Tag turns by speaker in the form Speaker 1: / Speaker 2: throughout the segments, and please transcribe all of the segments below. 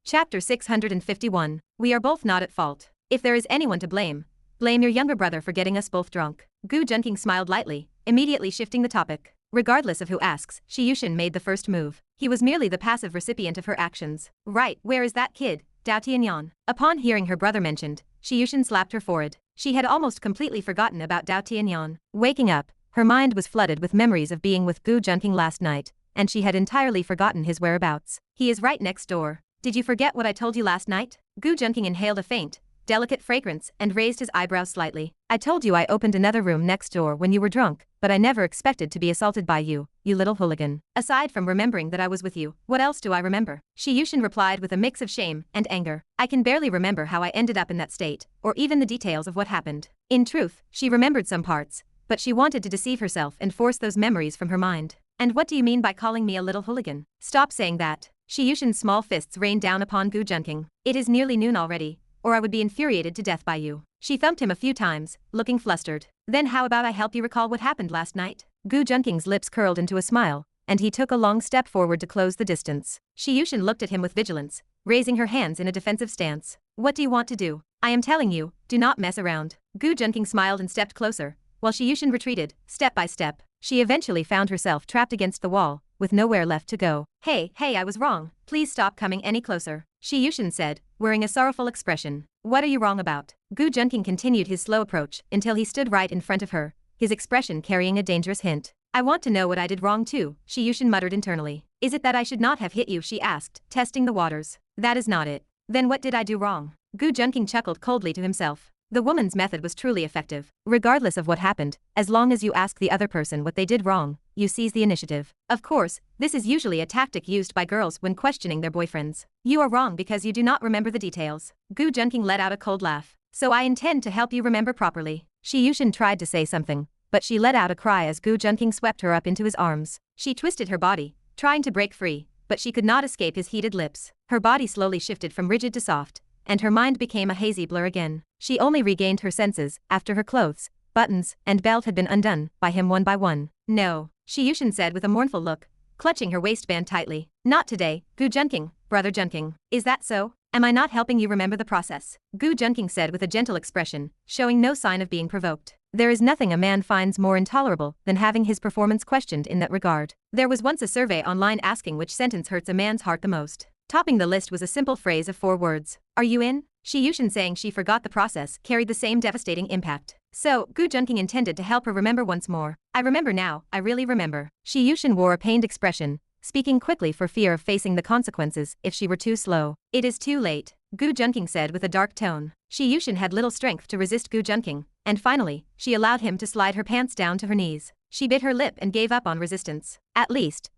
Speaker 1: Chapter 651. We are both not at fault. If there is anyone to blame, blame your younger brother for getting us both drunk. Gu Junking smiled lightly, immediately shifting the topic. Regardless of who asks, Shi Yushin made the first move. He was merely the passive recipient of her actions. Right, where is that kid? Dao Tianyan. Upon hearing her brother mentioned, Shi Yushin slapped her forehead. She had almost completely forgotten about Dao Tianyan. Waking up, her mind was flooded with memories of being with Gu Junking last night, and she had entirely forgotten his whereabouts. He is right next door. Did you forget what I told you last night? Gu Junking inhaled a faint, delicate fragrance and raised his eyebrows slightly. I told you I opened another room next door when you were drunk, but I never expected to be assaulted by you, you little hooligan. Aside from remembering that I was with you, what else do I remember? Shi Yushin replied with a mix of shame and anger. I can barely remember how I ended up in that state, or even the details of what happened. In truth, she remembered some parts, but she wanted to deceive herself and force those memories from her mind. And what do you mean by calling me a little hooligan? Stop saying that. Shi Yushin's small fists rained down upon Gu Junking. It is nearly noon already, or I would be infuriated to death by you. She thumped him a few times, looking flustered. Then how about I help you recall what happened last night? Gu Junking's lips curled into a smile, and he took a long step forward to close the distance. Shi Yushin looked at him with vigilance, raising her hands in a defensive stance. What do you want to do? I am telling you, do not mess around. Gu Junking smiled and stepped closer, while Shi Yushin retreated, step by step. She eventually found herself trapped against the wall, with nowhere left to go. Hey, I was wrong. Please stop coming any closer. Shi Yushin said, wearing a sorrowful expression. What are you wrong about? Gu Junking continued his slow approach until he stood right in front of her, his expression carrying a dangerous hint. I want to know what I did wrong too, Shi Yushin muttered internally. Is it that I should not have hit you? She asked, testing the waters. That is not it. Then what did I do wrong? Gu Junking chuckled coldly to himself. The woman's method was truly effective. Regardless of what happened, as long as you ask the other person what they did wrong, you seize the initiative. Of course, this is usually a tactic used by girls when questioning their boyfriends. You are wrong because you do not remember the details. Gu Junking let out a cold laugh. So I intend to help you remember properly. Shi Yushin tried to say something, but she let out a cry as Gu Junking swept her up into his arms. She twisted her body, trying to break free, but she could not escape his heated lips. Her body slowly shifted from rigid to soft, and her mind became a hazy blur again. She only regained her senses after her clothes, buttons, and belt had been undone by him one by one. No, Shi Yushin said with a mournful look, clutching her waistband tightly. Not today, Gu Junking, brother Junking. Is that so? Am I not helping you remember the process? Gu Junking said with a gentle expression, showing no sign of being provoked. There is nothing a man finds more intolerable than having his performance questioned in that regard. There was once a survey online asking which sentence hurts a man's heart the most. Topping the list was a simple phrase of 4 words. Are you in? Shi Yushin saying she forgot the process carried the same devastating impact. So, Gu Junking intended to help her remember once more. I remember now, I really remember. Shi Yushin wore a pained expression, speaking quickly for fear of facing the consequences if she were too slow. It is too late, Gu Junking said with a dark tone. Shi Yushin had little strength to resist Gu Junking, and finally, she allowed him to slide her pants down to her knees. She bit her lip and gave up on resistance. At least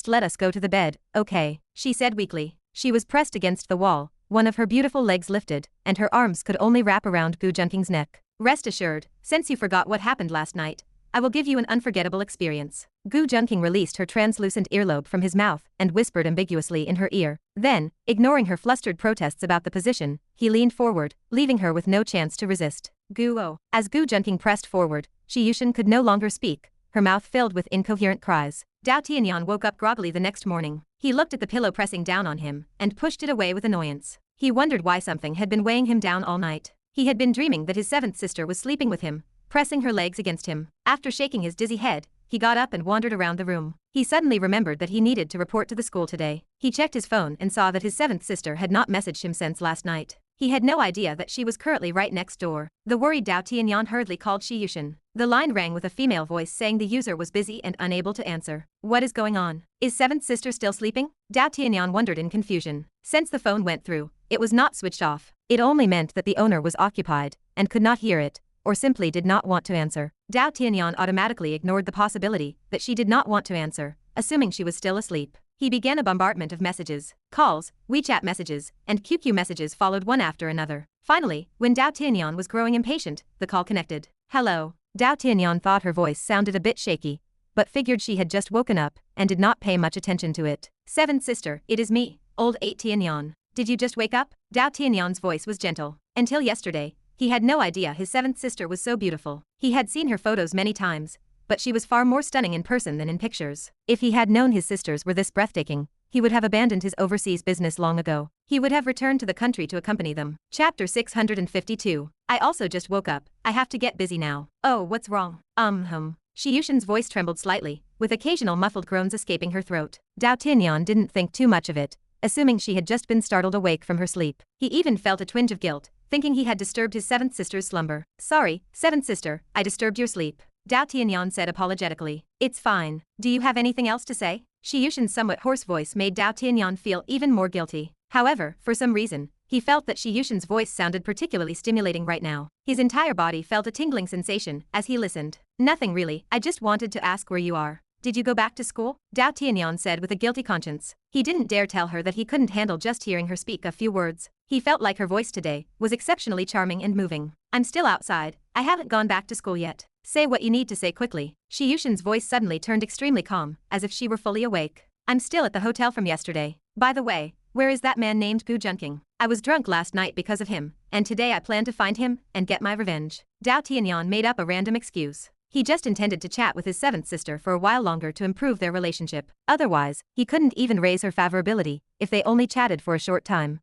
Speaker 1: let us go to the bed, okay, she said weakly. She was pressed against the wall, one of her beautiful legs lifted, and her arms could only wrap around Gu Junking's neck. Rest assured, since you forgot what happened last night, I will give you an unforgettable experience. Gu Junking released her translucent earlobe from his mouth and whispered ambiguously in her ear. Then, ignoring her flustered protests about the position, he leaned forward, leaving her with no chance to resist. Gu-oh. As Gu Junking pressed forward, Shi Yushin could no longer speak, her mouth filled with incoherent cries. Dao Tianyan woke up groggily the next morning. He looked at the pillow pressing down on him and pushed it away with annoyance. He wondered why something had been weighing him down all night. He had been dreaming that his 7th sister was sleeping with him, pressing her legs against him. After shaking his dizzy head, he got up and wandered around the room. He suddenly remembered that he needed to report to the school today. He checked his phone and saw that his 7th sister had not messaged him since last night. He had no idea that she was currently right next door. The worried Dao Tianyan hurriedly called Shi Yushin. The line rang with a female voice saying the user was busy and unable to answer. What is going on? Is 7th sister still sleeping? Dao Tianyan wondered in confusion. Since the phone went through, it was not switched off. It only meant that the owner was occupied and could not hear it, or simply did not want to answer. Dao Tianyan automatically ignored the possibility that she did not want to answer, assuming she was still asleep. He began a bombardment of messages, calls, WeChat messages, and QQ messages followed one after another. Finally, when Dao Tianyan was growing impatient, the call connected. Hello. Dao Tianyan thought her voice sounded a bit shaky, but figured she had just woken up and did not pay much attention to it. 7th sister, it is me, old 8 Tianyan. Did you just wake up? Dao Tianyan's voice was gentle. Until yesterday, he had no idea his 7th sister was so beautiful. He had seen her photos many times, but she was far more stunning in person than in pictures. If he had known his sisters were this breathtaking, he would have abandoned his overseas business long ago. he would have returned to the country to accompany them. Chapter 652. I also just woke up. I have to get busy now. Oh, what's wrong? Shi Yushin's voice trembled slightly, with occasional muffled groans escaping her throat. Dao Tianyan didn't think too much of it, assuming she had just been startled awake from her sleep. He even felt a twinge of guilt, thinking he had disturbed his seventh sister's slumber. Sorry, seventh sister, I disturbed your sleep, Dao Tianyan said apologetically. It's fine. Do you have anything else to say? Shi Yushin's somewhat hoarse voice made Dao Tianyan feel even more guilty. However, for some reason, he felt that Shi Yushin's voice sounded particularly stimulating right now. His entire body felt a tingling sensation as he listened. Nothing really, I just wanted to ask where you are. Did you go back to school? Dao Tianyan said with a guilty conscience. He didn't dare tell her that he couldn't handle just hearing her speak a few words. He felt like her voice today was exceptionally charming and moving. I'm still outside. I haven't gone back to school yet. Say what you need to say quickly. Shi Yushin's voice suddenly turned extremely calm, as if she were fully awake. I'm still at the hotel from yesterday. By the way, where is that man named Gu Junking? I was drunk last night because of him, and today I plan to find him and get my revenge. Dao Tianyan made up a random excuse. He just intended to chat with his seventh sister for a while longer to improve their relationship. Otherwise, he couldn't even raise her favorability if they only chatted for a short time.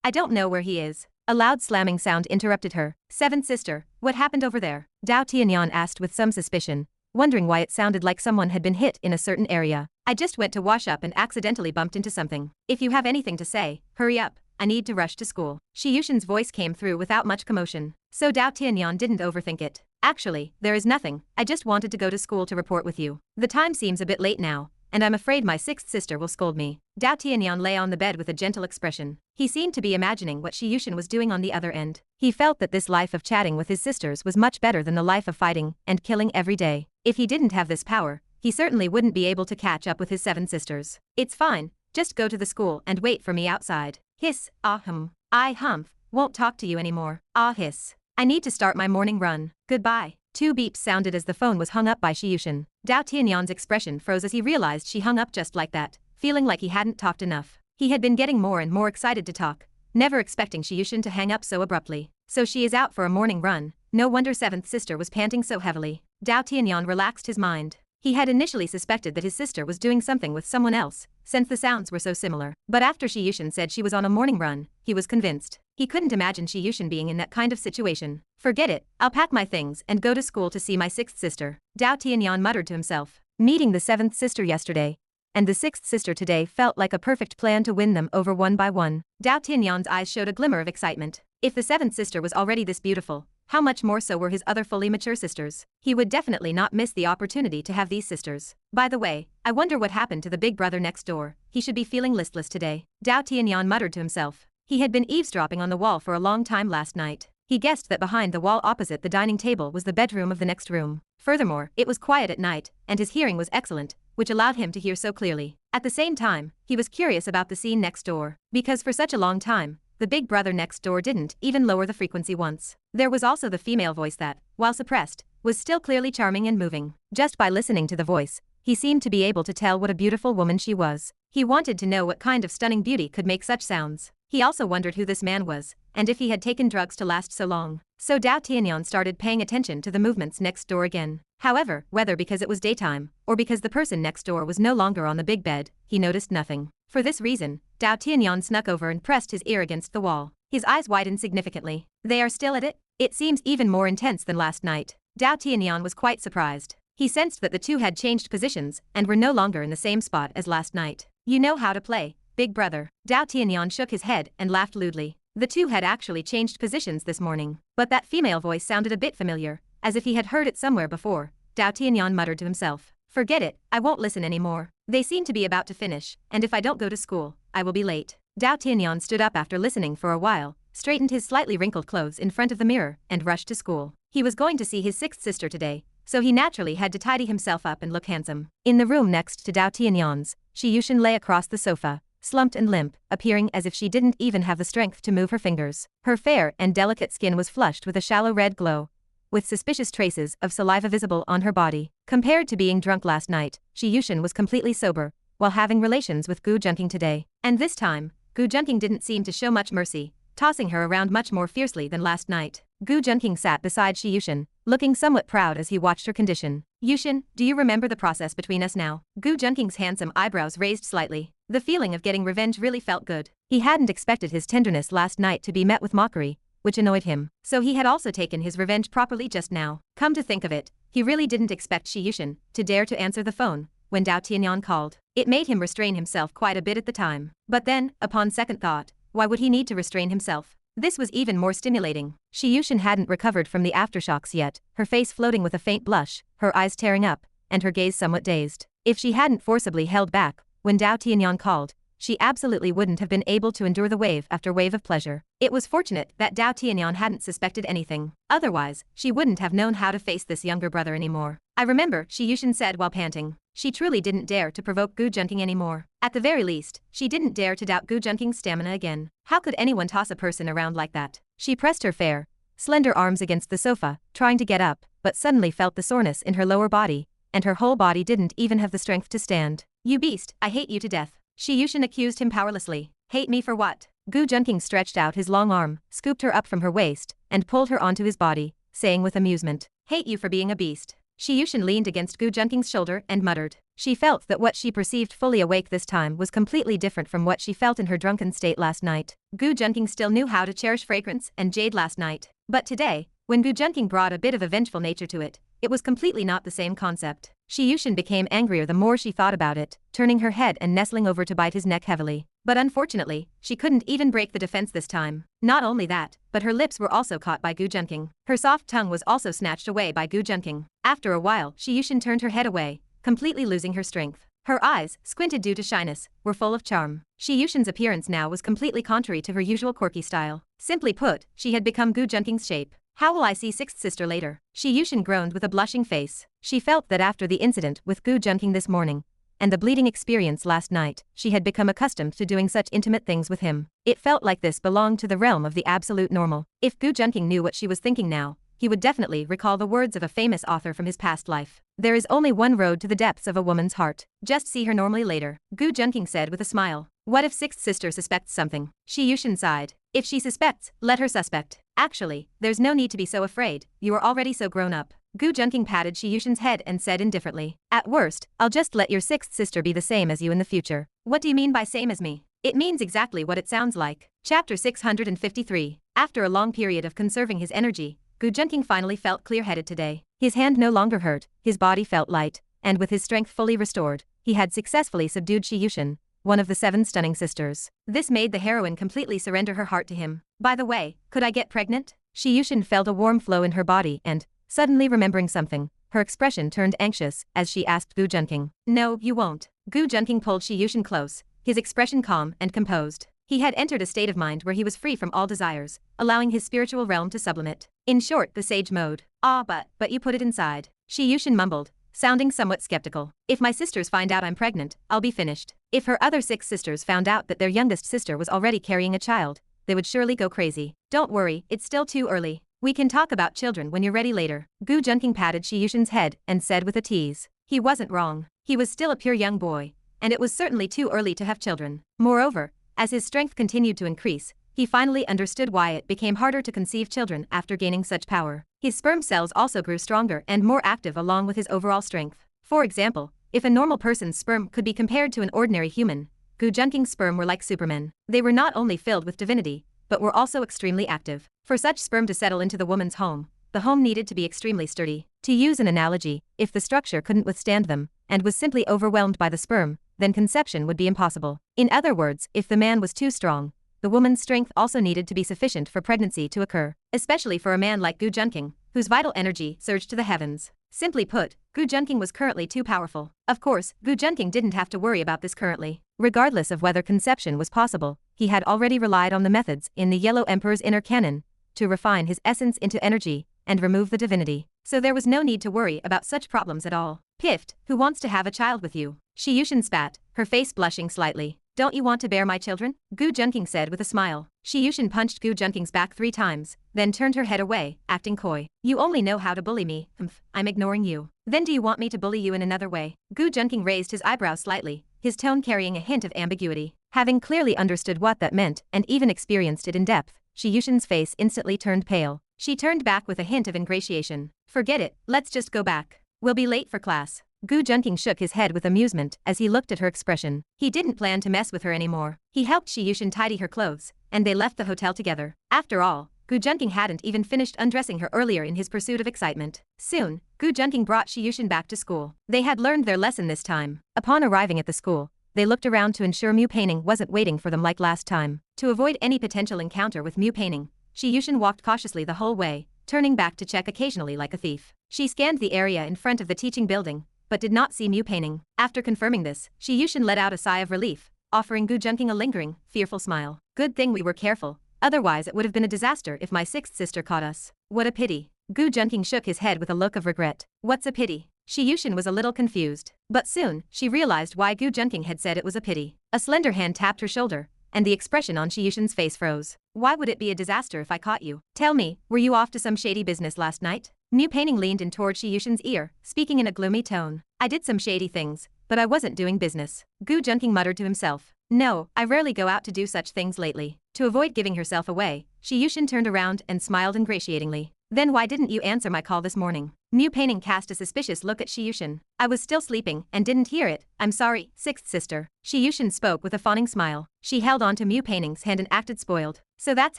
Speaker 1: I don't know where he is. A loud slamming sound interrupted her. Seventh sister, what happened over there? Dao Tianyan asked with some suspicion, wondering why it sounded like someone had been hit in a certain area. I just went to wash up and accidentally bumped into something. If you have anything to say, hurry up. I need to rush to school. Shi Yushin's voice came through without much commotion. So Dao Tianyan didn't overthink it. Actually, there is nothing. I just wanted to go to school to report with you. The time seems a bit late now, and I'm afraid my sixth sister will scold me. Dao Tianyan lay on the bed with a gentle expression. He seemed to be imagining what Shi Yushin was doing on the other end. He felt that this life of chatting with his sisters was much better than the life of fighting and killing every day. If he didn't have this power, he certainly wouldn't be able to catch up with his seven sisters. It's fine, just go to the school and wait for me outside. Hiss, I won't talk to you anymore. Hiss. I need to start my morning run. Goodbye. 2 beeps sounded as the phone was hung up by Shi Yushin. Dao Tianyan's expression froze as he realized she hung up just like that, feeling like he hadn't talked enough. He had been getting more and more excited to talk, never expecting Shi Yushin to hang up so abruptly. So she is out for a morning run. No wonder seventh sister was panting so heavily. Dao Tianyan relaxed his mind. He had initially suspected that his sister was doing something with someone else, since the sounds were so similar. But after Shi Yushin said she was on a morning run, he was convinced. He couldn't imagine Shi Yushin being in that kind of situation. Forget it, I'll pack my things and go to school to see my sixth sister. Dao Tianyan muttered to himself. Meeting the seventh sister yesterday, and the sixth sister today felt like a perfect plan to win them over one by one. Dao Tianyan's eyes showed a glimmer of excitement. If the seventh sister was already this beautiful, how much more so were his other fully mature sisters? He would definitely not miss the opportunity to have these sisters. By the way, I wonder what happened to the big brother next door. He should be feeling listless today. Dao Tianyan muttered to himself. He had been eavesdropping on the wall for a long time last night. He guessed that behind the wall opposite the dining table was the bedroom of the next room. Furthermore, it was quiet at night, and his hearing was excellent, which allowed him to hear so clearly. At the same time, he was curious about the scene next door, because for such a long time, the big brother next door didn't even lower the frequency once. There was also the female voice that, while suppressed, was still clearly charming and moving. Just by listening to the voice, he seemed to be able to tell what a beautiful woman she was. He wanted to know what kind of stunning beauty could make such sounds. He also wondered who this man was, and if he had taken drugs to last so long. So Dao Tianyan started paying attention to the movements next door again. However, whether because it was daytime, or because the person next door was no longer on the big bed, he noticed nothing. For this reason, Dao Tianyan snuck over and pressed his ear against the wall. His eyes widened significantly. They are still at it? It seems even more intense than last night. Dao Tianyan was quite surprised. He sensed that the two had changed positions and were no longer in the same spot as last night. You know how to play, big brother. Dao Tianyan shook his head and laughed lewdly. The two had actually changed positions this morning, but that female voice sounded a bit familiar, as if he had heard it somewhere before. Dao Tianyan muttered to himself. Forget it, I won't listen anymore. They seem to be about to finish, and if I don't go to school, I will be late. Dao Tianyan stood up after listening for a while, straightened his slightly wrinkled clothes in front of the mirror, and rushed to school. He was going to see his sixth sister today, so he naturally had to tidy himself up and look handsome. In the room next to Dao Tianyan's, Shi Yushin lay across the sofa, slumped and limp, appearing as if she didn't even have the strength to move her fingers. Her fair and delicate skin was flushed with a shallow red glow, with suspicious traces of saliva visible on her body. Compared to being drunk last night, Shi Yushin was completely sober, while having relations with Gu Junking today. And this time, Gu Junking didn't seem to show much mercy, tossing her around much more fiercely than last night. Gu Junking sat beside Shi Yushin, looking somewhat proud as he watched her condition. Yushin, do you remember the process between us now? Gu Junking's handsome eyebrows raised slightly. The feeling of getting revenge really felt good. He hadn't expected his tenderness last night to be met with mockery, which annoyed him. So he had also taken his revenge properly just now. Come to think of it, he really didn't expect Shi Yushin to dare to answer the phone when Dao Tianyan called. It made him restrain himself quite a bit at the time. But then, upon second thought, why would he need to restrain himself? This was even more stimulating. Shi Yushin hadn't recovered from the aftershocks yet, her face floating with a faint blush, her eyes tearing up, and her gaze somewhat dazed. If she hadn't forcibly held back when Dao Tianyan called, she absolutely wouldn't have been able to endure the wave after wave of pleasure. It was fortunate that Dao Tianyan hadn't suspected anything. Otherwise, she wouldn't have known how to face this younger brother anymore. I remember, Shi Yushin said while panting. She truly didn't dare to provoke Gu Junking anymore. At the very least, she didn't dare to doubt Gu Junking's stamina again. How could anyone toss a person around like that? She pressed her fair, slender arms against the sofa, trying to get up, but suddenly felt the soreness in her lower body, and her whole body didn't even have the strength to stand. You beast, I hate you to death. Shi Yushin accused him powerlessly. Hate me for what? Gu Junking stretched out his long arm, scooped her up from her waist, and pulled her onto his body, saying with amusement, hate you for being a beast. Shi Yushin leaned against Gu Junking's shoulder and muttered. She felt that what she perceived fully awake this time was completely different from what she felt in her drunken state last night. Gu Junking still knew how to cherish fragrance and jade last night. But today, when Gu Junking brought a bit of a vengeful nature to it, it was completely not the same concept. Shi Yushin became angrier the more she thought about it, turning her head and nestling over to bite his neck heavily. But unfortunately, she couldn't even break the defense this time. Not only that, but her lips were also caught by Gu Junking. Her soft tongue was also snatched away by Gu Junking. After a while, Shi Yushin turned her head away, completely losing her strength. Her eyes, squinted due to shyness, were full of charm. Shi Yushin's appearance now was completely contrary to her usual quirky style. Simply put, she had become Gu Junking's shape. How will I see sixth sister later? Shi Yushin groaned with a blushing face. She felt that after the incident with Gu Junking this morning, and the bleeding experience last night, she had become accustomed to doing such intimate things with him. It felt like this belonged to the realm of the absolute normal. If Gu Junking knew what she was thinking now, he would definitely recall the words of a famous author from his past life. There is only one road to the depths of a woman's heart. Just see her normally later. Gu Junking said with a smile. What if sixth sister suspects something? Shi Yushin sighed. If she suspects, let her suspect. Actually, there's no need to be so afraid, you are already so grown up. Gu Junking patted Shi Yushin's head and said indifferently. At worst, I'll just let your sixth sister be the same as you in the future. What do you mean by same as me? It means exactly what it sounds like. Chapter 653. After a long period of conserving his energy, Gu Junking finally felt clear-headed today. His hand no longer hurt, his body felt light, and with his strength fully restored, he had successfully subdued Shi Yushin, one of the 7 stunning sisters. This made the heroine completely surrender her heart to him. By the way, could I get pregnant? Shi Yushin felt a warm flow in her body and, suddenly remembering something, her expression turned anxious as she asked Gu Junking. No, you won't. Gu Junking pulled Shi Yushin close, his expression calm and composed. He had entered a state of mind where he was free from all desires, allowing his spiritual realm to sublimate. In short, the sage mode. Ah, but you put it inside. Shi Yushin mumbled, sounding somewhat skeptical. If my sisters find out I'm pregnant, I'll be finished. If her other 6 sisters found out that their youngest sister was already carrying a child, they would surely go crazy. Don't worry, it's still too early. We can talk about children when you're ready later. Gu Junking patted Shi Yushin's head and said with a tease. He wasn't wrong. He was still a pure young boy, and it was certainly too early to have children. Moreover, as his strength continued to increase, he finally understood why it became harder to conceive children after gaining such power. His sperm cells also grew stronger and more active along with his overall strength. For example, if a normal person's sperm could be compared to an ordinary human, Gu Junking's sperm were like supermen. They were not only filled with divinity, but were also extremely active. For such sperm to settle into the woman's home, the home needed to be extremely sturdy. To use an analogy, if the structure couldn't withstand them, and was simply overwhelmed by the sperm, then conception would be impossible. In other words, if the man was too strong, the woman's strength also needed to be sufficient for pregnancy to occur, especially for a man like Gu Junking, whose vital energy surged to the heavens. Simply put, Gu Junking was currently too powerful. Of course, Gu Junking didn't have to worry about this currently. Regardless of whether conception was possible, he had already relied on the methods in the Yellow Emperor's inner canon to refine his essence into energy and remove the divinity. So there was no need to worry about such problems at all. Pift, who wants to have a child with you? Shi Yushin spat, her face blushing slightly. Don't you want to bear my children? Gu Junking said with a smile. Shi Yushin punched Gu Junking's back 3 times, then turned her head away, acting coy. You only know how to bully me. I'm ignoring you. Then do you want me to bully you in another way? Gu Junking raised his eyebrows slightly, his tone carrying a hint of ambiguity. Having clearly understood what that meant and even experienced it in depth, Shi Yushin's face instantly turned pale. She turned back with a hint of ingratiation. Forget it, let's just go back. We'll be late for class. Gu Junking shook his head with amusement as he looked at her expression. He didn't plan to mess with her anymore. He helped Shi Yushin tidy her clothes, and they left the hotel together. After all, Gu Junking hadn't even finished undressing her earlier in his pursuit of excitement. Soon, Gu Junking brought Shi Yushin back to school. They had learned their lesson this time. Upon arriving at the school, they looked around to ensure Mu Peining wasn't waiting for them like last time. To avoid any potential encounter with Mu Peining, Shi Yushin walked cautiously the whole way, turning back to check occasionally like a thief. She scanned the area in front of the teaching building, but did not see Mu Peining. After confirming this, Shi Yushin let out a sigh of relief, offering Gu Junking a lingering, fearful smile. Good thing we were careful, otherwise it would have been a disaster if my sixth sister caught us. What a pity. Gu Junking shook his head with a look of regret. What's a pity? Shi Yushin was a little confused, but soon, she realized why Gu Junking had said it was a pity. A slender hand tapped her shoulder, and the expression on Shi Yushin's face froze. Why would it be a disaster if I caught you? Tell me, were you off to some shady business last night? Mu Peining leaned in toward Shi Yushin's ear, speaking in a gloomy tone. I did some shady things, but I wasn't doing business. Gu Junking muttered to himself. No, I rarely go out to do such things lately. To avoid giving herself away, Shi Yushin turned around and smiled ingratiatingly. Then why didn't you answer my call this morning? Mu Peining cast a suspicious look at Shi Yushin. I was still sleeping and didn't hear it. I'm sorry, sixth sister. Shi Yushin spoke with a fawning smile. She held on to Mu Peining's hand and acted spoiled. So that's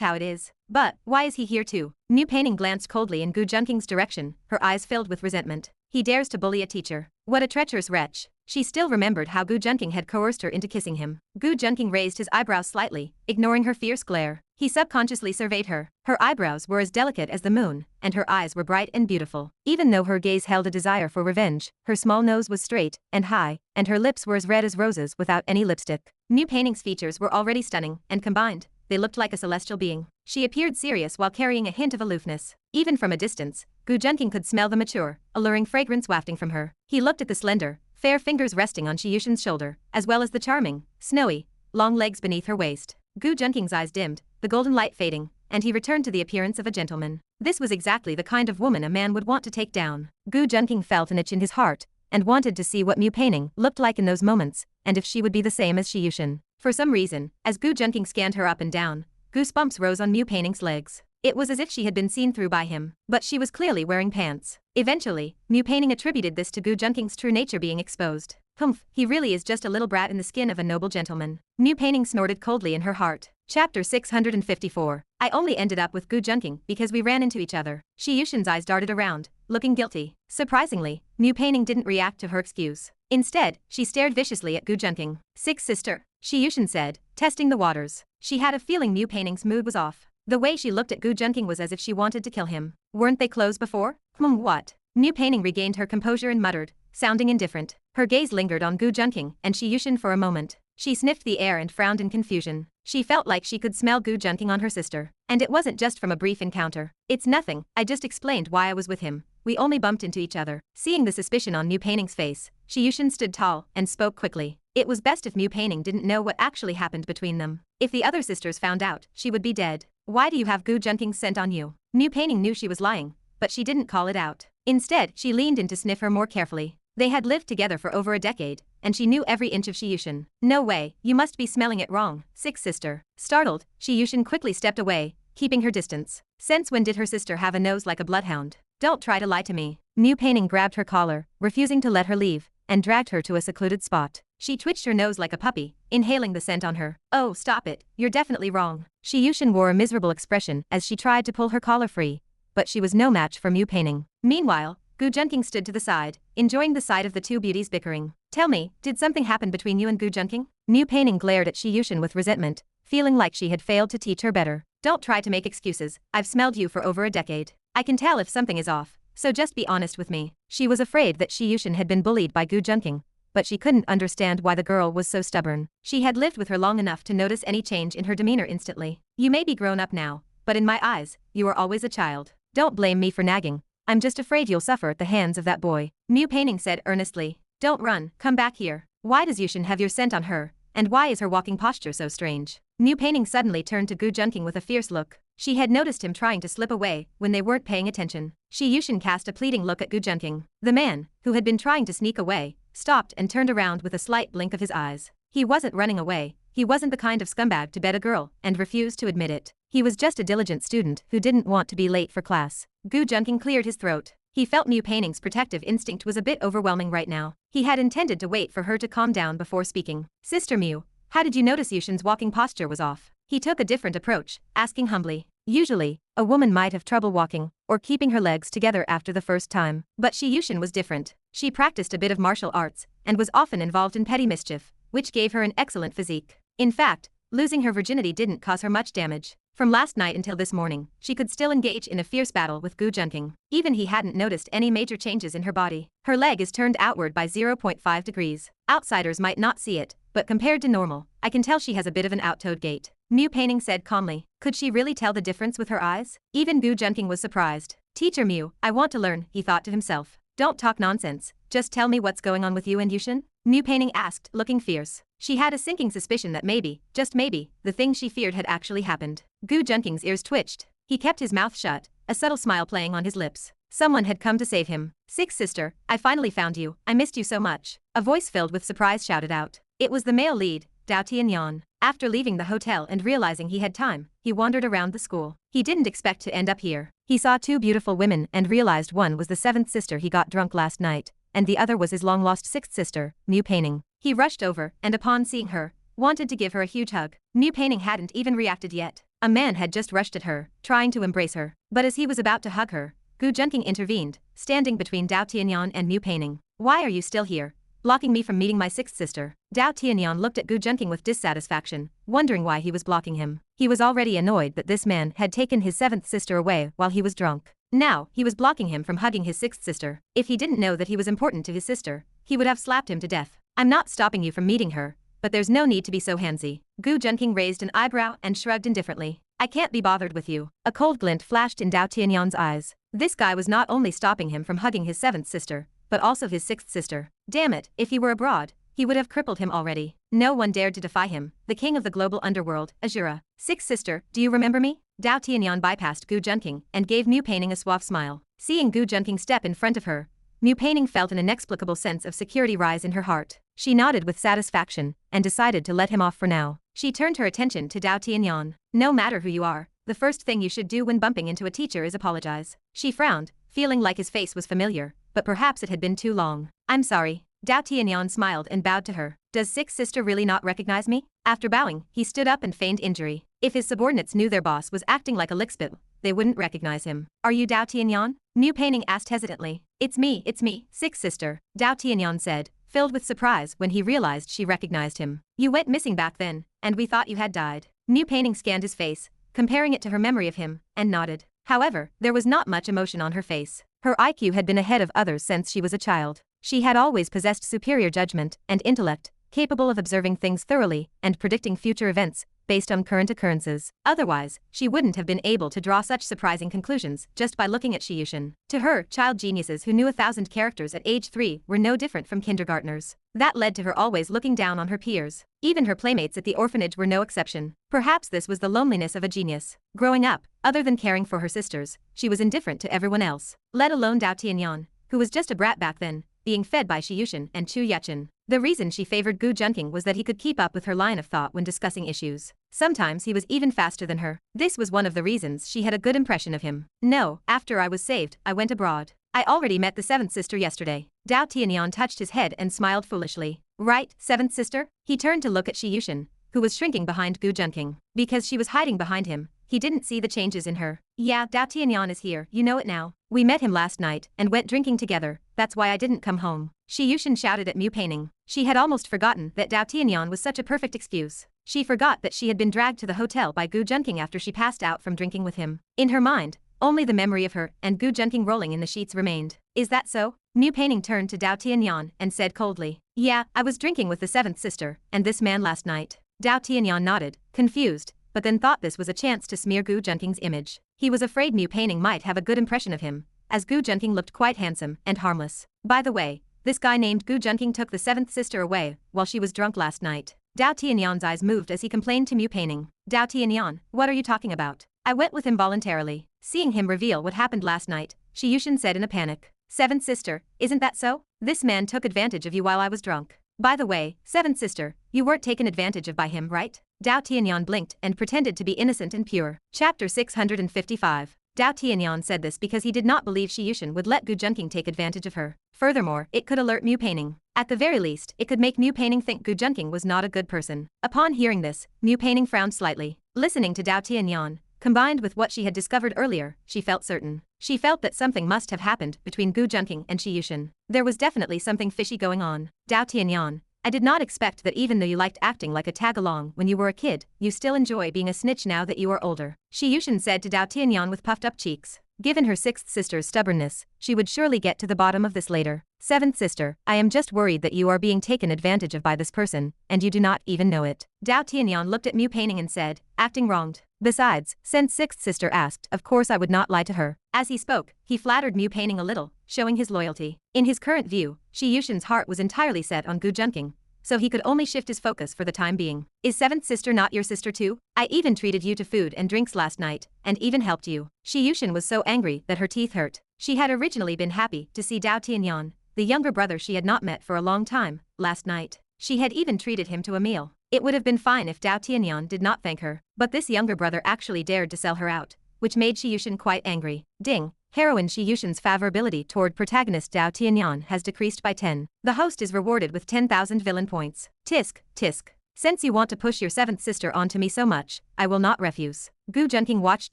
Speaker 1: how it is. But, why is he here too? Mu Peining glanced coldly in Gu Junking's direction, her eyes filled with resentment. He dares to bully a teacher. What a treacherous wretch. She still remembered how Gu Junking had coerced her into kissing him. Gu Junking raised his eyebrows slightly, ignoring her fierce glare. He subconsciously surveyed her. Her eyebrows were as delicate as the moon, and her eyes were bright and beautiful. Even though her gaze held a desire for revenge, her small nose was straight and high, and her lips were as red as roses without any lipstick. Mu Peining's features were already stunning, and combined, they looked like a celestial being. She appeared serious while carrying a hint of aloofness. Even from a distance, Gu Junking could smell the mature, alluring fragrance wafting from her. He looked at the slender, fair fingers resting on Shi Yushin's shoulder, as well as the charming, snowy, long legs beneath her waist. Gu Junking's eyes dimmed, the golden light fading, and he returned to the appearance of a gentleman. This was exactly the kind of woman a man would want to take down. Gu Junking felt an itch in his heart, and wanted to see what Mu Peining looked like in those moments, and if she would be the same as Shi Yushin. For some reason, as Gu Junking scanned her up and down, goosebumps rose on Mu Peining's legs. It was as if she had been seen through by him, but she was clearly wearing pants. Eventually, Mu Peining attributed this to Gu Junking's true nature being exposed. Humph, he really is just a little brat in the skin of a noble gentleman. Mu Peining snorted coldly in her heart. Chapter 654. I only ended up with Gu Junking because we ran into each other. Shi Yushin's eyes darted around, looking guilty. Surprisingly, Mu Peining didn't react to her excuse. Instead, she stared viciously at Gu Junking. Sixth sister, Shi Yushin said, testing the waters. She had a feeling Mu Peining's mood was off. The way she looked at Gu Junking was as if she wanted to kill him. Weren't they close before? What? Mu Peining regained her composure and muttered, sounding indifferent. Her gaze lingered on Gu Junking and Shi Yushin for a moment. She sniffed the air and frowned in confusion. She felt like she could smell Gu Junking on her sister. And it wasn't just from a brief encounter. It's nothing, I just explained why I was with him. We only bumped into each other. Seeing the suspicion on Mu Peining's face, Shi Yushin stood tall and spoke quickly. It was best if Mu Peining didn't know what actually happened between them. If the other sisters found out, she would be dead. Why do you have Gu Junking's scent on you? Mu Peining knew she was lying, but she didn't call it out. Instead, she leaned in to sniff her more carefully. They had lived together for over a decade, and she knew every inch of Shi Yushin. No way, you must be smelling it wrong, sixth sister. Startled, Shi Yushin quickly stepped away, keeping her distance. Since when did her sister have a nose like a bloodhound? Don't try to lie to me. Mu Peining grabbed her collar, refusing to let her leave, and dragged her to a secluded spot. She twitched her nose like a puppy, inhaling the scent on her. Oh, stop it, you're definitely wrong. Shi Yushin wore a miserable expression as she tried to pull her collar free, but she was no match for Mu Peining. Meanwhile, Gu Junking stood to the side, enjoying the sight of the two beauties bickering. Tell me, did something happen between you and Gu Junking? Mu Peining glared at Shi Yushin with resentment, feeling like she had failed to teach her better. Don't try to make excuses, I've smelled you for over a decade. I can tell if something is off, so just be honest with me. She was afraid that Shi Yushin had been bullied by Gu Junking, but she couldn't understand why the girl was so stubborn. She had lived with her long enough to notice any change in her demeanor instantly. You may be grown up now, but in my eyes, you are always a child. Don't blame me for nagging. I'm just afraid you'll suffer at the hands of that boy. Mu Peining said earnestly. Don't run, come back here. Why does Yushin have your scent on her, and why is her walking posture so strange? Mu Peining suddenly turned to Gu Junking with a fierce look. She had noticed him trying to slip away when they weren't paying attention. Shi Yushin cast a pleading look at Gu Junking. The man, who had been trying to sneak away, stopped and turned around with a slight blink of his eyes. He wasn't running away. He wasn't the kind of scumbag to bed a girl and refused to admit it. He was just a diligent student who didn't want to be late for class. Gu Junking cleared his throat. He felt Mu Paining's protective instinct was a bit overwhelming right now. He had intended to wait for her to calm down before speaking. Sister Mu, how did you notice Yushin's walking posture was off? He took a different approach, asking humbly. Usually, a woman might have trouble walking or keeping her legs together after the first time. But Yushin was different. She practiced a bit of martial arts and was often involved in petty mischief, which gave her an excellent physique. In fact, losing her virginity didn't cause her much damage. From last night until this morning, she could still engage in a fierce battle with Gu Junking. Even he hadn't noticed any major changes in her body. Her leg is turned outward by 0.5 degrees. Outsiders might not see it, but compared to normal, I can tell she has a bit of an out-toed gait. Mu Painting said calmly. Could she really tell the difference with her eyes? Even Gu Junking was surprised. Teacher Mu, I want to learn, he thought to himself. Don't talk nonsense, just tell me what's going on with you and Yushin? Mu Painting asked, looking fierce. She had a sinking suspicion that maybe, just maybe, the thing she feared had actually happened. Gu Junking's ears twitched. He kept his mouth shut, a subtle smile playing on his lips. Someone had come to save him. Sixth sister, I finally found you, I missed you so much. A voice filled with surprise shouted out. It was the male lead, Dao Tianyan. After leaving the hotel and realizing he had time, he wandered around the school. He didn't expect to end up here. He saw two beautiful women and realized one was the seventh sister he got drunk last night, and the other was his long-lost sixth sister, Mu Painting. He rushed over and upon seeing her, wanted to give her a huge hug. Mu Painting hadn't even reacted yet. A man had just rushed at her, trying to embrace her. But as he was about to hug her, Gu Junking intervened, standing between Dao Tianyan and Mu Painting. Why are you still here, blocking me from meeting my sixth sister? Dao Tianyan looked at Gu Junking with dissatisfaction, wondering why he was blocking him. He was already annoyed that this man had taken his seventh sister away while he was drunk. Now, he was blocking him from hugging his sixth sister. If he didn't know that he was important to his sister, he would have slapped him to death. I'm not stopping you from meeting her, but there's no need to be so handsy. Gu Junking raised an eyebrow and shrugged indifferently. I can't be bothered with you. A cold glint flashed in Dao Tianyan's eyes. This guy was not only stopping him from hugging his seventh sister, but also his sixth sister. Damn it, if he were abroad, he would have crippled him already. No one dared to defy him, the king of the global underworld, Azura. Sixth sister, do you remember me? Dao Tianyan bypassed Gu Junking and gave Mu Painting a suave smile. Seeing Gu Junking step in front of her, Mu Painting felt an inexplicable sense of security rise in her heart. She nodded with satisfaction and decided to let him off for now. She turned her attention to Dao Tianyan. No matter who you are, the first thing you should do when bumping into a teacher is apologize. She frowned, feeling like his face was familiar, but perhaps it had been too long. I'm sorry. Dao Tianyan smiled and bowed to her. Does sixth sister really not recognize me? After bowing, he stood up and feigned injury. If his subordinates knew their boss was acting like a lickspittle, they wouldn't recognize him. Are you Dao Tianyan? Mu Painting asked hesitantly. It's me, sixth sister, Dao Tianyan said, filled with surprise when he realized she recognized him. You went missing back then, and we thought you had died. Mu Painting scanned his face, comparing it to her memory of him, and nodded. However, there was not much emotion on her face. Her IQ had been ahead of others since she was a child. She had always possessed superior judgment and intellect, capable of observing things thoroughly and predicting future events based on current occurrences. Otherwise, she wouldn't have been able to draw such surprising conclusions just by looking at Yushin. To her, child geniuses who knew 1,000 characters at age 3 were no different from kindergartners. That led to her always looking down on her peers. Even her playmates at the orphanage were no exception. Perhaps this was the loneliness of a genius. Growing up, other than caring for her sisters, she was indifferent to everyone else, let alone Dao Tianyan, who was just a brat back then, being fed by Yushin and Chu Yachin. The reason she favored Gu Junking was that he could keep up with her line of thought when discussing issues. Sometimes he was even faster than her. This was one of the reasons she had a good impression of him. No, after I was saved, I went abroad. I already met the seventh sister yesterday. Dao Tianyan touched his head and smiled foolishly. Right, seventh sister? He turned to look at Yushin, who was shrinking behind Gu Junking. Because she was hiding behind him, he didn't see the changes in her. Yeah, Dao Tianyan is here, you know it now. We met him last night and went drinking together, that's why I didn't come home. Yushin shouted at Mu Painting. She had almost forgotten that Dao Tianyan was such a perfect excuse. She forgot that she had been dragged to the hotel by Gu Junking after she passed out from drinking with him. In her mind, only the memory of her and Gu Junking rolling in the sheets remained. Is that so? Mu Painting turned to Dao Tianyan and said coldly. Yeah, I was drinking with the seventh sister and this man last night. Dao Tianyan nodded, confused, but then thought this was a chance to smear Gu Junking's image. He was afraid Mu Painting might have a good impression of him, as Gu Junking looked quite handsome and harmless. By the way, this guy named Gu Junking took the seventh sister away while she was drunk last night. Dao Tianyan's eyes moved as he complained to Mu Painting. Dao Tianyan, what are you talking about? I went with him voluntarily. Seeing him reveal what happened last night, Yushin said in a panic. Seventh sister, isn't that so? This man took advantage of you while I was drunk. By the way, seventh sister, you weren't taken advantage of by him, right? Dao Tianyan blinked and pretended to be innocent and pure. Chapter 655. Dao Tianyan said this because he did not believe Shi Yushin would let Gu Junking take advantage of her. Furthermore, it could alert Mu Peining. At the very least, it could make Mu Peining think Gu Junking was not a good person. Upon hearing this, Mu Peining frowned slightly. Listening to Dao Tianyan, combined with what she had discovered earlier, she felt certain. She felt that something must have happened between Gu Junking and Shi Yushin. There was definitely something fishy going on. Dao Tianyan, I did not expect that even though you liked acting like a tag-along when you were a kid, you still enjoy being a snitch now that you are older. Shi Yushin said to Dao Tianyan with puffed-up cheeks. Given her sixth sister's stubbornness, she would surely get to the bottom of this later. Seventh sister, I am just worried that you are being taken advantage of by this person, and you do not even know it. Dao Tianyan looked at Mu Peining and said, acting wronged. Besides, since sixth sister asked, of course I would not lie to her. As he spoke, he flattered Mu Peining a little, showing his loyalty. In his current view, Shi Yushin's heart was entirely set on Gu Junking, so he could only shift his focus for the time being. Is seventh sister not your sister too? I even treated you to food and drinks last night, and even helped you. Shi Yushin was so angry that her teeth hurt. She had originally been happy to see Dao Tianyan, the younger brother she had not met for a long time, last night. She had even treated him to a meal. It would have been fine if Dao Tianyan did not thank her, but this younger brother actually dared to sell her out, which made Shi Yushin quite angry. Ding. Heroine Shi Yushin's favorability toward protagonist Dao Tianyan has decreased by 10. The host is rewarded with 10,000 villain points. Tisk, tisk. Since you want to push your seventh sister onto me so much, I will not refuse. Gu Junking watched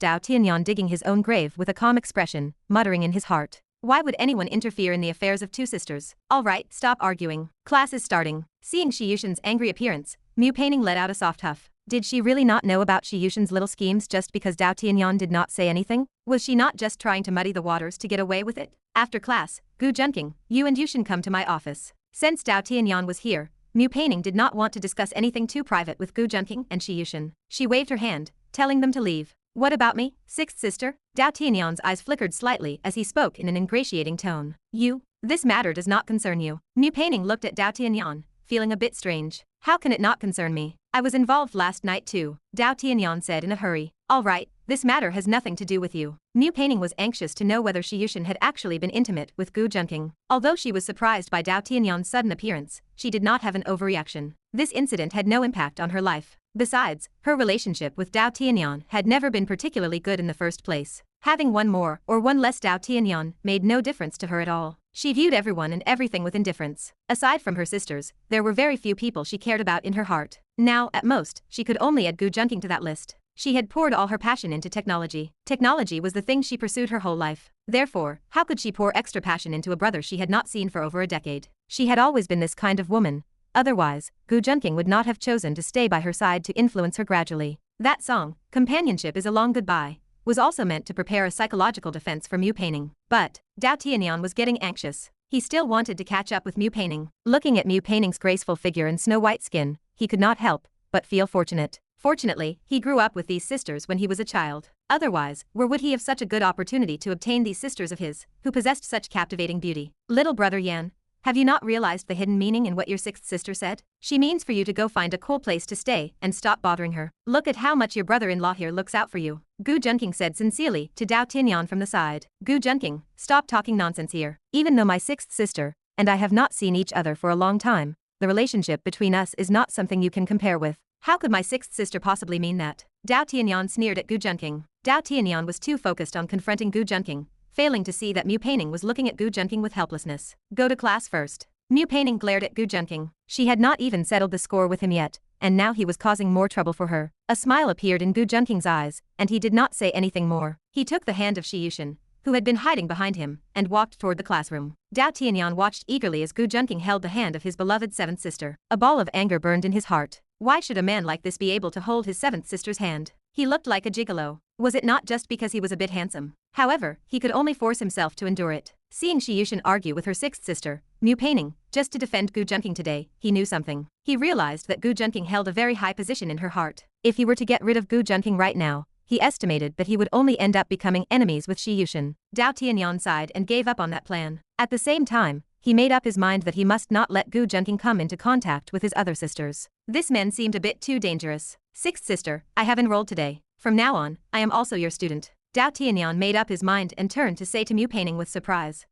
Speaker 1: Dao Tianyan digging his own grave with a calm expression, muttering in his heart. Why would anyone interfere in the affairs of two sisters? Alright, stop arguing. Class is starting. Seeing Shi Yushin's angry appearance, Mu Peining let out a soft huff. Did she really not know about Shi Yushin's little schemes just because Dao Tianyan did not say anything? Was she not just trying to muddy the waters to get away with it? After class, Gu Junking, you and Yushin come to my office. Since Dao Tianyan was here, Mu Peining did not want to discuss anything too private with Gu Junking and Shi Yushin. She waved her hand, telling them to leave. What about me, sixth sister? Dao Tianyan's eyes flickered slightly as he spoke in an ingratiating tone. You? This matter does not concern you. Mu Peining looked at Dao Tianyan, feeling a bit strange. How can it not concern me? I was involved last night too, Dao Tianyan said in a hurry. Alright, this matter has nothing to do with you. Mu Peining was anxious to know whether Shi Yushin had actually been intimate with Gu Junking. Although she was surprised by Dao Tianyan's sudden appearance, she did not have an overreaction. This incident had no impact on her life. Besides, her relationship with Dao Tianyan had never been particularly good in the first place. Having one more or one less Dao Tianyan made no difference to her at all. She viewed everyone and everything with indifference. Aside from her sisters, there were very few people she cared about in her heart. Now, at most, she could only add Gu Junking to that list. She had poured all her passion into technology. Technology was the thing she pursued her whole life. Therefore, how could she pour extra passion into a brother she had not seen for over a decade? She had always been this kind of woman. Otherwise, Gu Junking would not have chosen to stay by her side to influence her gradually. That song, Companionship is a Long Goodbye, was also meant to prepare a psychological defense for Mu Peining. But Dao Tianyan was getting anxious. He still wanted to catch up with Mu Peining. Looking at Mu Peining's graceful figure and snow-white skin, he could not help but feel fortunate. Fortunately, he grew up with these sisters when he was a child. Otherwise, where would he have such a good opportunity to obtain these sisters of his, who possessed such captivating beauty? Little brother Yan, have you not realized the hidden meaning in what your sixth sister said? She means for you to go find a cool place to stay and stop bothering her. Look at how much your brother-in-law here looks out for you. Gu Junking said sincerely to Dao Tianyan from the side. Gu Junking, stop talking nonsense here. Even though my sixth sister and I have not seen each other for a long time, the relationship between us is not something you can compare with. How could my sixth sister possibly mean that? Dao Tianyan sneered at Gu Junking. Dao Tianyan was too focused on confronting Gu Junking, failing to see that Mu Peining was looking at Gu Junking with helplessness. Go to class first. Mu Peining glared at Gu Junking. She had not even settled the score with him yet, and now he was causing more trouble for her. A smile appeared in Gu Junking's eyes, and he did not say anything more. He took the hand of Shi Yushin, who had been hiding behind him, and walked toward the classroom. Dao Tianyan watched eagerly as Gu Junking held the hand of his beloved seventh sister. A ball of anger burned in his heart. Why should a man like this be able to hold his seventh sister's hand? He looked like a gigolo. Was it not just because he was a bit handsome? However, he could only force himself to endure it. Seeing Shi Yushin argue with her sixth sister, Mu Peining, just to defend Gu Junking today, he knew something. He realized that Gu Junking held a very high position in her heart. If he were to get rid of Gu Junking right now, he estimated that he would only end up becoming enemies with Shi Yushin. Dao Tianyan sighed and gave up on that plan. At the same time, he made up his mind that he must not let Gu Junking come into contact with his other sisters. This man seemed a bit too dangerous. Sixth sister, I have enrolled today. From now on, I am also your student. Dao Tianyan made up his mind and turned to say to Mu Peining with surprise.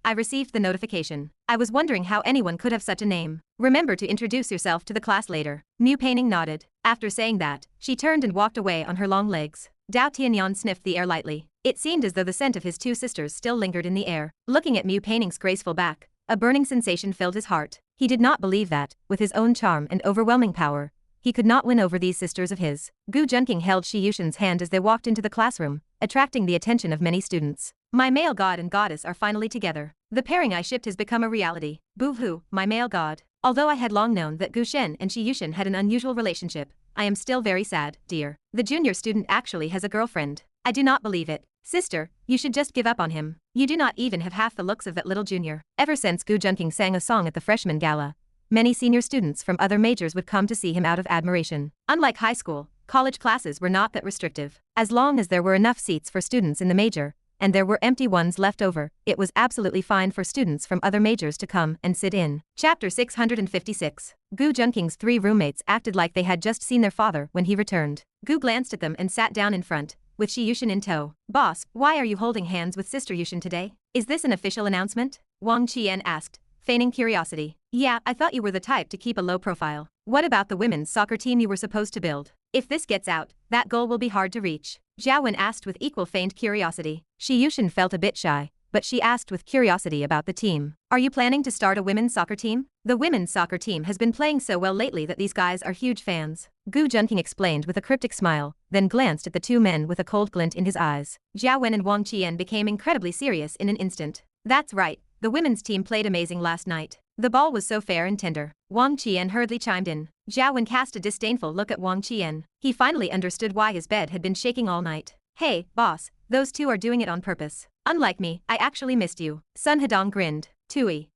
Speaker 1: I received the notification. I was wondering how anyone could have such a name. Remember to introduce yourself to the class later. Mu Peining nodded. After saying that, she turned and walked away on her long legs. Dao Tianyan sniffed the air lightly. It seemed as though the scent of his two sisters still lingered in the air. Looking at Mu Paining's graceful back, a burning sensation filled his heart. He did not believe that, with his own charm and overwhelming power, he could not win over these sisters of his. Gu Junking held Shi Yushin's hand as they walked into the classroom, attracting the attention of many students. My male god and goddess are finally together. The pairing I shipped has become a reality. Boo-hoo, my male god. Although I had long known that Gu Shen and Shi Yushin had an unusual relationship, I am still very sad, dear. The junior student actually has a girlfriend. I do not believe it. Sister, you should just give up on him. You do not even have half the looks of that little junior. Ever since Gu Junking sang a song at the freshman gala, many senior students from other majors would come to see him out of admiration. Unlike high school, college classes were not that restrictive. As long as there were enough seats for students in the major, and there were empty ones left over, it was absolutely fine for students from other majors to come and sit in. Chapter 656. Gu Junking's three roommates acted like they had just seen their father when he returned. Gu glanced at them and sat down in front, with Shi Yushin in tow. Boss, why are you holding hands with Sister Yushin today? Is this an official announcement? Wang Qian asked, feigning curiosity. Yeah, I thought you were the type to keep a low profile. What about the women's soccer team you were supposed to build? If this gets out, that goal will be hard to reach. Zhao Wen asked with equal feigned curiosity. Shi Yushin felt a bit shy, but she asked with curiosity about the team. Are you planning to start a women's soccer team? The women's soccer team has been playing so well lately that these guys are huge fans. Gu Junking explained with a cryptic smile, then glanced at the two men with a cold glint in his eyes. Zhao Wen and Wang Qian became incredibly serious in an instant. That's right, the women's team played amazing last night. The ball was so fair and tender. Wang Qian hurriedly chimed in. Zhao Wen cast a disdainful look at Wang Qian. He finally understood why his bed had been shaking all night. Hey, boss, those two are doing it on purpose. Unlike me, I actually missed you. Sun Hedong grinned. Tui.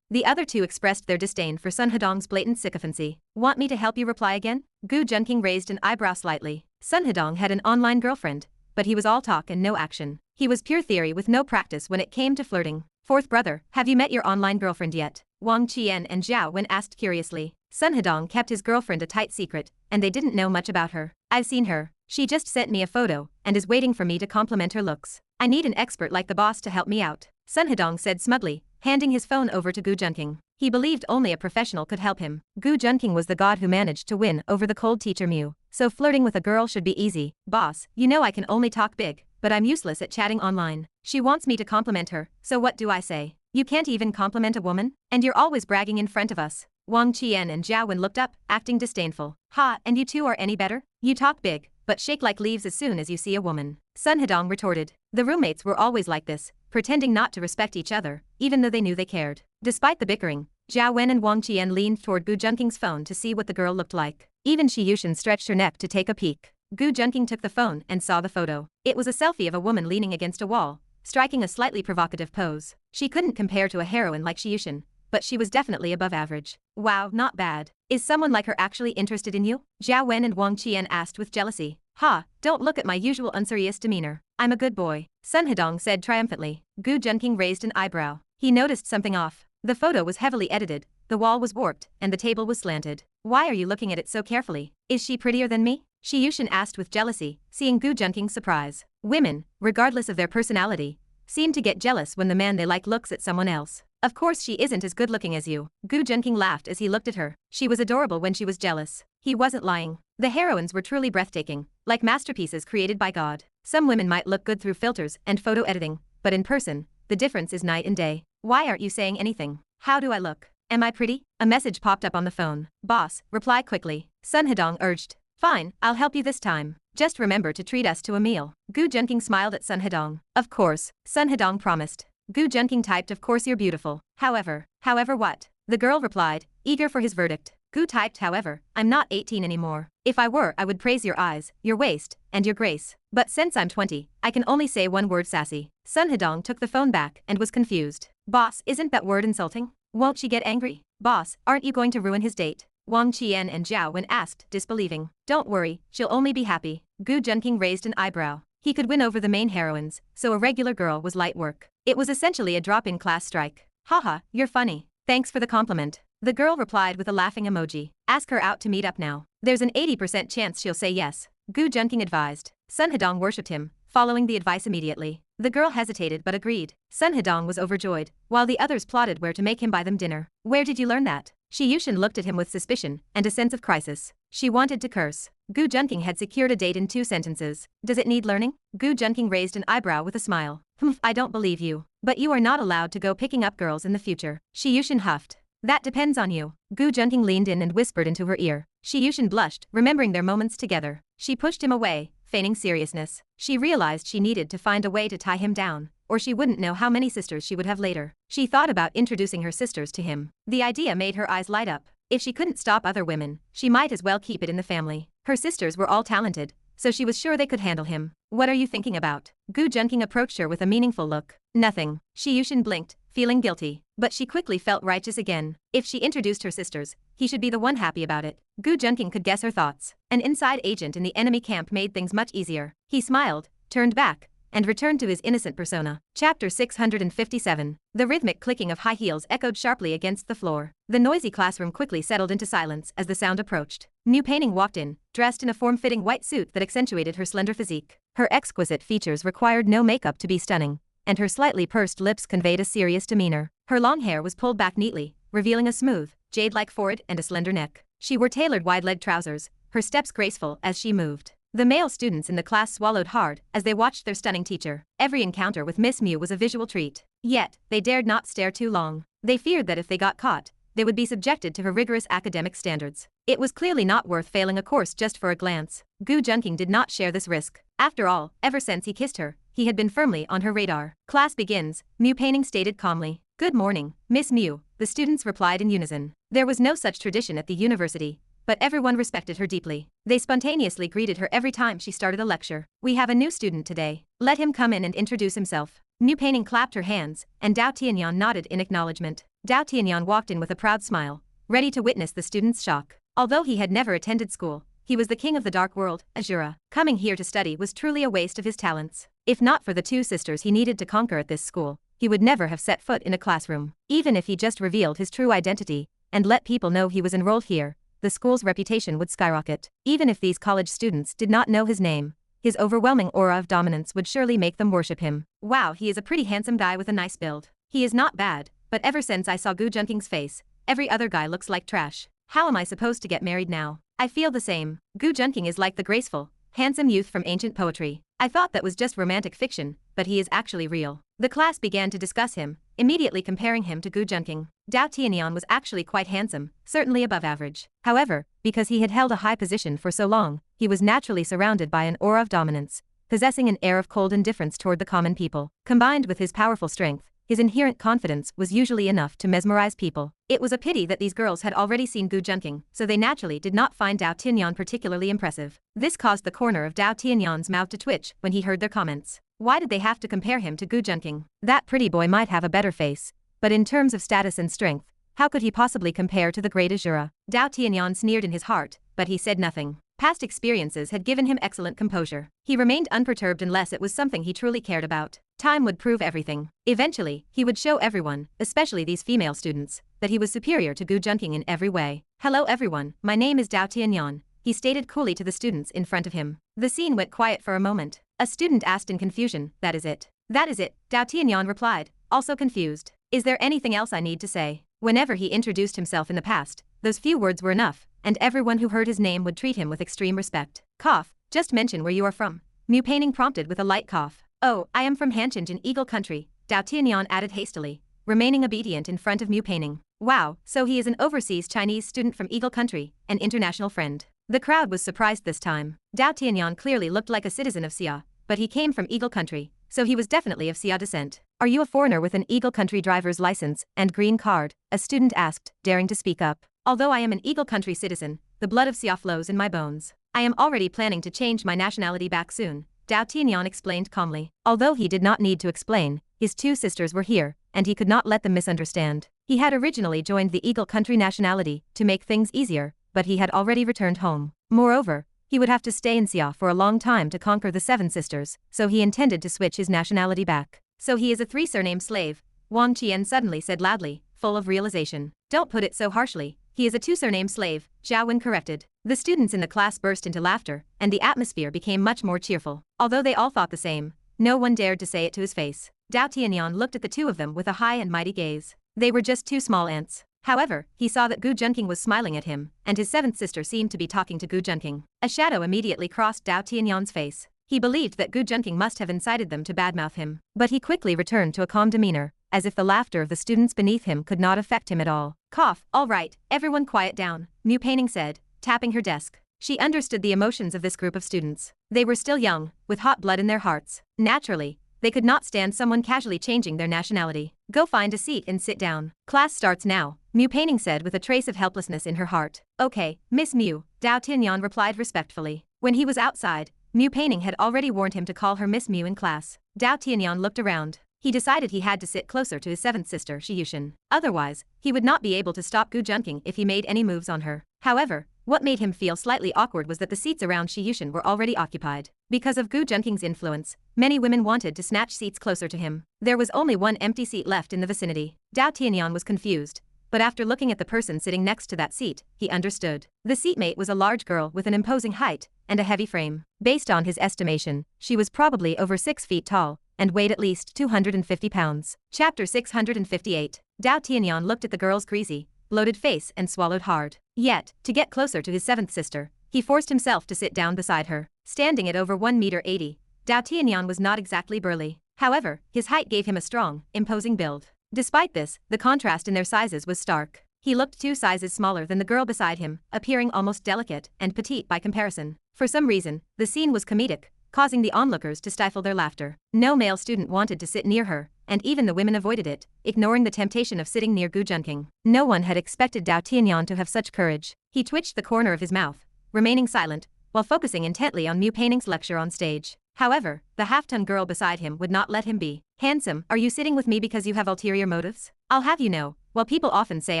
Speaker 1: The other two expressed their disdain for Sun Hedong's blatant sycophancy. Want me to help you reply again? Gu Junking raised an eyebrow slightly. Sun Hedong had an online girlfriend, but he was all talk and no action. He was pure theory with no practice when it came to flirting. Fourth brother, have you met your online girlfriend yet? Wang Qian and Zhao Wen asked curiously. Sun Hedong kept his girlfriend a tight secret, and they didn't know much about her. I've seen her. She just sent me a photo, and is waiting for me to compliment her looks. I need an expert like the boss to help me out, Sun Hedong said smugly, handing his phone over to Gu Junking. He believed only a professional could help him. Gu Junking was the god who managed to win over the cold teacher Mu, so flirting with a girl should be easy. Boss, you know I can only talk big, but I'm useless at chatting online. She wants me to compliment her, so what do I say? You can't even compliment a woman? And you're always bragging in front of us. Wang Qian and Zhao Wen looked up, acting disdainful. Ha, and you two are any better? You talk big, but shake like leaves as soon as you see a woman. Sun Hedong retorted. The roommates were always like this, pretending not to respect each other, even though they knew they cared. Despite the bickering, Zhao Wen and Wang Qian leaned toward Gu Junking's phone to see what the girl looked like. Even Shi Yushin stretched her neck to take a peek. Gu Junking took the phone and saw the photo. It was a selfie of a woman leaning against a wall, striking a slightly provocative pose. She couldn't compare to a heroine like Shi Yushin, but she was definitely above average. Wow, not bad. Is someone like her actually interested in you? Zhao Wen and Wang Qian asked with jealousy. Ha, don't look at my usual unserious demeanor. I'm a good boy, Sun Hedong said triumphantly. Gu Junking raised an eyebrow. He noticed something off. The photo was heavily edited, the wall was warped, and the table was slanted. Why are you looking at it so carefully? Is she prettier than me? Shi Yushin asked with jealousy, seeing Gu Junking's surprise. Women, regardless of their personality, seem to get jealous when the man they like looks at someone else. Of course she isn't as good looking as you. Gu Junking laughed as he looked at her. She was adorable when she was jealous. He wasn't lying. The heroines were truly breathtaking, like masterpieces created by God. Some women might look good through filters and photo editing, but in person, the difference is night and day. Why aren't you saying anything? How do I look? Am I pretty? A message popped up on the phone. Boss, reply quickly, Sun Hedong urged. Fine, I'll help you this time. Just remember to treat us to a meal. Gu Junking smiled at Sun Hedong. Of course, Sun Hedong promised. Gu Junking typed, of course you're beautiful. However what? The girl replied, eager for his verdict. Gu typed, however, I'm not 18 anymore. If I were, I would praise your eyes, your waist, and your grace. But since I'm 20, I can only say one word: sassy. Sun Hedong took the phone back and was confused. Boss, isn't that word insulting? Won't she get angry? Boss, aren't you going to ruin his date? Wang Qian and Zhao Wen asked, disbelieving. Don't worry, she'll only be happy. Gu Junking raised an eyebrow. He could win over the main heroines, so a regular girl was light work. It was essentially a drop-in class strike. Haha, you're funny. Thanks for the compliment. The girl replied with a laughing emoji. Ask her out to meet up now. There's an 80% chance she'll say yes, Gu Junking advised. Sun Hedong worshipped him, following the advice immediately. The girl hesitated but agreed. Sun Hedong was overjoyed, while the others plotted where to make him buy them dinner. Where did you learn that? Shi Yushin looked at him with suspicion and a sense of crisis. She wanted to curse. Gu Junking had secured a date in 2 sentences. Does it need learning? Gu Junking raised an eyebrow with a smile. I don't believe you. But you are not allowed to go picking up girls in the future. Shi Yushin huffed. That depends on you. Gu Junking leaned in and whispered into her ear. Shi Yushin blushed, remembering their moments together. She pushed him away, feigning seriousness. She realized she needed to find a way to tie him down, or she wouldn't know how many sisters she would have later. She thought about introducing her sisters to him. The idea made her eyes light up. If she couldn't stop other women, she might as well keep it in the family. Her sisters were all talented, so she was sure they could handle him. What are you thinking about? Gu Junking approached her with a meaningful look. Nothing. Shi Yushin blinked, feeling guilty. But she quickly felt righteous again. If she introduced her sisters, he should be the one happy about it. Gu Junking could guess her thoughts. An inside agent in the enemy camp made things much easier. He smiled, turned back, and returned to his innocent persona. Chapter 657. The rhythmic clicking of high heels echoed sharply against the floor. The noisy classroom quickly settled into silence as the sound approached. Mu Peining walked in, dressed in a form-fitting white suit that accentuated her slender physique. Her exquisite features required no makeup to be stunning, and her slightly pursed lips conveyed a serious demeanor. Her long hair was pulled back neatly, revealing a smooth, jade-like forehead and a slender neck. She wore tailored wide-leg trousers, her steps graceful as she moved. The male students in the class swallowed hard as they watched their stunning teacher. Every encounter with Miss Mu was a visual treat. Yet, they dared not stare too long. They feared that if they got caught, they would be subjected to her rigorous academic standards. It was clearly not worth failing a course just for a glance. Gu Junking did not share this risk. After all, ever since he kissed her, he had been firmly on her radar. Class begins, Mu Peining stated calmly. Good morning, Miss Mu, the students replied in unison. There was no such tradition at the university, but everyone respected her deeply. They spontaneously greeted her every time she started a lecture. We have a new student today. Let him come in and introduce himself. Mu Peining clapped her hands, and Dao Tianyan nodded in acknowledgement. Dao Tianyan walked in with a proud smile, ready to witness the student's shock. Although he had never attended school, he was the king of the dark world, Azura. Coming here to study was truly a waste of his talents. If not for the 2 sisters he needed to conquer at this school, he would never have set foot in a classroom. Even if he just revealed his true identity and let people know he was enrolled here, the school's reputation would skyrocket. Even if these college students did not know his name, his overwhelming aura of dominance would surely make them worship him. Wow, he is a pretty handsome guy with a nice build. He is not bad, but ever since I saw Gu Junking's face, every other guy looks like trash. How am I supposed to get married now? I feel the same. Gu Junking is like the graceful, handsome youth from ancient poetry. I thought that was just romantic fiction, but he is actually real. The class began to discuss him, immediately comparing him to Gu Junking. Dao Tianyan was actually quite handsome, certainly above average. However, because he had held a high position for so long, he was naturally surrounded by an aura of dominance, possessing an air of cold indifference toward the common people. Combined with his powerful strength, his inherent confidence was usually enough to mesmerize people. It was a pity that these girls had already seen Gu Junking, so they naturally did not find Dao Tianyan particularly impressive. This caused the corner of Dao Tianyan's mouth to twitch when he heard their comments. Why did they have to compare him to Gu Junking? That pretty boy might have a better face, but in terms of status and strength, how could he possibly compare to the great Azura? Dao Tianyan sneered in his heart, but he said nothing. Past experiences had given him excellent composure. He remained unperturbed unless it was something he truly cared about. Time would prove everything. Eventually, he would show everyone, especially these female students, that he was superior to Gu Junking in every way. Hello everyone, my name is Dao Tianyan, he stated coolly to the students in front of him. The scene went quiet for a moment. A student asked in confusion, that is it? That is it, Dao Tianyan replied, also confused. Is there anything else I need to say? Whenever he introduced himself in the past, those few words were enough, and everyone who heard his name would treat him with extreme respect. Cough, just mention where you are from. Mu Peining prompted with a light cough. Oh, I am from Hanchinj in Eagle Country, Dao Tianyan added hastily, remaining obedient in front of Mu Peining. Wow, so he is an overseas Chinese student from Eagle Country, an international friend. The crowd was surprised this time. Dao Tianyan clearly looked like a citizen of Xia, but he came from Eagle Country, so he was definitely of Xia descent. Are you a foreigner with an Eagle Country driver's license and green card? A student asked, daring to speak up. Although I am an Eagle Country citizen, the blood of Xia flows in my bones. I am already planning to change my nationality back soon, Dao Tianyan explained calmly. Although he did not need to explain, his 2 sisters were here, and he could not let them misunderstand. He had originally joined the Eagle Country nationality to make things easier, but he had already returned home. Moreover, he would have to stay in Xia for a long time to conquer the 7 sisters, so he intended to switch his nationality back. So he is a 3 surname slave, Wang Qian suddenly said loudly, full of realization. Don't put it so harshly, he is a 2 surname slave, Zhao Wen corrected. The students in the class burst into laughter, and the atmosphere became much more cheerful. Although they all thought the same, no one dared to say it to his face. Dao Tianyan looked at the 2 of them with a high and mighty gaze. They were just 2 small ants. However, he saw that Gu Junking was smiling at him, and his seventh sister seemed to be talking to Gu Junking. A shadow immediately crossed Dao Tianyan's face. He believed that Gu Junking must have incited them to badmouth him, but he quickly returned to a calm demeanor, as if the laughter of the students beneath him could not affect him at all. Cough, all right, everyone quiet down, Mu Peining said, tapping her desk. She understood the emotions of this group of students. They were still young, with hot blood in their hearts. Naturally, they could not stand someone casually changing their nationality. Go find a seat and sit down. Class starts now, Mu Peining said with a trace of helplessness in her heart. Okay, Miss Mu, Dao Tianyan replied respectfully. When he was outside, Mu Peining had already warned him to call her Miss Mu in class. Dao Tianyan looked around. He decided he had to sit closer to his seventh sister, Shi Yushin. Otherwise, he would not be able to stop Gu Junking if he made any moves on her. However, what made him feel slightly awkward was that the seats around Shi Yushin were already occupied. Because of Gu Junking's influence, many women wanted to snatch seats closer to him. There was only one empty seat left in the vicinity. Dao Tianyan was confused, but after looking at the person sitting next to that seat, he understood. The seatmate was a large girl with an imposing height and a heavy frame. Based on his estimation, she was probably over 6 feet tall and weighed at least 250 pounds. Chapter 658. Dao Tianyan looked at the girl's greasy, bloated face and swallowed hard. Yet, to get closer to his seventh sister, he forced himself to sit down beside her. Standing at over 1 meter 80, Dao Tianyan was not exactly burly. However, his height gave him a strong, imposing build. Despite this, the contrast in their sizes was stark. He looked 2 sizes smaller than the girl beside him, appearing almost delicate and petite by comparison. For some reason, the scene was comedic, causing the onlookers to stifle their laughter. No male student wanted to sit near her, and even the women avoided it, ignoring the temptation of sitting near Gu Junking. No one had expected Dao Tianyan to have such courage. He twitched the corner of his mouth, remaining silent, while focusing intently on Mu Peining's lecture on stage. However, the half-ton girl beside him would not let him be. Handsome, are you sitting with me because you have ulterior motives? I'll have you know, while people often say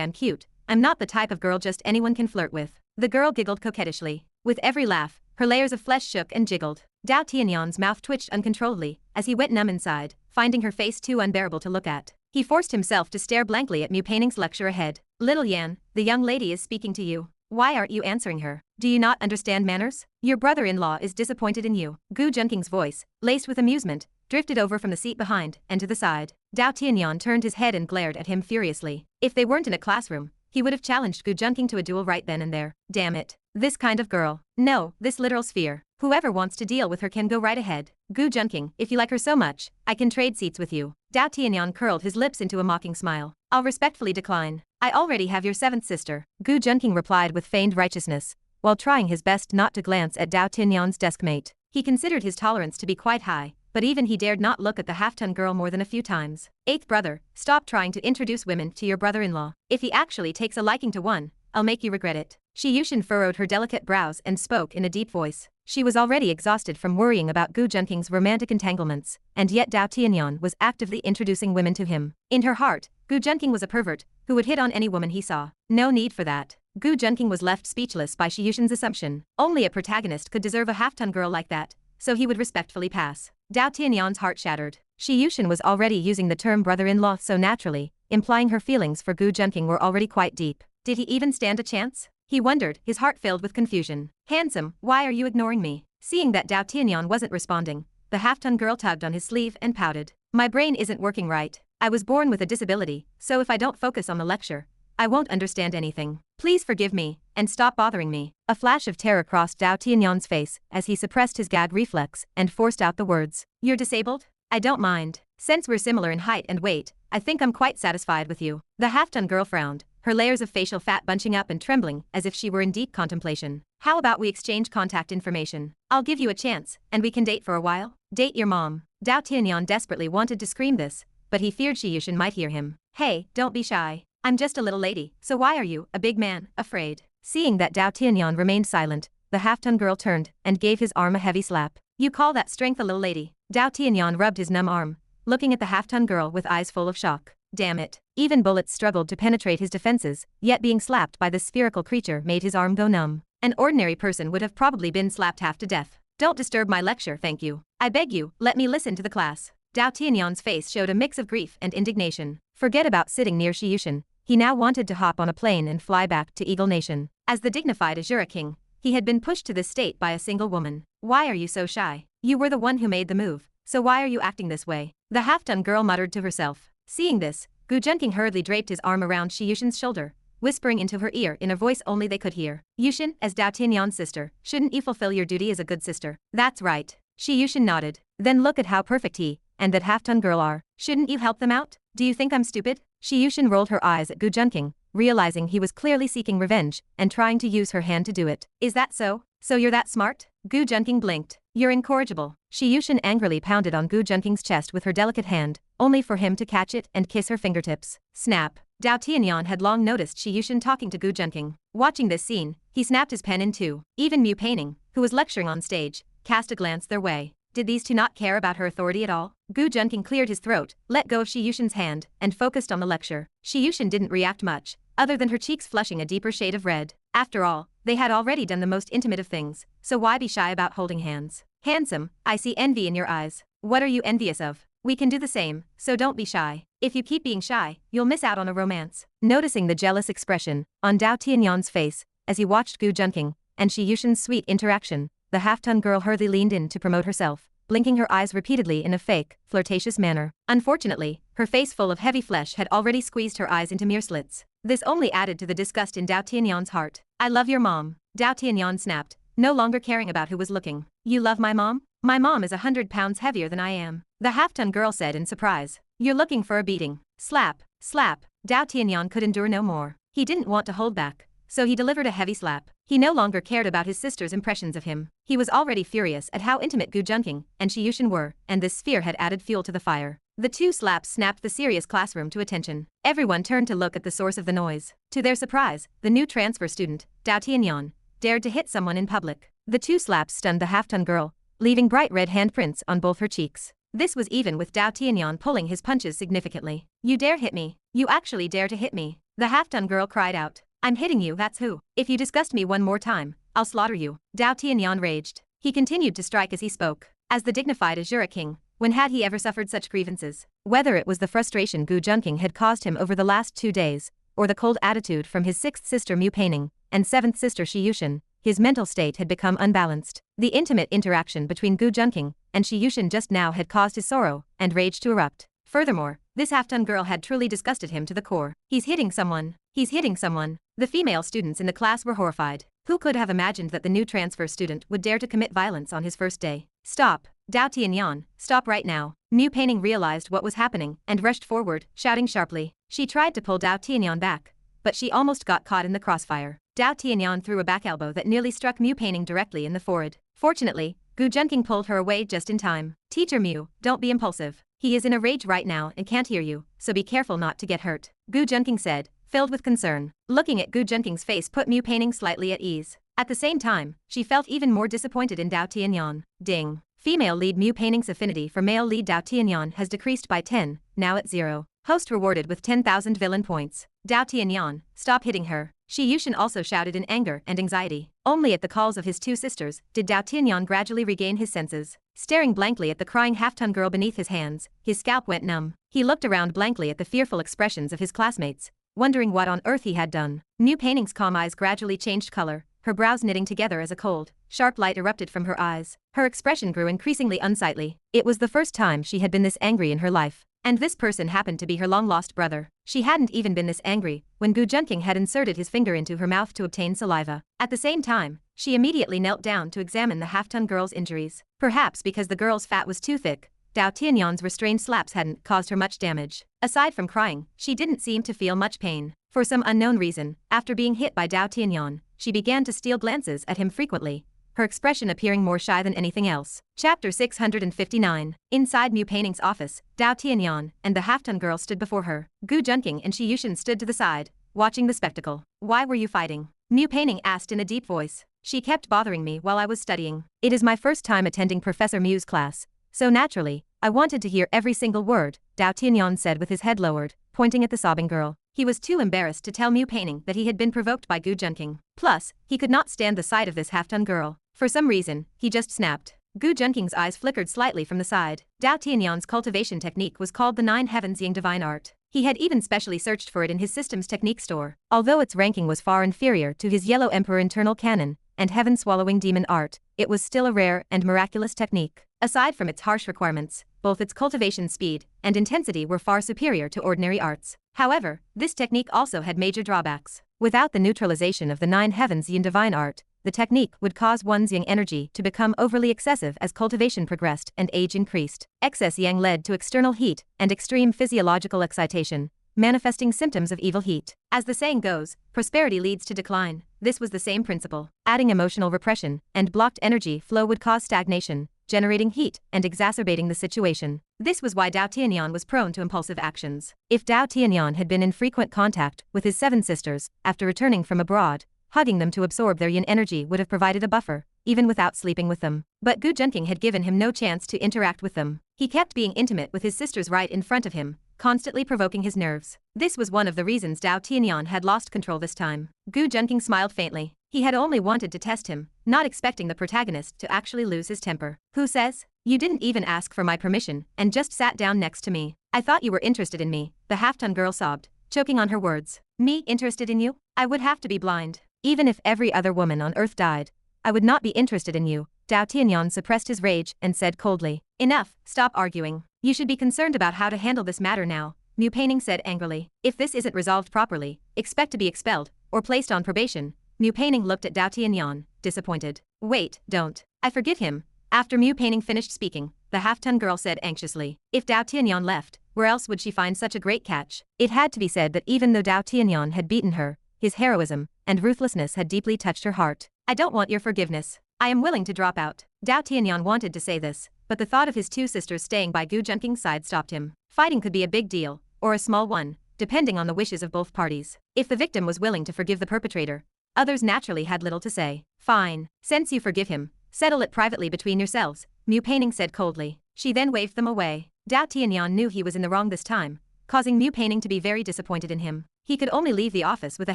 Speaker 1: I'm cute, I'm not the type of girl just anyone can flirt with. The girl giggled coquettishly. With every laugh, her layers of flesh shook and jiggled. Dao Tianyan's mouth twitched uncontrollably as he went numb inside, finding her face too unbearable to look at. He forced himself to stare blankly at Mu Peining's lecture ahead. Little Yan, the young lady is speaking to you. Why aren't you answering her? Do you not understand manners? Your brother-in-law is disappointed in you. Gu Junking's voice, laced with amusement, drifted over from the seat behind and to the side. Dao Tianyan turned his head and glared at him furiously. If they weren't in a classroom, he would have challenged Gu Junking to a duel right then and there. Damn it. This kind of girl. No, this literal sphere. Whoever wants to deal with her can go right ahead. Gu Junking, if you like her so much, I can trade seats with you. Dao Tianyan curled his lips into a mocking smile. I'll respectfully decline. I already have your seventh sister. Gu Junking replied with feigned righteousness, while trying his best not to glance at Dao Tianyan's deskmate. He considered his tolerance to be quite high, but even he dared not look at the half-ton girl more than a few times. Eighth brother, stop trying to introduce women to your brother-in-law. If he actually takes a liking to one, I'll make you regret it. Shi Yushin furrowed her delicate brows and spoke in a deep voice. She was already exhausted from worrying about Gu Junking's romantic entanglements, and yet Dao Tianyan was actively introducing women to him. In her heart, Gu Junking was a pervert who would hit on any woman he saw. No need for that. Gu Junking was left speechless by Shi Yushin's assumption. Only a protagonist could deserve a half-ton girl like that, so he would respectfully pass. Dao Tianyan's heart shattered. Shi Yushin was already using the term brother-in-law so naturally, implying her feelings for Gu Junking were already quite deep. Did he even stand a chance? He wondered, his heart filled with confusion. Handsome, why are you ignoring me? Seeing that Dao Tianyan wasn't responding, the half-ton girl tugged on his sleeve and pouted. My brain isn't working right. I was born with a disability, so if I don't focus on the lecture, I won't understand anything. Please forgive me, and stop bothering me. A flash of terror crossed Dao Tianyan's face as he suppressed his gag reflex and forced out the words. You're disabled? I don't mind. Since we're similar in height and weight, I think I'm quite satisfied with you. The half-ton girl frowned, her layers of facial fat bunching up and trembling as if she were in deep contemplation. How about we exchange contact information? I'll give you a chance, and we can date for a while? Date your mom. Dao Tianyan desperately wanted to scream this, but he feared Shi Yushin might hear him. Hey, don't be shy. I'm just a little lady, so why are you, a big man, afraid? Seeing that Dao Tianyan remained silent, the half-ton girl turned and gave his arm a heavy slap. You call that strength, a little lady? Dao Tianyan rubbed his numb arm, looking at the half-ton girl with eyes full of shock. Damn it. Even bullets struggled to penetrate his defenses, yet being slapped by this spherical creature made his arm go numb. An ordinary person would have probably been slapped half to death. Don't disturb my lecture, thank you. I beg you, let me listen to the class. Dao Tianyan's face showed a mix of grief and indignation. Forget about sitting near Shi Yushin. He now wanted to hop on a plane and fly back to Eagle Nation. As the dignified Azura king, he had been pushed to this state by a single woman. Why are you so shy? You were the one who made the move, so why are you acting this way? The half-ton girl muttered to herself. Seeing this, Gu Junking hurriedly draped his arm around Shi Yushin's shoulder, whispering into her ear in a voice only they could hear. Yushin, as Dao Tianyan's sister, shouldn't you fulfill your duty as a good sister? That's right. Shi Yushin nodded. Then look at how perfect he and that half-ton girl are. Shouldn't you help them out? Do you think I'm stupid? Shi Yushin rolled her eyes at Gu Junking, realizing he was clearly seeking revenge and trying to use her hand to do it. Is that so? So you're that smart? Gu Junking blinked. You're incorrigible. Shi Yushin angrily pounded on Gu Junking's chest with her delicate hand, only for him to catch it and kiss her fingertips. Snap. Dao Tianyan had long noticed Shi Yushin talking to Gu Junking. Watching this scene, he snapped his pen in two. Even Mu Painting, who was lecturing on stage, cast a glance their way. Did these two not care about her authority at all? Gu Junking cleared his throat, let go of Shi Yushin's hand, and focused on the lecture. Shi Yushin didn't react much, other than her cheeks flushing a deeper shade of red. After all, they had already done the most intimate of things, so why be shy about holding hands? Handsome, I see envy in your eyes. What are you envious of? We can do the same, so don't be shy. If you keep being shy, you'll miss out on a romance. Noticing the jealous expression on Dao Tianyan's face as he watched Gu Junking and Shi Yushin's sweet interaction, the half-ton girl hurriedly leaned in to promote herself, blinking her eyes repeatedly in a fake, flirtatious manner. Unfortunately, her face full of heavy flesh had already squeezed her eyes into mere slits. This only added to the disgust in Dao Tianyan's heart. I love your mom. Dao Tianyan snapped, no longer caring about who was looking. You love my mom? My mom is 100 pounds heavier than I am. The half-ton girl said in surprise. You're looking for a beating. Slap, slap. Dao Tianyan could endure no more. He didn't want to hold back, so he delivered a heavy slap. He no longer cared about his sister's impressions of him. He was already furious at how intimate Gu Junking and Shi Yushin were, and this fear had added fuel to the fire. The two slaps snapped the serious classroom to attention. Everyone turned to look at the source of the noise. To their surprise, the new transfer student, Dao Tianyan, dared to hit someone in public. The two slaps stunned the half-ton girl, leaving bright red handprints on both her cheeks. This was even with Dao Tianyan pulling his punches significantly. You dare hit me. You actually dare to hit me. The half-ton girl cried out. I'm hitting you, that's who. If you disgust me one more time, I'll slaughter you. Dao Tianyan raged. He continued to strike as he spoke. As the dignified Azura king, when had he ever suffered such grievances? Whether it was the frustration Gu Junking had caused him over the last 2 days, or the cold attitude from his sixth sister Mu Painting and seventh sister Shi Yushin, his mental state had become unbalanced. The intimate interaction between Gu Junking and Shi Yushin just now had caused his sorrow and rage to erupt. Furthermore, this half-ton girl had truly disgusted him to the core. He's hitting someone. He's hitting someone. The female students in the class were horrified. Who could have imagined that the new transfer student would dare to commit violence on his first day? Stop. Dao Tianyan, stop right now. Mu Painting realized what was happening and rushed forward, shouting sharply. She tried to pull Dao Tianyan back, but she almost got caught in the crossfire. Dao Tianyan threw a back elbow that nearly struck Mu Painting directly in the forehead. Fortunately, Gu Junking pulled her away just in time. Teacher Mu, don't be impulsive. He is in a rage right now and can't hear you, so be careful not to get hurt. Gu Junking said, filled with concern. Looking at Gu Junking's face put Mu Painting slightly at ease. At the same time, she felt even more disappointed in Dao Tianyan. Ding. Female lead Mu Painting's affinity for male lead Dao Tianyan has decreased by 10, now at 0. Host rewarded with 10,000 villain points. Dao Tianyan, stop hitting her. Shi Yushin also shouted in anger and anxiety. Only at the calls of his two sisters did Dao Tianyan gradually regain his senses. Staring blankly at the crying half-ton girl beneath his hands, his scalp went numb. He looked around blankly at the fearful expressions of his classmates, wondering what on earth he had done. Mu Painting's calm eyes gradually changed color, her brows knitting together as a cold, sharp light erupted from her eyes. Her expression grew increasingly unsightly. It was the first time she had been this angry in her life. And this person happened to be her long-lost brother. She hadn't even been this angry when Gu Junking had inserted his finger into her mouth to obtain saliva. At the same time, she immediately knelt down to examine the half-ton girl's injuries. Perhaps because the girl's fat was too thick, Dao Tianyan's restrained slaps hadn't caused her much damage. Aside from crying, she didn't seem to feel much pain. For some unknown reason, after being hit by Dao Tianyan, she began to steal glances at him frequently, her expression appearing more shy than anything else. Chapter 659. Inside Mu Painting's office, Dao Tianyan and the half-ton girl stood before her. Gu Junking and Shi Yushin stood to the side, watching the spectacle. Why were you fighting? Mu Painting asked in a deep voice. She kept bothering me while I was studying. It is my first time attending Professor Mu's class, so naturally, I wanted to hear every single word, Dao Tianyan said with his head lowered, pointing at the sobbing girl. He was too embarrassed to tell Mu Painting that he had been provoked by Gu Junking. Plus, he could not stand the sight of this half-ton girl. For some reason, he just snapped. Gu Junking's eyes flickered slightly from the side. Dao Tianyan's cultivation technique was called the Nine Heavens Ying Divine Art. He had even specially searched for it in his system's technique store. Although its ranking was far inferior to his Yellow Emperor Internal Canon and Heaven Swallowing Demon Art, it was still a rare and miraculous technique. Aside from its harsh requirements, both its cultivation speed and intensity were far superior to ordinary arts. However, this technique also had major drawbacks. Without the neutralization of the 9 heavens yin divine art, the technique would cause one's yang energy to become overly excessive as cultivation progressed and age increased. Excess yang led to external heat and extreme physiological excitation, manifesting symptoms of evil heat. As the saying goes, prosperity leads to decline. This was the same principle. Adding emotional repression and blocked energy flow would cause stagnation, generating heat and exacerbating the situation. This was why Dao Tianyan was prone to impulsive actions. If Dao Tianyan had been in frequent contact with his 7 sisters after returning from abroad, hugging them to absorb their yin energy would have provided a buffer, even without sleeping with them. But Gu Junking had given him no chance to interact with them. He kept being intimate with his sisters right in front of him, constantly provoking his nerves. This was one of the reasons Dao Tianyan had lost control this time. Gu Junking smiled faintly. He had only wanted to test him, not expecting the protagonist to actually lose his temper. Who says? You didn't even ask for my permission and just sat down next to me. I thought you were interested in me, the half-ton girl sobbed, choking on her words. Me interested in you? I would have to be blind. Even if every other woman on earth died, I would not be interested in you. Dao Tianyan suppressed his rage and said coldly. Enough, stop arguing. You should be concerned about how to handle this matter now, Mu Peining said angrily. If this isn't resolved properly, expect to be expelled or placed on probation. Mu Peining looked at Dao Tianyan, disappointed. Wait, don't. I forgive him. After Mu Peining finished speaking, the half-ton girl said anxiously. If Dao Tianyan left, where else would she find such a great catch? It had to be said that even though Dao Tianyan had beaten her, his heroism and ruthlessness had deeply touched her heart. I don't want your forgiveness. I am willing to drop out. Dao Tianyan wanted to say this, but the thought of his 2 sisters staying by Gu Junking's side stopped him. Fighting could be a big deal, or a small one, depending on the wishes of both parties. If the victim was willing to forgive the perpetrator, others naturally had little to say. Fine. Since you forgive him, settle it privately between yourselves, Mu Peining said coldly. She then waved them away. Dao Tianyan knew he was in the wrong this time, causing Mu Peining to be very disappointed in him. He could only leave the office with a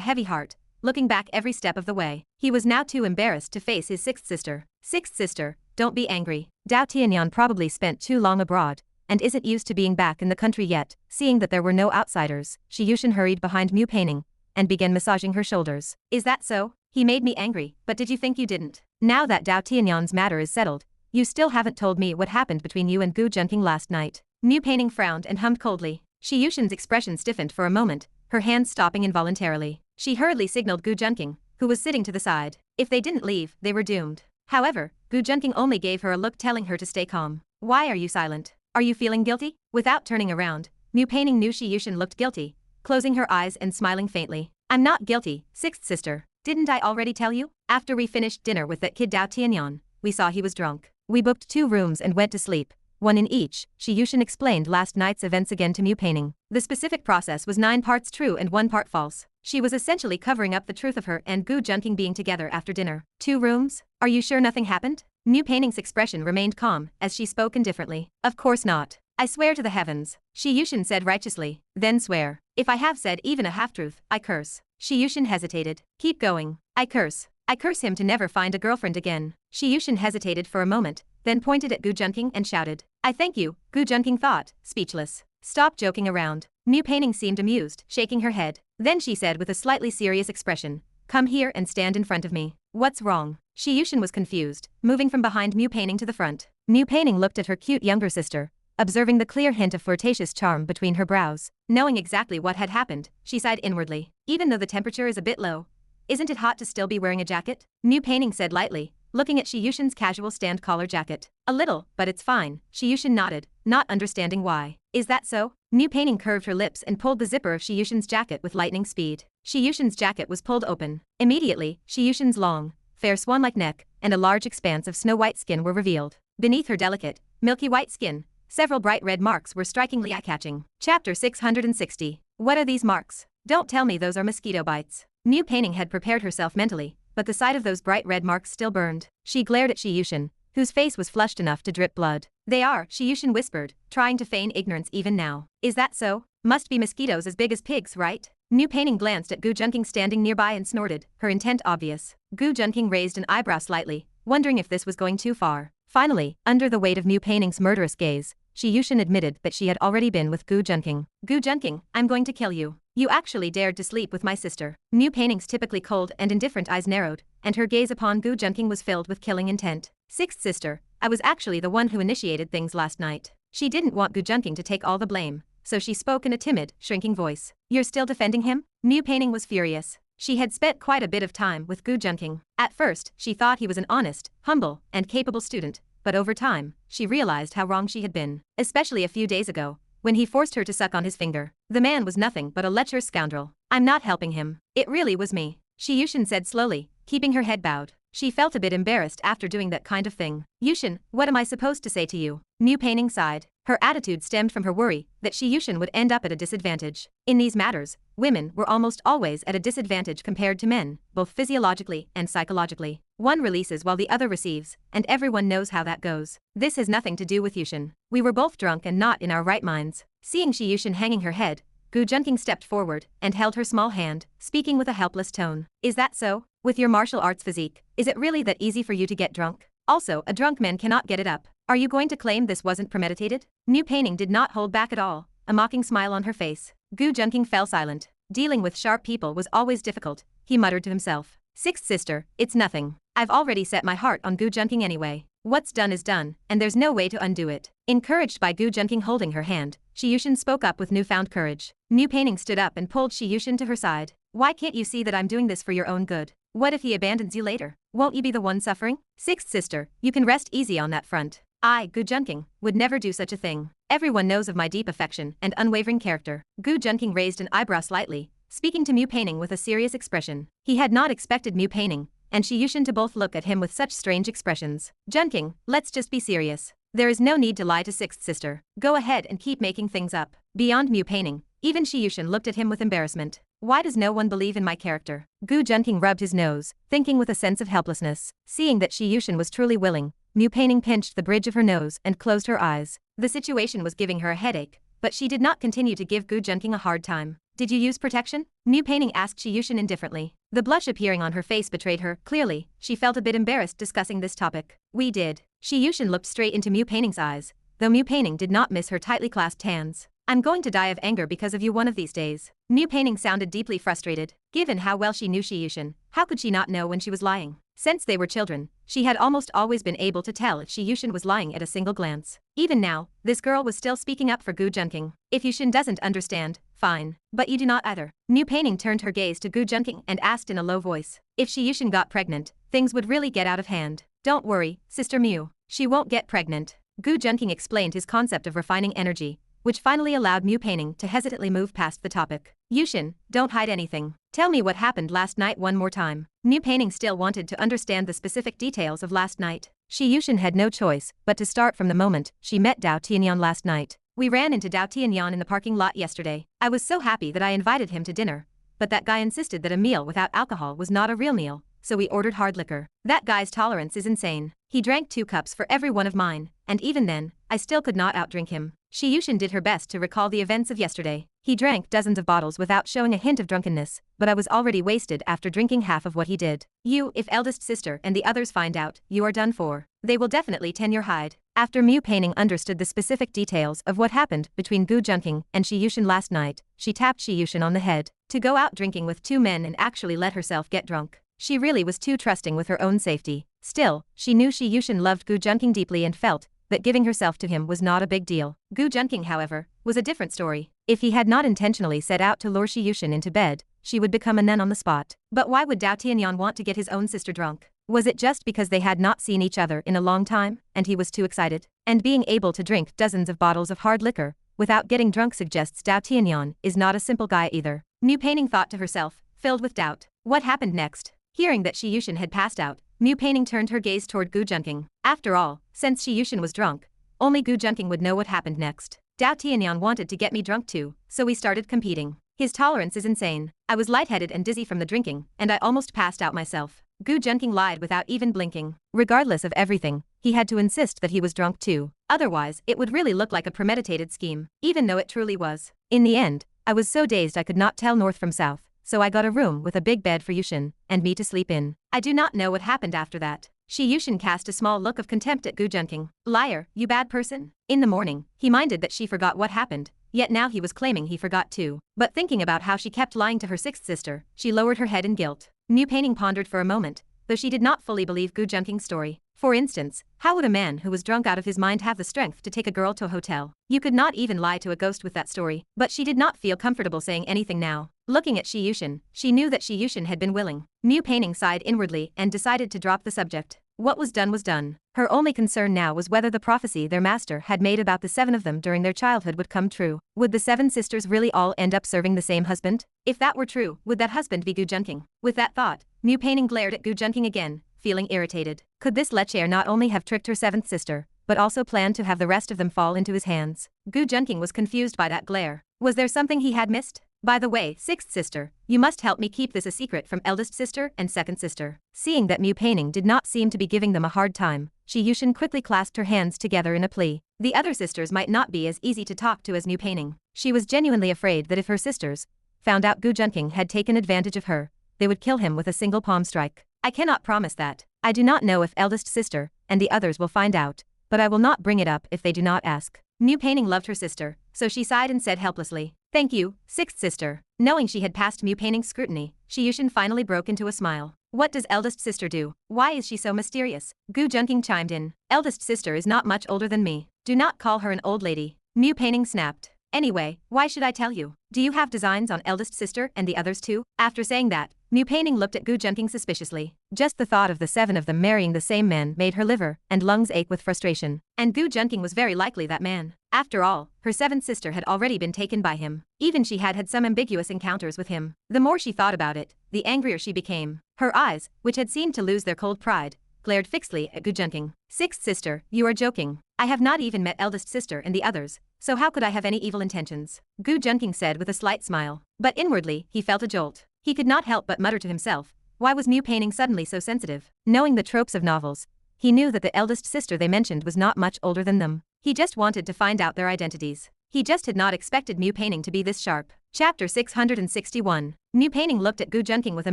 Speaker 1: heavy heart, looking back every step of the way. He was now too embarrassed to face his 6th sister. 6th sister, don't be angry. Dao Tianyan probably spent too long abroad, and isn't used to being back in the country yet. Seeing that there were no outsiders, Shi Yushin hurried behind Mu Peining and began massaging her shoulders. Is that so? He made me angry, but did you think you didn't? Now that Dao Tianyan's matter is settled, you still haven't told me what happened between you and Gu Junking last night. Mu Peining frowned and hummed coldly. Shi Yushin's expression stiffened for a moment, her hands stopping involuntarily. She hurriedly signaled Gu Junking, who was sitting to the side. If they didn't leave, they were doomed. However, Gu Junking only gave her a look telling her to stay calm. Why are you silent? Are you feeling guilty? Without turning around, Mu Peining knew Shi Yushin looked guilty, closing her eyes and smiling faintly. I'm not guilty, 6th sister. Didn't I already tell you? After we finished dinner with that kid Dao Tianyan, we saw he was drunk. We booked 2 rooms and went to sleep, 1 in each. Shi Yushin explained last night's events again to Mu Peining. The specific process was 9 parts true and 1 part false. She was essentially covering up the truth of her and Gu Junking being together after dinner. 2 rooms? Are you sure nothing happened? Mu Peining's expression remained calm as she spoke indifferently. Of course not. I swear to the heavens, Shi Yushin said righteously. Then swear. If I have said even a half-truth, I curse. Shi Yushin hesitated. Keep going. I curse. I curse him to never find a girlfriend again. Shi Yushin hesitated for a moment, then pointed at Gu Junking and shouted. I thank you, Gu Junking thought, speechless. Stop joking around. Mu Peining seemed amused, shaking her head. Then she said with a slightly serious expression, come here and stand in front of me. What's wrong? Shi Yushin was confused, moving from behind Mu Peining to the front. Mu Peining looked at her cute younger sister, observing the clear hint of flirtatious charm between her brows. Knowing exactly what had happened, she sighed inwardly. Even though the temperature is a bit low, isn't it hot to still be wearing a jacket? Mu Peining said lightly, looking at Shi Yushin's casual stand collar jacket. A little, but it's fine. Shi Yushin nodded, not understanding why. Is that so? Mu Peining curved her lips and pulled the zipper of Shi Yushin's jacket with lightning speed. Shi Yushin's jacket was pulled open. Immediately, Shi Yushin's long, fair swan-like neck and a large expanse of snow-white skin were revealed. Beneath her delicate, milky white skin, several bright red marks were strikingly eye-catching. Chapter 660. What are these marks? Don't tell me those are mosquito bites. Mu Peining had prepared herself mentally, but the sight of those bright red marks still burned. She glared at Shi Yushin, whose face was flushed enough to drip blood. They are, Shi Yushin whispered, trying to feign ignorance even now. Is that so? Must be mosquitoes as big as pigs, right? Mu Peining glanced at Gu Junking standing nearby and snorted, her intent obvious. Gu Junking raised an eyebrow slightly, wondering if this was going too far. Finally, under the weight of Mu Peining's murderous gaze, Shi Yushin admitted that she had already been with Gu Junking. Gu Junking, I'm going to kill you. You actually dared to sleep with my sister. Mu Peining's typically cold and indifferent eyes narrowed, and her gaze upon Gu Junking was filled with killing intent. 6th sister, I was actually the one who initiated things last night. She didn't want Gu Junking to take all the blame, so she spoke in a timid, shrinking voice. You're still defending him? Mu Peining was furious. She had spent quite a bit of time with Gu Junking. At first, she thought he was an honest, humble, and capable student, but over time, she realized how wrong she had been, especially a few days ago, when he forced her to suck on his finger. The man was nothing but a lecherous scoundrel. I'm not helping him. It really was me, Shi Yushin said slowly, keeping her head bowed. She felt a bit embarrassed after doing that kind of thing. Yushin, what am I supposed to say to you? Mu Peining sighed. Her attitude stemmed from her worry that Shi Yushin would end up at a disadvantage. In these matters, women were almost always at a disadvantage compared to men, both physiologically and psychologically. One releases while the other receives, and everyone knows how that goes. This has nothing to do with Yushin. We were both drunk and not in our right minds. Seeing Shi Yushin hanging her head, Gu Junking stepped forward and held her small hand, speaking with a helpless tone. Is that so? With your martial arts physique, is it really that easy for you to get drunk? Also, a drunk man cannot get it up. Are you going to claim this wasn't premeditated? Mu Peining did not hold back at all, a mocking smile on her face. Gu Junking fell silent. Dealing with sharp people was always difficult, he muttered to himself. Sixth sister, it's nothing. I've already set my heart on Gu Junking anyway. What's done is done, and there's no way to undo it. Encouraged by Gu Junking holding her hand, Shi Yushin spoke up with newfound courage. Mu Peining stood up and pulled Shi Yushin to her side. Why can't you see that I'm doing this for your own good? What if he abandons you later? Won't you be the one suffering? Sixth sister, you can rest easy on that front. I, Gu Junking, would never do such a thing. Everyone knows of my deep affection and unwavering character. Gu Junking raised an eyebrow slightly, speaking to Mu Peining with a serious expression. He had not expected Mu Peining and Shi Yushin to both look at him with such strange expressions. Junking, let's just be serious. There is no need to lie to sixth sister. Go ahead and keep making things up. Beyond Mu Peining, even Shi Yushin looked at him with embarrassment. Why does no one believe in my character? Gu Junking rubbed his nose, thinking with a sense of helplessness. Seeing that Shi Yushin was truly willing, Mu Peining pinched the bridge of her nose and closed her eyes. The situation was giving her a headache, but she did not continue to give Gu Junking a hard time. Did you use protection? Mu Peining asked Shi Yushin indifferently. The blush appearing on her face betrayed her. Clearly, she felt a bit embarrassed discussing this topic. We did. Shi Yushin looked straight into Mu Peining's eyes, though Mu Peining did not miss her tightly clasped hands. I'm going to die of anger because of you one of these days. Mu Peining sounded deeply frustrated. Given how well she knew Shi Yushin, how could she not know when she was lying? Since they were children, she had almost always been able to tell if Shi Yushin was lying at a single glance. Even now, this girl was still speaking up for Gu Junking. If Yushin doesn't understand, fine. But you do not either. Mu Peining turned her gaze to Gu Junking and asked in a low voice. If Shi Yushin got pregnant, things would really get out of hand. Don't worry, Sister Mu. She won't get pregnant. Gu Junking explained his concept of refining energy, which finally allowed Mu Peining to hesitantly move past the topic. Yushin, don't hide anything. Tell me what happened last night one more time. Mu Peining still wanted to understand the specific details of last night. Shi Yushin had no choice but to start from the moment she met Dao Tianyan last night. We ran into Dao Tianyan in the parking lot yesterday. I was so happy that I invited him to dinner, but that guy insisted that a meal without alcohol was not a real meal, so we ordered hard liquor. That guy's tolerance is insane. He drank 2 cups for every one of mine, and even then, I still could not outdrink him. Shi Yushin did her best to recall the events of yesterday. He drank dozens of bottles without showing a hint of drunkenness, but I was already wasted after drinking half of what he did. You, if eldest sister and the others find out, you are done for. They will definitely tan your hide. After Mu Peining understood the specific details of what happened between Gu Junking and Shi Yushin last night, she tapped Shi Yushin on the head. To go out drinking with 2 men and actually let herself get drunk. She really was too trusting with her own safety. Still, she knew Shi Yushin loved Gu Junking deeply and felt that giving herself to him was not a big deal. Gu Junking, however, was a different story. If he had not intentionally set out to lure Shi Yushin into bed, she would become a nun on the spot. But why would Dao Tianyan want to get his own sister drunk? Was it just because they had not seen each other in a long time, and he was too excited? And being able to drink dozens of bottles of hard liquor without getting drunk suggests Dao Tianyan is not a simple guy either. Mu Peining thought to herself, filled with doubt. What happened next? Hearing that Shi Yushin had passed out, Mu Peining turned her gaze toward Gu Junking. After all, since Shi Yushin was drunk, only Gu Junking would know what happened next. Dao Tianyan wanted to get me drunk too, so we started competing. His tolerance is insane. I was lightheaded and dizzy from the drinking, and I almost passed out myself. Gu Junking lied without even blinking. Regardless of everything, he had to insist that he was drunk too. Otherwise, it would really look like a premeditated scheme, even though it truly was. In the end, I was so dazed I could not tell north from south, so I got a room with a big bed for Yushin and me to sleep in. I do not know what happened after that. Shi Yushin cast a small look of contempt at Gu Junking. Liar, you bad person. In the morning, he minded that she forgot what happened, yet now he was claiming he forgot too. But thinking about how she kept lying to her 6th sister, she lowered her head in guilt. Mu Peining pondered for a moment, though she did not fully believe Gu Junking's story. For instance, how would a man who was drunk out of his mind have the strength to take a girl to a hotel? You could not even lie to a ghost with that story, but she did not feel comfortable saying anything now. Looking at Shi Yushin, she knew that Shi Yushin had been willing. Mu Peining sighed inwardly and decided to drop the subject. What was done was done. Her only concern now was whether the prophecy their master had made about the 7 of them during their childhood would come true. Would the 7 sisters really all end up serving the same husband? If that were true, would that husband be Gu Junking? With that thought, Mu Peining glared at Gu Junking again, feeling irritated. Could this lecher not only have tricked her 7th sister, but also planned to have the rest of them fall into his hands? Gu Junking was confused by that glare. Was there something he had missed? By the way, 6th sister, you must help me keep this a secret from eldest sister and 2nd sister. Seeing that Mu Peining did not seem to be giving them a hard time, Shi Yushin quickly clasped her hands together in a plea. The other sisters might not be as easy to talk to as Mu Peining. She was genuinely afraid that if her sisters found out Gu Junking had taken advantage of her, they would kill him with a single palm strike. I cannot promise that. I do not know if eldest sister and the others will find out, but I will not bring it up if they do not ask. Mu Peining loved her sister, so she sighed and said helplessly, "Thank you, 6th sister." Knowing she had passed Mu Peining's scrutiny, Shi Yushin finally broke into a smile. What does eldest sister do? Why is she so mysterious? Gu Junking chimed in. Eldest sister is not much older than me. Do not call her an old lady. Mu Peining snapped. Anyway, why should I tell you? Do you have designs on eldest sister and the others too? After saying that, Mu Peining looked at Gu Junking suspiciously. Just the thought of the 7 of them marrying the same man made her liver and lungs ache with frustration. And Gu Junking was very likely that man. After all, her 7th sister had already been taken by him. Even she had had some ambiguous encounters with him. The more she thought about it, the angrier she became. Her eyes, which had seemed to lose their cold pride, glared fixedly at Gu Junking. 6th sister, you are joking. I have not even met eldest sister and the others, so how could I have any evil intentions? Gu Junking said with a slight smile. But inwardly, he felt a jolt. He could not help but mutter to himself, why was Mu Peining suddenly so sensitive? Knowing the tropes of novels, he knew that the eldest sister they mentioned was not much older than them. He just wanted to find out their identities. He just had not expected Mu Peining to be this sharp. Chapter 661. Mu Peining looked at Gu Junking with a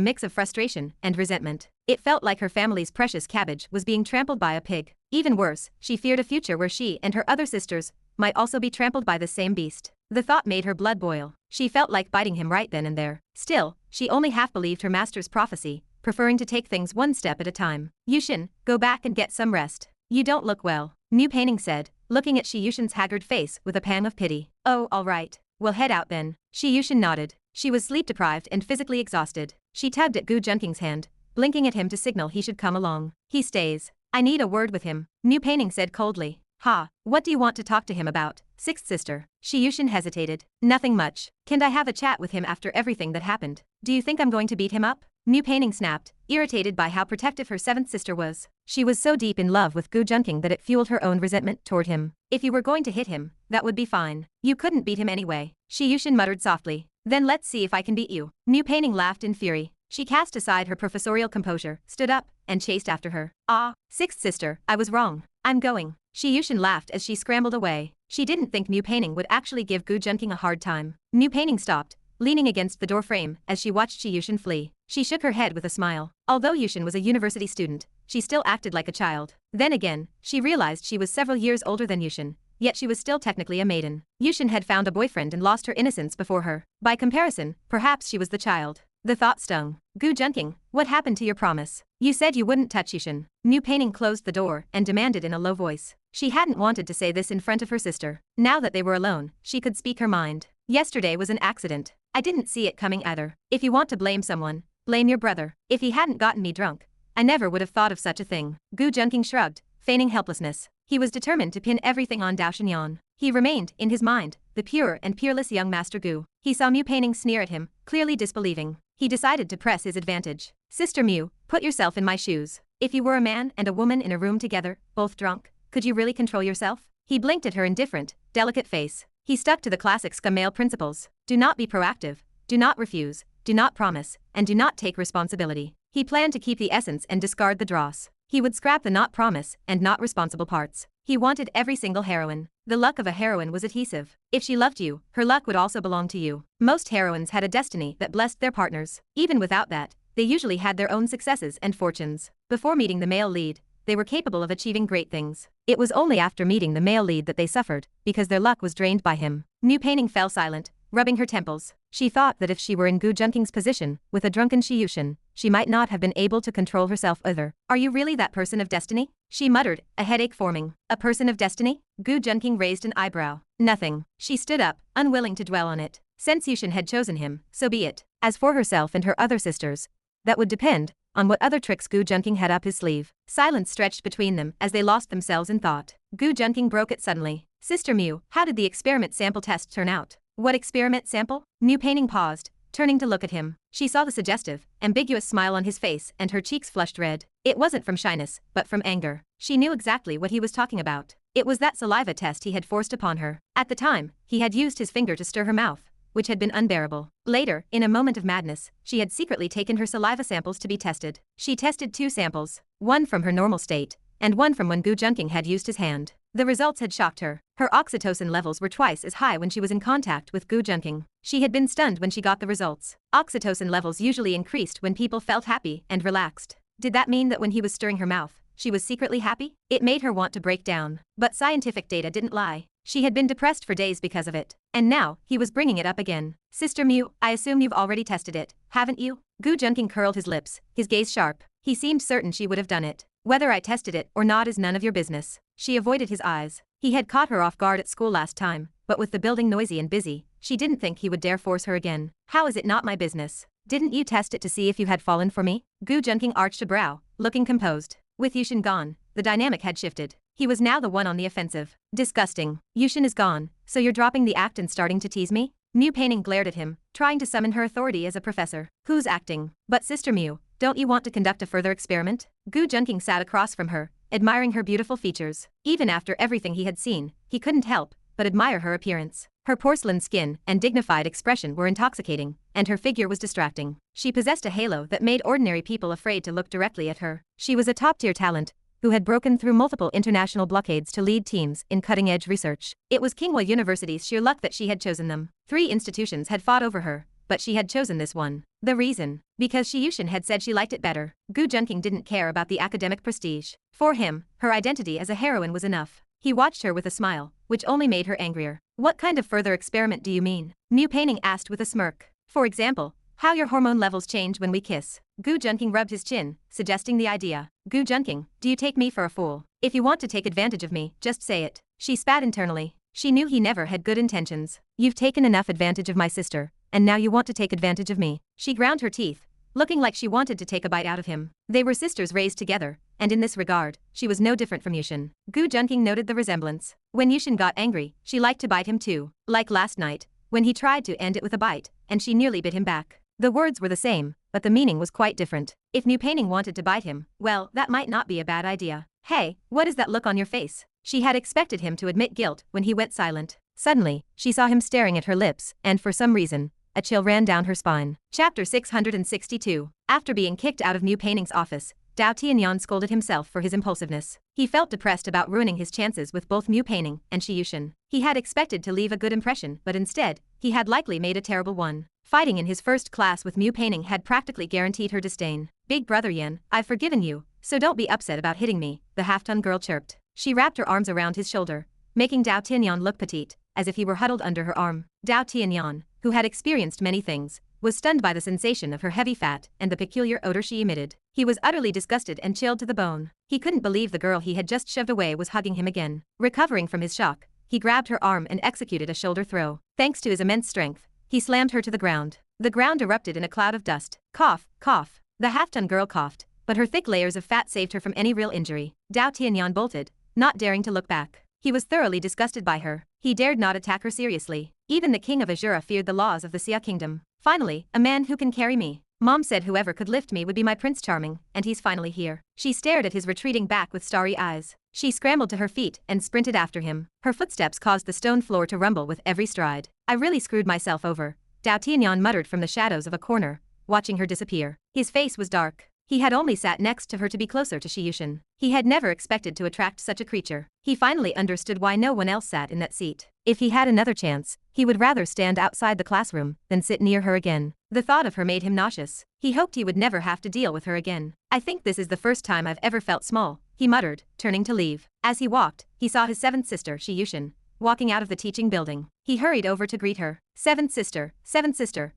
Speaker 1: mix of frustration and resentment. It felt like her family's precious cabbage was being trampled by a pig. Even worse, she feared a future where she and her other sisters might also be trampled by the same beast. The thought made her blood boil. She felt like biting him right then and there. Still, she only half believed her master's prophecy, preferring to take things one step at a time. Yushin, go back and get some rest. You don't look well, Mu Peining said, looking at Shi Yushin's haggard face with a pang of pity. Oh, all right. We'll head out then. Shi Yushin nodded. She was sleep-deprived and physically exhausted. She tugged at Gu Junking's hand, blinking at him to signal he should come along. He stays. I need a word with him, Mu Peining said coldly. Ha, what do you want to talk to him about, 6th sister? Shi Yushin hesitated. Nothing much. Can't I have a chat with him after everything that happened? Do you think I'm going to beat him up? Mu Peining snapped, irritated by how protective her 7th sister was. She was so deep in love with Gu Junking that it fueled her own resentment toward him. If you were going to hit him, that would be fine. You couldn't beat him anyway, Shi Yushin muttered softly. Then let's see if I can beat you. Mu Peining laughed in fury. She cast aside her professorial composure, stood up, and chased after her. Ah, 6th sister, I was wrong. I'm going. Shi Yushin laughed as she scrambled away. She didn't think Mu Peining would actually give Gu Junking a hard time. Mu Peining stopped, leaning against the door frame as she watched Shi Yushin flee. She shook her head with a smile. Although Yushin was a university student, she still acted like a child. Then again, she realized she was several years older than Yushin, yet she was still technically a maiden. Yushin had found a boyfriend and lost her innocence before her. By comparison, perhaps she was the child. The thought stung. Gu Junking, what happened to your promise? You said you wouldn't touch Yushin. Mu Peining closed the door and demanded in a low voice. She hadn't wanted to say this in front of her sister. Now that they were alone, she could speak her mind. Yesterday was an accident. I didn't see it coming either. If you want to blame someone, blame your brother. If he hadn't gotten me drunk, I never would have thought of such a thing. Gu Junking shrugged, feigning helplessness. He was determined to pin everything on Dao Shenyan. He remained, in his mind, the pure and peerless young Master Gu. He saw Mu Peining sneer at him, clearly disbelieving. He decided to press his advantage. Sister Mu, put yourself in my shoes. If you were a man and a woman in a room together, both drunk, could you really control yourself? He blinked at her indifferent, delicate face. He stuck to the classic scum male principles. Do not be proactive, do not refuse, do not promise, and do not take responsibility. He planned to keep the essence and discard the dross. He would scrap the not promise and not responsible parts. He wanted every single heroine. The luck of a heroine was adhesive. If she loved you, her luck would also belong to you. Most heroines had a destiny that blessed their partners. Even without that, they usually had their own successes and fortunes. Before meeting the male lead, they were capable of achieving great things. It was only after meeting the male lead that they suffered, because their luck was drained by him. Mu Peining fell silent, rubbing her temples. She thought that if she were in Gu Junking's position, with a drunken Shi Yushin, she might not have been able to control herself either. Are you really that person of destiny? She muttered, a headache forming. A person of destiny? Gu Junking raised an eyebrow. Nothing. She stood up, unwilling to dwell on it. Since Yushin had chosen him, so be it. As for herself and her other sisters, that would depend on what other tricks Gu Junking had up his sleeve. Silence stretched between them as they lost themselves in thought. Gu Junking broke it suddenly. Sister Mu, how did the experiment sample test turn out? What experiment sample? Mu Painting paused, turning to look at him. She saw the suggestive, ambiguous smile on his face and her cheeks flushed red. It wasn't from shyness, but from anger. She knew exactly what he was talking about. It was that saliva test he had forced upon her. At the time, he had used his finger to stir her mouth, which had been unbearable. Later, in a moment of madness, she had secretly taken her saliva samples to be tested. She tested 2 samples, one from her normal state, and one from when Gu Junking had used his hand. The results had shocked her. Her oxytocin levels were twice as high when she was in contact with Gu Junking. She had been stunned when she got the results. Oxytocin levels usually increased when people felt happy and relaxed. Did that mean that when he was stirring her mouth, she was secretly happy? It made her want to break down. But scientific data didn't lie. She had been depressed for days because of it. And now, he was bringing it up again. Sister Mu, I assume you've already tested it, haven't you? Gu Junking curled his lips, his gaze sharp. He seemed certain she would have done it. Whether I tested it or not is none of your business. She avoided his eyes. He had caught her off guard at school last time, but with the building noisy and busy, she didn't think he would dare force her again. How is it not my business? Didn't you test it to see if you had fallen for me? Gu Junking arched a brow, looking composed. With Yushin gone, the dynamic had shifted. He was now the one on the offensive. Disgusting. Yushin is gone, so you're dropping the act and starting to tease me? Mu Painting glared at him, trying to summon her authority as a professor. Who's acting? But Sister Mu, don't you want to conduct a further experiment? Gu Junking sat across from her, admiring her beautiful features. Even after everything he had seen, he couldn't help but admire her appearance. Her porcelain skin and dignified expression were intoxicating, and her figure was distracting. She possessed a halo that made ordinary people afraid to look directly at her. She was a top-tier talent who had broken through multiple international blockades to lead teams in cutting-edge research. It was Tsinghua University's sheer luck that she had chosen them. 3 institutions had fought over her, but she had chosen this one. The reason? Because Yushin had said she liked it better. Gu Junking didn't care about the academic prestige. For him, her identity as a heroine was enough. He watched her with a smile, which only made her angrier. What kind of further experiment do you mean? Mu Painting asked with a smirk. For example, how your hormone levels change when we kiss. Gu Junking rubbed his chin, suggesting the idea. Gu Junking, do you take me for a fool? If you want to take advantage of me, just say it. She spat internally. She knew he never had good intentions. You've taken enough advantage of my sister, and now you want to take advantage of me. She ground her teeth, looking like she wanted to take a bite out of him. They were sisters raised together, and in this regard, she was no different from Yushin. Gu Junking noted the resemblance. When Yushin got angry, she liked to bite him too. Like last night, when he tried to end it with a bite, and she nearly bit him back. The words were the same, but the meaning was quite different. If Mu Painting wanted to bite him, well, that might not be a bad idea. Hey, what is that look on your face? She had expected him to admit guilt when he went silent. Suddenly, she saw him staring at her lips, and for some reason, a chill ran down her spine. Chapter 662. After being kicked out of Mu Painting's office, Dao Tianyan scolded himself for his impulsiveness. He felt depressed about ruining his chances with both Mu Painting and Shi Yushin. He had expected to leave a good impression, but instead, he had likely made a terrible one. Fighting in his first class with Mu Painting had practically guaranteed her disdain. Big brother Yan, I've forgiven you, so don't be upset about hitting me, the half-ton girl chirped. She wrapped her arms around his shoulder, making Dao Tianyan look petite, as if he were huddled under her arm. Dao Tianyan, who had experienced many things, was stunned by the sensation of her heavy fat and the peculiar odor she emitted. He was utterly disgusted and chilled to the bone. He couldn't believe the girl he had just shoved away was hugging him again. Recovering from his shock, he grabbed her arm and executed a shoulder throw. Thanks to his immense strength, he slammed her to the ground. The ground erupted in a cloud of dust. Cough, cough. The half-ton girl coughed, but her thick layers of fat saved her from any real injury. Dao Tianyan bolted, not daring to look back. He was thoroughly disgusted by her. He dared not attack her seriously. Even the king of Azura feared the laws of the Xia kingdom. Finally, a man who can carry me. Mom said whoever could lift me would be my Prince Charming, and he's finally here. She stared at his retreating back with starry eyes. She scrambled to her feet and sprinted after him. Her footsteps caused the stone floor to rumble with every stride. I really screwed myself over, Dao Tianyan muttered from the shadows of a corner, watching her disappear. His face was dark. He had only sat next to her to be closer to Shi Yushin. He had never expected to attract such a creature. He finally understood why no one else sat in that seat. If he had another chance, he would rather stand outside the classroom than sit near her again. The thought of her made him nauseous. He hoped he would never have to deal with her again. I think this is the first time I've ever felt small, he muttered, turning to leave. As he walked, he saw his seventh sister, Shi Yushin, walking out of the teaching building. He hurried over to greet her. Seventh sister,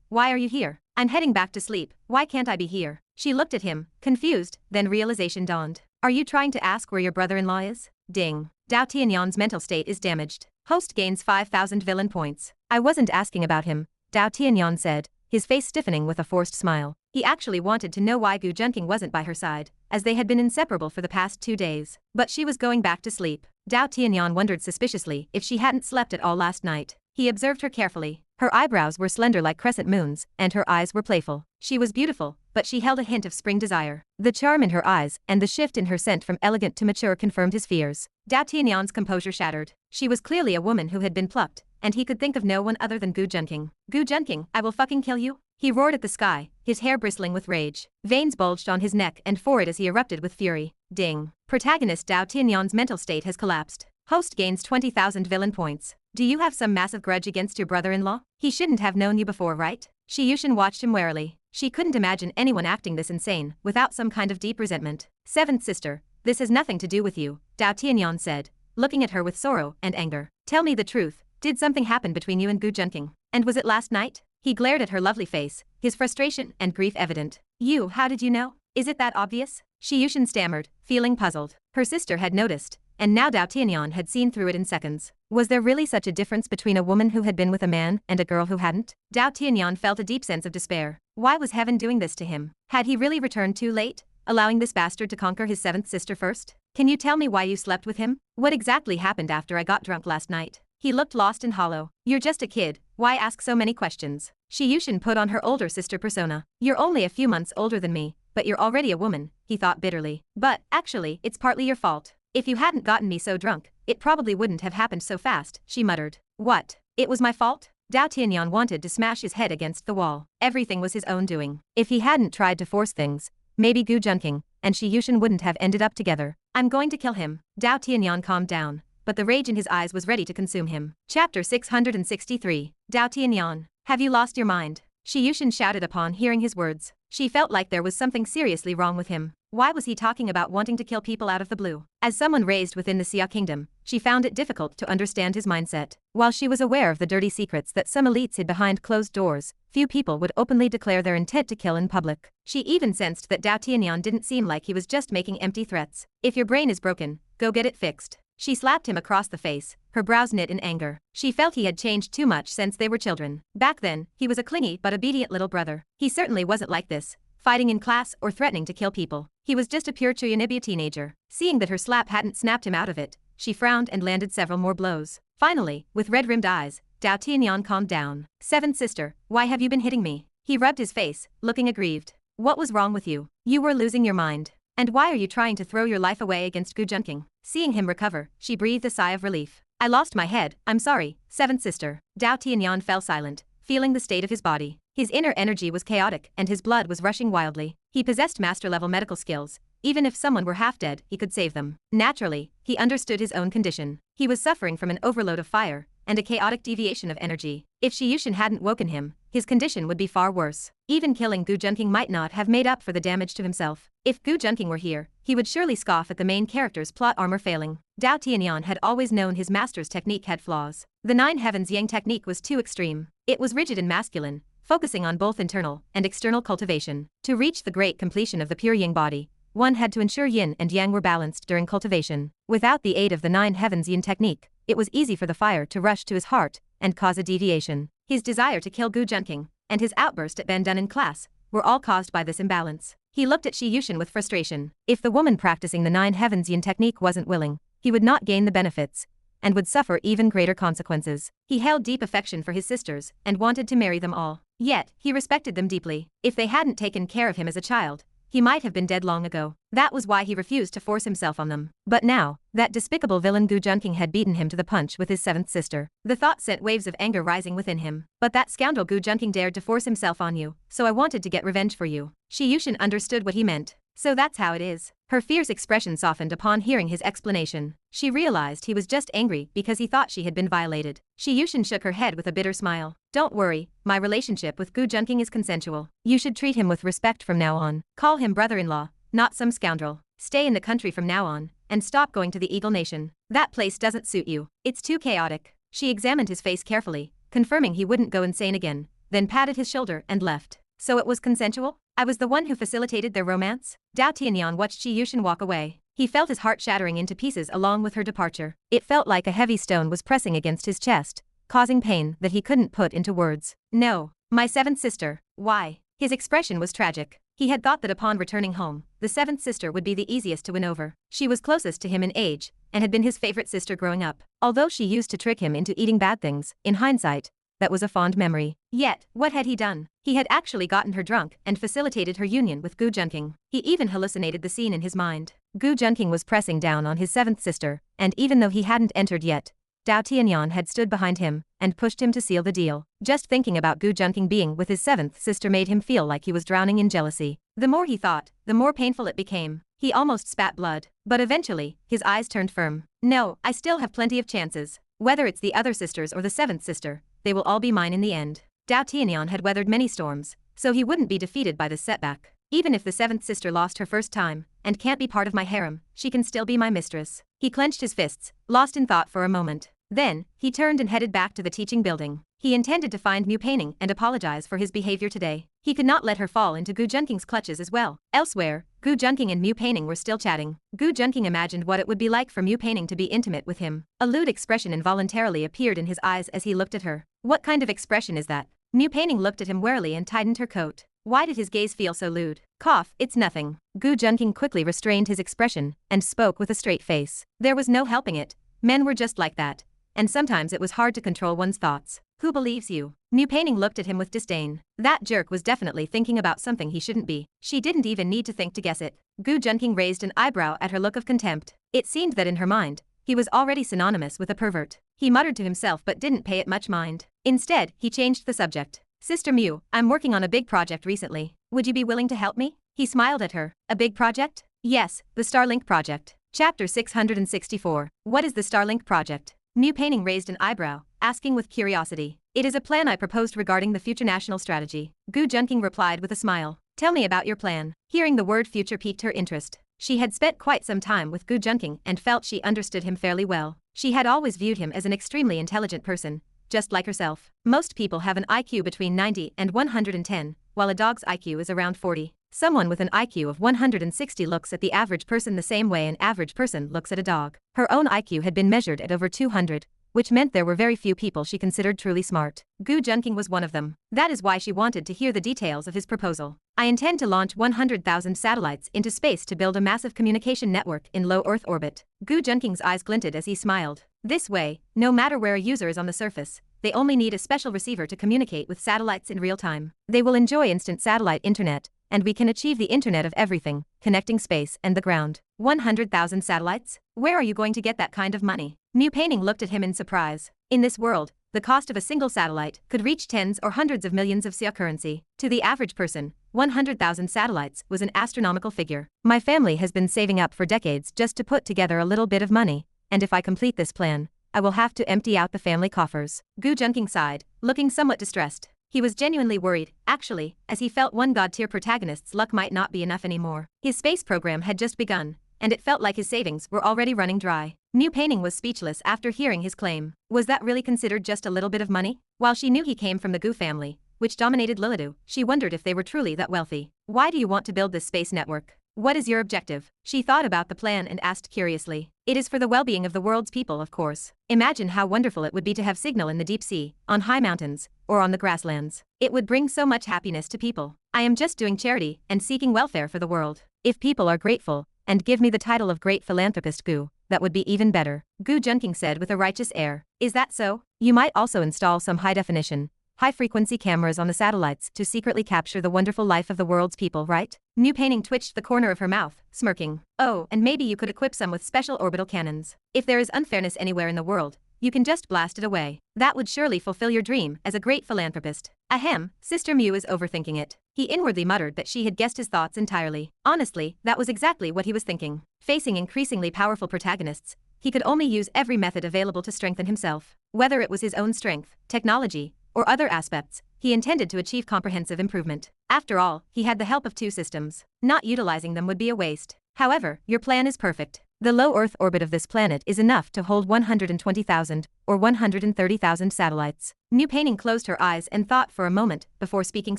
Speaker 1: why are you here? I'm heading back to sleep, why can't I be here? She looked at him, confused, then realization dawned. Are you trying to ask where your brother-in-law is? Ding. Dao Tianyan's mental state is damaged. Host gains 5,000 villain points. I wasn't asking about him, Dao Tianyan said, his face stiffening with a forced smile. He actually wanted to know why Gu Junqing wasn't by her side, as they had been inseparable for the past 2 days. But she was going back to sleep. Dao Tianyan wondered suspiciously if she hadn't slept at all last night. He observed her carefully. Her eyebrows were slender like crescent moons, and her eyes were playful. She was beautiful, but she held a hint of spring desire. The charm in her eyes and the shift in her scent from elegant to mature confirmed his fears. Dao Tianyan's composure shattered. She was clearly a woman who had been plucked, and he could think of no one other than Gu Junqing. Gu Junqing, I will fucking kill you? He roared at the sky, his hair bristling with rage. Veins bulged on his neck and forehead as he erupted with fury. Ding. Protagonist Dao Tianyan's mental state has collapsed. Host gains 20,000 villain points. Do you have some massive grudge against your brother-in-law? He shouldn't have known you before, right? Shi Yushin watched him warily. She couldn't imagine anyone acting this insane without some kind of deep resentment. Seventh sister, this has nothing to do with you, Dao Tianyan said, looking at her with sorrow and anger. Tell me the truth, did something happen between you and Gu Junqing? And was it last night? He glared at her lovely face, his frustration and grief evident. You, how did you know? Is it that obvious? Shi Yushin stammered, feeling puzzled. Her sister had noticed, and now Dao Tianyan had seen through it in seconds. Was there really such a difference between a woman who had been with a man and a girl who hadn't? Dao Tianyan felt a deep sense of despair. Why was heaven doing this to him? Had he really returned too late, allowing this bastard to conquer his seventh sister first? Can you tell me why you slept with him? What exactly happened after I got drunk last night? He looked lost and hollow. You're just a kid, why ask so many questions? Shi Yushin put on her older sister persona. You're only a few months older than me, but you're already a woman, he thought bitterly. But, actually, it's partly your fault. If you hadn't gotten me so drunk, it probably wouldn't have happened so fast, she muttered. What? It was my fault? Dao Tianyan wanted to smash his head against the wall. Everything was his own doing. If he hadn't tried to force things, maybe Gu Junqing and Shi Yushin wouldn't have ended up together. I'm going to kill him. Dao Tianyan calmed down, but the rage in his eyes was ready to consume him. Chapter 663. Dao Tianyan, have you lost your mind? Shi Yushin shouted upon hearing his words. She felt like there was something seriously wrong with him. Why was he talking about wanting to kill people out of the blue? As someone raised within the Xia kingdom, she found it difficult to understand his mindset. While she was aware of the dirty secrets that some elites hid behind closed doors, few people would openly declare their intent to kill in public. She even sensed that Dao Tianyan didn't seem like he was just making empty threats. If your brain is broken, go get it fixed. She slapped him across the face, her brows knit in anger. She felt he had changed too much since they were children. Back then, he was a clingy but obedient little brother. He certainly wasn't like this, fighting in class or threatening to kill people. He was just a pure Chuyonibia teenager. Seeing that her slap hadn't snapped him out of it, she frowned and landed several more blows. Finally, with red-rimmed eyes, Dao Tianyan calmed down. Seventh sister, why have you been hitting me? He rubbed his face, looking aggrieved. What was wrong with you? You were losing your mind. And why are you trying to throw your life away against Gu Junqing? Seeing him recover, she breathed a sigh of relief. I lost my head, I'm sorry, seventh sister. Dao Tianyan fell silent, feeling the state of his body. His inner energy was chaotic and his blood was rushing wildly. He possessed master-level medical skills. Even if someone were half dead, he could save them. Naturally, he understood his own condition. He was suffering from an overload of fire and a chaotic deviation of energy. If Shi Yushin hadn't woken him, his condition would be far worse. Even killing Gu Junqing might not have made up for the damage to himself. If Gu Junqing were here, he would surely scoff at the main character's plot armor failing. Dao Tianyan had always known his master's technique had flaws. The Nine Heavens Yang technique was too extreme. It was rigid and masculine, focusing on both internal and external cultivation. To reach the great completion of the pure Yin body, one had to ensure Yin and Yang were balanced during cultivation. Without the aid of the Nine Heavens Yin technique, it was easy for the fire to rush to his heart and cause a deviation. His desire to kill Gu Junqing and his outburst at Ben Dun in class were all caused by this imbalance. He looked at Shi Yushin with frustration. If the woman practicing the Nine Heavens Yin technique wasn't willing, he would not gain the benefits and would suffer even greater consequences. He held deep affection for his sisters and wanted to marry them all. Yet, he respected them deeply. If they hadn't taken care of him as a child, he might have been dead long ago. That was why he refused to force himself on them. But now, that despicable villain Gu Junqing had beaten him to the punch with his seventh sister. The thought sent waves of anger rising within him. But that scoundrel Gu Junqing dared to force himself on you, so I wanted to get revenge for you. Shi Yushin understood what he meant. So that's how it is. Her fierce expression softened upon hearing his explanation. She realized he was just angry because he thought she had been violated. Shi Yushin shook her head with a bitter smile. Don't worry, my relationship with Gu Junqing is consensual. You should treat him with respect from now on. Call him brother-in-law, not some scoundrel. Stay in the country from now on, and stop going to the Eagle Nation. That place doesn't suit you. It's too chaotic. She examined his face carefully, confirming he wouldn't go insane again, then patted his shoulder and left. So it was consensual? I was the one who facilitated their romance? Dao Tianyan watched Shi Yushan walk away. He felt his heart shattering into pieces along with her departure. It felt like a heavy stone was pressing against his chest, causing pain that he couldn't put into words. No, my seventh sister. Why? His expression was tragic. He had thought that upon returning home, the seventh sister would be the easiest to win over. She was closest to him in age, and had been his favorite sister growing up. Although she used to trick him into eating bad things, in hindsight, that was a fond memory. Yet, what had he done? He had actually gotten her drunk and facilitated her union with Gu Junking. He even hallucinated the scene in his mind. Gu Junking was pressing down on his seventh sister, and even though he hadn't entered yet, Dao Tianyan had stood behind him and pushed him to seal the deal. Just thinking about Gu Junking being with his seventh sister made him feel like he was drowning in jealousy. The more he thought, the more painful it became. He almost spat blood. But eventually, his eyes turned firm. No, I still have plenty of chances. Whether it's the other sisters or the seventh sister, they will all be mine in the end. Dao Tianyan had weathered many storms, so he wouldn't be defeated by this setback. Even if the seventh sister lost her first time, and can't be part of my harem, she can still be my mistress. He clenched his fists, lost in thought for a moment. Then, he turned and headed back to the teaching building. He intended to find Mu Peining and apologize for his behavior today. He could not let her fall into Gu Junking's clutches as well. Elsewhere, Gu Junking and Mu Peining were still chatting. Gu Junking imagined what it would be like for Mu Peining to be intimate with him. A lewd expression involuntarily appeared in his eyes as he looked at her. What kind of expression is that? Mu Peining looked at him warily and tightened her coat. Why did his gaze feel so lewd? Cough, it's nothing. Gu Junking quickly restrained his expression and spoke with a straight face. There was no helping it. Men were just like that. And sometimes it was hard to control one's thoughts. Who believes you? Mu Peining looked at him with disdain. That jerk was definitely thinking about something he shouldn't be. She didn't even need to think to guess it. Gu Junking raised an eyebrow at her look of contempt. It seemed that in her mind, he was already synonymous with a pervert. He muttered to himself but didn't pay it much mind. Instead, he changed the subject. Sister Mu, I'm working on a big project recently. Would you be willing to help me? He smiled at her. A big project? Yes, the Starlink project. Chapter 664. What is the Starlink project? Mu Peining raised an eyebrow, asking with curiosity. It is a plan I proposed regarding the future national strategy. Gu Junking replied with a smile. Tell me about your plan. Hearing the word future piqued her interest. She had spent quite some time with Gu Junking and felt she understood him fairly well. She had always viewed him as an extremely intelligent person, just like herself. Most people have an IQ between 90 and 110, while a dog's IQ is around 40. Someone with an IQ of 160 looks at the average person the same way an average person looks at a dog. Her own IQ had been measured at over 200, which meant there were very few people she considered truly smart. Gu Junking was one of them. That is why she wanted to hear the details of his proposal. I intend to launch 100,000 satellites into space to build a massive communication network in low Earth orbit. Gu Junking's eyes glinted as he smiled. This way, no matter where a user is on the surface, they only need a special receiver to communicate with satellites in real time. They will enjoy instant satellite internet, and we can achieve the internet of everything, connecting space and the ground. 100,000 satellites? Where are you going to get that kind of money? Mu Peining looked at him in surprise. In this world, the cost of a single satellite could reach tens or hundreds of millions of Xia currency. To the average person, 100,000 satellites was an astronomical figure. My family has been saving up for decades just to put together a little bit of money, and if I complete this plan, I will have to empty out the family coffers. Gu Junking sighed, looking somewhat distressed. He was genuinely worried, actually, as he felt one god-tier protagonist's luck might not be enough anymore. His space program had just begun, and it felt like his savings were already running dry. Mu Peining was speechless after hearing his claim. Was that really considered just a little bit of money? While she knew he came from the Gu family, which dominated Lilidu, she wondered if they were truly that wealthy. Why do you want to build this space network? What is your objective? She thought about the plan and asked curiously. It is for the well-being of the world's people, of course. Imagine how wonderful it would be to have signal in the deep sea, on high mountains, or on the grasslands. It would bring so much happiness to people. I am just doing charity and seeking welfare for the world. If people are grateful, and give me the title of Great Philanthropist Gu, that would be even better. Gu Junking said with a righteous air. Is that so? You might also install some high-definition, high-frequency cameras on the satellites to secretly capture the wonderful life of the world's people, right? Mu Peining twitched the corner of her mouth, smirking. Oh, and maybe you could equip some with special orbital cannons. If there is unfairness anywhere in the world, you can just blast it away. That would surely fulfill your dream as a great philanthropist. Ahem, Sister Mu is overthinking it. He inwardly muttered that she had guessed his thoughts entirely. Honestly, that was exactly what he was thinking. Facing increasingly powerful protagonists, he could only use every method available to strengthen himself. Whether it was his own strength, technology, or other aspects, he intended to achieve comprehensive improvement. After all, he had the help of two systems. Not utilizing them would be a waste. However, your plan is perfect. The low Earth orbit of this planet is enough to hold 120,000 or 130,000 satellites. New Painting closed her eyes and thought for a moment before speaking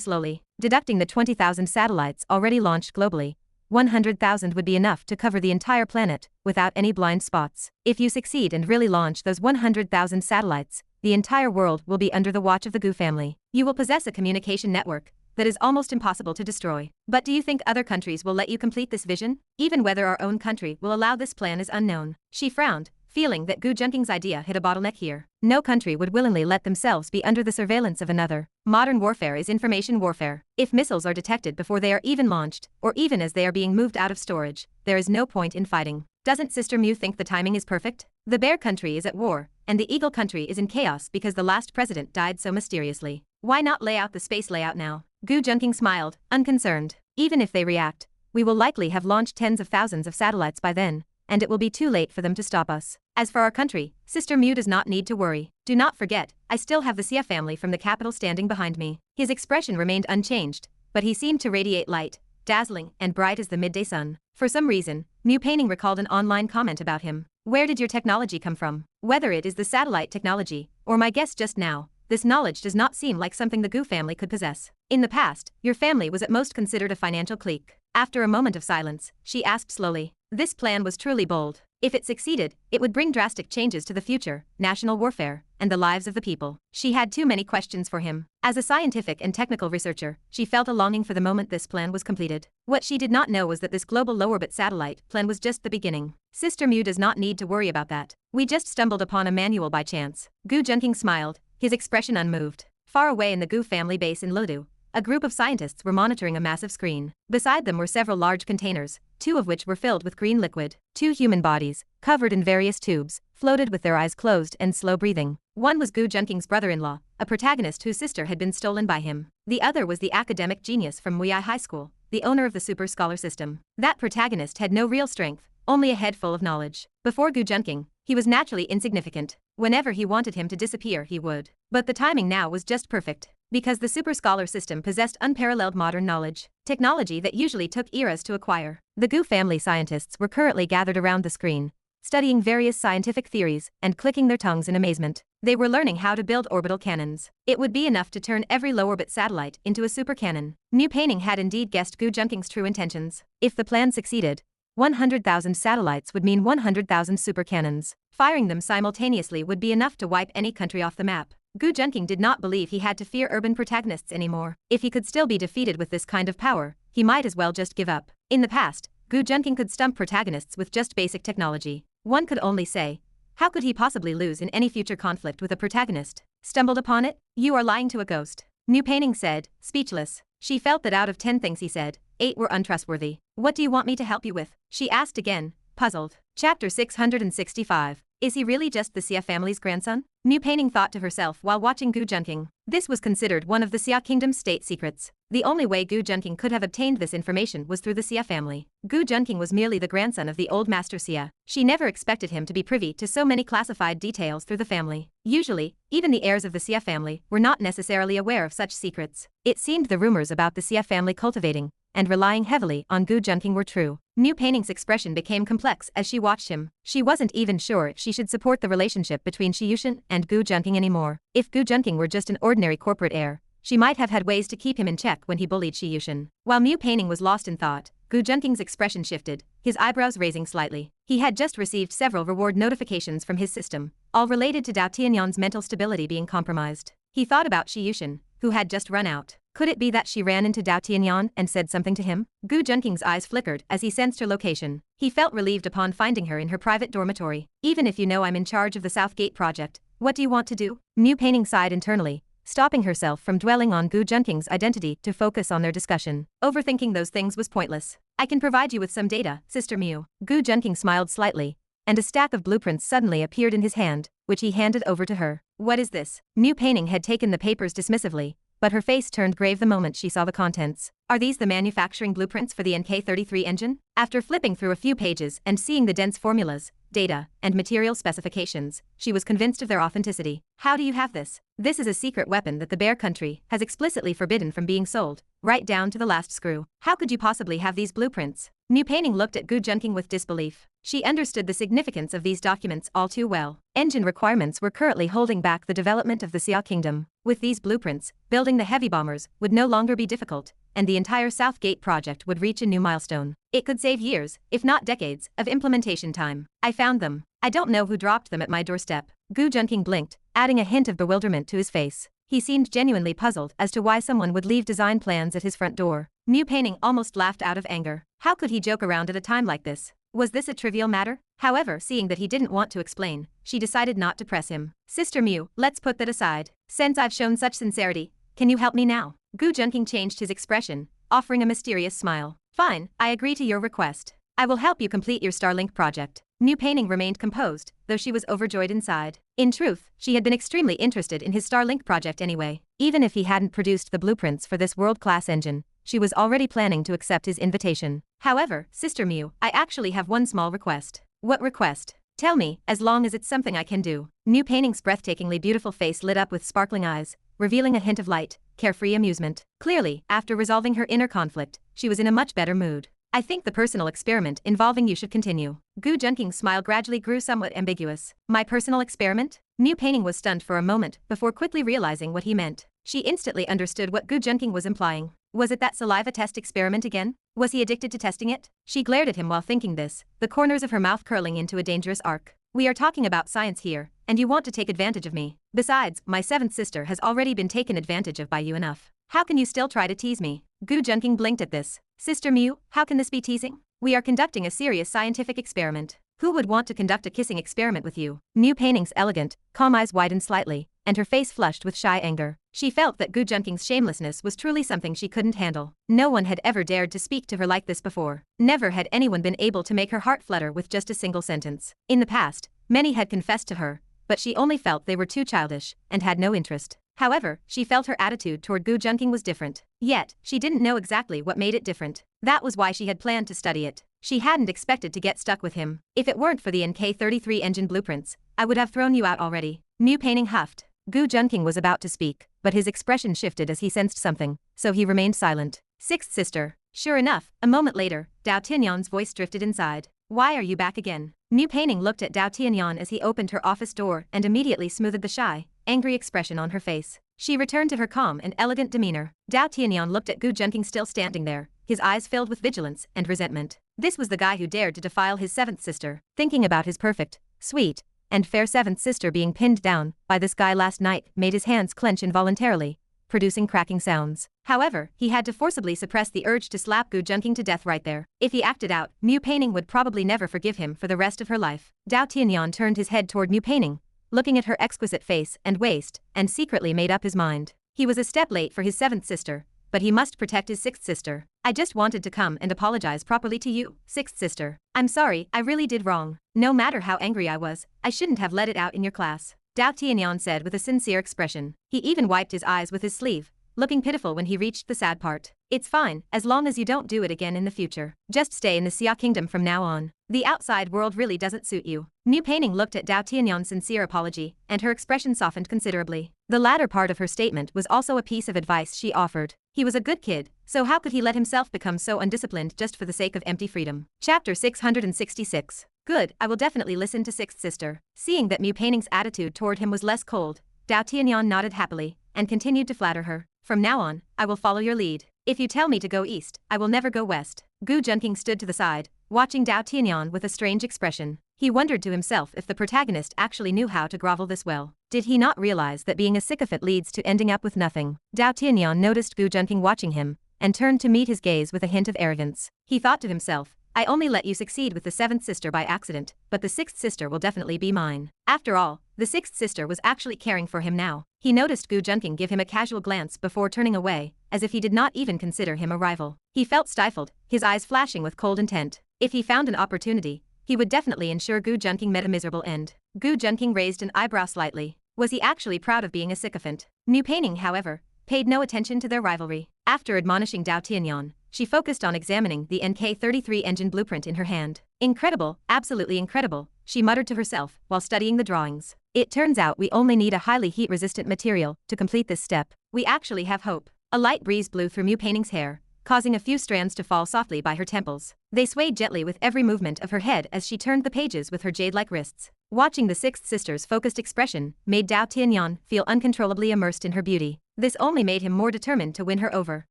Speaker 1: slowly. Deducting the 20,000 satellites already launched globally, 100,000 would be enough to cover the entire planet without any blind spots. If you succeed and really launch those 100,000 satellites, the entire world will be under the watch of the Gu family. You will possess a communication network that is almost impossible to destroy. But do you think other countries will let you complete this vision? Even whether our own country will allow this plan is unknown. She frowned, feeling that Gu Junking's idea hit a bottleneck here. No country would willingly let themselves be under the surveillance of another. Modern warfare is information warfare. If missiles are detected before they are even launched, or even as they are being moved out of storage, there is no point in fighting. Doesn't Sister Mew think the timing is perfect? The Bear country is at war, and the Eagle country is in chaos because the last president died so mysteriously. Why not lay out the space layout now? Gu Junking smiled, unconcerned. Even if they react, we will likely have launched tens of thousands of satellites by then, and it will be too late for them to stop us. As for our country, Sister Mew does not need to worry. Do not forget, I still have the Xia family from the capital standing behind me. His expression remained unchanged, but he seemed to radiate light, dazzling and bright as the midday sun. For some reason, New Painting recalled an online comment about him. Where did your technology come from? Whether it is the satellite technology, or my guess just now, this knowledge does not seem like something the Gu family could possess. In the past, your family was at most considered a financial clique. After a moment of silence, she asked slowly. This plan was truly bold. If it succeeded, it would bring drastic changes to the future, national warfare, and the lives of the people. She had too many questions for him. As a scientific and technical researcher, she felt a longing for the moment this plan was completed. What she did not know was that this global low-orbit satellite plan was just the beginning. Sister Mew does not need to worry about that. We just stumbled upon a manual by chance. Gu Junking smiled, his expression unmoved. Far away in the Gu family base in Ludu, a group of scientists were monitoring a massive screen. Beside them were several large containers, two of which were filled with green liquid. Two human bodies, covered in various tubes, floated with their eyes closed and slow breathing. One was Gu Junking's brother-in-law, a protagonist whose sister had been stolen by him. The other was the academic genius from Muiai High School, the owner of the Super Scholar system. That protagonist had no real strength, only a head full of knowledge. Before Gu Junking, he was naturally insignificant. Whenever he wanted him to disappear, he would. But the timing now was just perfect. Because the Super Scholar system possessed unparalleled modern knowledge, technology that usually took eras to acquire. The Gu family scientists were currently gathered around the screen, studying various scientific theories and clicking their tongues in amazement. They were learning how to build orbital cannons. It would be enough to turn every low-orbit satellite into a super cannon. New Painting had indeed guessed Gu Junking's true intentions. If the plan succeeded, 100,000 satellites would mean 100,000 super cannons. Firing them simultaneously would be enough to wipe any country off the map. Gu Junking did not believe he had to fear urban protagonists anymore. If he could still be defeated with this kind of power, he might as well just give up. In the past, Gu Junking could stump protagonists with just basic technology. One could only say, how could he possibly lose in any future conflict with a protagonist? Stumbled upon it? You are lying to a ghost. New Painting said, speechless. She felt that out of 10 things he said, 8 were untrustworthy. What do you want me to help you with? She asked again, puzzled. Chapter 665. Is he really just the Xia family's grandson? New Painting thought to herself while watching Gu Junking. This was considered one of the Xia kingdom's state secrets. The only way Gu Junking could have obtained this information was through the Xia family. Gu Junking was merely the grandson of the old master Xia. She never expected him to be privy to so many classified details through the family. Usually, even the heirs of the Xia family were not necessarily aware of such secrets. It seemed the rumors about the Xia family cultivating and relying heavily on Gu Junking were true. New Painting's expression became complex as she watched him. She wasn't even sure if she should support the relationship between Shi Yushin and Gu Junking anymore. If Gu Junking were just an ordinary corporate heir, she might have had ways to keep him in check when he bullied Shi Yushin. While New Painting was lost in thought, Gu Junking's expression shifted, his eyebrows raising slightly. He had just received several reward notifications from his system, all related to Dao Tianyan's mental stability being compromised. He thought about Shi Yushin, who had just run out. Could it be that she ran into Dao Tianyan and said something to him? Gu Junking's eyes flickered as he sensed her location. He felt relieved upon finding her in her private dormitory. Even if you know I'm in charge of the South Gate project, what do you want to do? New Painting sighed internally, stopping herself from dwelling on Gu Junking's identity to focus on their discussion. Overthinking those things was pointless. I can provide you with some data, Sister Mew. Gu Junking smiled slightly, and a stack of blueprints suddenly appeared in his hand, which he handed over to her. What is this? New Painting had taken the papers dismissively, but her face turned grave the moment she saw the contents. Are these the manufacturing blueprints for the NK-33 engine? After flipping through a few pages and seeing the dense formulas, data, and material specifications, she was convinced of their authenticity. How do you have this? This is a secret weapon that the Bear Country has explicitly forbidden from being sold, right down to the last screw. How could you possibly have these blueprints? New Painting looked at Gu Junking with disbelief. She understood the significance of these documents all too well. Engine requirements were currently holding back the development of the Xia Kingdom. With these blueprints, building the heavy bombers would no longer be difficult, and the entire South Gate project would reach a new milestone. It could save years, if not decades, of implementation time. I found them. I don't know who dropped them at my doorstep. Gu Junking blinked, adding a hint of bewilderment to his face. He seemed genuinely puzzled as to why someone would leave design plans at his front door. New Painting almost laughed out of anger. How could he joke around at a time like this? Was this a trivial matter? However, seeing that he didn't want to explain, she decided not to press him. Sister Mew, let's put that aside. Since I've shown such sincerity, can you help me now? Gu Junking changed his expression, offering a mysterious smile. Fine, I agree to your request. I will help you complete your Starlink project. New Painting remained composed, though she was overjoyed inside. In truth, she had been extremely interested in his Starlink project anyway. Even if he hadn't produced the blueprints for this world-class engine, she was already planning to accept his invitation. However, Sister Mew, I actually have one small request. What request? Tell me, as long as it's something I can do. New Painting's breathtakingly beautiful face lit up with sparkling eyes, revealing a hint of light, carefree amusement. Clearly, after resolving her inner conflict, she was in a much better mood. I think the personal experiment involving you should continue. Gu Junking's smile gradually grew somewhat ambiguous. My personal experiment? New Painting was stunned for a moment before quickly realizing what he meant. She instantly understood what Gu Junking was implying. Was it that saliva test experiment again? Was he addicted to testing it? She glared at him while thinking this, the corners of her mouth curling into a dangerous arc. We are talking about science here, and you want to take advantage of me. Besides, my seventh sister has already been taken advantage of by you enough. How can you still try to tease me? Gu Junking blinked at this. Sister Mew, how can this be teasing? We are conducting a serious scientific experiment. Who would want to conduct a kissing experiment with you? New Painting's elegant, calm eyes widened slightly, and her face flushed with shy anger. She felt that Gu Junking's shamelessness was truly something she couldn't handle. No one had ever dared to speak to her like this before. Never had anyone been able to make her heart flutter with just a single sentence. In the past, many had confessed to her, but she only felt they were too childish and had no interest. However, she felt her attitude toward Gu Junking was different. Yet, she didn't know exactly what made it different. That was why she had planned to study it. She hadn't expected to get stuck with him. If it weren't for the NK-33 engine blueprints, I would have thrown you out already. New Painting huffed. Gu Junking was about to speak, but his expression shifted as he sensed something, so he remained silent. Sixth sister. Sure enough, a moment later, Dao Tianyan's voice drifted inside. Why are you back again? New Painting looked at Dao Tianyan as he opened her office door and immediately smoothed the shy, angry expression on her face. She returned to her calm and elegant demeanor. Dao Tianyan looked at Gu Junking still standing there, his eyes filled with vigilance and resentment. This was the guy who dared to defile his seventh sister. Thinking about his perfect, sweet, and fair seventh sister being pinned down by this guy last night made his hands clench involuntarily, producing cracking sounds. However, he had to forcibly suppress the urge to slap Gu Junking to death right there. If he acted out, New Painting would probably never forgive him for the rest of her life. Dao Tianyan turned his head toward New Painting, looking at her exquisite face and waist, and secretly made up his mind. He was a step late for his seventh sister, but he must protect his sixth sister. I just wanted to come and apologize properly to you, sixth sister. I'm sorry, I really did wrong. No matter how angry I was, I shouldn't have let it out in your class. Dao Tianyan said with a sincere expression. He even wiped his eyes with his sleeve, looking pitiful when he reached the sad part. It's fine, as long as you don't do it again in the future. Just stay in the Xia Kingdom from now on. The outside world really doesn't suit you. New Painting looked at Dao Tianyan's sincere apology, and her expression softened considerably. The latter part of her statement was also a piece of advice she offered. He was a good kid, so how could he let himself become so undisciplined just for the sake of empty freedom? Chapter 666. Good, I will definitely listen to sixth sister. Seeing that New Painting's attitude toward him was less cold, Dao Tianyan nodded happily, and continued to flatter her. From now on, I will follow your lead. If you tell me to go east, I will never go west. Gu Junking stood to the side, watching Dao Tianyan with a strange expression. He wondered to himself if the protagonist actually knew how to grovel this well. Did he not realize that being a sycophant leads to ending up with nothing? Dao Tianyan noticed Gu Junking watching him, and turned to meet his gaze with a hint of arrogance. He thought to himself, I only let you succeed with the seventh sister by accident, but the sixth sister will definitely be mine. After all, the sixth sister was actually caring for him now. He noticed Gu Junking give him a casual glance before turning away, as if he did not even consider him a rival. He felt stifled, his eyes flashing with cold intent. If he found an opportunity, he would definitely ensure Gu Junking met a miserable end. Gu Junking raised an eyebrow slightly. Was he actually proud of being a sycophant? New Painting, however, paid no attention to their rivalry. After admonishing Dao Tianyan, she focused on examining the NK-33 engine blueprint in her hand. Incredible, absolutely incredible, she muttered to herself while studying the drawings. It turns out we only need a highly heat-resistant material to complete this step. We actually have hope. A light breeze blew through Mu Painting's hair, causing a few strands to fall softly by her temples. They swayed gently with every movement of her head as she turned the pages with her jade-like wrists. Watching the sixth sister's focused expression made Dao Tianyan feel uncontrollably immersed in her beauty. This only made him more determined to win her over.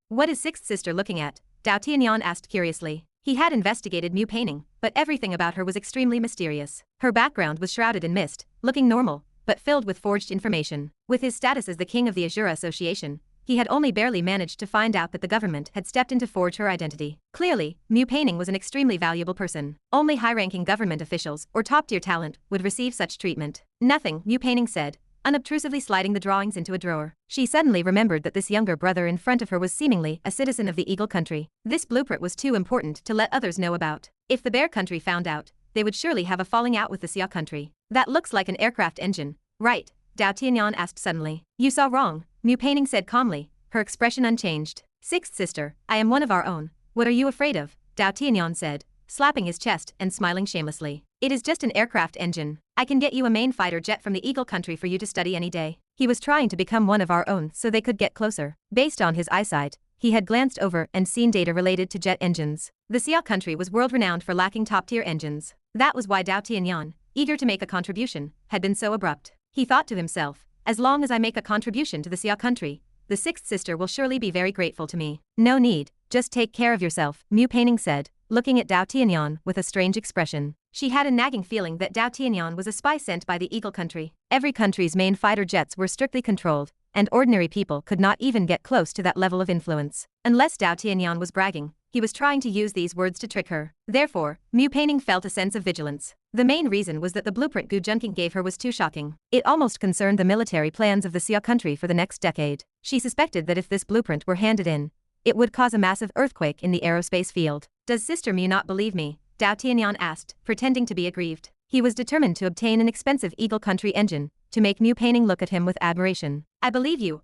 Speaker 1: What is sixth sister looking at? Dao Tianyan asked curiously. He had investigated Mu Painting, but everything about her was extremely mysterious. Her background was shrouded in mist, looking normal, but filled with forged information. With his status as the king of the Azura Association, he had only barely managed to find out that the government had stepped in to forge her identity. Clearly, Mu Painting was an extremely valuable person. Only high-ranking government officials or top-tier talent would receive such treatment. Nothing, Mu Painting said, unobtrusively sliding the drawings into a drawer. She suddenly remembered that this younger brother in front of her was seemingly a citizen of the Eagle Country. This blueprint was too important to let others know about. If the Bear Country found out, they would surely have a falling out with the Xia Country. That looks like an aircraft engine, right? Dao Tianyan asked suddenly. You saw wrong, Mu Painting said calmly, her expression unchanged. Sixth sister, I am one of our own. What are you afraid of? Dao Tianyan said, slapping his chest and smiling shamelessly. It is just an aircraft engine. I can get you a main fighter jet from the Eagle Country for you to study any day. He was trying to become one of our own so they could get closer. Based on his eyesight, he had glanced over and seen data related to jet engines. The Xia Country was world-renowned for lacking top-tier engines. That was why Dao Tianyan, eager to make a contribution, had been so abrupt. He thought to himself, as long as I make a contribution to the Xia Country, the sixth sister will surely be very grateful to me. No need, just take care of yourself, Mu Painting said, looking at Dao Tianyan with a strange expression. She had a nagging feeling that Dao Tianyan was a spy sent by the Eagle Country. Every country's main fighter jets were strictly controlled, and ordinary people could not even get close to that level of influence. Unless Dao Tianyan was bragging, he was trying to use these words to trick her. Therefore, Mu Painting felt a sense of vigilance. The main reason was that the blueprint Gu Junking gave her was too shocking. It almost concerned the military plans of the Xia Country for the next decade. She suspected that if this blueprint were handed in, it would cause a massive earthquake in the aerospace field. Does Sister Mu not believe me? Dao Tianyan asked, pretending to be aggrieved. He was determined to obtain an expensive Eagle Country engine, to make Mu Painting look at him with admiration. I believe you,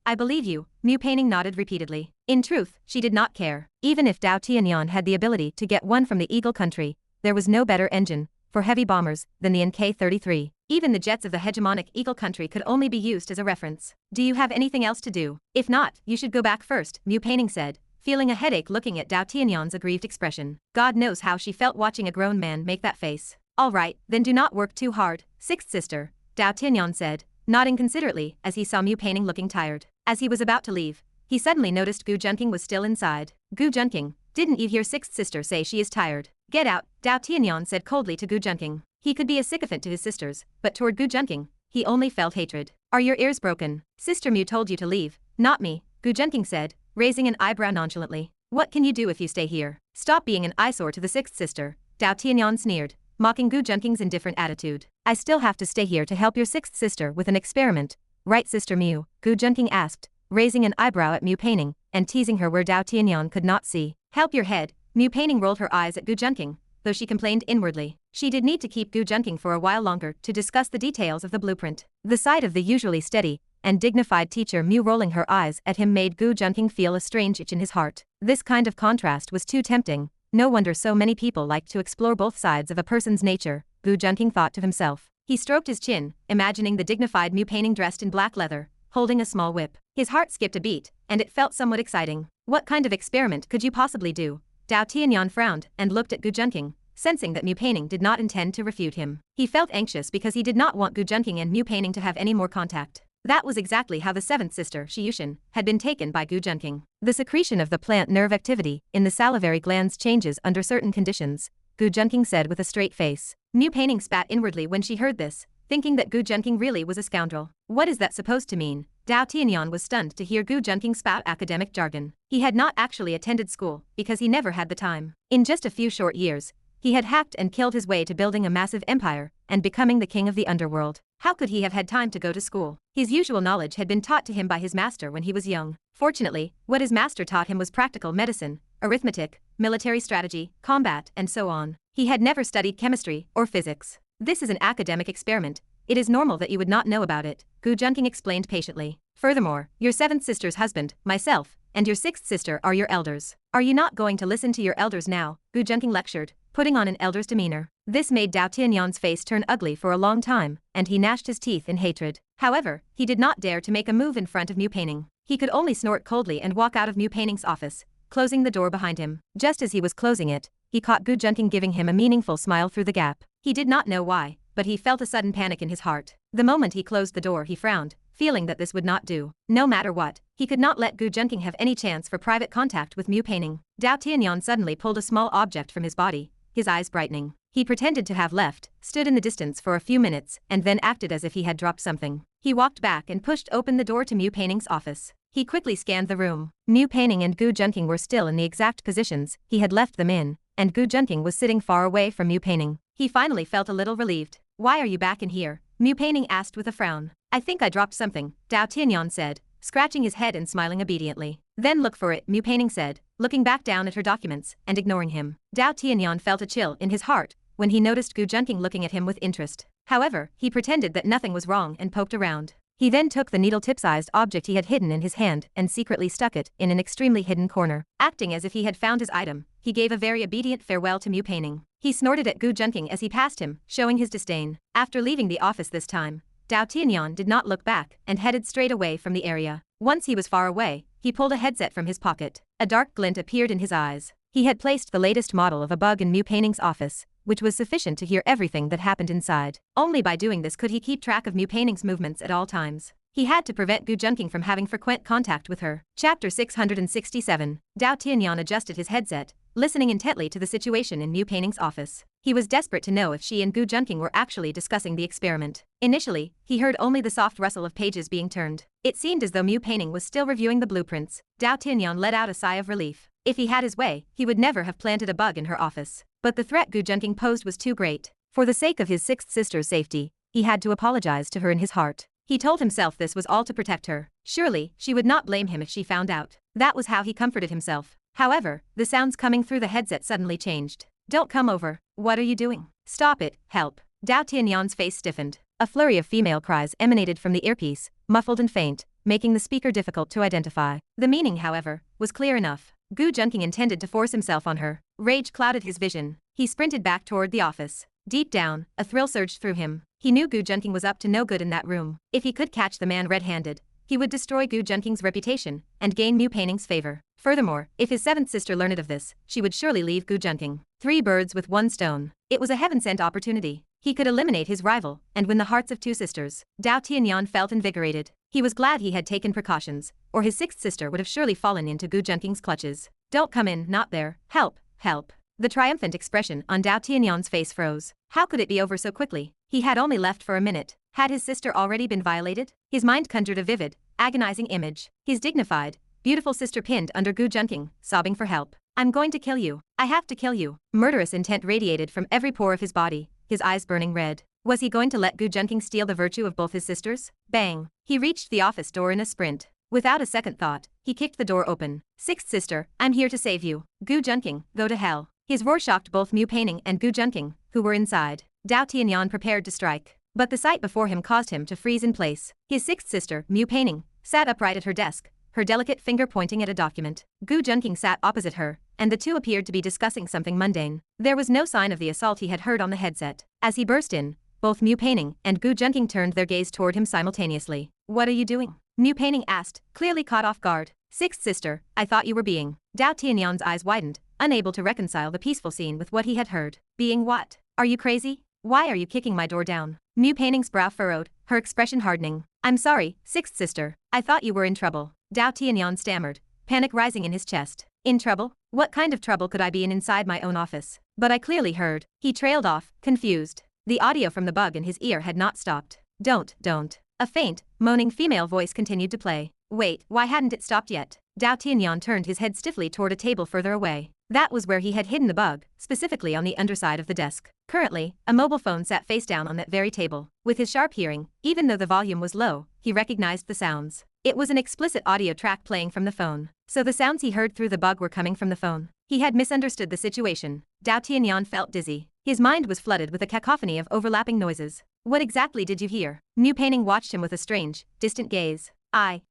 Speaker 1: Mu Painting nodded repeatedly. In truth, she did not care. Even if Dao Tianyan had the ability to get one from the Eagle Country, there was no better engine for heavy bombers than the NK-33. Even the jets of the hegemonic Eagle Country could only be used as a reference. Do you have anything else to do? If not, you should go back first, Mu Painting said, feeling a headache looking at Dao Tianyan's aggrieved expression. God knows how she felt watching a grown man make that face. All right, then do not work too hard, sixth sister, Dao Tianyan said, nodding considerately as he saw Mu Painting looking tired. As he was about to leave, he suddenly noticed Gu Junking was still inside. Gu Junking, didn't you hear sixth sister say she is tired? Get out, Dao Tianyan said coldly to Gu Junking. He could be a sycophant to his sisters, but toward Gu Junking, he only felt hatred. Are your ears broken? Sister Mu told you to leave, not me, Gu Junking said, raising an eyebrow nonchalantly. What can you do if you stay here? Stop being an eyesore to the sixth sister, Dao Tianyan sneered, mocking Gu Junking's indifferent attitude. I still have to stay here to help your sixth sister with an experiment, right Sister Mu? Gu Junking asked, raising an eyebrow at Mu Painting, and teasing her where Dao Tianyan could not see. Help your head, Mu Painting rolled her eyes at Gu Junking, though she complained inwardly. She did need to keep Gu Junking for a while longer to discuss the details of the blueprint. The sight of the usually steady and dignified teacher Mu rolling her eyes at him made Gu Junking feel a strange itch in his heart. This kind of contrast was too tempting. No wonder so many people like to explore both sides of a person's nature, Gu Junking thought to himself. He stroked his chin, imagining the dignified Mu Painting dressed in black leather, holding a small whip. His heart skipped a beat, and it felt somewhat exciting. What kind of experiment could you possibly do? Dao Tianyan frowned and looked at Gu Junking, sensing that Mu Painting did not intend to refute him. He felt anxious because he did not want Gu Junking and Mu Painting to have any more contact. That was exactly how the seventh sister, Shiyushin, had been taken by Gu Junking. The secretion of the plant nerve activity in the salivary glands changes under certain conditions, Gu Junking said with a straight face. Mu Painting spat inwardly when she heard this, thinking that Gu Junking really was a scoundrel. What is that supposed to mean? Dao Tianyan was stunned to hear Gu Junking spout academic jargon. He had not actually attended school because he never had the time. In just a few short years, he had hacked and killed his way to building a massive empire and becoming the king of the underworld. How could he have had time to go to school? His usual knowledge had been taught to him by his master when he was young. Fortunately, what his master taught him was practical medicine, arithmetic, military strategy, combat, and so on. He had never studied chemistry or physics. This is an academic experiment. It is normal that you would not know about it, Gu Junking explained patiently. Furthermore, your seventh sister's husband, myself, and your sixth sister are your elders. Are you not going to listen to your elders now? Gu Junking lectured, putting on an elder's demeanor. This made Dao Tianyon's face turn ugly for a long time, and he gnashed his teeth in hatred. However, he did not dare to make a move in front of Mu Peining. He could only snort coldly and walk out of Mu Peining's office, closing the door behind him. Just as he was closing it, he caught Gu Junking giving him a meaningful smile through the gap. He did not know why, but he felt a sudden panic in his heart. The moment he closed the door he frowned, feeling that this would not do. No matter what, he could not let Gu Junking have any chance for private contact with Mu Peining. Dao Tianyan suddenly pulled a small object from his body, his eyes brightening. He pretended to have left, stood in the distance for a few minutes, and then acted as if he had dropped something. He walked back and pushed open the door to Mu Peining's office. He quickly scanned the room. Mu Peining and Gu Junking were still in the exact positions he had left them in, and Gu Junking was sitting far away from Mu Peining. He finally felt a little relieved. "Why are you back in here?" Mu Peining asked with a frown. "I think I dropped something," Dao Tianyan said, scratching his head and smiling obediently. "Then look for it," Mu Peining said, looking back down at her documents and ignoring him. Dao Tianyan felt a chill in his heart when he noticed Gu Junking looking at him with interest. However, he pretended that nothing was wrong and poked around. He then took the needle-tip-sized object he had hidden in his hand and secretly stuck it in an extremely hidden corner. Acting as if he had found his item, he gave a very obedient farewell to Mu Peining. He snorted at Gu Junking as he passed him, showing his disdain. After leaving the office this time, Dao Tianyan did not look back and headed straight away from the area. Once he was far away, he pulled a headset from his pocket. A dark glint appeared in his eyes. He had placed the latest model of a bug in Mu Peining's office, which was sufficient to hear everything that happened inside. Only by doing this could he keep track of Mu Peining's movements at all times. He had to prevent Gu Junking from having frequent contact with her. Chapter 667. Dao Tianyan adjusted his headset, listening intently to the situation in Mu Peining's office. He was desperate to know if she and Gu Junking were actually discussing the experiment. Initially, he heard only the soft rustle of pages being turned. It seemed as though Mu Peining was still reviewing the blueprints. Dao Tianyan let out a sigh of relief. If he had his way, he would never have planted a bug in her office. But the threat Gu Junking posed was too great. For the sake of his sixth sister's safety, he had to apologize to her in his heart. He told himself this was all to protect her. Surely, she would not blame him if she found out. That was how he comforted himself. However, the sounds coming through the headset suddenly changed. "Don't come over. What are you doing? Stop it, help." Dao Tianyan's face stiffened. A flurry of female cries emanated from the earpiece, muffled and faint, making the speaker difficult to identify. The meaning, however, was clear enough. Gu Junking intended to force himself on her. Rage clouded his vision. He sprinted back toward the office. Deep down, a thrill surged through him. He knew Gu Junking was up to no good in that room. If he could catch the man red-handed, he would destroy Gu Junking's reputation and gain Mu Peining's favor. Furthermore, if his seventh sister learned of this, she would surely leave Gu Junking. 3 birds with 1 stone. It was a heaven-sent opportunity. He could eliminate his rival and win the hearts of 2 sisters. Dao Tianyan felt invigorated. He was glad he had taken precautions, or his sixth sister would have surely fallen into Gu Junking's clutches. "Don't come in, not there. Help, help." The triumphant expression on Dao Tianyan's face froze. How could it be over so quickly? He had only left for a minute. Had his sister already been violated? His mind conjured a vivid, agonizing image. His dignified, beautiful sister pinned under Gu Junking, sobbing for help. "I'm going to kill you. I have to kill you." Murderous intent radiated from every pore of his body, his eyes burning red. Was he going to let Gu Junking steal the virtue of both his sisters? Bang! He reached the office door in a sprint. Without a second thought, he kicked the door open. "Sixth sister, I'm here to save you. Gu Junking, go to hell." His roar shocked both Mu Peining and Gu Junking, who were inside. Dao Tianyan prepared to strike, but the sight before him caused him to freeze in place. His sixth sister, Mu Peining, sat upright at her desk, her delicate finger pointing at a document. Gu Junking sat opposite her, and the two appeared to be discussing something mundane. There was no sign of the assault he had heard on the headset. As he burst in, both Mu Peining and Gu Junking turned their gaze toward him simultaneously. "What are you doing?" Mu Peining asked, clearly caught off guard. "Sixth sister, I thought you were being." Dao Tianyan's eyes widened, unable to reconcile the peaceful scene with what he had heard. "Being what? Are you crazy? Why are you kicking my door down?" Mu Peining's brow furrowed, her expression hardening. "I'm sorry, sixth sister. I thought you were in trouble." Dao Tianyan stammered, panic rising in his chest. "In trouble? What kind of trouble could I be in inside my own office?" "But I clearly heard." He trailed off, confused. The audio from the bug in his ear had not stopped. Don't. A faint, moaning female voice continued to play. Wait, why hadn't it stopped yet? Dao Tianyan turned his head stiffly toward a table further away. That was where he had hidden the bug, specifically on the underside of the desk. Currently, a mobile phone sat face down on that very table. With his sharp hearing, even though the volume was low, he recognized the sounds. It was an explicit audio track playing from the phone. So the sounds he heard through the bug were coming from the phone. He had misunderstood the situation. Dao Tianyan felt dizzy. His mind was flooded with a cacophony of overlapping noises. What exactly did you hear? Mu Peining watched him with a strange, distant gaze.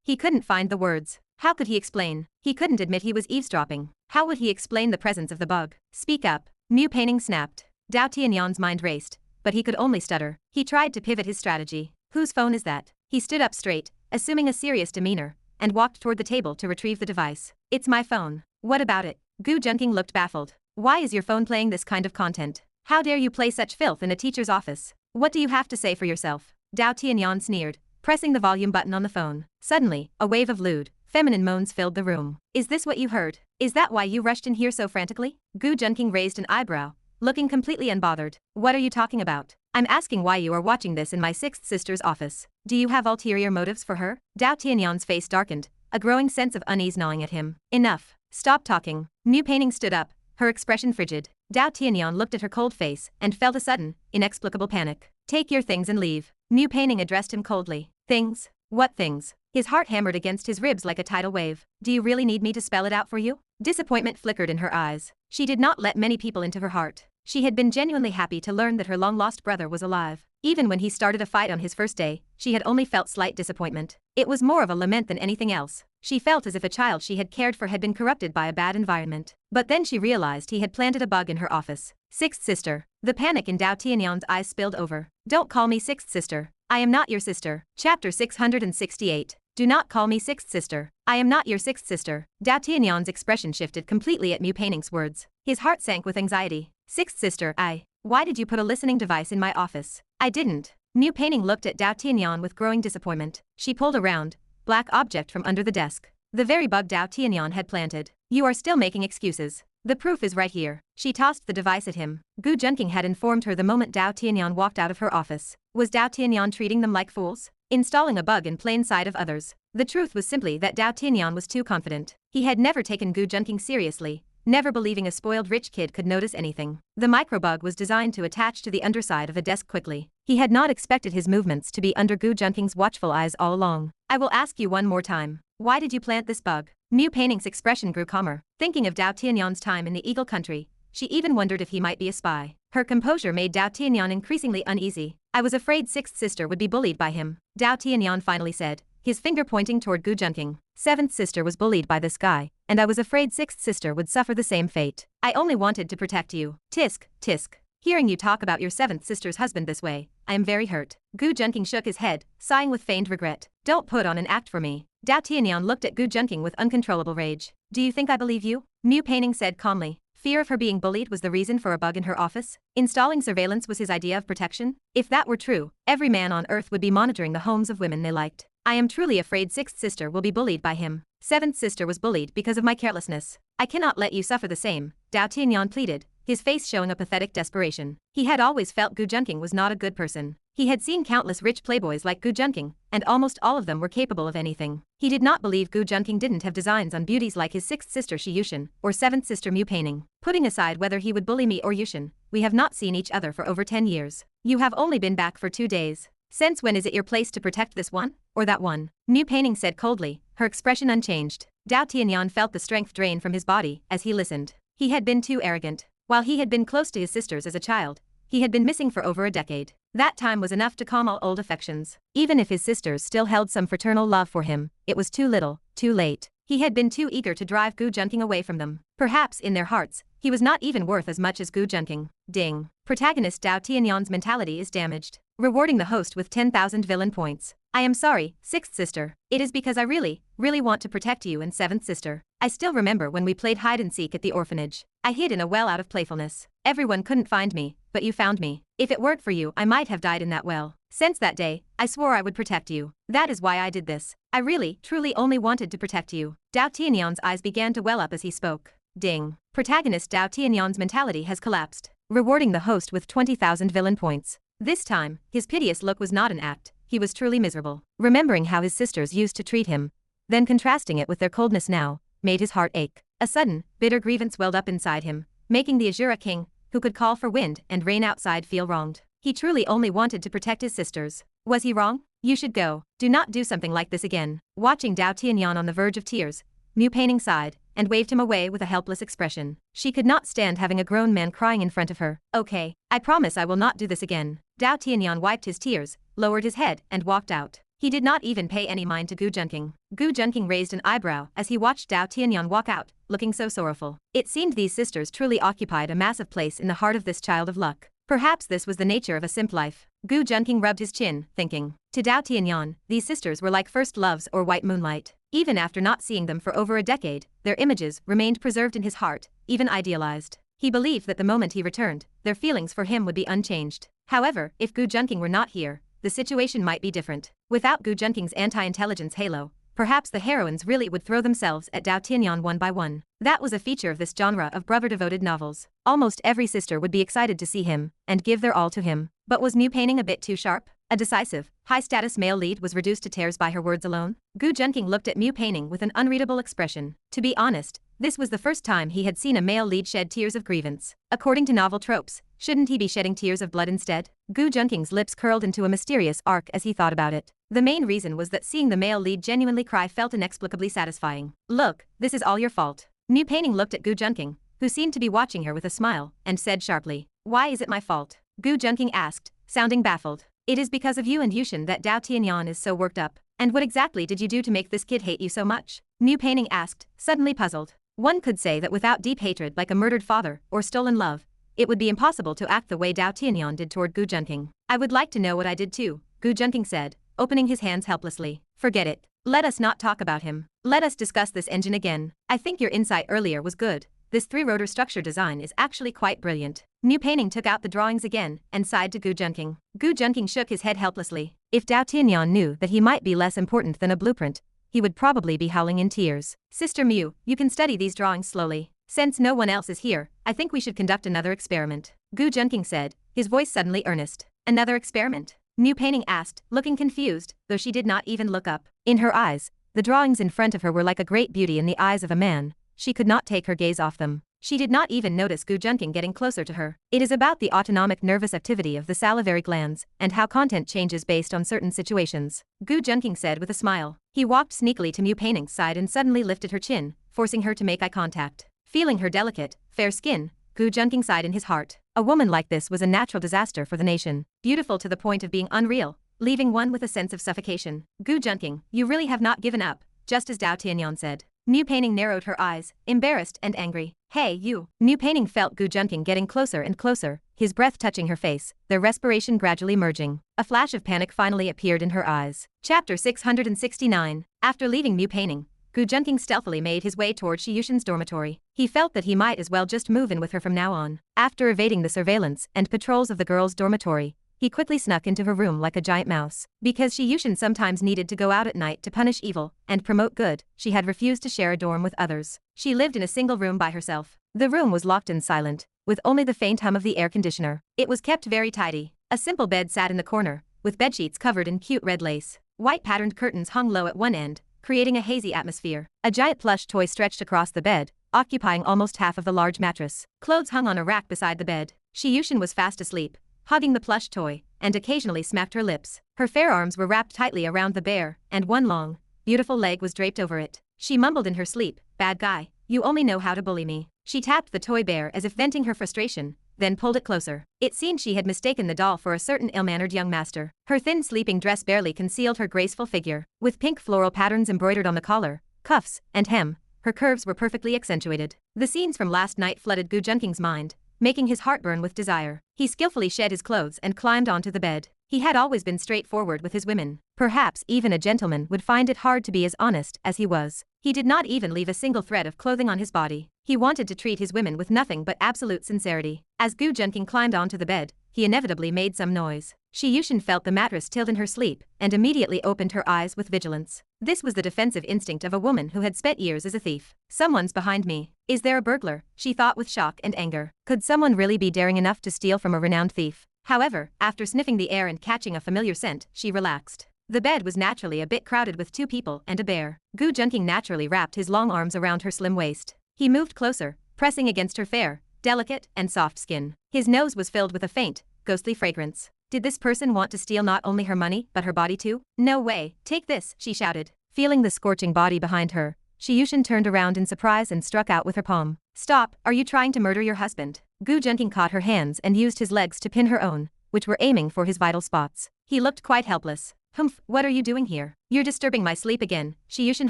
Speaker 1: He couldn't find the words. How could he explain? He couldn't admit he was eavesdropping. How would he explain the presence of the bug? Speak up. Mu Peining snapped. Dao Tianyan's mind raced, but he could only stutter. He tried to pivot his strategy. Whose phone is that? He stood up straight, assuming a serious demeanor, and walked toward the table to retrieve the device. It's my phone. What about it? Gu Junking looked baffled. Why is your phone playing this kind of content? How dare you play such filth in a teacher's office? What do you have to say for yourself? Dao Tianyan sneered, pressing the volume button on the phone. Suddenly, a wave of lewd, feminine moans filled the room. Is this what you heard? Is that why you rushed in here so frantically? Gu Junking raised an eyebrow, looking completely unbothered. What are you talking about? I'm asking why you are watching this in my sixth sister's office. Do you have ulterior motives for her? Dao Tianyan's face darkened, a growing sense of unease gnawing at him. Enough. Stop talking. Mu Peining stood up, her expression frigid. Dao Tianyan looked at her cold face and felt a sudden, inexplicable panic. Take your things and leave. Mu Peining addressed him coldly. Things? What things? His heart hammered against his ribs like a tidal wave. Do you really need me to spell it out for you? Disappointment flickered in her eyes. She did not let many people into her heart. She had been genuinely happy to learn that her long-lost brother was alive. Even when he started a fight on his first day, she had only felt slight disappointment. It was more of a lament than anything else. She felt as if a child she had cared for had been corrupted by a bad environment. But then she realized he had planted a bug in her office. Sixth sister. The panic in Dao Tianyan's eyes spilled over. Don't call me sixth sister. I am not your sister. Chapter 668. Do not call me sixth sister. I am not your sixth sister. Dao Tianyan's expression shifted completely at Mu Peining's words. His heart sank with anxiety. Sixth sister, why did you put a listening device in my office? I didn't. Mu Peining looked at Dao Tianyan with growing disappointment. She pulled a round, black object from under the desk. The very bug Dao Tianyan had planted. You are still making excuses. The proof is right here. She tossed the device at him. Gu Junking had informed her the moment Dao Tianyan walked out of her office. Was Dao Tianyan treating them like fools? Installing a bug in plain sight of others. The truth was simply that Dao Tianyan was too confident. He had never taken Gu Junking seriously, never believing a spoiled rich kid could notice anything. The microbug was designed to attach to the underside of a desk quickly. He had not expected his movements to be under Gu Junking's watchful eyes all along. I will ask you one more time. Why did you plant this bug? Mu Peining's expression grew calmer. Thinking of Dao Tianyan's time in the Eagle Country, she even wondered if he might be a spy. Her composure made Dao Tianyan increasingly uneasy. I was afraid sixth sister would be bullied by him, Dao Tianyan finally said, his finger pointing toward Gu Junking. Seventh sister was bullied by this guy, and I was afraid sixth sister would suffer the same fate. I only wanted to protect you. Tisk, tisk. Hearing you talk about your seventh sister's husband this way, I am very hurt. Gu Junking shook his head, sighing with feigned regret. Don't put on an act for me. Dao Tianyan looked at Gu Junking with uncontrollable rage. Do you think I believe you? Mu Peining said calmly. Fear of her being bullied was the reason for a bug in her office? Installing surveillance was his idea of protection? If that were true, every man on earth would be monitoring the homes of women they liked. I am truly afraid sixth sister will be bullied by him. Seventh sister was bullied because of my carelessness. I cannot let you suffer the same, Dao Tianyan pleaded, his face showing a pathetic desperation. He had always felt Gu Junking was not a good person. He had seen countless rich playboys like Gu Junking, and almost all of them were capable of anything. He did not believe Gu Junking didn't have designs on beauties like his sixth sister Shi Yushin, or seventh sister Mu Peining. Putting aside whether he would bully me or Yushin, we have not seen each other for over 10 years. You have only been back for 2 days. Since when is it your place to protect this one, or that one? Mu Peining said coldly, her expression unchanged. Dao Tianyan felt the strength drain from his body as he listened. He had been too arrogant. While he had been close to his sisters as a child, he had been missing for over a decade. That time was enough to calm all old affections. Even if his sisters still held some fraternal love for him, it was too little, too late. He had been too eager to drive Gu Junking away from them. Perhaps in their hearts, he was not even worth as much as Gu Junking. Ding. Protagonist Dao Tianyan's mentality is damaged. Rewarding the host with 10,000 villain points. I am sorry, sixth sister. It is because I really want to protect you and seventh sister. I still remember when we played hide and seek at the orphanage. I hid in a well out of playfulness. Everyone couldn't find me, but you found me. If it weren't for you, I might have died in that well. Since that day, I swore I would protect you. That is why I did this. I really, truly only wanted to protect you. Dao Tianyan's eyes began to well up as he spoke. Ding. Protagonist Dao Tianyan's mentality has collapsed. Rewarding the host with 20,000 villain points. This time, his piteous look was not an act. He was truly miserable. Remembering how his sisters used to treat him, then contrasting it with their coldness now, made his heart ache. A sudden, bitter grievance welled up inside him, making the Azura king, who could call for wind and rain outside, feel wronged. He truly only wanted to protect his sisters. Was he wrong? You should go. Do not do something like this again. Watching Dao Tianyan on the verge of tears, Mu Peining sighed and waved him away with a helpless expression. She could not stand having a grown man crying in front of her. Okay, I promise I will not do this again. Dao Tianyan wiped his tears, lowered his head, and walked out. He did not even pay any mind to Gu Junking. Gu Junking raised an eyebrow as he watched Dao Tianyan walk out, looking so sorrowful. It seemed these sisters truly occupied a massive place in the heart of this child of luck. Perhaps this was the nature of a simp life. Gu Junking rubbed his chin, thinking. To Dao Tianyan, these sisters were like first loves or white moonlight. Even after not seeing them for over a decade, their images remained preserved in his heart, even idealized. He believed that the moment he returned, their feelings for him would be unchanged. However, if Gu Junking were not here, the situation might be different. Without Gu Junking's anti-intelligence halo, perhaps the heroines really would throw themselves at Dao Tianyan one by one. That was a feature of this genre of brother-devoted novels. Almost every sister would be excited to see him, and give their all to him. But was Mu Painting a bit too sharp? A decisive, high-status male lead was reduced to tears by her words alone? Gu Junking looked at Mu Painting with an unreadable expression. To be honest, this was the first time he had seen a male lead shed tears of grievance. According to novel tropes, shouldn't he be shedding tears of blood instead? Gu Junking's lips curled into a mysterious arc as he thought about it. The main reason was that seeing the male lead genuinely cry felt inexplicably satisfying. Look, this is all your fault. Mu Painting looked at Gu Junking, who seemed to be watching her with a smile, and said sharply. Why is it my fault? Gu Junking asked, sounding baffled. It is because of you and Yushin that Dao Tianyan is so worked up. And what exactly did you do to make this kid hate you so much? Mu Painting asked, suddenly puzzled. One could say that without deep hatred like a murdered father or stolen love, it would be impossible to act the way Dao Tianyan did toward Gu Junking. I would like to know what I did too, Gu Junking said, opening his hands helplessly. Forget it. Let us not talk about him. Let us discuss this engine again. I think your insight earlier was good. This three-rotor structure design is actually quite brilliant. Mu Painting took out the drawings again and sighed to Gu Junking. Gu Junking shook his head helplessly. If Dao Tianyan knew that he might be less important than a blueprint, he would probably be howling in tears. Sister Mu, you can study these drawings slowly. Since no one else is here, I think we should conduct another experiment. Gu Junking said, his voice suddenly earnest. Another experiment? Mu Painting asked, looking confused, though she did not even look up. In her eyes, the drawings in front of her were like a great beauty in the eyes of a man. She could not take her gaze off them. She did not even notice Gu Junking getting closer to her. It is about the autonomic nervous activity of the salivary glands and how content changes based on certain situations, Gu Junking said with a smile. He walked sneakily to Mu Painting's side and suddenly lifted her chin, forcing her to make eye contact. Feeling her delicate, fair skin, Gu Junking sighed in his heart. A woman like this was a natural disaster for the nation, beautiful to the point of being unreal, leaving one with a sense of suffocation. Gu Junking, you really have not given up, just as Dao Tianyan said. Mu Painting narrowed her eyes, embarrassed and angry. Hey, you. Mu Painting felt Gu Junking getting closer and closer, his breath touching her face, their respiration gradually merging. A flash of panic finally appeared in her eyes. Chapter 669. After leaving Mu Painting, Gu Junking stealthily made his way toward Shi Yushin's dormitory. He felt that he might as well just move in with her from now on. After evading the surveillance and patrols of the girls' dormitory, he quickly snuck into her room like a giant mouse. Because Shi Yushin sometimes needed to go out at night to punish evil and promote good, she had refused to share a dorm with others. She lived in a single room by herself. The room was locked and silent, with only the faint hum of the air conditioner. It was kept very tidy. A simple bed sat in the corner, with bedsheets covered in cute red lace. White patterned curtains hung low at one end, creating a hazy atmosphere. A giant plush toy stretched across the bed, occupying almost half of the large mattress. Clothes hung on a rack beside the bed. Shi Yushin was fast asleep, hugging the plush toy, and occasionally smacked her lips. Her fair arms were wrapped tightly around the bear, and one long, beautiful leg was draped over it. She mumbled in her sleep, bad guy, you only know how to bully me. She tapped the toy bear as if venting her frustration, then pulled it closer. It seemed she had mistaken the doll for a certain ill-mannered young master. Her thin sleeping dress barely concealed her graceful figure. With pink floral patterns embroidered on the collar, cuffs, and hem, her curves were perfectly accentuated. The scenes from last night flooded Gu Junking's mind, making his heart burn with desire. He skillfully shed his clothes and climbed onto the bed. He had always been straightforward with his women. Perhaps even a gentleman would find it hard to be as honest as he was. He did not even leave a single thread of clothing on his body. He wanted to treat his women with nothing but absolute sincerity. As Gu Junking climbed onto the bed, he inevitably made some noise. Shi Yushin felt the mattress tilt in her sleep and immediately opened her eyes with vigilance. This was the defensive instinct of a woman who had spent years as a thief. Someone's behind me. Is there a burglar? She thought with shock and anger. Could someone really be daring enough to steal from a renowned thief? However, after sniffing the air and catching a familiar scent, she relaxed. The bed was naturally a bit crowded with two people and a bear. Gu Junking naturally wrapped his long arms around her slim waist. He moved closer, pressing against her fair, delicate, and soft skin. His nose was filled with a faint, ghostly fragrance. Did this person want to steal not only her money but her body too? No way, take this, she shouted. Feeling the scorching body behind her, Shi Yushin turned around in surprise and struck out with her palm. Stop, are you trying to murder your husband? Gu Junking caught her hands and used his legs to pin her own, which were aiming for his vital spots. He looked quite helpless. Humph, what are you doing here? You're disturbing my sleep again, Shi Yushin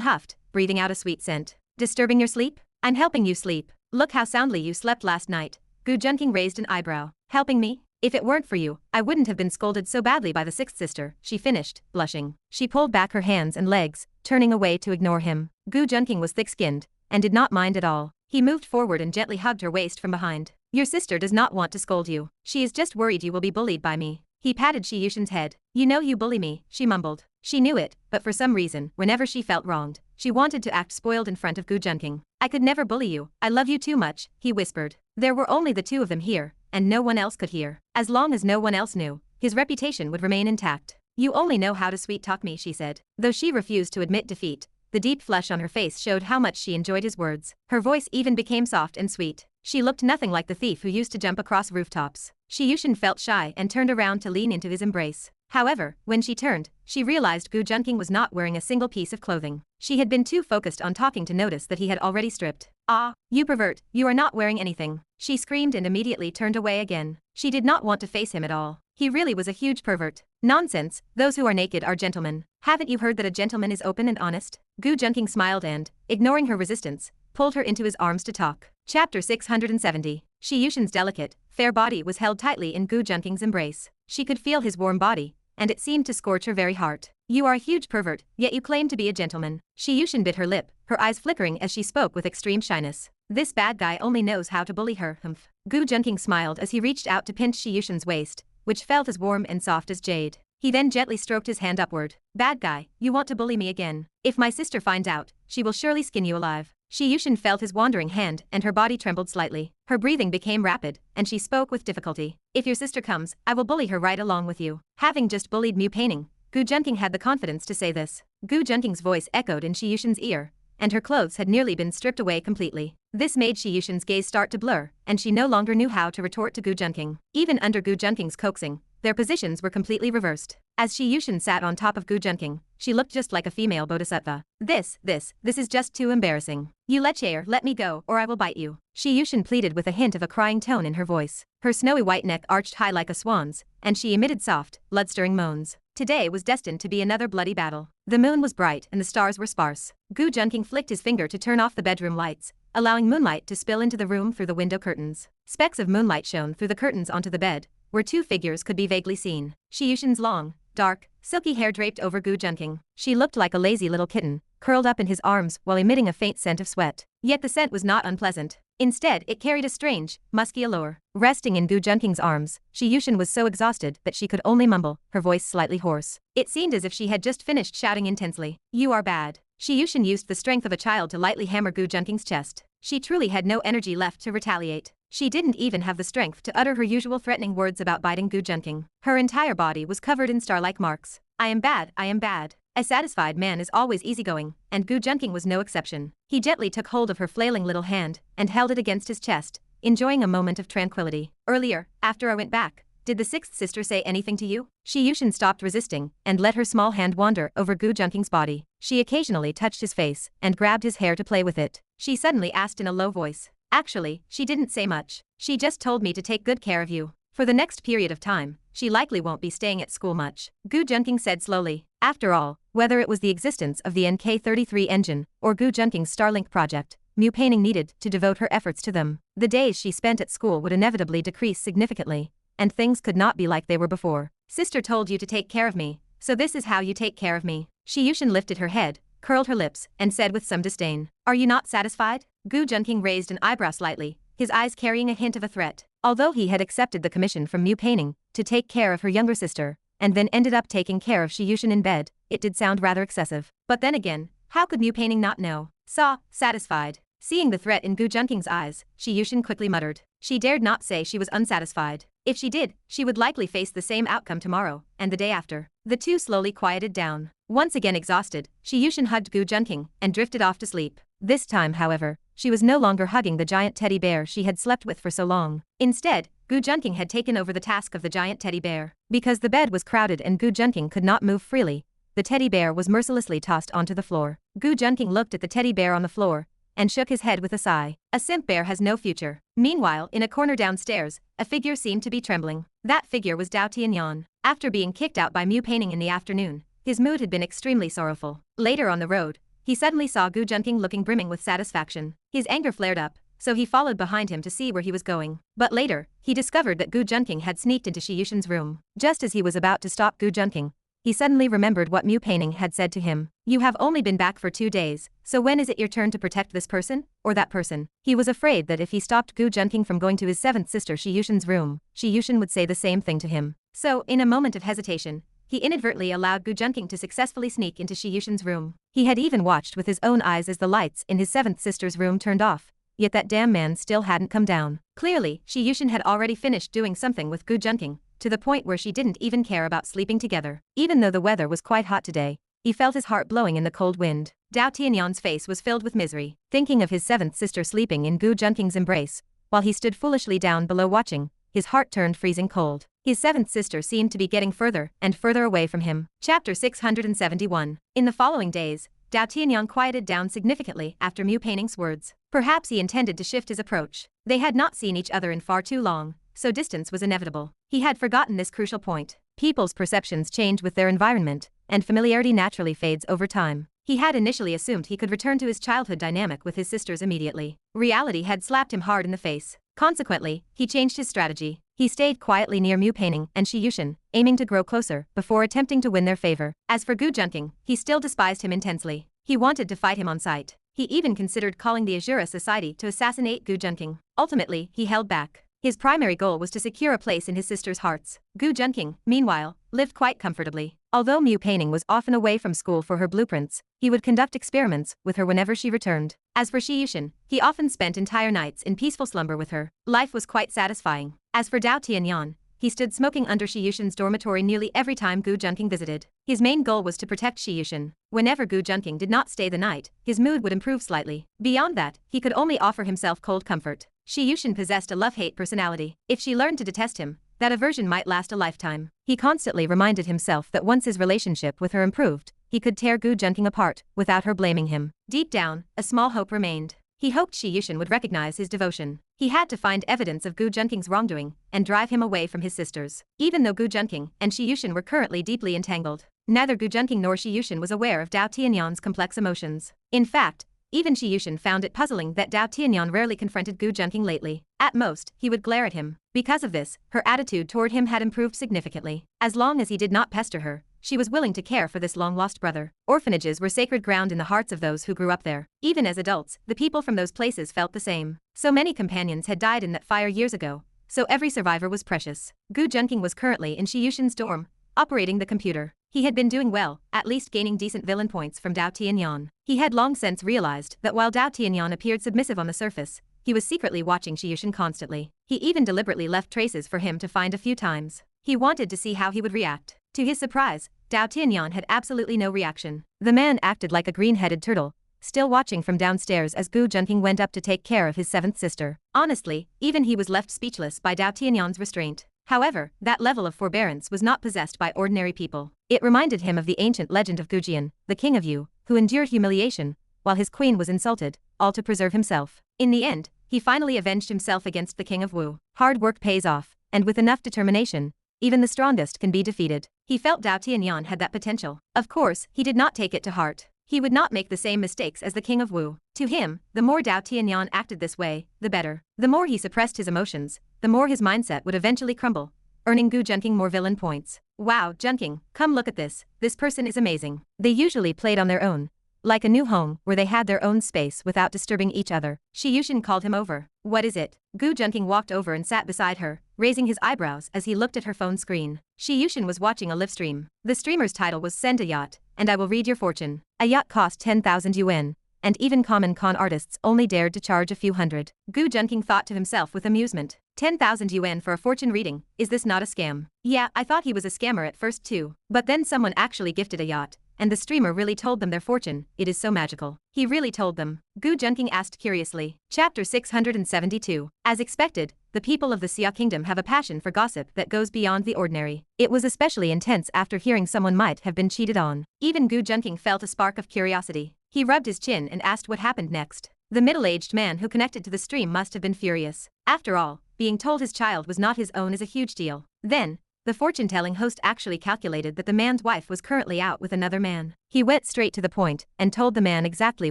Speaker 1: huffed, breathing out a sweet scent. Disturbing your sleep? I'm helping you sleep. Look how soundly you slept last night. Gu Junking raised an eyebrow. Helping me? If it weren't for you, I wouldn't have been scolded so badly by the sixth sister, she finished, blushing. She pulled back her hands and legs, turning away to ignore him. Gu Junking was thick-skinned, and did not mind at all. He moved forward and gently hugged her waist from behind. Your sister does not want to scold you. She is just worried you will be bullied by me. He patted Shi Yushin's head. You know you bully me, she mumbled. She knew it, but for some reason, whenever she felt wronged, she wanted to act spoiled in front of Gu Junking. I could never bully you, I love you too much, he whispered. There were only the two of them here, and no one else could hear. As long as no one else knew, his reputation would remain intact. You only know how to sweet-talk me, she said. Though she refused to admit defeat, the deep flush on her face showed how much she enjoyed his words. Her voice even became soft and sweet. She looked nothing like the thief who used to jump across rooftops. Shi Yushin felt shy and turned around to lean into his embrace. However, when she turned, she realized Gu Junking was not wearing a single piece of clothing. She had been too focused on talking to notice that he had already stripped. Ah, you pervert, you are not wearing anything. She screamed and immediately turned away again. She did not want to face him at all. He really was a huge pervert. Nonsense, those who are naked are gentlemen. Haven't you heard that a gentleman is open and honest? Gu Junking smiled and, ignoring her resistance, pulled her into his arms to talk. Chapter 670. Shi Yushin's delicate, fair body was held tightly in Gu Junking's embrace. She could feel his warm body, and it seemed to scorch her very heart. You are a huge pervert, yet you claim to be a gentleman. Shi Yushin bit her lip, her eyes flickering as she spoke with extreme shyness. This bad guy only knows how to bully her, humph. Gu Junking smiled as he reached out to pinch Shi Yushin's waist, which felt as warm and soft as jade. He then gently stroked his hand upward. Bad guy, you want to bully me again. If my sister finds out, she will surely skin you alive. Shi Yushin felt his wandering hand and her body trembled slightly. Her breathing became rapid, and she spoke with difficulty. If your sister comes, I will bully her right along with you. Having just bullied Mu Painting, Gu Junking had the confidence to say this. Gu Junking's voice echoed in Shi Yushin's ear, and her clothes had nearly been stripped away completely. This made Shi Yushin's gaze start to blur, and she no longer knew how to retort to Gu Junking. Even under Gu Junking's coaxing, their positions were completely reversed. As Shi Yushin sat on top of Gu Junking, she looked just like a female bodhisattva. This is just too embarrassing. You lecher, let me go, or I will bite you. Shi Yushin pleaded with a hint of a crying tone in her voice. Her snowy white neck arched high like a swan's, and she emitted soft, blood-stirring moans. Today was destined to be another bloody battle. The moon was bright and the stars were sparse. Gu Junking flicked his finger to turn off the bedroom lights, allowing moonlight to spill into the room through the window curtains. Specks of moonlight shone through the curtains onto the bed, where two figures could be vaguely seen. Shi Yushin's long, dark, silky hair draped over Gu Junking. She looked like a lazy little kitten, curled up in his arms while emitting a faint scent of sweat. Yet the scent was not unpleasant. Instead, it carried a strange, musky allure. Resting in Gu Junking's arms, Shi Yushin was so exhausted that she could only mumble, her voice slightly hoarse. It seemed as if she had just finished shouting intensely. You are bad. Shi Yushin used the strength of a child to lightly hammer Gu Junking's chest. She truly had no energy left to retaliate. She didn't even have the strength to utter her usual threatening words about biting Gu Junking. Her entire body was covered in star-like marks. I am bad, I am bad. A satisfied man is always easygoing, and Gu Junking was no exception. He gently took hold of her flailing little hand and held it against his chest, enjoying a moment of tranquility. Earlier, after I went back, did the sixth sister say anything to you? Shi Yushin stopped resisting and let her small hand wander over Gu Junking's body. She occasionally touched his face and grabbed his hair to play with it. She suddenly asked in a low voice. Actually, she didn't say much. She just told me to take good care of you. For the next period of time, she likely won't be staying at school much. Gu Junking said slowly. After all, whether it was the existence of the NK-33 engine or Gu Junking's Starlink project, Mu Painting needed to devote her efforts to them. The days she spent at school would inevitably decrease significantly, and things could not be like they were before. Sister told you to take care of me, so this is how you take care of me. Shi Yushin lifted her head, curled her lips, and said with some disdain. Are you not satisfied? Gu Junking raised an eyebrow slightly, his eyes carrying a hint of a threat. Although he had accepted the commission from Mu Painting to take care of her younger sister, and then ended up taking care of Shi Yushin in bed, it did sound rather excessive. But then again, how could Mu Painting not know? Satisfied. Seeing the threat in Gu Junking's eyes, Shi Yushin quickly muttered. She dared not say she was unsatisfied. If she did, she would likely face the same outcome tomorrow, and the day after. The two slowly quieted down. Once again exhausted, Shi Yushin hugged Gu Junking and drifted off to sleep. This time, however, she was no longer hugging the giant teddy bear she had slept with for so long. Instead, Gu Junking had taken over the task of the giant teddy bear. Because the bed was crowded and Gu Junking could not move freely, the teddy bear was mercilessly tossed onto the floor. Gu Junking looked at the teddy bear on the floor, and shook his head with a sigh. A simp bear has no future. Meanwhile, in a corner downstairs, a figure seemed to be trembling. That figure was Dao Tianyan. After being kicked out by Mu Painting in the afternoon, his mood had been extremely sorrowful. Later on the road, he suddenly saw Gu Junking looking brimming with satisfaction. His anger flared up, so he followed behind him to see where he was going. But later, he discovered that Gu Junking had sneaked into Shi Yushin's room. Just as he was about to stop Gu Junking, he suddenly remembered what Mu Painting had said to him. You have only been back for 2 days, so when is it your turn to protect this person, or that person? He was afraid that if he stopped Gu Junking from going to his 7th sister Shi Yushin's room, Shi Yushin would say the same thing to him. So, in a moment of hesitation, he inadvertently allowed Gu Junking to successfully sneak into Shi Yushin's room. He had even watched with his own eyes as the lights in his 7th sister's room turned off, yet that damn man still hadn't come down. Clearly, Shi Yushin had already finished doing something with Gu Junking, to the point where she didn't even care about sleeping together. Even though the weather was quite hot today, he felt his heart blowing in the cold wind. Dao Tianyan's face was filled with misery, thinking of his 7th sister sleeping in Gu Junking's embrace, while he stood foolishly down below watching. His heart turned freezing cold. His 7th sister seemed to be getting further and further away from him. Chapter 671. In the following days, Dao Tianyan quieted down significantly after Mu Painting's words. Perhaps he intended to shift his approach. They had not seen each other in far too long, so distance was inevitable. He had forgotten this crucial point. People's perceptions change with their environment, and familiarity naturally fades over time. He had initially assumed he could return to his childhood dynamic with his sisters immediately. Reality had slapped him hard in the face. Consequently, he changed his strategy. He stayed quietly near Mu Painting and Shi Yushin, aiming to grow closer before attempting to win their favor. As for Gu Junking, he still despised him intensely. He wanted to fight him on sight. He even considered calling the Azura Society to assassinate Gu Junking. Ultimately, he held back. His primary goal was to secure a place in his sisters' hearts. Gu Junking, meanwhile, lived quite comfortably. Although Mu Painting was often away from school for her blueprints, he would conduct experiments with her whenever she returned. As for Shi Yushin, he often spent entire nights in peaceful slumber with her. Life was quite satisfying. As for Dao Tianyan, he stood smoking under Shi Yushin's dormitory nearly every time Gu Junking visited. His main goal was to protect Shi Yushin. Whenever Gu Junking did not stay the night, his mood would improve slightly. Beyond that, he could only offer himself cold comfort. Shi Yushin possessed a love-hate personality. If she learned to detest him, that aversion might last a lifetime. He constantly reminded himself that once his relationship with her improved, he could tear Gu Junking apart without her blaming him. Deep down, a small hope remained. He hoped Shi Yushin would recognize his devotion. He had to find evidence of Gu Junking's wrongdoing and drive him away from his sisters. Even though Gu Junking and Shi Yushin were currently deeply entangled, neither Gu Junking nor Shi Yushin was aware of Dao Tianyan's complex emotions. In fact, even Shi Yushin found it puzzling that Dao Tianyan rarely confronted Gu Junking lately. At most, he would glare at him. Because of this, her attitude toward him had improved significantly. As long as he did not pester her, she was willing to care for this long-lost brother. Orphanages were sacred ground in the hearts of those who grew up there. Even as adults, the people from those places felt the same. So many companions had died in that fire years ago, so every survivor was precious. Gu Junking was currently in Shi Yushin's dorm, operating the computer. He had been doing well, at least gaining decent villain points from Dao Tianyan. He had long since realized that while Dao Tianyan appeared submissive on the surface, he was secretly watching Shi Yushin constantly. He even deliberately left traces for him to find a few times. He wanted to see how he would react. To his surprise, Dao Tianyan had absolutely no reaction. The man acted like a green-headed turtle, still watching from downstairs as Gu Junking went up to take care of his 7th sister. Honestly, even he was left speechless by Dao Tianyan's restraint. However, that level of forbearance was not possessed by ordinary people. It reminded him of the ancient legend of Gujian, the king of Yu, who endured humiliation, while his queen was insulted, all to preserve himself. In the end, he finally avenged himself against the king of Wu. Hard work pays off, and with enough determination, even the strongest can be defeated. He felt Dao Tianyan had that potential. Of course, he did not take it to heart. He would not make the same mistakes as the king of Wu. To him, the more Dao Tianyan acted this way, the better. The more he suppressed his emotions, the more his mindset would eventually crumble, earning Gu Junking more villain points. Wow, Junking, come look at this. This person is amazing. They usually played on their own, like a new home where they had their own space without disturbing each other. Shi Yushin called him over. What is it? Gu Junking walked over and sat beside her, raising his eyebrows as he looked at her phone screen. Shi Yushin was watching a live stream. The streamer's title was Send a Yacht, and I will read your fortune. A yacht cost 10,000 yuan, and even common con artists only dared to charge a few hundred. Gu Junking thought to himself with amusement. 10,000 yuan for a fortune reading, is this not a scam? Yeah, I thought he was a scammer at first too. But then someone actually gifted a yacht, and the streamer really told them their fortune. It is so magical. He really told them. Gu Junking asked curiously. Chapter 672. As expected, the people of the Xia Kingdom have a passion for gossip that goes beyond the ordinary. It was especially intense after hearing someone might have been cheated on. Even Gu Junking felt a spark of curiosity. He rubbed his chin and asked what happened next. The middle-aged man who connected to the stream must have been furious. After all, being told his child was not his own is a huge deal. Then, the fortune-telling host actually calculated that the man's wife was currently out with another man. He went straight to the point and told the man exactly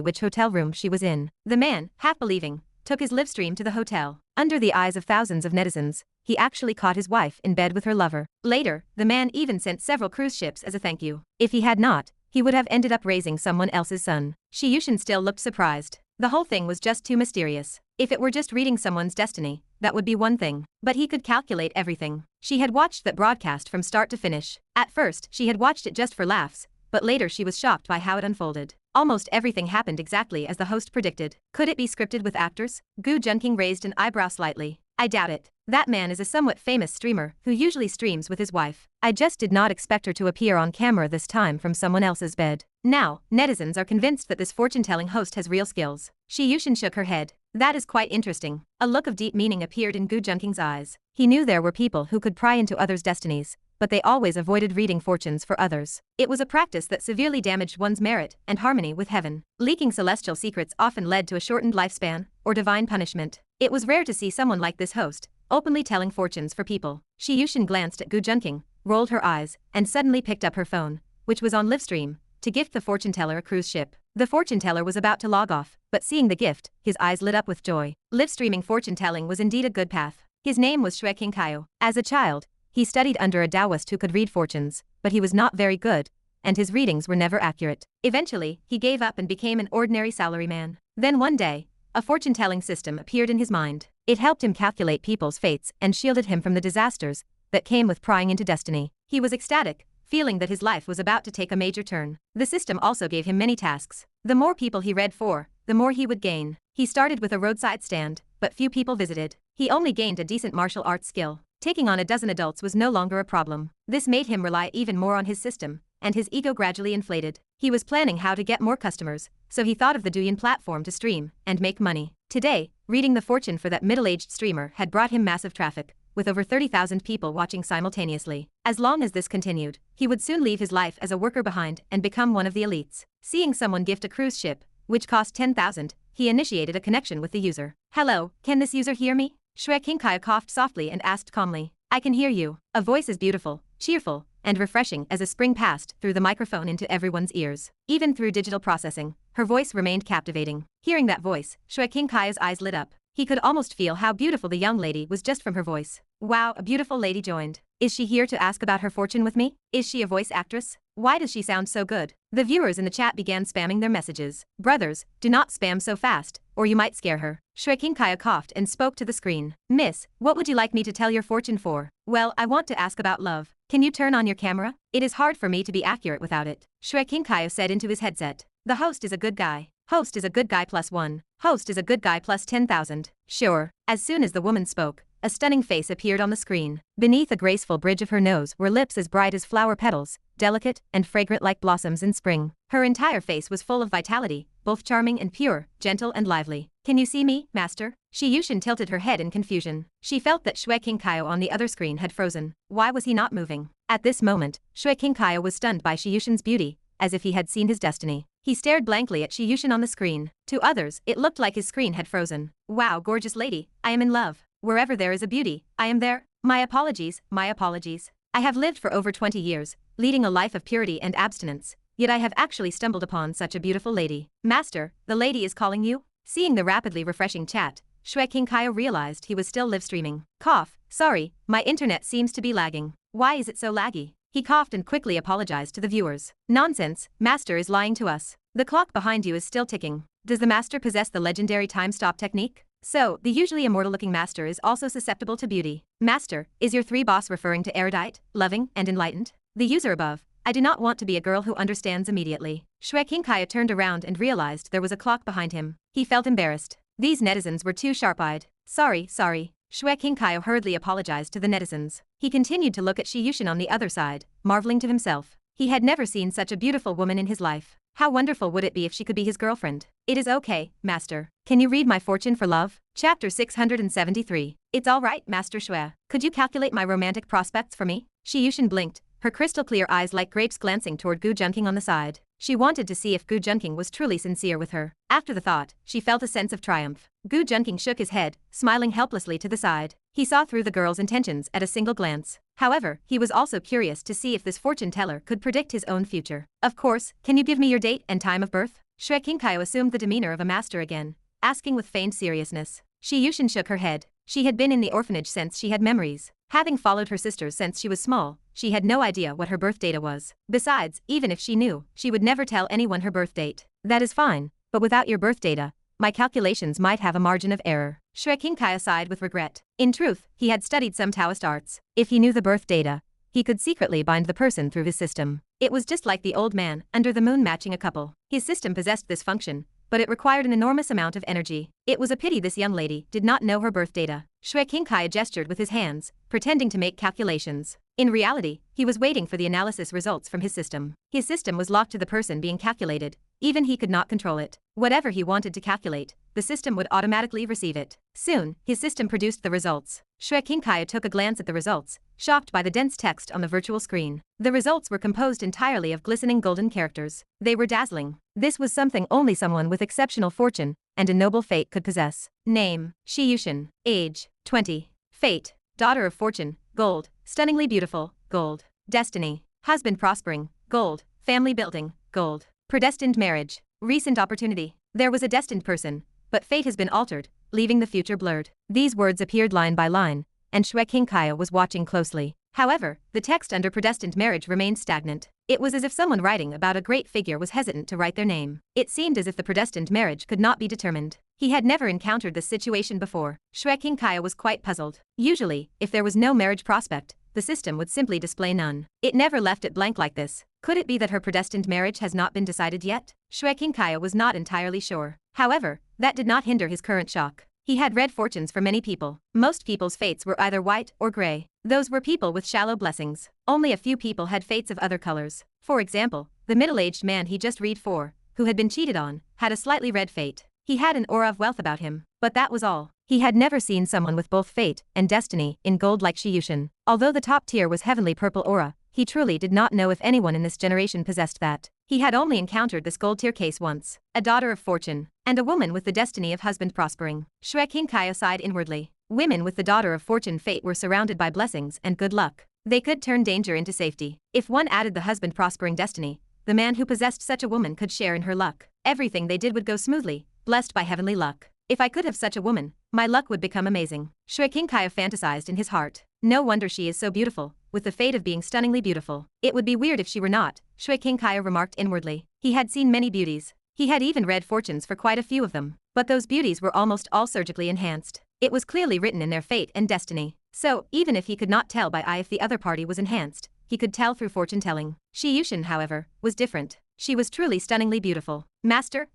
Speaker 1: which hotel room she was in. The man, half believing, took his live stream to the hotel. Under the eyes of thousands of netizens, he actually caught his wife in bed with her lover. Later, the man even sent several cruise ships as a thank you. If he had not, he would have ended up raising someone else's son. Shi Yushin still looked surprised. The whole thing was just too mysterious. If it were just reading someone's destiny, that would be one thing. But he could calculate everything. She had watched that broadcast from start to finish. At first, she had watched it just for laughs, but later she was shocked by how it unfolded. Almost everything happened exactly as the host predicted. Could it be scripted with actors? Gu Junking raised an eyebrow slightly. I doubt it. That man is a somewhat famous streamer who usually streams with his wife. I just did not expect her to appear on camera this time from someone else's bed. Now, netizens are convinced that this fortune-telling host has real skills. Shi Yushin shook her head. That is quite interesting. A look of deep meaning appeared in Gu Junking's eyes. He knew there were people who could pry into others' destinies, but they always avoided reading fortunes for others. It was a practice that severely damaged one's merit and harmony with heaven. Leaking celestial secrets often led to a shortened lifespan or divine punishment. It was rare to see someone like this host, openly telling fortunes for people. Shi Yushin glanced at Gu Junking, rolled her eyes, and suddenly picked up her phone, which was on livestream, to gift the fortune teller a cruise ship. The fortune teller was about to log off, but seeing the gift, his eyes lit up with joy. Live-streaming fortune telling was indeed a good path. His name was Xue Qingkaiu. As a child, he studied under a Taoist who could read fortunes, but he was not very good, and his readings were never accurate. Eventually, he gave up and became an ordinary salaryman. Then one day, a fortune-telling system appeared in his mind. It helped him calculate people's fates and shielded him from the disasters that came with prying into destiny. He was ecstatic, feeling that his life was about to take a major turn. The system also gave him many tasks. The more people he read for, the more he would gain. He started with a roadside stand, but few people visited. He only gained a decent martial arts skill. Taking on a dozen adults was no longer a problem. This made him rely even more on his system, and his ego gradually inflated. He was planning how to get more customers, so he thought of the Douyin platform to stream and make money. Today, reading the fortune for that middle-aged streamer had brought him massive traffic, with over 30,000 people watching simultaneously. As long as this continued, he would soon leave his life as a worker behind and become one of the elites. Seeing someone gift a cruise ship, which cost 10,000, he initiated a connection with the user. Hello, can this user hear me? Xue Qingkaiu coughed softly and asked calmly. I can hear you. A voice as beautiful, cheerful, and refreshing as a spring passed through the microphone into everyone's ears. Even through digital processing, her voice remained captivating. Hearing that voice, Xue Qingkaiu's eyes lit up. He could almost feel how beautiful the young lady was just from her voice. Wow, a beautiful lady joined. Is she here to ask about her fortune with me? Is she a voice actress? Why does she sound so good? The viewers in the chat began spamming their messages. Brothers, do not spam so fast, or you might scare her. Xue Qingkaiu coughed and spoke to the screen. Miss, what would you like me to tell your fortune for? Well, I want to ask about love. Can you turn on your camera? It is hard for me to be accurate without it. Xue Qingkaiu said into his headset. The host is a good guy. Host is a good guy +1. Host is a good guy plus 10,000. Sure. As soon as the woman spoke, a stunning face appeared on the screen. Beneath a graceful bridge of her nose were lips as bright as flower petals, delicate and fragrant like blossoms in spring. Her entire face was full of vitality, both charming and pure, gentle and lively. Can you see me, master? Shi Yushin tilted her head in confusion. She felt that Xue Qingkaiu on the other screen had frozen. Why was he not moving? At this moment, Xue Qingkaiu was stunned by Shi Yushin's beauty, as if he had seen his destiny. He stared blankly at Shi Yushin on the screen. To others, it looked like his screen had frozen. Wow, gorgeous lady, I am in love. Wherever there is a beauty, I am there. My apologies, my apologies. I have lived for over 20 years, leading a life of purity and abstinence, yet I have actually stumbled upon such a beautiful lady. Master, the lady is calling you? Seeing the rapidly refreshing chat, Xue Qingkaiu realized he was still live streaming. Cough, sorry, my internet seems to be lagging. Why is it so laggy? He coughed and quickly apologized to the viewers. Nonsense, Master is lying to us. The clock behind you is still ticking. Does the Master possess the legendary time stop technique? So, the usually immortal-looking Master is also susceptible to beauty. Master, is your 3 boss referring to erudite, loving, and enlightened? The user above. I do not want to be a girl who understands immediately. Xue Qingkaiu turned around and realized there was a clock behind him. He felt embarrassed. These netizens were too sharp-eyed. Sorry. Xue Qingkaiu hurriedly apologized to the netizens. He continued to look at Shi Yushin on the other side, marveling to himself. He had never seen such a beautiful woman in his life. How wonderful would it be if she could be his girlfriend? It is okay, Master. Can you read my fortune for love? Chapter 673. It's all right, Master Xue. Could you calculate my romantic prospects for me? Shi Yushin blinked, her crystal-clear eyes like grapes glancing toward Gu Junking on the side. She wanted to see if Gu Junking was truly sincere with her. After the thought, she felt a sense of triumph. Gu Junking shook his head, smiling helplessly to the side. He saw through the girl's intentions at a single glance. However, he was also curious to see if this fortune teller could predict his own future. Of course, can you give me your date and time of birth? Shui Qingkai assumed the demeanor of a master again, asking with feigned seriousness. Shi Yushin shook her head. She had been in the orphanage since she had memories. Having followed her sisters since she was small, she had no idea what her birth data was. Besides, even if she knew, she would never tell anyone her birth date. That is fine, but without your birth data, my calculations might have a margin of error. Shui Qingkai sighed with regret. In truth, he had studied some Taoist arts. If he knew the birth data, he could secretly bind the person through his system. It was just like the old man under the moon matching a couple. His system possessed this function, but it required an enormous amount of energy. It was a pity this young lady did not know her birth data. Shui Qingkai gestured with his hands, pretending to make calculations. In reality, he was waiting for the analysis results from his system. His system was locked to the person being calculated. Even he could not control it. Whatever he wanted to calculate, the system would automatically receive it. Soon, his system produced the results. Shui Qingkai took a glance at the results, shocked by the dense text on the virtual screen. The results were composed entirely of glistening golden characters. They were dazzling. This was something only someone with exceptional fortune and a noble fate could possess. Name: Shi Yushin. Age: 20. Fate: daughter of fortune, gold. Stunningly beautiful, gold. Destiny: husband prospering, gold. Family building, gold. Predestined marriage. Recent opportunity. There was a destined person, but fate has been altered, leaving the future blurred. These words appeared line by line, and Shui Qingkai was watching closely. However, the text under predestined marriage remained stagnant. It was as if someone writing about a great figure was hesitant to write their name. It seemed as if the predestined marriage could not be determined. He had never encountered this situation before. Shui Qingkai was quite puzzled. Usually, if there was no marriage prospect, the system would simply display none. It never left it blank like this. Could it be that her predestined marriage has not been decided yet? Shui Qingkai was not entirely sure. However, that did not hinder his current shock. He had read fortunes for many people. Most people's fates were either white or gray. Those were people with shallow blessings. Only a few people had fates of other colors. For example, the middle-aged man he just read for, who had been cheated on, had a slightly red fate. He had an aura of wealth about him, but that was all. He had never seen someone with both fate and destiny in gold like Shi Yushin. Although the top tier was heavenly purple aura, he truly did not know if anyone in this generation possessed that. He had only encountered this gold tier case once. A daughter of fortune, and a woman with the destiny of husband prospering. Shui Qingkai sighed inwardly. Women with the daughter of fortune fate were surrounded by blessings and good luck. They could turn danger into safety. If one added the husband prospering destiny, the man who possessed such a woman could share in her luck. Everything they did would go smoothly, blessed by heavenly luck. If I could have such a woman, my luck would become amazing. Shui Qingkai fantasized in his heart. No wonder she is so beautiful, with the fate of being stunningly beautiful. It would be weird if she were not, Shui Qingkai remarked inwardly. He had seen many beauties. He had even read fortunes for quite a few of them. But those beauties were almost all surgically enhanced. It was clearly written in their fate and destiny. So, even if he could not tell by eye if the other party was enhanced, he could tell through fortune-telling. Shi Yushin, however, was different. She was truly stunningly beautiful. Master,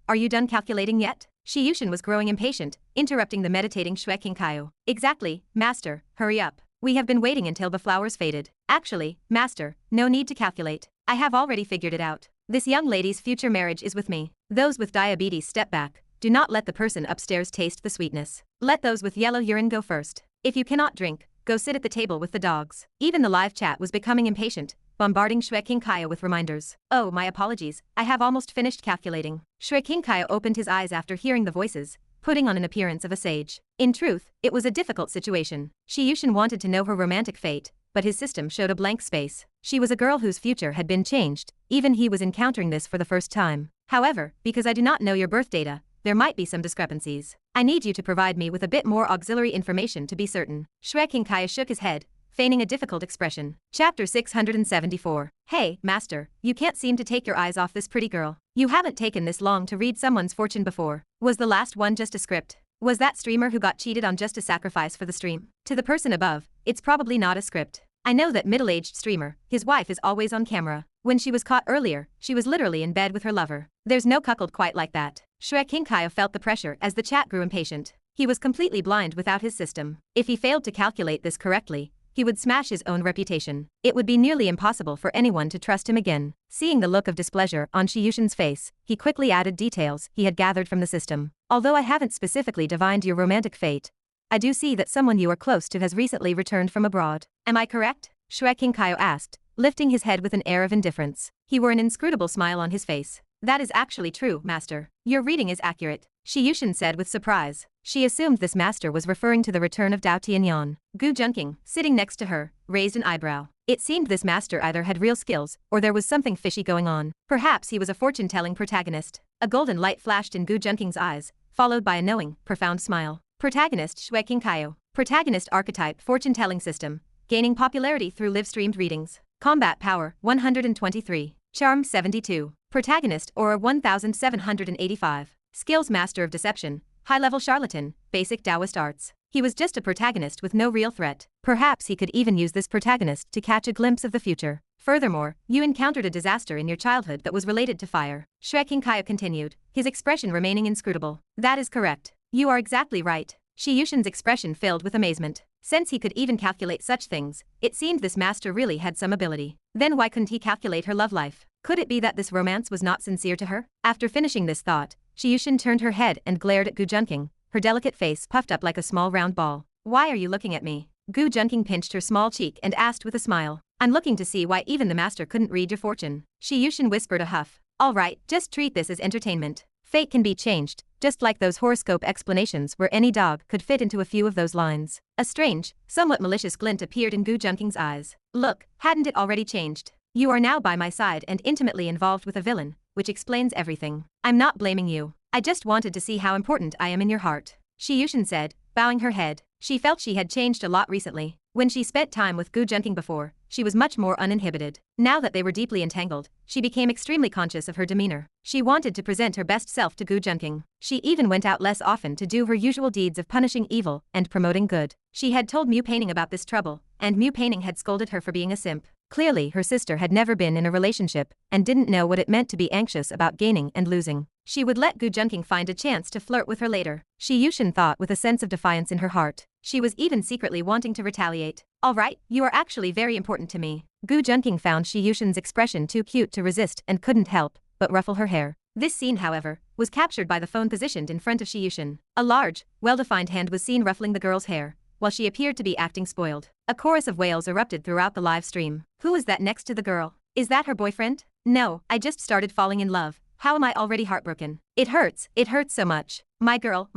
Speaker 1: are you done calculating yet? Shi Yushin was growing impatient, interrupting the meditating Shui Qingkai. Exactly, master, hurry up. We have been waiting until the flowers faded. Actually, master, no need to calculate. I have already figured it out. This young lady's future marriage is with me. Those with diabetes step back. Do not let the person upstairs taste the sweetness. Let those with yellow urine go first. If you cannot drink, go sit at the table with the dogs. Even the live chat was becoming impatient, bombarding Shui Qingkai with reminders. Oh, my apologies, I have almost finished calculating. Shui Qingkai opened his eyes after hearing the voices, putting on an appearance of a sage. In truth, it was a difficult situation. Shi Yushin wanted to know her romantic fate, but his system showed a blank space. She was a girl whose future had been changed. Even he was encountering this for the first time. However, because I do not know your birth data, there might be some discrepancies. I need you to provide me with a bit more auxiliary information to be certain. Shui Qingkai shook his head, feigning a difficult expression. Chapter 674. Hey, master, you can't seem to take your eyes off this pretty girl. You haven't taken this long to read someone's fortune before. Was the last one just a script? Was that streamer who got cheated on just a sacrifice for the stream? To the person above, it's probably not a script. I know that middle-aged streamer, his wife is always on camera. When she was caught earlier, she was literally in bed with her lover. There's no cuckold quite like that. Shui Qingkai felt the pressure as the chat grew impatient. He was completely blind without his system. If he failed to calculate this correctly, he would smash his own reputation. It would be nearly impossible for anyone to trust him again. Seeing the look of displeasure on Shi Yushin's face, he quickly added details he had gathered from the system. Although I haven't specifically divined your romantic fate, I do see that someone you are close to has recently returned from abroad. Am I correct? Shui Qingkai asked, lifting his head with an air of indifference. He wore an inscrutable smile on his face. That is actually true, master. Your reading is accurate, Shi Yushin said with surprise. She assumed this master was referring to the return of Dao Tianyan. Gu Junqing, sitting next to her, raised an eyebrow. It seemed this master either had real skills, or there was something fishy going on. Perhaps he was a fortune-telling protagonist. A golden light flashed in Gu Junqing's eyes, followed by a knowing, profound smile. Protagonist Xue Qingkaio. Protagonist archetype fortune-telling system, gaining popularity through live-streamed readings. Combat power, 123. Charm, 72. Protagonist aura, 1785. Skills master of deception, high-level charlatan, basic Taoist arts. He was just a protagonist with no real threat. Perhaps he could even use this protagonist to catch a glimpse of the future. Furthermore, you encountered a disaster in your childhood that was related to fire. Xue Qingkaio continued, his expression remaining inscrutable. That is correct. You are exactly right. Shi Yushin's expression filled with amazement. Since he could even calculate such things, it seemed this master really had some ability. Then why couldn't he calculate her love life? Could it be that this romance was not sincere to her? After finishing this thought, Shi Yushin turned her head and glared at Gu Junqing, her delicate face puffed up like a small round ball. Why are you looking at me? Gu Junqing pinched her small cheek and asked with a smile. I'm looking to see why even the master couldn't read your fortune. Shi Yushin whispered a huff. All right, just treat this as entertainment. Fate can be changed, just like those horoscope explanations where any dog could fit into a few of those lines. A strange, somewhat malicious glint appeared in Gu Junqing's eyes. Look, hadn't it already changed? You are now by my side and intimately involved with a villain, which explains everything. I'm not blaming you. I just wanted to see how important I am in your heart. Shi Yushin said, bowing her head. She felt she had changed a lot recently. When she spent time with Gu Junqing before, she was much more uninhibited. Now that they were deeply entangled, she became extremely conscious of her demeanor. She wanted to present her best self to Gu Junqing. She even went out less often to do her usual deeds of punishing evil and promoting good. She had told Mu Painting about this trouble, and Mu Painting had scolded her for being a simp. Clearly her sister had never been in a relationship and didn't know what it meant to be anxious about gaining and losing. She would let Gu Junqing find a chance to flirt with her later. Shi Yushin thought with a sense of defiance in her heart. She was even secretly wanting to retaliate. All right, you are actually very important to me. Gu Junqing found Shi Yushin's expression too cute to resist and couldn't help but ruffle her hair. This scene, however, was captured by the phone positioned in front of Shi Yushin. A large, well-defined hand was seen ruffling the girl's hair, while she appeared to be acting spoiled. A chorus of wails erupted throughout the live stream. Who is that next to the girl? Is that her boyfriend? No, I just started falling in love. How am I already heartbroken? It hurts so much. My girl.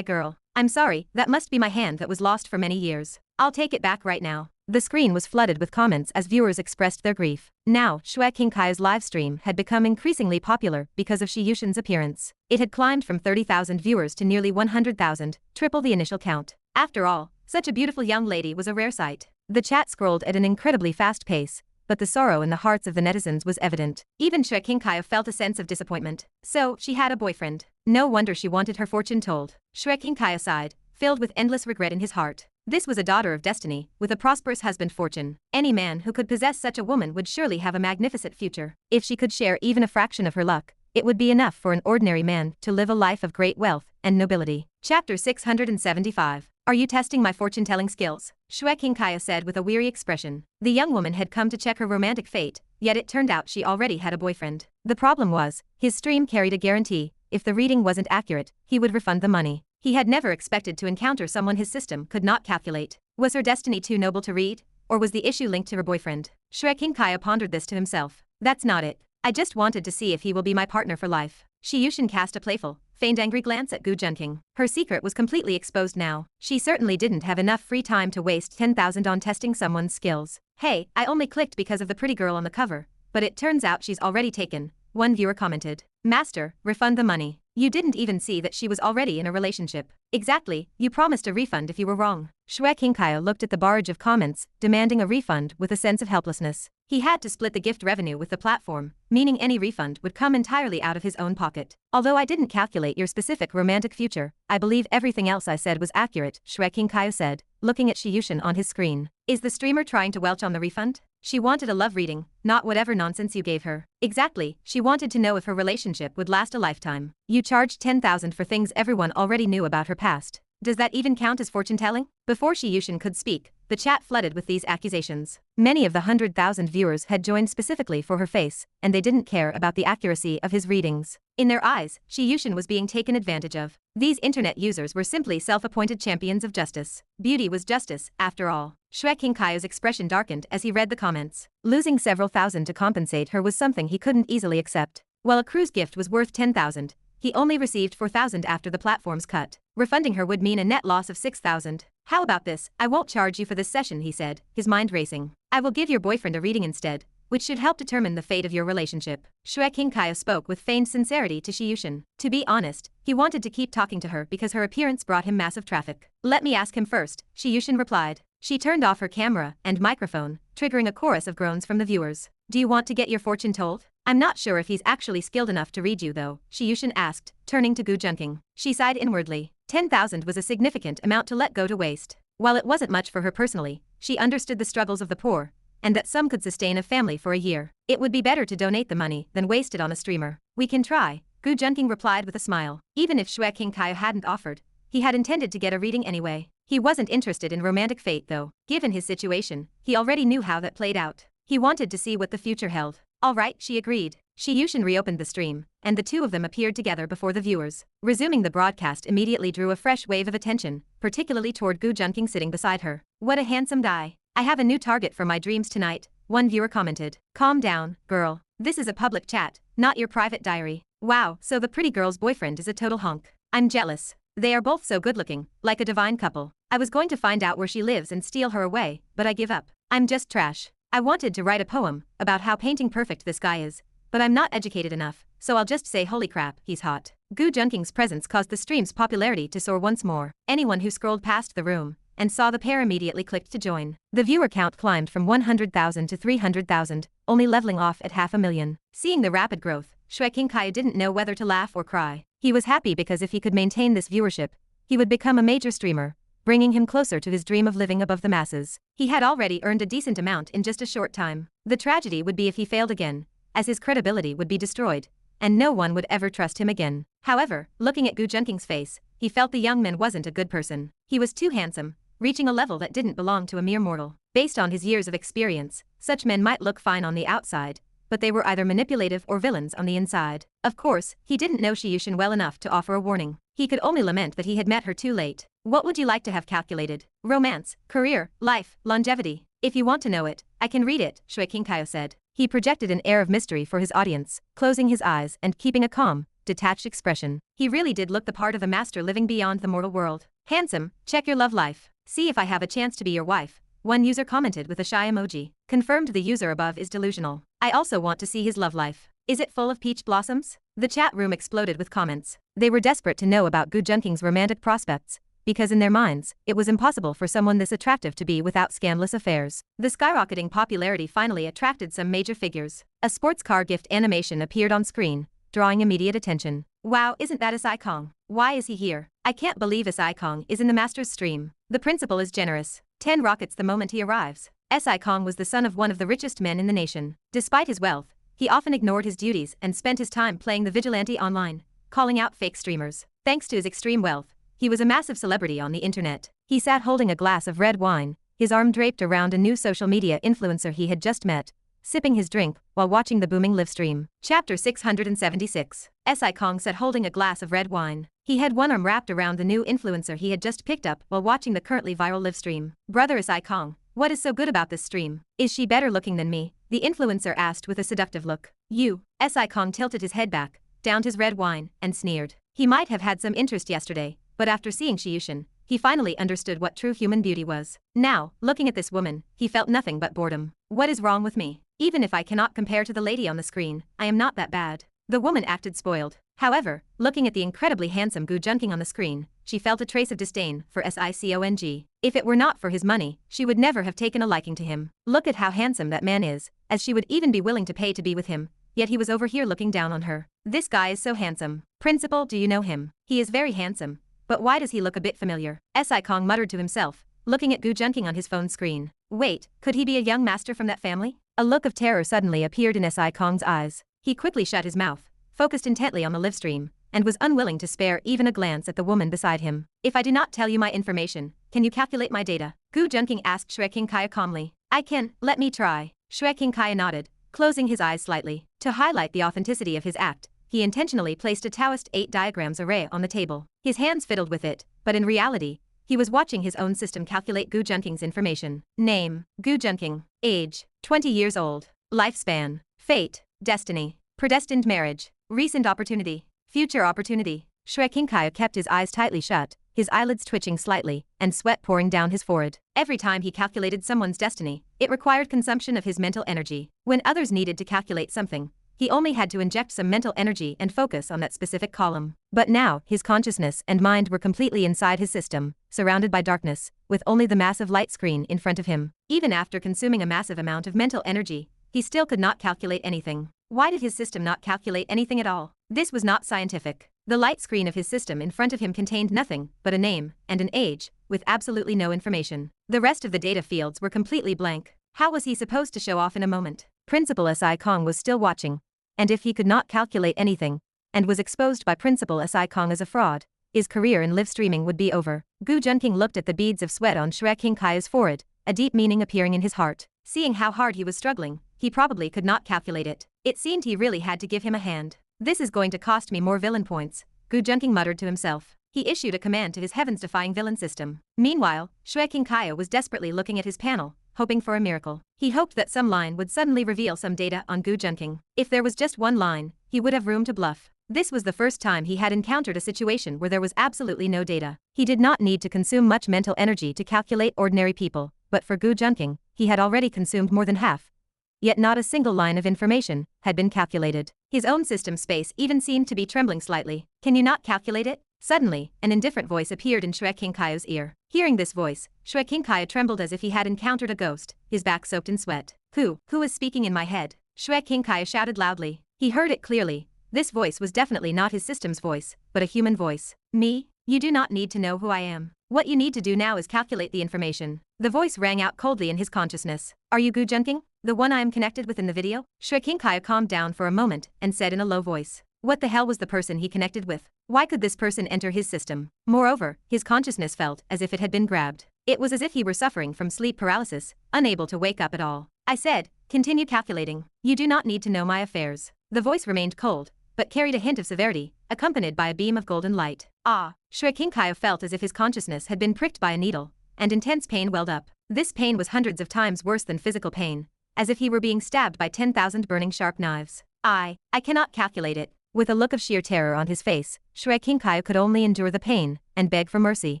Speaker 1: I'm sorry, that must be my hand that was lost for many years. I'll take it back right now. The screen was flooded with comments as viewers expressed their grief. Now, Xue Qingkaio's live stream had become increasingly popular because of Shi Yushin's appearance. It had climbed from 30,000 viewers to nearly 100,000, triple the initial count. After all, such a beautiful young lady was a rare sight. The chat scrolled at an incredibly fast pace, but the sorrow in the hearts of the netizens was evident. Even Xue Qingkaio felt a sense of disappointment. So, she had a boyfriend. No wonder she wanted her fortune told. Xue Qingkaio sighed, filled with endless regret in his heart. This was a daughter of destiny, with a prosperous husband fortune. Any man who could possess such a woman would surely have a magnificent future. If she could share even a fraction of her luck, it would be enough for an ordinary man to live a life of great wealth and nobility. Chapter 675. Are you testing my fortune-telling skills? Xue Qingkaio said with a weary expression. The young woman had come to check her romantic fate, yet it turned out she already had a boyfriend. The problem was, his stream carried a guarantee. If the reading wasn't accurate, he would refund the money. He had never expected to encounter someone his system could not calculate. Was her destiny too noble to read? Or was the issue linked to her boyfriend? Xue Qingkaio pondered this to himself. That's not it. I just wanted to see if he will be my partner for life. Shi Yushin cast a playful, feigned angry glance at Gu Junqing. Her secret was completely exposed now. She certainly didn't have enough free time to waste 10,000 on testing someone's skills. Hey, I only clicked because of the pretty girl on the cover, but it turns out she's already taken, one viewer commented. Master, refund the money. You didn't even see that she was already in a relationship. Exactly, you promised a refund if you were wrong. Xue Qingkaio looked at the barrage of comments, demanding a refund with a sense of helplessness. He had to split the gift revenue with the platform, meaning any refund would come entirely out of his own pocket. Although I didn't calculate your specific romantic future, I believe everything else I said was accurate, Xue Qingkaio said, looking at Shi Yushin on his screen. Is the streamer trying to welch on the refund? She wanted a love reading, not whatever nonsense you gave her. Exactly, she wanted to know if her relationship would last a lifetime. You charged 10,000 for things everyone already knew about her past. Does that even count as fortune-telling? Before Shi Yushin could speak, the chat flooded with these accusations. Many of the 100,000 viewers had joined specifically for her face, and they didn't care about the accuracy of his readings. In their eyes, Shi Yushin was being taken advantage of. These internet users were simply self-appointed champions of justice. Beauty was justice, after all. Xue Qingkao's expression darkened as he read the comments. Losing several thousand to compensate her was something he couldn't easily accept. While a cruise gift was worth 10,000, he only received 4,000 after the platform's cut. Refunding her would mean a net loss of 6,000. How about this? I won't charge you for this session, he said, his mind racing. I will give your boyfriend a reading instead, which should help determine the fate of your relationship. Xue Qingkao spoke with feigned sincerity to Shi Yushin. To be honest, he wanted to keep talking to her because her appearance brought him massive traffic. Let me ask him first, Shi Yushin replied. She turned off her camera and microphone, triggering a chorus of groans from the viewers. Do you want to get your fortune told? I'm not sure if he's actually skilled enough to read you though, Shi Yushin asked, turning to Gu Junking. She sighed inwardly. 10,000 was a significant amount to let go to waste. While it wasn't much for her personally, she understood the struggles of the poor, and that some could sustain a family for a year. It would be better to donate the money than waste it on a streamer. We can try, Gu Junking replied with a smile. Even if Xue Qingkao hadn't offered, he had intended to get a reading anyway. He wasn't interested in romantic fate though. Given his situation, he already knew how that played out. He wanted to see what the future held. All right, she agreed. Shi Yushin reopened the stream, and the two of them appeared together before the viewers. Resuming the broadcast immediately drew a fresh wave of attention, particularly toward Gu Junking sitting beside her. What a handsome guy. I have a new target for my dreams tonight, one viewer commented. Calm down, girl. This is a public chat, not your private diary. Wow, so the pretty girl's boyfriend is a total hunk. I'm jealous. They are both so good-looking, like a divine couple. I was going to find out where she lives and steal her away, but I give up. I'm just trash. I wanted to write a poem about how painting perfect this guy is, but I'm not educated enough, so I'll just say holy crap, he's hot. Gu Junking's presence caused the stream's popularity to soar once more. Anyone who scrolled past the room and saw the pair immediately clicked to join. The viewer count climbed from 100,000 to 300,000, only leveling off at 500,000. Seeing the rapid growth, Xue Qingkao didn't know whether to laugh or cry. He was happy because if he could maintain this viewership, he would become a major streamer, bringing him closer to his dream of living above the masses. He had already earned a decent amount in just a short time. The tragedy would be if he failed again, as his credibility would be destroyed, and no one would ever trust him again. However, looking at Gu Junking's face, he felt the young man wasn't a good person. He was too handsome, reaching a level that didn't belong to a mere mortal. Based on his years of experience, such men might look fine on the outside, but they were either manipulative or villains on the inside. Of course, he didn't know Shi Yushin well enough to offer a warning. He could only lament that he had met her too late. What would you like to have calculated? Romance, career, life, longevity. If you want to know it, I can read it, Xue Qingkao said. He projected an air of mystery for his audience, closing his eyes and keeping a calm, detached expression. He really did look the part of a master living beyond the mortal world. Handsome, check your love life. See if I have a chance to be your wife. One user commented with a shy emoji. Confirmed the user above is delusional. I also want to see his love life. Is it full of peach blossoms? The chat room exploded with comments. They were desperate to know about Gu Junking's romantic prospects, because in their minds, it was impossible for someone this attractive to be without scandalous affairs. The skyrocketing popularity finally attracted some major figures. A sports car gift animation appeared on screen, drawing immediate attention. Wow, isn't that Asai Kong? Why is he here? I can't believe Asai Kong is in the master's stream. The principal is generous. 10 rockets the moment he arrives. Asai Kong was the son of one of the richest men in the nation. Despite his wealth, he often ignored his duties and spent his time playing the vigilante online, calling out fake streamers. Thanks to his extreme wealth, he was a massive celebrity on the internet. He sat holding a glass of red wine, his arm draped around a new social media influencer he had just met, sipping his drink while watching the booming live stream. Chapter 676. Asai Kong sat holding a glass of red wine. He had one arm wrapped around the new influencer he had just picked up while watching the currently viral live stream. Brother Asai Kong, what is so good about this stream? Is she better looking than me? The influencer asked with a seductive look. You. Asai Kong tilted his head back, downed his red wine, and sneered. He might have had some interest yesterday, but after seeing Shi Yushin, he finally understood what true human beauty was. Now, looking at this woman, he felt nothing but boredom. What is wrong with me? Even if I cannot compare to the lady on the screen, I am not that bad. The woman acted spoiled. However, looking at the incredibly handsome Gu Junking on the screen, she felt a trace of disdain for Sicong. If it were not for his money, she would never have taken a liking to him. Look at how handsome that man is, as she would even be willing to pay to be with him, yet he was over here looking down on her. This guy is so handsome. Principal, do you know him? He is very handsome. But why does he look a bit familiar? Asai Kong muttered to himself, looking at Gu Junking on his phone screen. Wait, could he be a young master from that family? A look of terror suddenly appeared in Asai Kong's eyes. He quickly shut his mouth, focused intently on the live stream, and was unwilling to spare even a glance at the woman beside him. If I do not tell you my information, can you calculate my data? Gu Junking asked Shrek King Kaya calmly. I can, let me try. Shrek King Kaya nodded, closing his eyes slightly. To highlight the authenticity of his act, he intentionally placed a Taoist 8 diagrams array on the table. His hands fiddled with it, but in reality, he was watching his own system calculate Gu Junking's information. Name, Gu Junking. Age, 20 years old. Lifespan, fate, destiny, predestined marriage, recent opportunity, future opportunity. Shrek King Kaya kept his eyes tightly shut, his eyelids twitching slightly, and sweat pouring down his forehead. Every time he calculated someone's destiny, it required consumption of his mental energy. When others needed to calculate something, he only had to inject some mental energy and focus on that specific column. But now, his consciousness and mind were completely inside his system, surrounded by darkness, with only the massive light screen in front of him. Even after consuming a massive amount of mental energy, he still could not calculate anything. Why did his system not calculate anything at all? This was not scientific. The light screen of his system in front of him contained nothing but a name and an age, with absolutely no information. The rest of the data fields were completely blank. How was he supposed to show off in a moment? Principal S.I. Kong was still watching, and if he could not calculate anything, and was exposed by Principal S.I. Kong as a fraud, his career in live streaming would be over. Gu Junking looked at the beads of sweat on Shrek King Kaya's forehead, a deep meaning appearing in his heart. Seeing how hard he was struggling, he probably could not calculate it. It seemed he really had to give him a hand. This is going to cost me more villain points, Gu Junking muttered to himself. He issued a command to his heavens-defying villain system. Meanwhile, Shrek King Kaya was desperately looking at his panel, hoping for a miracle. He hoped that some line would suddenly reveal some data on Gu Junking. If there was just one line, he would have room to bluff. This was the first time he had encountered a situation where there was absolutely no data. He did not need to consume much mental energy to calculate ordinary people, but for Gu Junking, he had already consumed more than half. Yet not a single line of information had been calculated. His own system space even seemed to be trembling slightly. Can you not calculate it? Suddenly, an indifferent voice appeared in Shrek King Kaya's ear. Hearing this voice, Shrek King Kaya trembled as if he had encountered a ghost, his back soaked in sweat. Who is speaking in my head? Shrek King Kaya shouted loudly. He heard it clearly. This voice was definitely not his system's voice, but a human voice. Me? You do not need to know who I am. What you need to do now is calculate the information. The voice rang out coldly in his consciousness. Are you Gu Junking? The one I am connected with in the video? Shrek King Kaya calmed down for a moment and said in a low voice. What the hell was the person he connected with? Why could this person enter his system? Moreover, his consciousness felt as if it had been grabbed. It was as if he were suffering from sleep paralysis, unable to wake up at all. I said, continue calculating. You do not need to know my affairs. The voice remained cold, but carried a hint of severity, accompanied by a beam of golden light. Shrek King Kaya felt as if his consciousness had been pricked by a needle, and intense pain welled up. This pain was hundreds of times worse than physical pain, as if he were being stabbed by 10,000 burning sharp knives. I cannot calculate it. With a look of sheer terror on his face, Shrek King Kaya could only endure the pain and beg for mercy.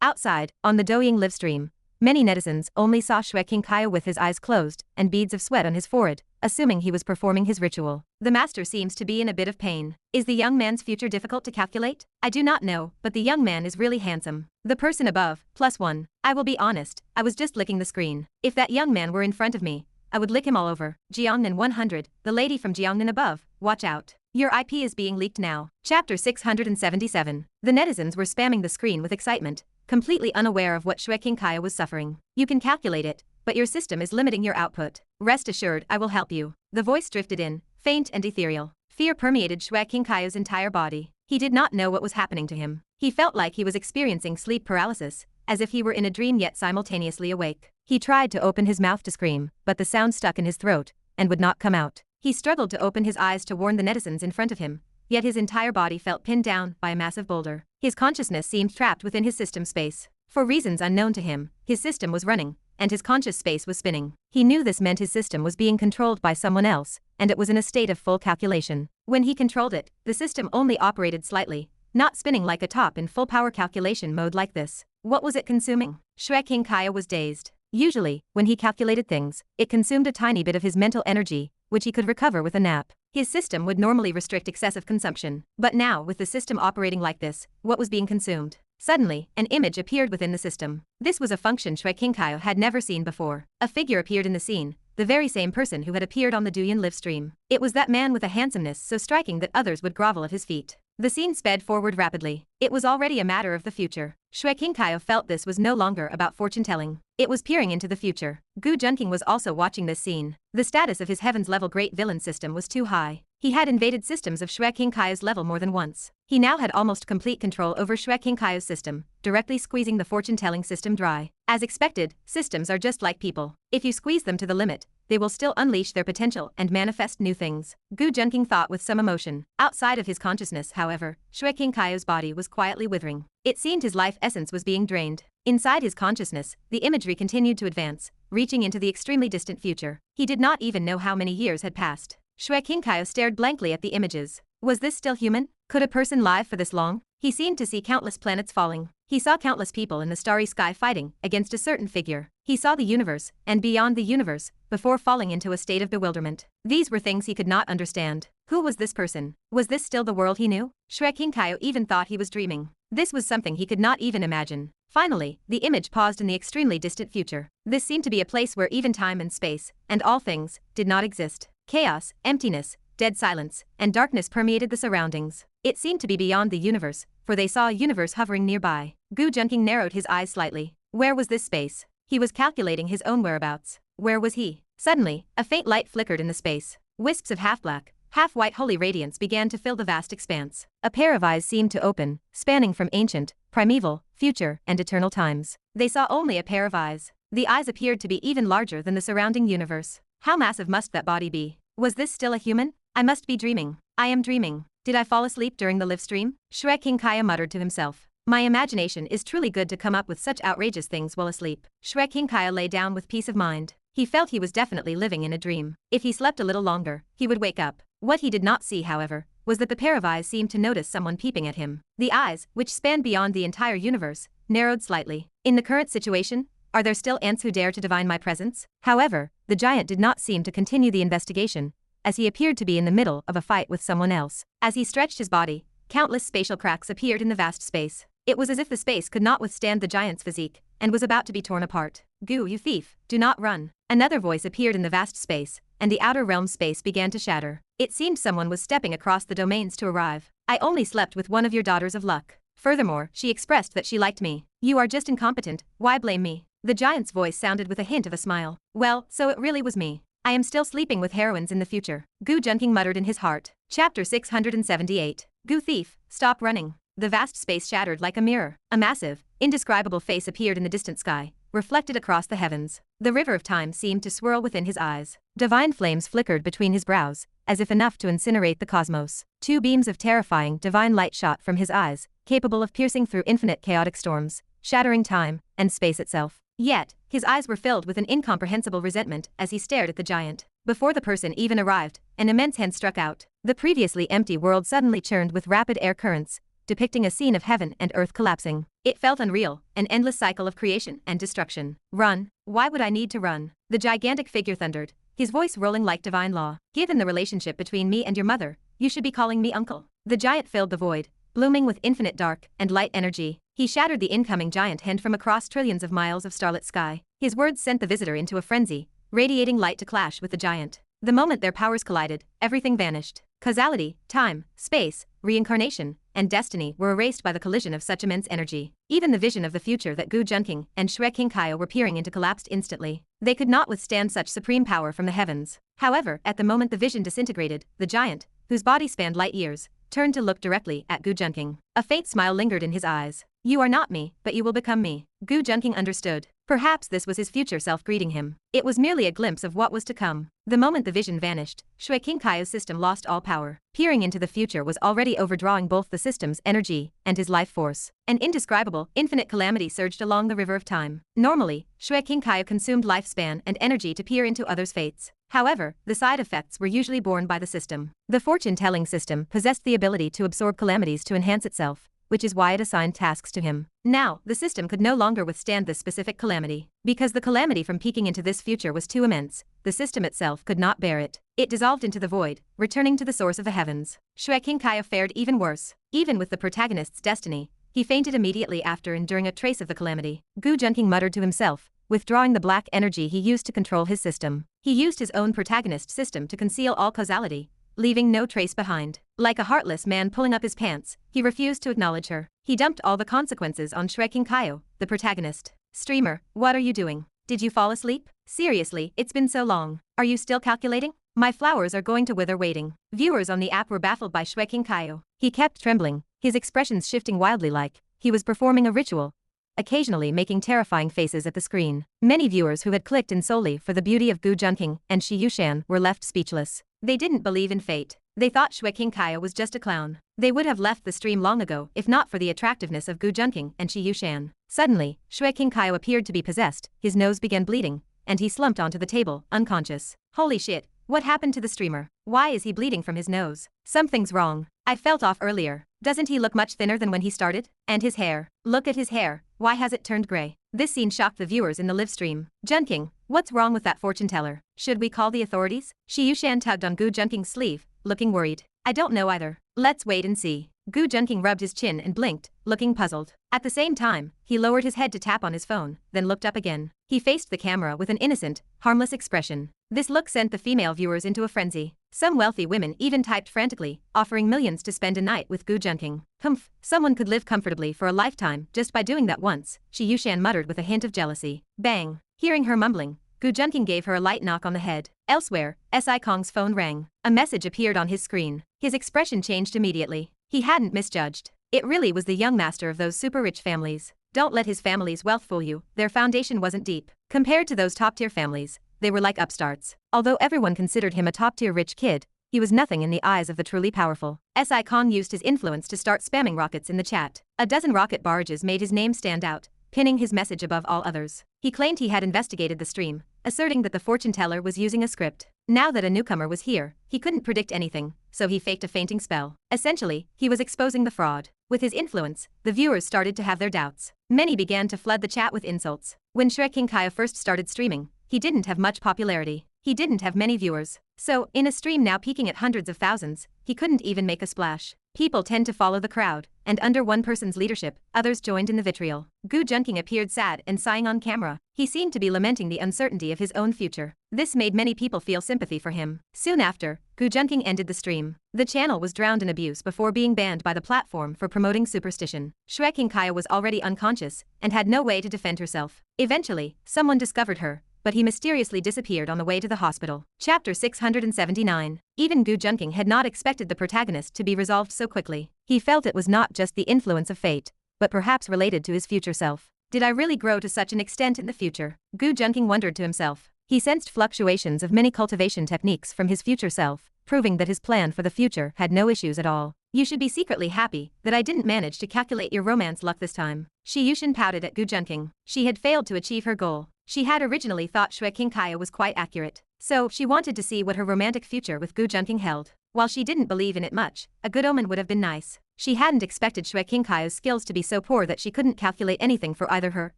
Speaker 1: Outside, on the Douyin live stream, many netizens only saw Shrek King Kaya with his eyes closed and beads of sweat on his forehead, assuming he was performing his ritual. The master seems to be in a bit of pain. Is the young man's future difficult to calculate? I do not know, but the young man is really handsome. The person above, +1. I will be honest, I was just licking the screen. If that young man were in front of me, I would lick him all over. Jiangnan 100, the lady from Jiangnan above, watch out. Your IP is being leaked now. Chapter 677. The netizens were spamming the screen with excitement, completely unaware of what Shrek King Kaya was suffering. You can calculate it, but your system is limiting your output. Rest assured, I will help you. The voice drifted in, faint and ethereal. Fear permeated Shrek King Kaya's entire body. He did not know what was happening to him. He felt like he was experiencing sleep paralysis, as if he were in a dream yet simultaneously awake. He tried to open his mouth to scream, but the sound stuck in his throat and would not come out. He struggled to open his eyes to warn the netizens in front of him, yet his entire body felt pinned down by a massive boulder. His consciousness seemed trapped within his system space. For reasons unknown to him, his system was running, and his conscious space was spinning. He knew this meant his system was being controlled by someone else, and it was in a state of full calculation. When he controlled it, the system only operated slightly, not spinning like a top in full power calculation mode like this. What was it consuming? Shrek King Kaya was dazed. Usually, when he calculated things, it consumed a tiny bit of his mental energy, which he could recover with a nap. His system would normally restrict excessive consumption. But now, with the system operating like this, what was being consumed? Suddenly, an image appeared within the system. This was a function Shrek King Kaya had never seen before. A figure appeared in the scene, the very same person who had appeared on the Douyin live stream. It was that man with a handsomeness so striking that others would grovel at his feet. The scene sped forward rapidly. It was already a matter of the future. Shrek King Kaya felt this was no longer about fortune-telling. It was peering into the future. Gu Junking was also watching this scene. The status of his heavens-level great villain system was too high. He had invaded systems of Shue Kaio's level more than once. He now had almost complete control over Shue Kaio's system, directly squeezing the fortune-telling system dry. As expected, systems are just like people. If you squeeze them to the limit, they will still unleash their potential and manifest new things. Gu Junking thought with some emotion. Outside of his consciousness, however, Shue Kaio's body was quietly withering. It seemed his life essence was being drained. Inside his consciousness, the imagery continued to advance, reaching into the extremely distant future. He did not even know how many years had passed. Shue Kaio stared blankly at the images. Was this still human? Could a person live for this long? He seemed to see countless planets falling. He saw countless people in the starry sky fighting against a certain figure. He saw the universe, and beyond the universe, before falling into a state of bewilderment. These were things he could not understand. Who was this person? Was this still the world he knew? Shue Kaio even thought he was dreaming. This was something he could not even imagine. Finally, the image paused in the extremely distant future. This seemed to be a place where even time and space, and all things, did not exist. Chaos, emptiness, dead silence, and darkness permeated the surroundings. It seemed to be beyond the universe, for they saw a universe hovering nearby. Gu Junking narrowed his eyes slightly. Where was this space? He was calculating his own whereabouts. Where was he? Suddenly, a faint light flickered in the space. Wisps of half-black, half-white holy radiance began to fill the vast expanse. A pair of eyes seemed to open, spanning from ancient, primeval, future, and eternal times. They saw only a pair of eyes. The eyes appeared to be even larger than the surrounding universe. How massive must that body be? Was this still a human? I must be dreaming. I am dreaming. Did I fall asleep during the live stream? Shue Kaio muttered to himself. My imagination is truly good to come up with such outrageous things while asleep. Shue Kaio lay down with peace of mind. He felt he was definitely living in a dream. If he slept a little longer, he would wake up. What he did not see, however, was that the pair of eyes seemed to notice someone peeping at him. The eyes, which spanned beyond the entire universe, narrowed slightly. In the current situation, are there still ants who dare to divine my presence? However, the giant did not seem to continue the investigation, as he appeared to be in the middle of a fight with someone else. As he stretched his body, countless spatial cracks appeared in the vast space. It was as if the space could not withstand the giant's physique, and was about to be torn apart. Gu, you thief, do not run. Another voice appeared in the vast space, and the outer realm space began to shatter. It seemed someone was stepping across the domains to arrive. I only slept with one of your daughters of luck. Furthermore, she expressed that she liked me. You are just incompetent, why blame me? The giant's voice sounded with a hint of a smile. Well, so it really was me. I am still sleeping with heroines in the future. Gu Junking muttered in his heart. Chapter 678. Gu thief, stop running. The vast space shattered like a mirror. A massive, indescribable face appeared in the distant sky, reflected across the heavens. The river of time seemed to swirl within his eyes. Divine flames flickered between his brows, as if enough to incinerate the cosmos. Two beams of terrifying divine light shot from his eyes, capable of piercing through infinite chaotic storms, shattering time and space itself. Yet, his eyes were filled with an incomprehensible resentment as he stared at the giant. Before the person even arrived, an immense hand struck out. The previously empty world suddenly churned with rapid air currents, depicting a scene of heaven and earth collapsing. It felt unreal, an endless cycle of creation and destruction. Run. Why would I need to run? The gigantic figure thundered, his voice rolling like divine law. Given the relationship between me and your mother, you should be calling me uncle. The giant filled the void, blooming with infinite dark and light energy. He shattered the incoming giant hand from across trillions of miles of starlit sky. His words sent the visitor into a frenzy, radiating light to clash with the giant. The moment their powers collided, everything vanished. Causality, time, space, reincarnation, and destiny were erased by the collision of such immense energy. Even the vision of the future that Gu Junking and Shue Kaio were peering into collapsed instantly. They could not withstand such supreme power from the heavens. However, at the moment the vision disintegrated, the giant, whose body spanned light years, turned to look directly at Gu Junking. A faint smile lingered in his eyes. You are not me, but you will become me. Gu Junking understood. Perhaps this was his future self greeting him. It was merely a glimpse of what was to come. The moment the vision vanished, Shue Kaio's system lost all power. Peering into the future was already overdrawing both the system's energy and his life force. An indescribable, infinite calamity surged along the river of time. Normally, Shue Kaio consumed lifespan and energy to peer into others' fates. However, the side effects were usually borne by the system. The fortune-telling system possessed the ability to absorb calamities to enhance itself, which is why it assigned tasks to him. Now, the system could no longer withstand this specific calamity. Because the calamity from peeking into this future was too immense, the system itself could not bear it. It dissolved into the void, returning to the source of the heavens. Shue Kaio fared even worse. Even with the protagonist's destiny, he fainted immediately after enduring a trace of the calamity. Gu Junking muttered to himself, withdrawing the black energy he used to control his system. He used his own protagonist system to conceal all causality, leaving no trace behind. Like a heartless man pulling up his pants, he refused to acknowledge her. He dumped all the consequences on Shue Kaio, the protagonist. Streamer, what are you doing? Did you fall asleep? Seriously, it's been so long. Are you still calculating? My flowers are going to wither waiting. Viewers on the app were baffled by Xue Qingkaiu. He kept trembling, his expressions shifting wildly like he was performing a ritual, occasionally making terrifying faces at the screen. Many viewers who had clicked in solely for the beauty of Gu Junqing and Shi Yushan were left speechless. They didn't believe in fate. They thought Xue Qingkaiu was just a clown. They would have left the stream long ago if not for the attractiveness of Gu Junqing and Shi Yushan. Suddenly, Xue Qingkaiu appeared to be possessed, his nose began bleeding, and he slumped onto the table, unconscious. Holy shit, what happened to the streamer? Why is he bleeding from his nose? Something's wrong. I felt off earlier. Doesn't he look much thinner than when he started? And his hair. Look at his hair. Why has it turned gray? This scene shocked the viewers in the live stream. Junqing, what's wrong with that fortune teller? Should we call the authorities? Shi Yushan tugged on Gu Junqing's sleeve, looking worried. I don't know either. Let's wait and see. Gu Junqing rubbed his chin and blinked, looking puzzled. At the same time, he lowered his head to tap on his phone, then looked up again. He faced the camera with an innocent, harmless expression. This look sent the female viewers into a frenzy. Some wealthy women even typed frantically, offering millions to spend a night with Gu Junqing. Humph, someone could live comfortably for a lifetime just by doing that once, Shi Yushan muttered with a hint of jealousy. Bang! Hearing her mumbling, Gu Junqing gave her a light knock on the head. Elsewhere, Si Kong's phone rang. A message appeared on his screen. His expression changed immediately. He hadn't misjudged. It really was the young master of those super-rich families. Don't let his family's wealth fool you, their foundation wasn't deep. Compared to those top-tier families, they were like upstarts. Although everyone considered him a top-tier rich kid, he was nothing in the eyes of the truly powerful. Si Kong used his influence to start spamming rockets in the chat. A dozen rocket barrages made his name stand out, pinning his message above all others. He claimed he had investigated the stream, asserting that the fortune teller was using a script. Now that a newcomer was here, he couldn't predict anything, so he faked a fainting spell. Essentially, he was exposing the fraud. With his influence, the viewers started to have their doubts. Many began to flood the chat with insults. When Xue Qingkaiu first started streaming, he didn't have much popularity. He didn't have many viewers. So, in a stream now peaking at hundreds of thousands, he couldn't even make a splash. People tend to follow the crowd, and under one person's leadership, others joined in the vitriol. Gu Junqing appeared sad and sighing on camera. He seemed to be lamenting the uncertainty of his own future. This made many people feel sympathy for him. Soon after, Gu Junqing ended the stream. The channel was drowned in abuse before being banned by the platform for promoting superstition. Xue Qingkaiu was already unconscious and had no way to defend herself. Eventually, someone discovered her, but he mysteriously disappeared on the way to the hospital. Chapter 679. Even Gu Junqing had not expected the protagonist to be resolved so quickly. He felt it was not just the influence of fate, but perhaps related to his future self. Did I really grow to such an extent in the future? Gu Junqing wondered to himself. He sensed fluctuations of many cultivation techniques from his future self, proving that his plan for the future had no issues at all. You should be secretly happy that I didn't manage to calculate your romance luck this time. Shi Yushan pouted at Gu Junqing. She had failed to achieve her goal. She had originally thought Xue Qingkaiu was quite accurate, so she wanted to see what her romantic future with Gu Junqing held. While she didn't believe in it much, a good omen would have been nice. She hadn't expected Xue Qingkaiu's skills to be so poor that she couldn't calculate anything for either her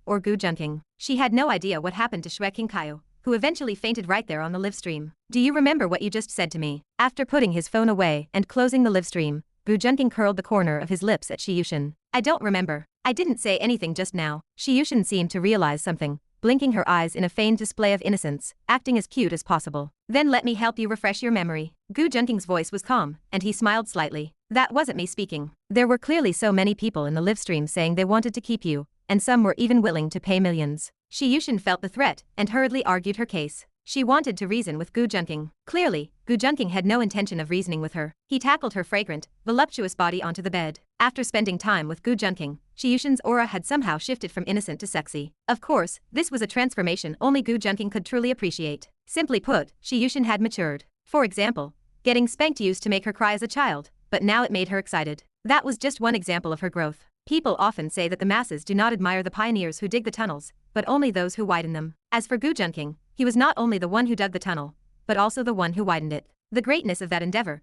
Speaker 1: or Gu Junqing. She had no idea what happened to Xue Qingkaiu, who eventually fainted right there on the live stream. Do you remember what you just said to me? After putting his phone away and closing the live stream, Gu Junqing curled the corner of his lips at Shi Yushan. I don't remember. I didn't say anything just now. Shi Yushan seemed to realize something, blinking her eyes in a feigned display of innocence, acting as cute as possible. Then let me help you refresh your memory. Gu Junqing's voice was calm, and he smiled slightly. That wasn't me speaking. There were clearly so many people in the live stream saying they wanted to keep you, and some were even willing to pay millions. Shi Yushan felt the threat and hurriedly argued her case. She wanted to reason with Gu Junqing. Clearly, Gu Junqing had no intention of reasoning with her. He tackled her fragrant, voluptuous body onto the bed. After spending time with Gu Junqing, Shi Yushan's aura had somehow shifted from innocent to sexy. Of course, this was a transformation only Gu Junqing could truly appreciate. Simply put, Shi Yushan had matured. For example, getting spanked used to make her cry as a child, but now it made her excited. That was just one example of her growth. People often say that the masses do not admire the pioneers who dig the tunnels, but only those who widen them. As for Gu Junqing, he was not only the one who dug the tunnel, but also the one who widened it. The greatness of that endeavor,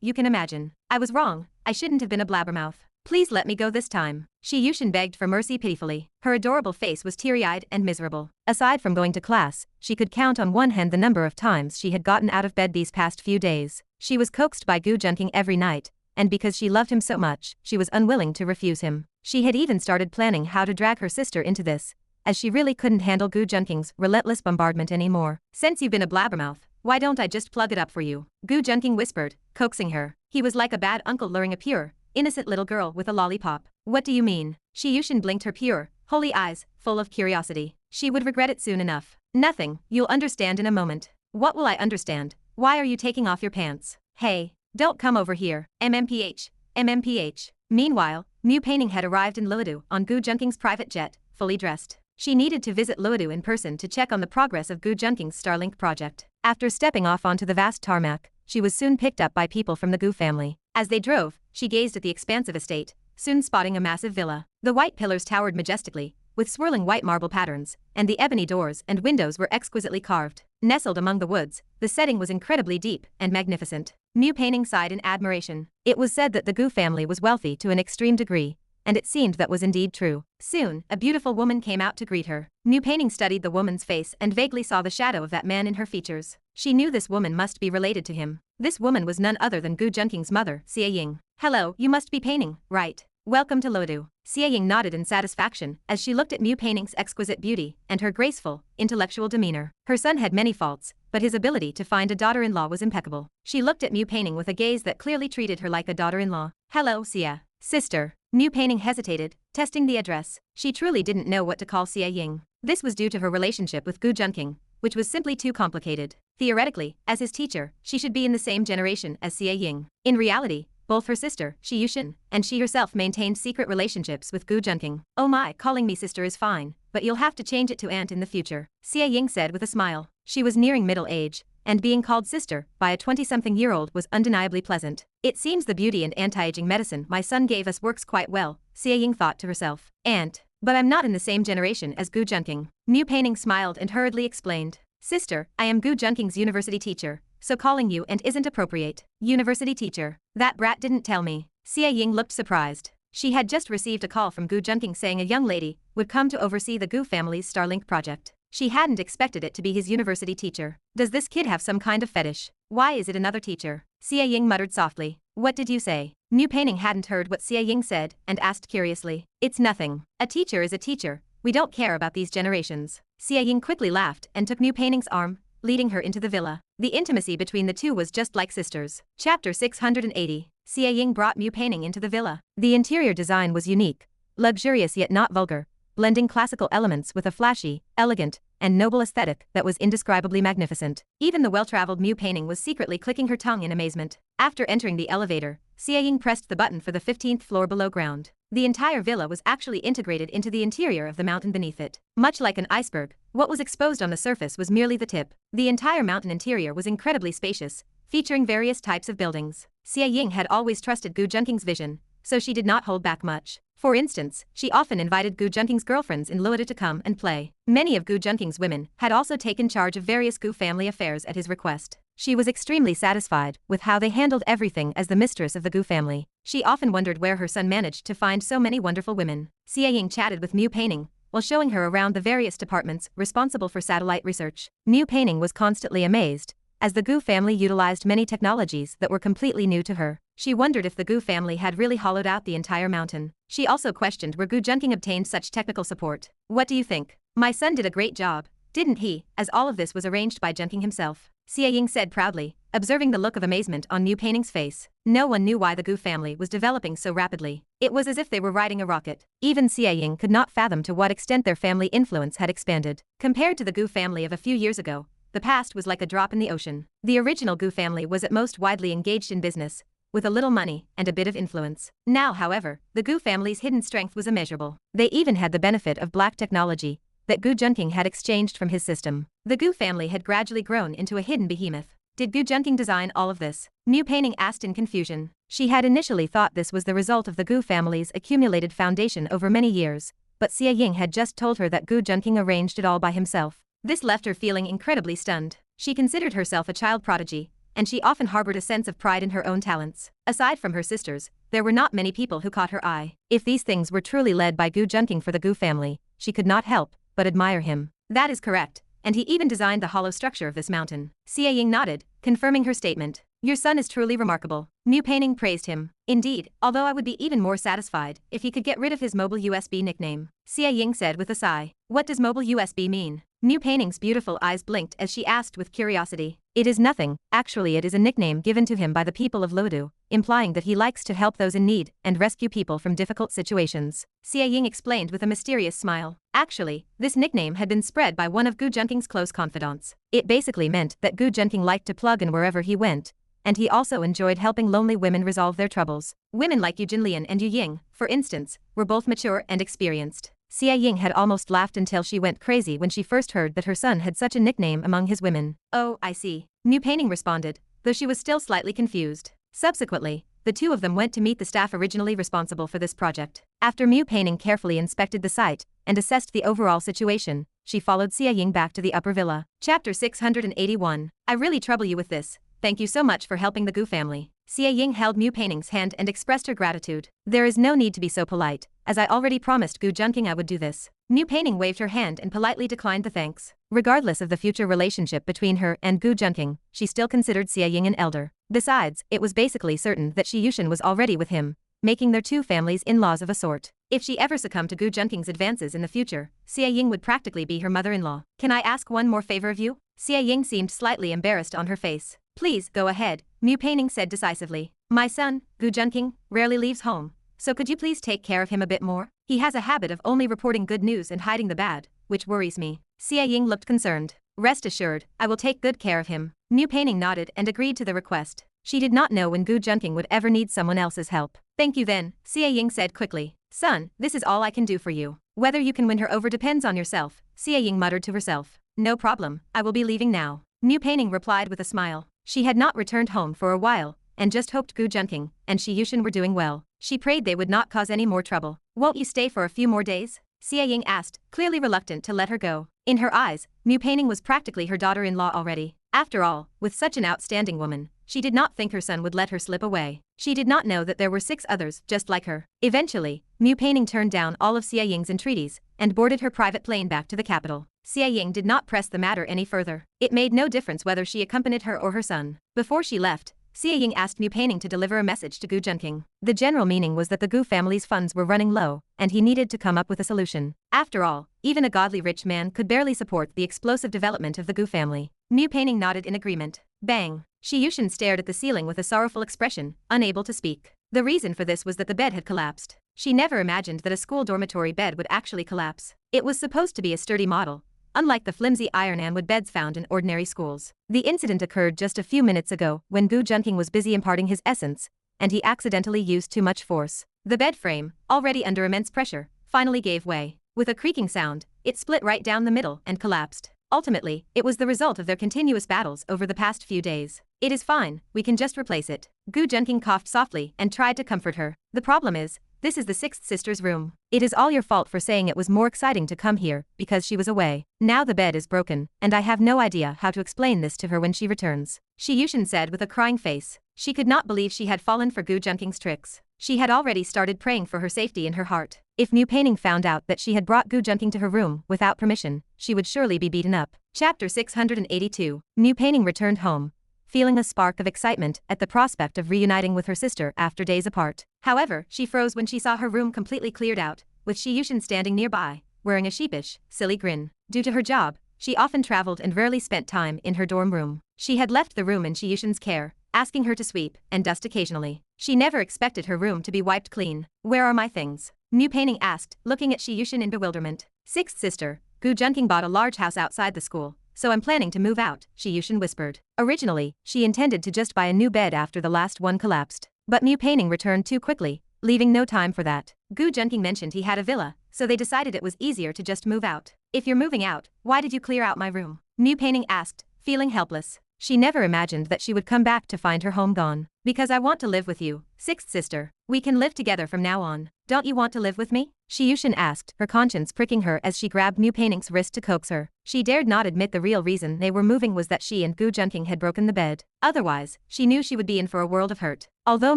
Speaker 1: you can imagine. I was wrong, I shouldn't have been a blabbermouth. Please let me go this time. Shi Yushan begged for mercy pitifully. Her adorable face was teary-eyed and miserable. Aside from going to class, she could count on one hand the number of times she had gotten out of bed these past few days. She was coaxed by Gu Junqing every night, and because she loved him so much, she was unwilling to refuse him. She had even started planning how to drag her sister into this, as she really couldn't handle Gu Junqing's relentless bombardment anymore. Since you've been a blabbermouth, why don't I just plug it up for you? Gu Junqing whispered, coaxing her. He was like a bad uncle luring a pure, innocent little girl with a lollipop. What do you mean? Shi Yushan blinked her pure, holy eyes, full of curiosity. She would regret it soon enough. Nothing, you'll understand in a moment. What will I understand? Why are you taking off your pants? Hey, don't come over here. MMPH. MMPH. Meanwhile, Mu Painting had arrived in Luodu on Gu Junking's private jet, fully dressed. She needed to visit Luodu in person to check on the progress of Gu Junking's Starlink project. After stepping off onto the vast tarmac, she was soon picked up by people from the Gu family. As they drove, she gazed at the expansive estate, soon spotting a massive villa. The white pillars towered majestically, with swirling white marble patterns, and the ebony doors and windows were exquisitely carved. Nestled among the woods, the setting was incredibly deep and magnificent. Mu Painting sighed in admiration. It was said that the Gu family was wealthy to an extreme degree, and it seemed that was indeed true. Soon, a beautiful woman came out to greet her. Mu Painting studied the woman's face and vaguely saw the shadow of that man in her features. She knew this woman must be related to him. This woman was none other than Gu Junking's mother, Xie Ying. Hello, you must be Painting, right? Welcome to Luodu. Xie Ying nodded in satisfaction as she looked at Mu Painting's exquisite beauty and her graceful, intellectual demeanor. Her son had many faults, but his ability to find a daughter-in-law was impeccable. She looked at Mu Painting with a gaze that clearly treated her like a daughter-in-law. Hello, Xie. Sister. Mu Painting hesitated, testing the address. She truly didn't know what to call Xie Ying. This was due to her relationship with Gu Junking, which was simply too complicated. Theoretically, as his teacher, she should be in the same generation as Xie Ying. In reality, both her sister, Shi Yushin, and she herself maintained secret relationships with Gu Junking. Oh my, calling me sister is fine, but you'll have to change it to aunt in the future, Xie Ying said with a smile. She was nearing middle age, and being called sister by a 20-something-year-old was undeniably pleasant. It seems the beauty and anti-aging medicine my son gave us works quite well, Xie Ying thought to herself. Aunt. But I'm not in the same generation as Gu Junking. Mu Painting smiled and hurriedly explained. Sister, I am Gu Junking's university teacher, so calling you aunt isn't appropriate. University teacher. That brat didn't tell me. Xie Ying looked surprised. She had just received a call from Gu Junking saying a young lady would come to oversee the Gu family's Starlink project. She hadn't expected it to be his university teacher. Does this kid have some kind of fetish? Why is it another teacher? Xie Ying muttered softly. What did you say? Mu Painting hadn't heard what Xie Ying said and asked curiously. It's nothing. A teacher is a teacher. We don't care about these generations. Xie Ying quickly laughed and took Mu Painting's arm, leading her into the villa. The intimacy between the two was just like sisters. Chapter 680. Xie Ying brought Mu Painting into the villa. The interior design was unique, luxurious yet not vulgar, blending classical elements with a flashy, elegant, and noble aesthetic that was indescribably magnificent. Even the well-traveled Mu Painting was secretly clicking her tongue in amazement. After entering the elevator, Xie Ying pressed the button for the 15th floor below ground. The entire villa was actually integrated into the interior of the mountain beneath it. Much like an iceberg, what was exposed on the surface was merely the tip. The entire mountain interior was incredibly spacious, featuring various types of buildings. Xie Ying had always trusted Gu Junking's vision, so she did not hold back much. For instance, she often invited Gu Junking's girlfriends in Luodu to come and play. Many of Gu Junking's women had also taken charge of various Gu family affairs at his request. She was extremely satisfied with how they handled everything as the mistress of the Gu family. She often wondered where her son managed to find so many wonderful women. Xie Ying chatted with Mu Painting while showing her around the various departments responsible for satellite research. Mu Painting was constantly amazed, as the Gu family utilized many technologies that were completely new to her. She wondered if the Gu family had really hollowed out the entire mountain. She also questioned where Gu Junking obtained such technical support. What do you think? My son did a great job, didn't he, as all of this was arranged by Junking himself, Xie Ying said proudly, observing the look of amazement on Mu Painting's face. No one knew why the Gu family was developing so rapidly. It was as if they were riding a rocket. Even Xie Ying could not fathom to what extent their family influence had expanded. Compared to the Gu family of a few years ago, the past was like a drop in the ocean. The original Gu family was at most widely engaged in business, with a little money and a bit of influence. Now, however, the Gu family's hidden strength was immeasurable. They even had the benefit of black technology that Gu Junking had exchanged from his system. The Gu family had gradually grown into a hidden behemoth. Did Gu Junking design all of this? Mu Painting asked in confusion. She had initially thought this was the result of the Gu family's accumulated foundation over many years, but Xie Ying had just told her that Gu Junking arranged it all by himself. This left her feeling incredibly stunned. She considered herself a child prodigy, and she often harbored a sense of pride in her own talents. Aside from her sisters, there were not many people who caught her eye. If these things were truly led by Gu Junking for the Gu family, she could not help but admire him. That is correct, and he even designed the hollow structure of this mountain. Xie Ying nodded, confirming her statement. Your son is truly remarkable. Mu Painting praised him. Indeed, although I would be even more satisfied if he could get rid of his mobile USB nickname, Xie Ying said with a sigh. What does mobile USB mean? Mu Paining's beautiful eyes blinked as she asked with curiosity. It is nothing, actually it is a nickname given to him by the people of Luodu, implying that he likes to help those in need and rescue people from difficult situations. Xie Ying explained with a mysterious smile. Actually, this nickname had been spread by one of Gu Junking's close confidants. It basically meant that Gu Junking liked to plug in wherever he went, and he also enjoyed helping lonely women resolve their troubles. Women like Yu Jinlian and Yu Ying, for instance, were both mature and experienced. Xie Ying had almost laughed until she went crazy when she first heard that her son had such a nickname among his women. Oh, I see. Mu Painting responded, though she was still slightly confused. Subsequently, the two of them went to meet the staff originally responsible for this project. After Mu Painting carefully inspected the site and assessed the overall situation, she followed Xie Ying back to the upper villa. Chapter 681. I really trouble you with this. Thank you so much for helping the Gu family. Xie Ying held Mu Painting's hand and expressed her gratitude. There is no need to be so polite, as I already promised Gu Junking I would do this. Mu Painting waved her hand and politely declined the thanks. Regardless of the future relationship between her and Gu Junking, she still considered Xie Ying an elder. Besides, it was basically certain that Shi Yushin was already with him, making their two families in-laws of a sort. If she ever succumbed to Gu Junking's advances in the future, Xie Ying would practically be her mother-in-law. Can I ask one more favor of you? Xie Ying seemed slightly embarrassed on her face. Please, go ahead, Mu Painting said decisively. My son, Gu Junking, rarely leaves home, so could you please take care of him a bit more? He has a habit of only reporting good news and hiding the bad, which worries me. Xie Ying looked concerned. Rest assured, I will take good care of him. Mu Painting nodded and agreed to the request. She did not know when Gu Junking would ever need someone else's help. Thank you then, Xie Ying said quickly. Son, this is all I can do for you. Whether you can win her over depends on yourself, Xie Ying muttered to herself. No problem, I will be leaving now. Mu Painting replied with a smile. She had not returned home for a while, and just hoped Gu Junking and Shi Yushin were doing well. She prayed they would not cause any more trouble. Won't you stay for a few more days? Xie Ying asked, clearly reluctant to let her go. In her eyes, Mu Painting was practically her daughter-in-law already. After all, with such an outstanding woman, she did not think her son would let her slip away. She did not know that there were 6 others just like her. Eventually, Mu Painting turned down all of Xie Ying's entreaties and boarded her private plane back to the capital. Xie Ying did not press the matter any further. It made no difference whether she accompanied her or her son. Before she left, Xie Ying asked Mu Painting to deliver a message to Gu Junking. The general meaning was that the Gu family's funds were running low, and he needed to come up with a solution. After all, even a godly rich man could barely support the explosive development of the Gu family. Mu Painting nodded in agreement. Bang! Shi Yushin stared at the ceiling with a sorrowful expression, unable to speak. The reason for this was that the bed had collapsed. She never imagined that a school dormitory bed would actually collapse. It was supposed to be a sturdy model, unlike the flimsy iron and wood beds found in ordinary schools. The incident occurred just a few minutes ago when Gu Junking was busy imparting his essence, and he accidentally used too much force. The bed frame, already under immense pressure, finally gave way. With a creaking sound, it split right down the middle and collapsed. Ultimately, it was the result of their continuous battles over the past few days. It is fine, we can just replace it. Gu Junking coughed softly and tried to comfort her. The problem is, this is the 6th sister's room. It is all your fault for saying it was more exciting to come here because she was away. Now the bed is broken, and I have no idea how to explain this to her when she returns. Shi Yushin said with a crying face. She could not believe she had fallen for Gu Junking's tricks. She had already started praying for her safety in her heart. If Mu Painting found out that she had brought Gu Junking to her room without permission, she would surely be beaten up. Chapter 682. Mu Painting returned home, feeling a spark of excitement at the prospect of reuniting with her sister after days apart. However, she froze when she saw her room completely cleared out, with Shi Yushin standing nearby, wearing a sheepish, silly grin. Due to her job, she often traveled and rarely spent time in her dorm room. She had left the room in Shi Yushin's care, asking her to sweep and dust occasionally. She never expected her room to be wiped clean. Where are my things? Mu Painting asked, looking at Shi Yushin in bewilderment. 6th sister, Gu Junking bought a large house outside the school, so I'm planning to move out, Shi Yushin whispered. Originally, she intended to just buy a new bed after the last one collapsed. But Mu Painting returned too quickly, leaving no time for that. Gu Junking mentioned he had a villa, so they decided it was easier to just move out. If you're moving out, why did you clear out my room? Mu Painting asked, feeling helpless. She never imagined that she would come back to find her home gone. Because I want to live with you, 6th sister. We can live together from now on. Don't you want to live with me? Shi Yushin asked, her conscience pricking her as she grabbed Mu Painting's wrist to coax her. She dared not admit the real reason they were moving was that she and Gu Junking had broken the bed. Otherwise, she knew she would be in for a world of hurt. Although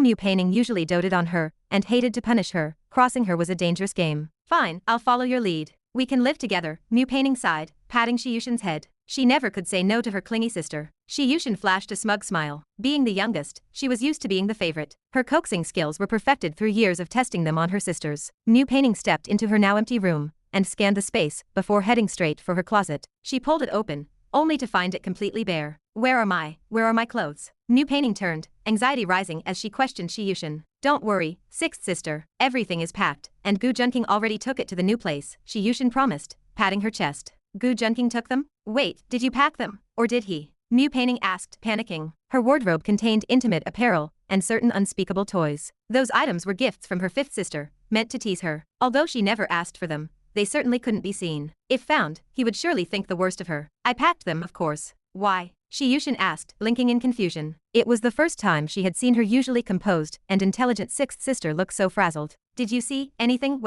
Speaker 1: Mu Painting usually doted on her and hated to punish her, crossing her was a dangerous game. Fine, I'll follow your lead. We can live together, Mu Painting sighed, patting Shi Yushin's head. She never could say no to her clingy sister. Shi Yushin flashed a smug smile. Being the youngest, she was used to being the favorite. Her coaxing skills were perfected through years of testing them on her sisters. Mu Painting stepped into her now empty room and scanned the space before heading straight for her closet. She pulled it open, only to find it completely bare. Where are my clothes? New Painting turned, anxiety rising as she questioned Shi Yushin. Don't worry, sixth sister, everything is packed, and Gu Junking already took it to the new place, Shi Yushin promised, patting her chest. Gu Junking took them? Wait, did you pack them? Or did he? New Painting asked, panicking. Her wardrobe contained intimate apparel and certain unspeakable toys. Those items were gifts from her fifth sister, meant to tease her. Although she never asked for them, they certainly couldn't be seen. If found, he would surely think the worst of her. I packed them, of course. Why? Shi Yushin asked, blinking in confusion. It was the first time she had seen her usually composed and intelligent sixth sister look so frazzled. Did you see anything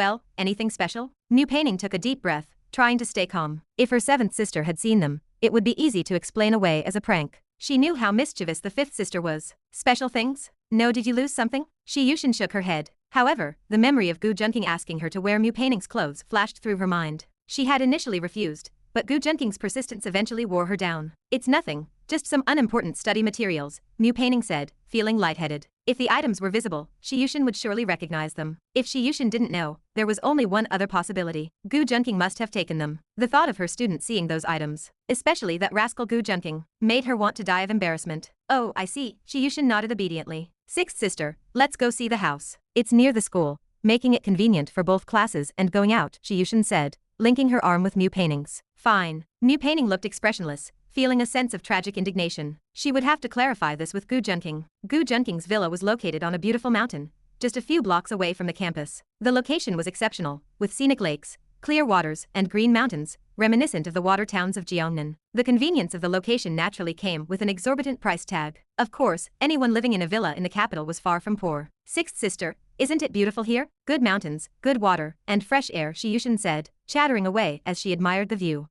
Speaker 1: special? New Painting took a deep breath, trying to stay calm. If her seventh sister had seen them, it would be easy to explain away as a prank. She knew how mischievous the fifth sister was. Special things? No, did you lose something? Shi Yushin shook her head. However, the memory of Gu Junking asking her to wear New Painting's clothes flashed through her mind. She had initially refused, but Gu Junking's persistence eventually wore her down. It's nothing, just some unimportant study materials, New Painting said, feeling lightheaded. If the items were visible, Shi Yushin would surely recognize them. If Shi Yushin didn't know, there was only one other possibility. Gu Junking must have taken them. The thought of her student seeing those items, especially that rascal Gu Junking, made her want to die of embarrassment. Oh, I see, Shi Yushin nodded obediently. Sixth sister, let's go see the house. It's near the school, making it convenient for both classes and going out, Shi Yushin said, linking her arm with New Painting's. Fine. New Painting looked expressionless, feeling a sense of tragic indignation. She would have to clarify this with Gu Junking. Gu Junking's villa was located on a beautiful mountain, just a few blocks away from the campus. The location was exceptional, with scenic lakes, clear waters, and green mountains, reminiscent of the water towns of Jiangnan. The convenience of the location naturally came with an exorbitant price tag. Of course, anyone living in a villa in the capital was far from poor. Sixth sister, isn't it beautiful here? Good mountains, good water, and fresh air, Shi Yushin said, chattering away as she admired the view.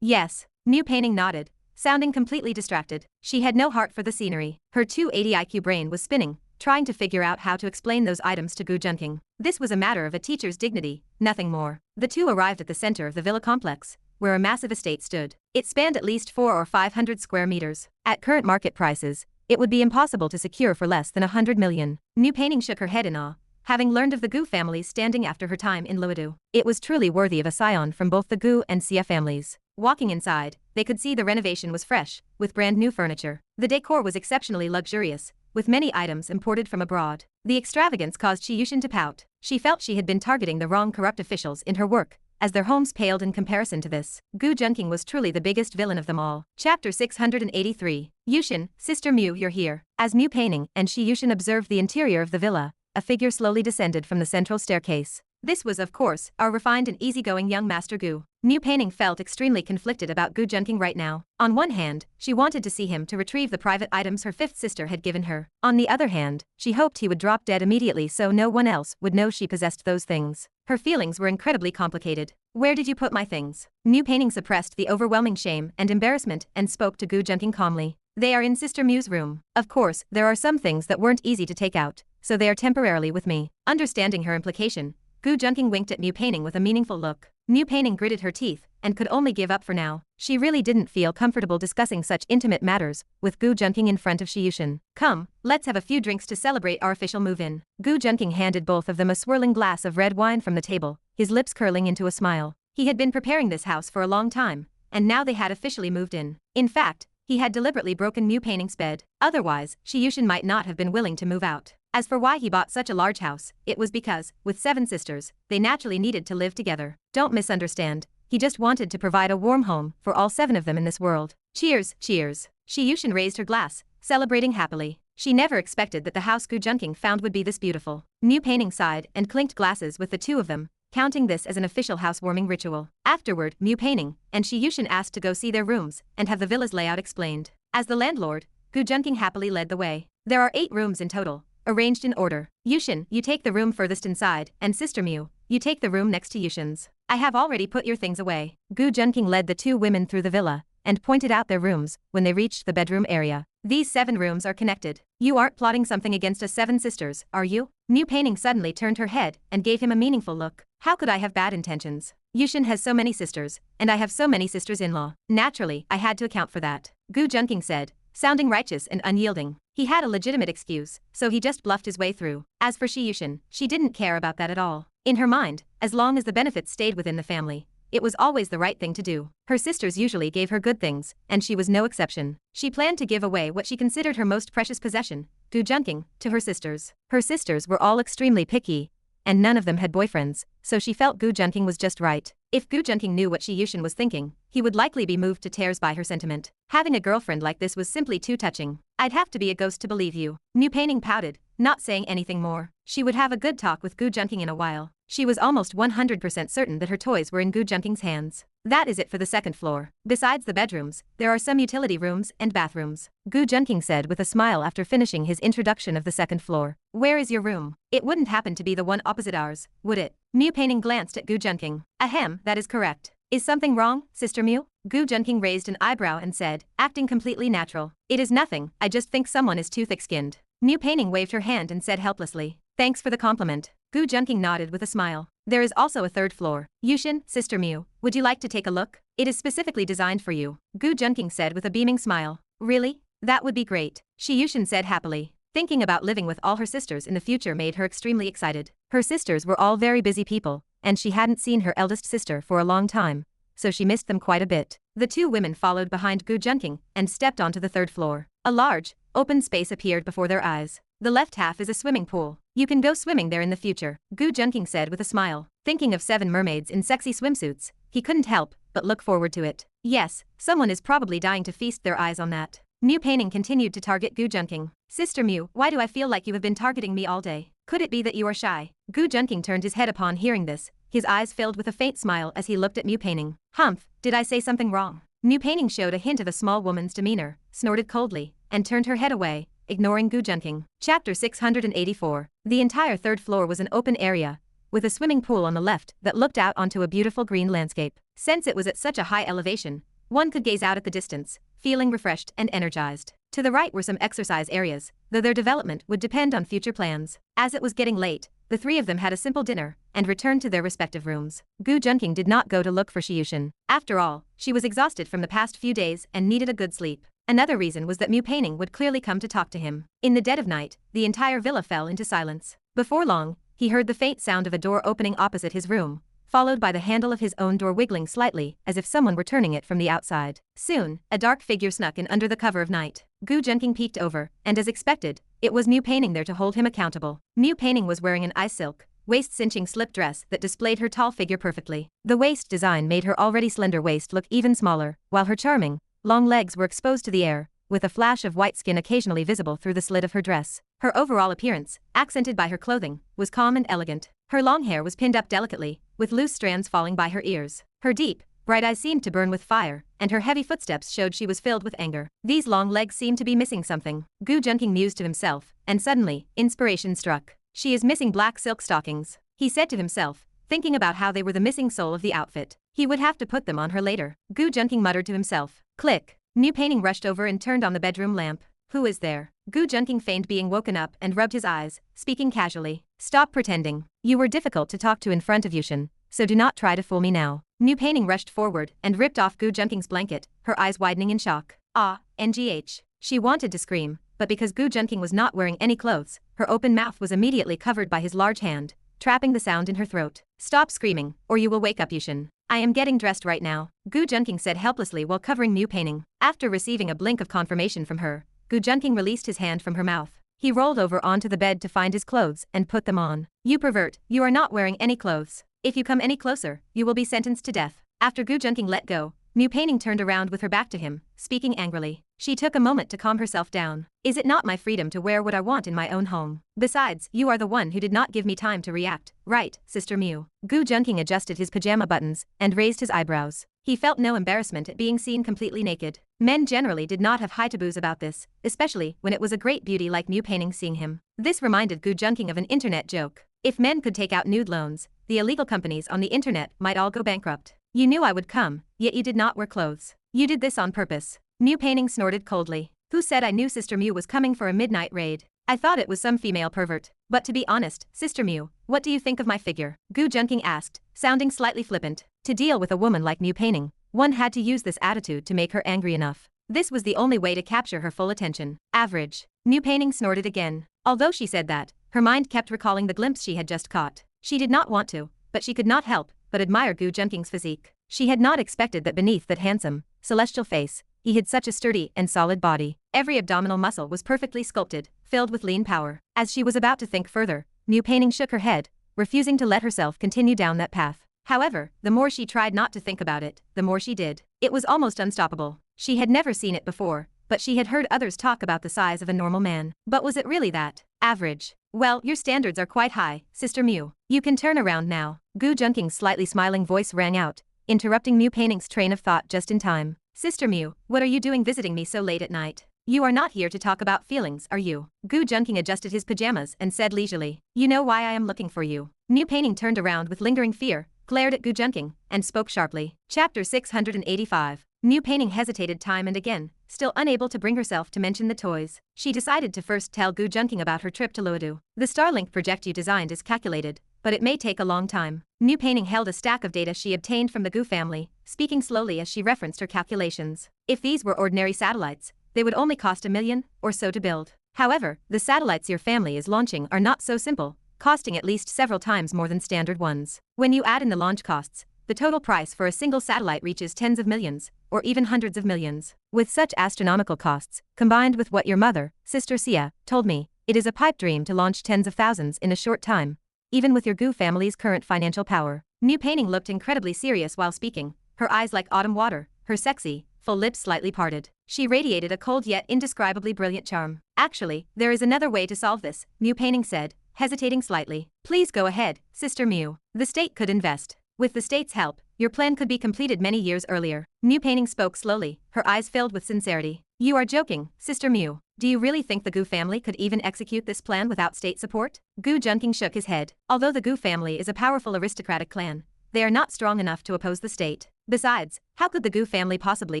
Speaker 1: Yes. New Painting nodded, sounding completely distracted. She had no heart for the scenery. Her 280 IQ brain was spinning, trying to figure out how to explain those items to Gu Junking. This was a matter of a teacher's dignity, nothing more. The two arrived at the center of the villa complex, where a massive estate stood. It spanned at least 400 or 500 square meters. At current market prices, it would be impossible to secure for less than 100 million. New Painting shook her head in awe, having learned of the Gu family's standing after her time in Luodu. It was truly worthy of a scion from both the Gu and Xia families. Walking inside, they could see the renovation was fresh, with brand new furniture. The decor was exceptionally luxurious, with many items imported from abroad. The extravagance caused Shi Yushin to pout. She felt she had been targeting the wrong corrupt officials in her work, as their homes paled in comparison to this. Gu Junking was truly the biggest villain of them all. Chapter 683. Yushin, Sister Mu, you're here. As New Painting and Shi Yushin observed the interior of the villa, a figure slowly descended from the central staircase. This was, of course, our refined and easygoing young Master Gu. New Painting felt extremely conflicted about Gu Junking right now. On one hand, she wanted to see him to retrieve the private items her fifth sister had given her. On the other hand, she hoped he would drop dead immediately so no one else would know she possessed those things. Her feelings were incredibly complicated. Where did you put my things? New Painting suppressed the overwhelming shame and embarrassment and spoke to Gu Junking calmly. They are in Sister Mu's room. Of course, there are some things that weren't easy to take out, so they are temporarily with me. Understanding her implication, Gu Junking winked at New Painting with a meaningful look. New Painting gritted her teeth and could only give up for now. She really didn't feel comfortable discussing such intimate matters with Gu Junking in front of Shi Yushin. Come, let's have a few drinks to celebrate our official move-in. Gu Junking handed both of them a swirling glass of red wine from the table, his lips curling into a smile. He had been preparing this house for a long time, and now they had officially moved in. In fact, he had deliberately broken New Painting's bed. Otherwise, Shi Yushin might not have been willing to move out. As for why he bought such a large house, it was because, with 7 sisters, they naturally needed to live together. Don't misunderstand, he just wanted to provide a warm home for all 7 of them in this world. Cheers, cheers. Shi Yushin raised her glass, celebrating happily. She never expected that the house Gu Junking found would be this beautiful. New Painting sighed and clinked glasses with the 2 of them, counting this as an official housewarming ritual. Afterward, New Painting and Shi Yushin asked to go see their rooms and have the villa's layout explained. As the landlord, Gu Junking happily led the way. There are 8 rooms in total, arranged in order. Yushin, you take the room furthest inside, and Sister Mu, you take the room next to Yushin's. I have already put your things away. Gu Junking led the 2 women through the villa and pointed out their rooms when they reached the bedroom area. These 7 rooms are connected. You aren't plotting something against us 7 sisters, are you? New Painting suddenly turned her head and gave him a meaningful look. How could I have bad intentions? Yushin has so many sisters, and I have so many sisters-in-law. Naturally, I had to account for that. Gu Junking said, sounding righteous and unyielding. He had a legitimate excuse, so he just bluffed his way through. As for Shi Yushin, she didn't care about that at all. In her mind, as long as the benefits stayed within the family, it was always the right thing to do. Her sisters usually gave her good things, and she was no exception. She planned to give away what she considered her most precious possession, Gu Junking, to her sisters. Her sisters were all extremely picky, and none of them had boyfriends, so she felt Gu Junking was just right. If Gu Junking knew what Shi Yushin was thinking, he would likely be moved to tears by her sentiment. Having a girlfriend like this was simply too touching. I'd have to be a ghost to believe you. Mu Peining pouted, not saying anything more. She would have a good talk with Gu Junking in a while. She was almost 100% certain that her toys were in Gu Junking's hands. That is it for the second floor. Besides the bedrooms, there are some utility rooms and bathrooms, Gu Junking said with a smile after finishing his introduction of the second floor. Where is your room? It wouldn't happen to be the one opposite ours, would it? Mu Peining glanced at Gu Junking. Ahem, that is correct. Is something wrong, Sister Mu? Gu Junking raised an eyebrow and said, acting completely natural. It is nothing, I just think someone is too thick-skinned. Mu Peining waved her hand and said helplessly, thanks for the compliment. Gu Junking nodded with a smile. There is also a third floor. Yushin, Sister Mu, would you like to take a look? It is specifically designed for you, Gu Junking said with a beaming smile. Really? That would be great, Shi Yushin said happily. Thinking about living with all her sisters in the future made her extremely excited. Her sisters were all very busy people, and she hadn't seen her eldest sister for a long time, so she missed them quite a bit. The two women followed behind Gu Junking and stepped onto the third floor. A large, open space appeared before their eyes. The left half is a swimming pool. You can go swimming there in the future, Gu Junking said with a smile. Thinking of 7 mermaids in sexy swimsuits, he couldn't help but look forward to it. Yes, someone is probably dying to feast their eyes on that. Mu Peining continued to target Gu Junking. Sister Mu, why do I feel like you have been targeting me all day? Could it be that you are shy? Gu Junking turned his head upon hearing this, his eyes filled with a faint smile as he looked at Mu Peining. Humph, did I say something wrong? Mu Peining showed a hint of a small woman's demeanor, snorted coldly, and turned her head away, ignoring Gu Junking. Chapter 684. The entire third floor was an open area, with a swimming pool on the left that looked out onto a beautiful green landscape. Since it was at such a high elevation, one could gaze out at the distance, feeling refreshed and energized. To the right were some exercise areas, though their development would depend on future plans. As it was getting late, the three of them had a simple dinner and returned to their respective rooms. Gu Junking did not go to look for Shi Yushin. After all, she was exhausted from the past few days and needed a good sleep. Another reason was that Mu Peining would clearly come to talk to him. In the dead of night, the entire villa fell into silence. Before long, he heard the faint sound of a door opening opposite his room, followed by the handle of his own door wiggling slightly as if someone were turning it from the outside. Soon, a dark figure snuck in under the cover of night. Gu Junking peeked over, and as expected, it was Mu Peining there to hold him accountable. Mu Peining was wearing an ice silk, waist-cinching slip dress that displayed her tall figure perfectly. The waist design made her already slender waist look even smaller, while her charming, long legs were exposed to the air, with a flash of white skin occasionally visible through the slit of her dress. Her overall appearance, accented by her clothing, was calm and elegant. Her long hair was pinned up delicately, with loose strands falling by her ears. Her deep, bright eyes seemed to burn with fire, and her heavy footsteps showed she was filled with anger. These long legs seemed to be missing something, Gu Junking mused to himself, and suddenly, inspiration struck. She is missing black silk stockings, he said to himself, thinking about how they were the missing soul of the outfit. He would have to put them on her later. Gu Junking muttered to himself. Click. Mu Peining rushed over and turned on the bedroom lamp. Who is there? Gu Junking feigned being woken up and rubbed his eyes, speaking casually. Stop pretending. You were difficult to talk to in front of Yushin, so do not try to fool me now. Mu Peining rushed forward and ripped off Gu Junking's blanket, her eyes widening in shock. Ah, NGH. She wanted to scream, but because Gu Junking was not wearing any clothes, her open mouth was immediately covered by his large hand, trapping the sound in her throat. Stop screaming, or you will wake up Yushin. I am getting dressed right now, Gu Junking said helplessly while covering Mu Peining. After receiving a blink of confirmation from her, Gu Junking released his hand from her mouth. He rolled over onto the bed to find his clothes and put them on. You pervert, you are not wearing any clothes. If you come any closer, you will be sentenced to death. After Gu Junking let go, Mu Peining turned around with her back to him, speaking angrily. She took a moment to calm herself down. Is it not my freedom to wear what I want in my own home? Besides, you are the one who did not give me time to react, right, Sister Mu? Gu Junking adjusted his pajama buttons and raised his eyebrows. He felt no embarrassment at being seen completely naked. Men generally did not have high taboos about this, especially when it was a great beauty like Mu Peining seeing him. This reminded Gu Junking of an internet joke. If men could take out nude loans, the illegal companies on the internet might all go bankrupt. You knew I would come, yet you did not wear clothes. You did this on purpose. Mu Peining snorted coldly. Who said I knew Sister Mu was coming for a midnight raid? I thought it was some female pervert. But to be honest, Sister Mu, what do you think of my figure? Gu Junking asked, sounding slightly flippant. To deal with a woman like Mu Peining, one had to use this attitude to make her angry enough. This was the only way to capture her full attention. Average. Mu Peining snorted again. Although she said that, her mind kept recalling the glimpse she had just caught. She did not want to, but she could not help but admire Gu Junking's physique. She had not expected that beneath that handsome, celestial face, he hid such a sturdy and solid body. Every abdominal muscle was perfectly sculpted, filled with lean power. As she was about to think further, Mu Peining shook her head, refusing to let herself continue down that path. However, the more she tried not to think about it, the more she did. It was almost unstoppable. She had never seen it before, but she had heard others talk about the size of a normal man. But was it really that? Average. Well, your standards are quite high, Sister Mu. You can turn around now. Gu Junking's slightly smiling voice rang out, interrupting Mu Peining's train of thought just in time. Sister Mu, what are you doing visiting me so late at night? You are not here to talk about feelings, are you? Gu Junking adjusted his pajamas and said leisurely. You know why I am looking for you. Mu Peining turned around with lingering fear, glared at Gu Junking, and spoke sharply. Chapter 685. Mu Peining hesitated time and again, still unable to bring herself to mention the toys. She decided to first tell Gu Junking about her trip to Luodu. The Starlink project you designed is calculated, but it may take a long time. Mu Peining held a stack of data she obtained from the Gu family, speaking slowly as she referenced her calculations. If these were ordinary satellites, they would only cost $1 million or so to build. However, the satellites your family is launching are not so simple, costing at least several times more than standard ones. When you add in the launch costs, the total price for a single satellite reaches tens of millions, or even hundreds of millions. With such astronomical costs, combined with what your mother, Sister Sia, told me, it is a pipe dream to launch tens of thousands in a short time, even with your Gu family's current financial power. Mu Peining looked incredibly serious while speaking, her eyes like autumn water, her sexy, full lips slightly parted. She radiated a cold yet indescribably brilliant charm. Actually, there is another way to solve this, Mu Peining said, hesitating slightly. Please go ahead, Sister Mu. The state could invest. With the state's help, your plan could be completed many years earlier. Mu Peining spoke slowly, her eyes filled with sincerity. You are joking, Sister Mu. Do you really think the Gu family could even execute this plan without state support? Gu Junking shook his head. Although the Gu family is a powerful aristocratic clan, they are not strong enough to oppose the state. Besides, how could the Gu family possibly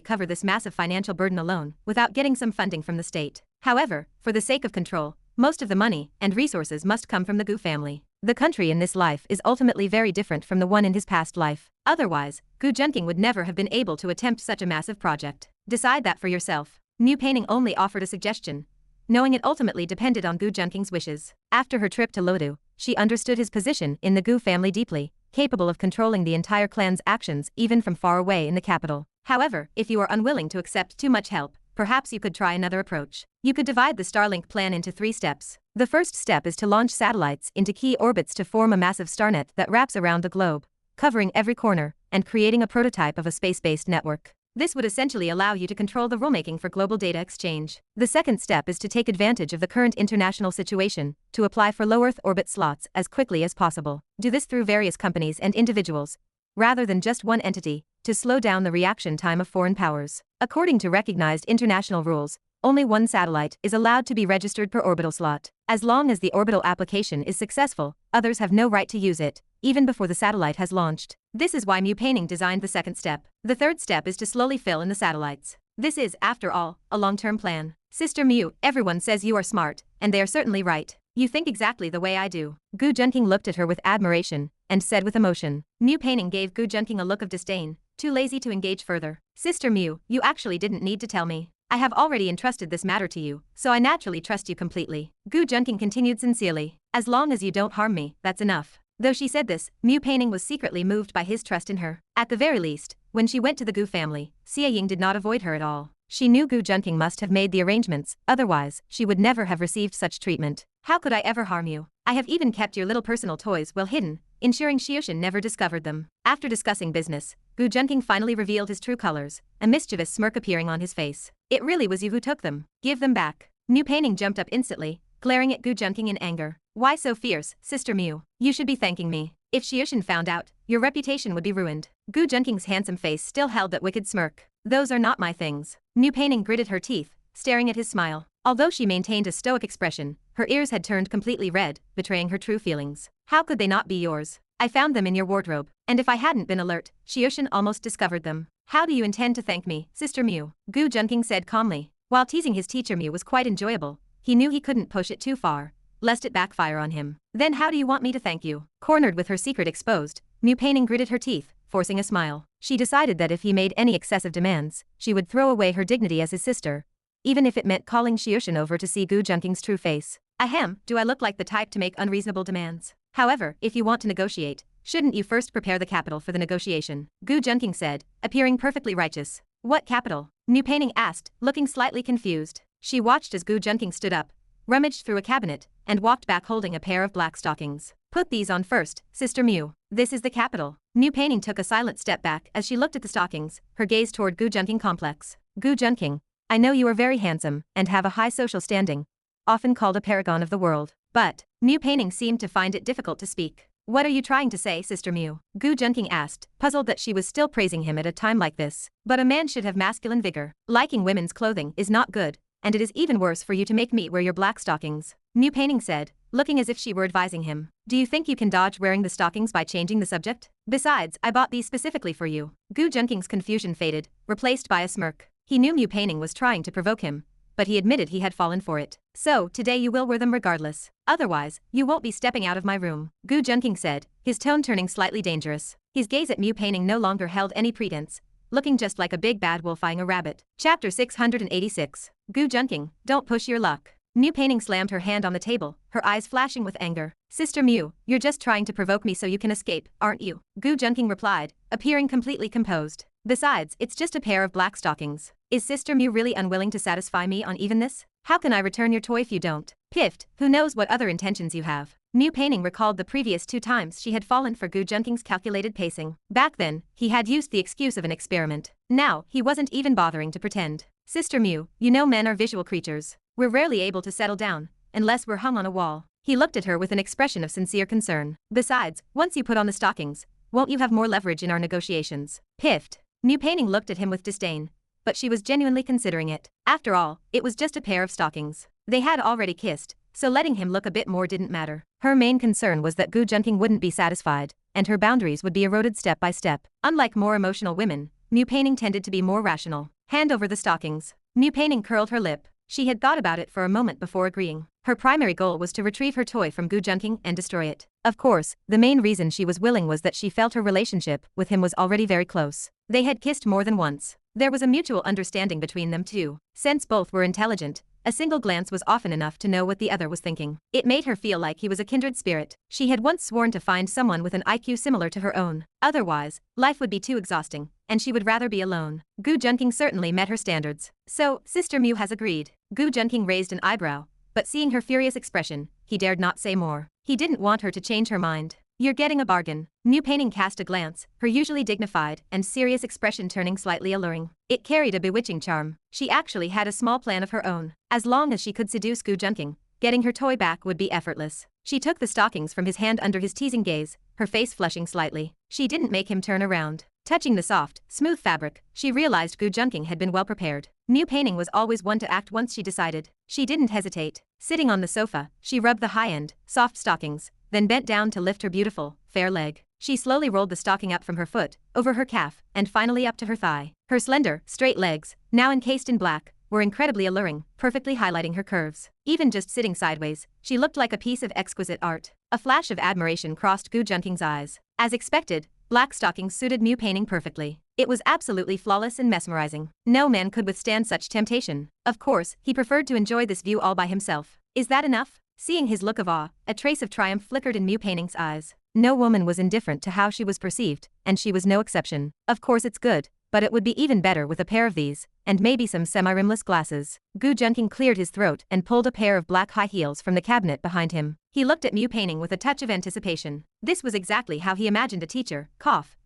Speaker 1: cover this massive financial burden alone without getting some funding from the state? However, for the sake of control, most of the money and resources must come from the Gu family. The country in this life is ultimately very different from the one in his past life. Otherwise, Gu Junking would never have been able to attempt such a massive project. Decide that for yourself. Mu Peining only offered a suggestion, knowing it ultimately depended on Gu Junking's wishes. After her trip to Luodu, she understood his position in the Gu family deeply, capable of controlling the entire clan's actions even from far away in the capital. However, if you are unwilling to accept too much help, perhaps you could try another approach. You could divide the Starlink plan into 3 steps. The first step is to launch satellites into key orbits to form a massive starnet that wraps around the globe, covering every corner, and creating a prototype of a space-based network. This would essentially allow you to control the rulemaking for global data exchange. The second step is to take advantage of the current international situation, to apply for low Earth orbit slots as quickly as possible. Do this through various companies and individuals, rather than just one entity, to slow down the reaction time of foreign powers. According to recognized international rules, only one satellite is allowed to be registered per orbital slot. As long as the orbital application is successful, others have no right to use it, even before the satellite has launched. This is why Mu Peining designed the second step. The third step is to slowly fill in the satellites. This is, after all, a long-term plan. Sister Mu, everyone says you are smart, and they are certainly right. You think exactly the way I do. Gu Junking looked at her with admiration, and said with emotion. Mu Peining gave Gu Junking a look of disdain, too lazy to engage further. Sister Mu, you actually didn't need to tell me. I have already entrusted this matter to you, so I naturally trust you completely. Gu Junking continued sincerely. As long as you don't harm me, that's enough. Though she said this, Mu Peining was secretly moved by his trust in her. At the very least, when she went to the Gu family, Xie Ying did not avoid her at all. She knew Gu Junking must have made the arrangements, otherwise, she would never have received such treatment. How could I ever harm you? I have even kept your little personal toys well hidden, ensuring Xiushin never discovered them. After discussing business, Gu Junking finally revealed his true colors, a mischievous smirk appearing on his face. It really was you who took them. Give them back. Mu Peining jumped up instantly, glaring at Gu Junking in anger. Why so fierce, Sister Mu? You should be thanking me. If Xiushin found out, your reputation would be ruined. Gu Junking's handsome face still held that wicked smirk. Those are not my things. Mu Peining gritted her teeth, staring at his smile. Although she maintained a stoic expression, her ears had turned completely red, betraying her true feelings. How could they not be yours? I found them in your wardrobe, and if I hadn't been alert, Xiushin almost discovered them. How do you intend to thank me, Sister Mu? Gu Junking said calmly. While teasing his teacher Mu was quite enjoyable, he knew he couldn't push it too far, lest it backfire on him. Then how do you want me to thank you? Cornered with her secret exposed, Mu Peining gritted her teeth, forcing a smile. She decided that if he made any excessive demands, she would throw away her dignity as his sister, even if it meant calling Xiushin over to see Gu Junking's true face. Ahem, do I look like the type to make unreasonable demands? However, if you want to negotiate, shouldn't you first prepare the capital for the negotiation? Gu Junking said, appearing perfectly righteous. What capital? Mu Peining asked, looking slightly confused. She watched as Gu Junking stood up, rummaged through a cabinet, and walked back holding a pair of black stockings. Put these on first, Sister Mu. This is the capital. Mu Peining took a silent step back as she looked at the stockings, her gaze toward Gu Junking complex. Gu Junking, I know you are very handsome and have a high social standing, often called a paragon of the world. But, Mu Peining seemed to find it difficult to speak. What are you trying to say, Sister Mu? Gu Junking asked, puzzled that she was still praising him at a time like this. But a man should have masculine vigor. Liking women's clothing is not good, and it is even worse for you to make me wear your black stockings. Mu Peining said, looking as if she were advising him. Do you think you can dodge wearing the stockings by changing the subject? Besides, I bought these specifically for you. Gu Junking's confusion faded, replaced by a smirk. He knew Mu Peining was trying to provoke him, but he admitted he had fallen for it. So, today you will wear them regardless. Otherwise, you won't be stepping out of my room, Gu Junking said, his tone turning slightly dangerous. His gaze at Mu Peining no longer held any pretense, looking just like a big bad wolf eyeing a rabbit. Chapter 686. Gu Junking, don't push your luck. Mu Peining slammed her hand on the table, her eyes flashing with anger. Sister Mu, you're just trying to provoke me so you can escape, aren't you? Gu Junking replied, appearing completely composed. Besides, it's just a pair of black stockings. Is Sister Mu really unwilling to satisfy me on even this? How can I return your toy if you don't? Piffed, who knows what other intentions you have. Mu Peining recalled the previous 2 times she had fallen for Gu Junking's calculated pacing. Back then, he had used the excuse of an experiment. Now, he wasn't even bothering to pretend. Sister Mu, you know men are visual creatures. We're rarely able to settle down, unless we're hung on a wall. He looked at her with an expression of sincere concern. Besides, once you put on the stockings, won't you have more leverage in our negotiations? Piffed. Mu Peining looked at him with disdain, but she was genuinely considering it. After all, it was just a pair of stockings. They had already kissed, so letting him look a bit more didn't matter. Her main concern was that Gu Junking wouldn't be satisfied, and her boundaries would be eroded step by step. Unlike more emotional women, Mu Peining tended to be more rational. Hand over the stockings. Mu Peining curled her lip. She had thought about it for a moment before agreeing. Her primary goal was to retrieve her toy from Gu Junking and destroy it. Of course, the main reason she was willing was that she felt her relationship with him was already very close. They had kissed more than once. There was a mutual understanding between them too. Since both were intelligent, a single glance was often enough to know what the other was thinking. It made her feel like he was a kindred spirit. She had once sworn to find someone with an IQ similar to her own. Otherwise, life would be too exhausting, and she would rather be alone. Gu Junking certainly met her standards. So, Sister Mu has agreed. Gu Junking raised an eyebrow, but seeing her furious expression, he dared not say more. He didn't want her to change her mind. You're getting a bargain. Mu Peining cast a glance, her usually dignified and serious expression turning slightly alluring. It carried a bewitching charm. She actually had a small plan of her own. As long as she could seduce Gu Junking, getting her toy back would be effortless. She took the stockings from his hand under his teasing gaze, her face flushing slightly. She didn't make him turn around. Touching the soft, smooth fabric, she realized Gu Junking had been well prepared. Mu Peining was always one to act once she decided. She didn't hesitate. Sitting on the sofa, she rubbed the high-end, soft stockings, then bent down to lift her beautiful, fair leg. She slowly rolled the stocking up from her foot, over her calf, and finally up to her thigh. Her slender, straight legs, now encased in black, were incredibly alluring, perfectly highlighting her curves. Even just sitting sideways, she looked like a piece of exquisite art. A flash of admiration crossed Gu Junking's eyes. As expected, black stockings suited Mu Peining perfectly. It was absolutely flawless and mesmerizing. No man could withstand such temptation. Of course, he preferred to enjoy this view all by himself. Is that enough? Seeing his look of awe, a trace of triumph flickered in Mu Peining's eyes. No woman was indifferent to how she was perceived, and she was no exception. Of course it's good, but it would be even better with a pair of these, and maybe some semi-rimless glasses. Gu Junking cleared his throat and pulled a pair of black high heels from the cabinet behind him. He looked at Mu Peining with a touch of anticipation. This was exactly how he imagined a teacher,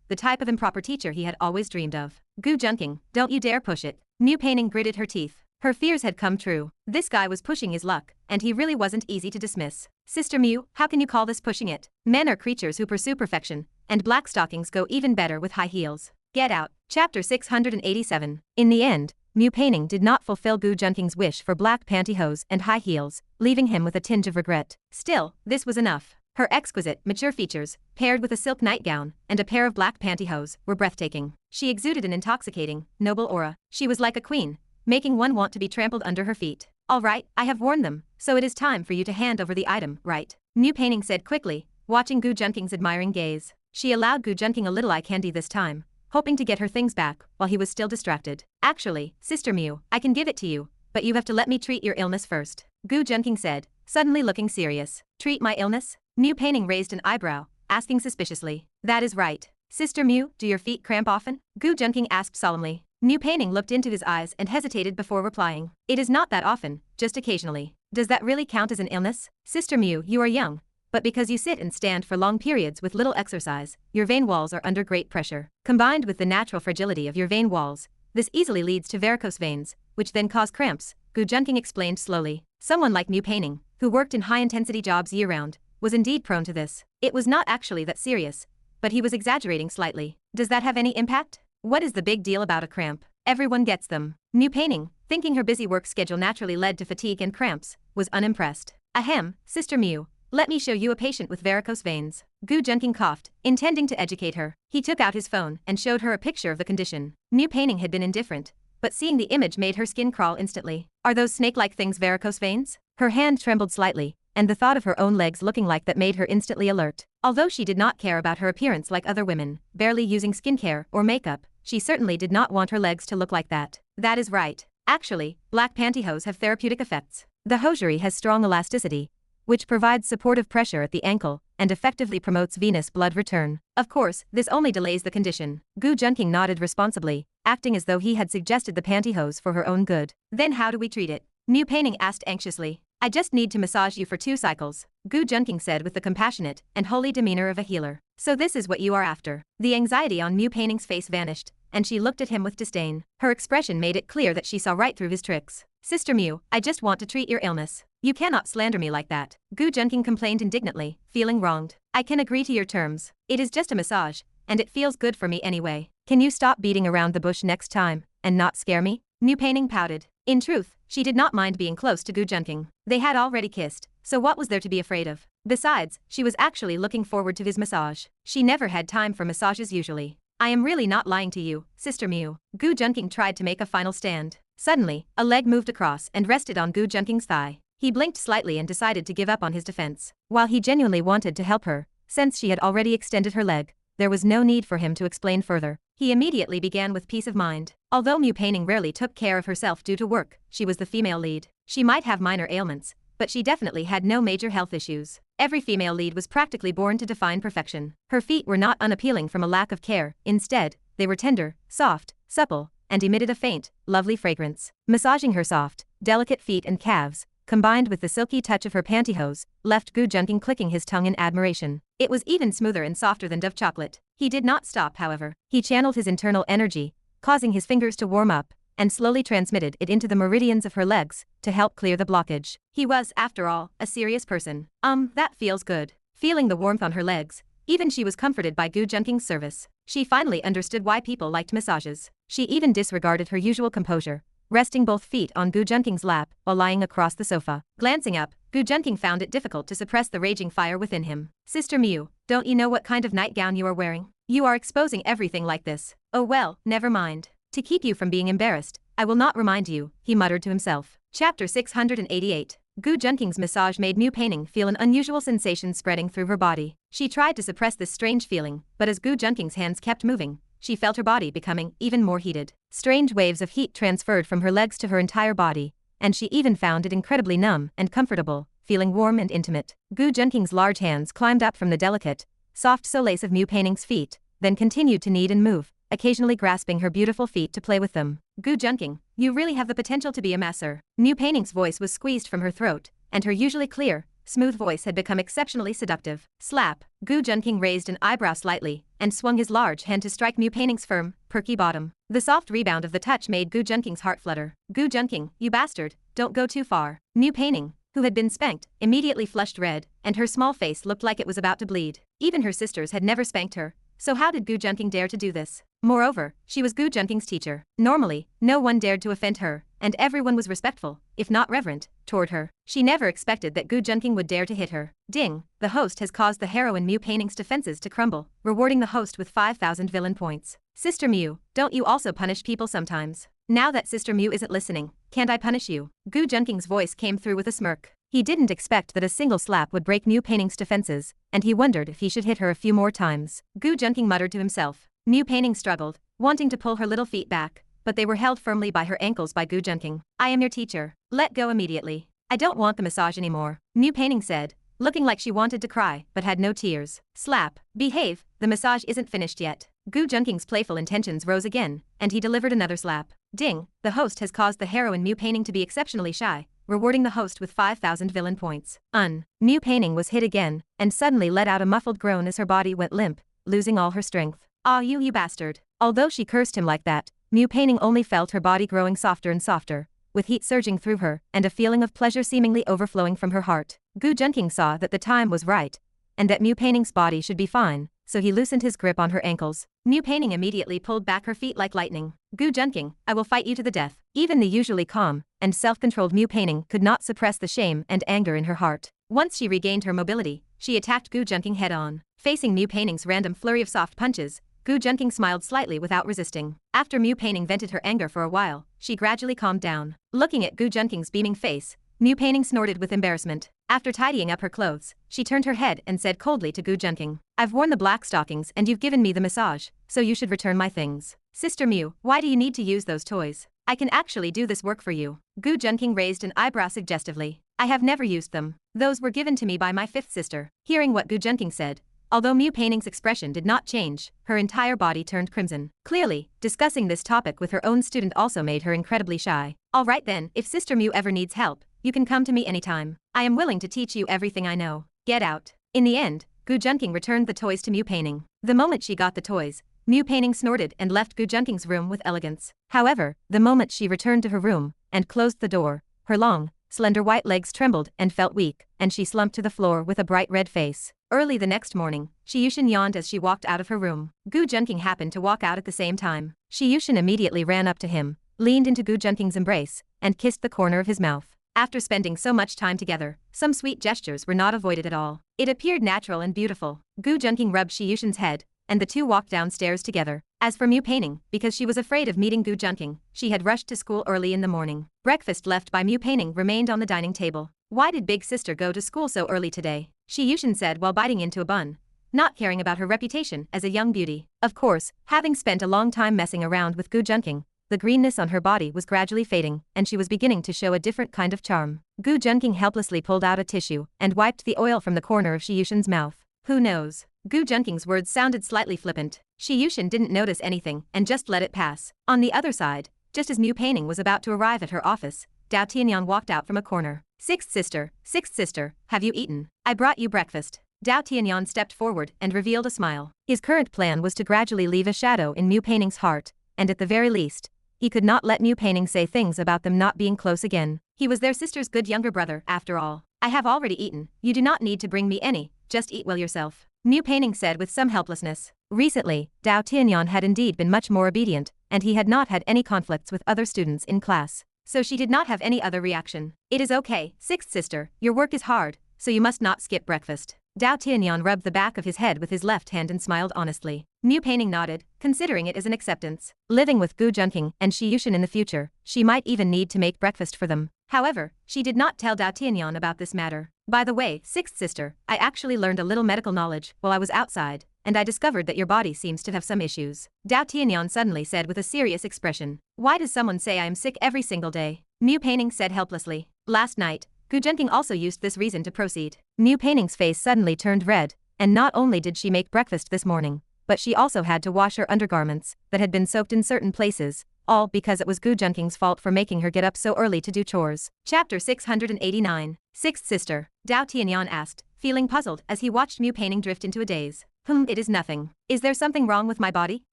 Speaker 1: the type of improper teacher he had always dreamed of. Gu Junking, don't you dare push it. Mu Peining gritted her teeth. Her fears had come true. This guy was pushing his luck, and he really wasn't easy to dismiss. Sister Mu, how can you call this pushing it? Men are creatures who pursue perfection, and black stockings go even better with high heels. Get out. Chapter 687. In the end, Mu Peining did not fulfill Gu Junking's wish for black pantyhose and high heels, leaving him with a tinge of regret. Still, this was enough. Her exquisite, mature features, paired with a silk nightgown and a pair of black pantyhose, were breathtaking. She exuded an intoxicating, noble aura. She was like a queen, making one want to be trampled under her feet. All right, I have worn them, so it is time for you to hand over the item, right? Mu Peining said quickly, watching Gu Junking's admiring gaze. She allowed Gu Junking a little eye candy this time, hoping to get her things back while he was still distracted. Actually, Sister Mew, I can give it to you, but you have to let me treat your illness first, Gu Junking said, suddenly looking serious. Treat my illness? Mu Peining raised an eyebrow, asking suspiciously. That is right. Sister Mew, do your feet cramp often? Gu Junking asked solemnly. Mu Peining looked into his eyes and hesitated before replying. It is not that often, just occasionally. Does that really count as an illness? Sister Mew, you are young, but because you sit and stand for long periods with little exercise, your vein walls are under great pressure. Combined with the natural fragility of your vein walls, this easily leads to varicose veins, which then cause cramps, Gu Junking explained slowly. Someone like Mu Peining, who worked in high-intensity jobs year-round, was indeed prone to this. It was not actually that serious, but he was exaggerating slightly. Does that have any impact? What is the big deal about a cramp? Everyone gets them. Mu Peining, thinking her busy work schedule naturally led to fatigue and cramps, was unimpressed. Ahem, Sister Mew, let me show you a patient with varicose veins. Gu Junking coughed, intending to educate her. He took out his phone and showed her a picture of the condition. Mu Peining had been indifferent, but seeing the image made her skin crawl instantly. Are those snake-like things varicose veins? Her hand trembled slightly, and the thought of her own legs looking like that made her instantly alert. Although she did not care about her appearance like other women, barely using skincare or makeup, she certainly did not want her legs to look like that. That is right. Actually, black pantyhose have therapeutic effects. The hosiery has strong elasticity, which provides supportive pressure at the ankle and effectively promotes venous blood return. Of course, this only delays the condition. Gu Junking nodded responsibly, acting as though he had suggested the pantyhose for her own good. Then how do we treat it? Mu Peining asked anxiously. I just need to massage you for 2 cycles, Gu Junking said with the compassionate and holy demeanor of a healer. So this is what you are after. The anxiety on Mu Peining's face vanished, and she looked at him with disdain. Her expression made it clear that she saw right through his tricks. Sister Mew, I just want to treat your illness. You cannot slander me like that, Gu Junking complained indignantly, feeling wronged. I can agree to your terms. It is just a massage, and it feels good for me anyway. Can you stop beating around the bush next time, and not scare me? Mu Peining pouted. In truth, she did not mind being close to Gu Junking. They had already kissed, so what was there to be afraid of? Besides, she was actually looking forward to his massage. She never had time for massages usually. I am really not lying to you, Sister Mew. Gu Junking tried to make a final stand. Suddenly, a leg moved across and rested on Gu Junking's thigh. He blinked slightly and decided to give up on his defense. While he genuinely wanted to help her, since she had already extended her leg, there was no need for him to explain further. He immediately began with peace of mind. Although Mu Peining rarely took care of herself due to work, she was the female lead. She might have minor ailments, but she definitely had no major health issues. Every female lead was practically born to define perfection. Her feet were not unappealing from a lack of care. Instead, they were tender, soft, supple, and emitted a faint, lovely fragrance. Massaging her soft, delicate feet and calves, combined with the silky touch of her pantyhose, left Gu Junking clicking his tongue in admiration. It was even smoother and softer than Dove chocolate. He did not stop, however. He channeled his internal energy, causing his fingers to warm up, and slowly transmitted it into the meridians of her legs to help clear the blockage. He was, after all, a serious person. That feels good. Feeling the warmth on her legs, even she was comforted by Gu Junking's service. She finally understood why people liked massages. She even disregarded her usual composure, resting both feet on Gu Junking's lap while lying across the sofa. Glancing up, Gu Junking found it difficult to suppress the raging fire within him. Sister Mew, don't you know what kind of nightgown you are wearing? You are exposing everything like this. Oh well, never mind. To keep you from being embarrassed, I will not remind you, he muttered to himself. Chapter 688. Gu Junking's massage made Mu Peining feel an unusual sensation spreading through her body. She tried to suppress this strange feeling, but as Gu Junking's hands kept moving, she felt her body becoming even more heated. Strange waves of heat transferred from her legs to her entire body, and she even found it incredibly numb and comfortable, feeling warm and intimate. Gu Junking's large hands climbed up from the delicate, soft solace of Mu Peining's feet, then continued to knead and move, occasionally grasping her beautiful feet to play with them. Gu Junking, you really have the potential to be a masser. Mu Peining's voice was squeezed from her throat, and her usually clear, smooth voice had become exceptionally seductive. Slap. Gu Junking raised an eyebrow slightly and swung his large hand to strike Mu Peining's firm, perky bottom. The soft rebound of the touch made Gu Junking's heart flutter. Gu Junking, you bastard, don't go too far. Mu Peining, who had been spanked, immediately flushed red, and her small face looked like it was about to bleed. Even her sisters had never spanked her, so how did Gu Junking dare to do this? Moreover, she was Gu Junking's teacher. Normally, no one dared to offend her, and everyone was respectful, if not reverent, toward her. She never expected that Gu Junking would dare to hit her. Ding, the host has caused the heroine Mu Peining's defenses to crumble, rewarding the host with 5,000 villain points. Sister Mew, don't you also punish people sometimes? Now that Sister Mew isn't listening, can't I punish you? Gu Junking's voice came through with a smirk. He didn't expect that a single slap would break Mu Paining's defenses, and he wondered if he should hit her a few more times. Gu Junking muttered to himself. Mu Paining struggled, wanting to pull her little feet back, but they were held firmly by her ankles by Gu Junking. I am your teacher. Let go immediately. I don't want the massage anymore, Mu Paining said, looking like she wanted to cry, but had no tears. Slap. Behave, the massage isn't finished yet. Gu Junking's playful intentions rose again, and he delivered another slap. Ding, the host has caused the heroine Mu Paining to be exceptionally shy, rewarding the host with 5,000 villain points. Mu Paining was hit again, and suddenly let out a muffled groan as her body went limp, losing all her strength. Ah, you bastard. Although she cursed him like that, Mu Paining only felt her body growing softer and softer, with heat surging through her, and a feeling of pleasure seemingly overflowing from her heart. Gu Junking saw that the time was right, and that Mu Paining's body should be fine, so he loosened his grip on her ankles. Mu Paining immediately pulled back her feet like lightning. Gu Junking, I will fight you to the death. Even the usually calm and self-controlled Mu Paining could not suppress the shame and anger in her heart. Once she regained her mobility, she attacked Gu Junking head-on. Facing Mu Paining's random flurry of soft punches, Gu Junking smiled slightly without resisting. After Mu Paining vented her anger for a while, she gradually calmed down. Looking at Gu Junking's beaming face, Mu Paining snorted with embarrassment. After tidying up her clothes, she turned her head and said coldly to Gu Junking, I've worn the black stockings and you've given me the massage, so you should return my things. Sister Mu, why do you need to use those toys? I can actually do this work for you. Gu Junking raised an eyebrow suggestively. I have never used them. Those were given to me by my fifth sister. Hearing what Gu Junking said, although Mu Paining's expression did not change, her entire body turned crimson. Clearly, discussing this topic with her own student also made her incredibly shy. Alright then, if Sister Mu ever needs help, you can come to me anytime. I am willing to teach you everything I know. Get out. In the end, Gu Junking returned the toys to Mu Paining. The moment she got the toys, Mu Paining snorted and left Gu Junking's room with elegance. However, the moment she returned to her room and closed the door, her long, slender white legs trembled and felt weak, and she slumped to the floor with a bright red face. Early the next morning, Shiyushin yawned as she walked out of her room. Gu Junking happened to walk out at the same time. Shiyushin immediately ran up to him, leaned into Gu Junking's embrace, and kissed the corner of his mouth. After spending so much time together, some sweet gestures were not avoided at all. It appeared natural and beautiful. Gu Junking rubbed Shiyushin's head, and the two walked downstairs together. As for Mu Paining, because she was afraid of meeting Gu Junking, she had rushed to school early in the morning. Breakfast left by Mu Paining remained on the dining table. Why did big sister go to school so early today? Shiyushin said while biting into a bun, not caring about her reputation as a young beauty. Of course, having spent a long time messing around with Gu Junking, the greenness on her body was gradually fading, and she was beginning to show a different kind of charm. Gu Junking helplessly pulled out a tissue and wiped the oil from the corner of Shiyushin's mouth. Who knows? Gu Junking's words sounded slightly flippant. Shiyushin didn't notice anything and just let it pass. On the other side, just as Mu Paining was about to arrive at her office, Dao Tianyan walked out from a corner. Sixth sister, have you eaten? I brought you breakfast. Dao Tianyan stepped forward and revealed a smile. His current plan was to gradually leave a shadow in Mu Paining's heart, and at the very least, he could not let Mu Paining say things about them not being close again. He was their sister's good younger brother, after all. I have already eaten, you do not need to bring me any, just eat well yourself. Mu Paining said with some helplessness. Recently, Dao Tianyan had indeed been much more obedient, and he had not had any conflicts with other students in class. So she did not have any other reaction. It is okay, sixth sister, your work is hard, so you must not skip breakfast. Dao Tianyan rubbed the back of his head with his left hand and smiled honestly. Mu Paining nodded, considering it as an acceptance. Living with Gu Junking and Shiyushin in the future, she might even need to make breakfast for them. However, she did not tell Dao Tianyan about this matter. By the way, sixth sister, I actually learned a little medical knowledge while I was outside, and I discovered that your body seems to have some issues. Dao Tianyan suddenly said with a serious expression. Why does someone say I am sick every single day? Mu Paining said helplessly. Last night, Gu Junking also used this reason to proceed. Mu Paining's face suddenly turned red, and not only did she make breakfast this morning, but she also had to wash her undergarments that had been soaked in certain places, all because it was Gu Junking's fault for making her get up so early to do chores. Chapter 689. Sixth sister, Dao Tianyan asked, feeling puzzled as he watched Mu Paining drift into a daze. It is nothing. Is there something wrong with my body?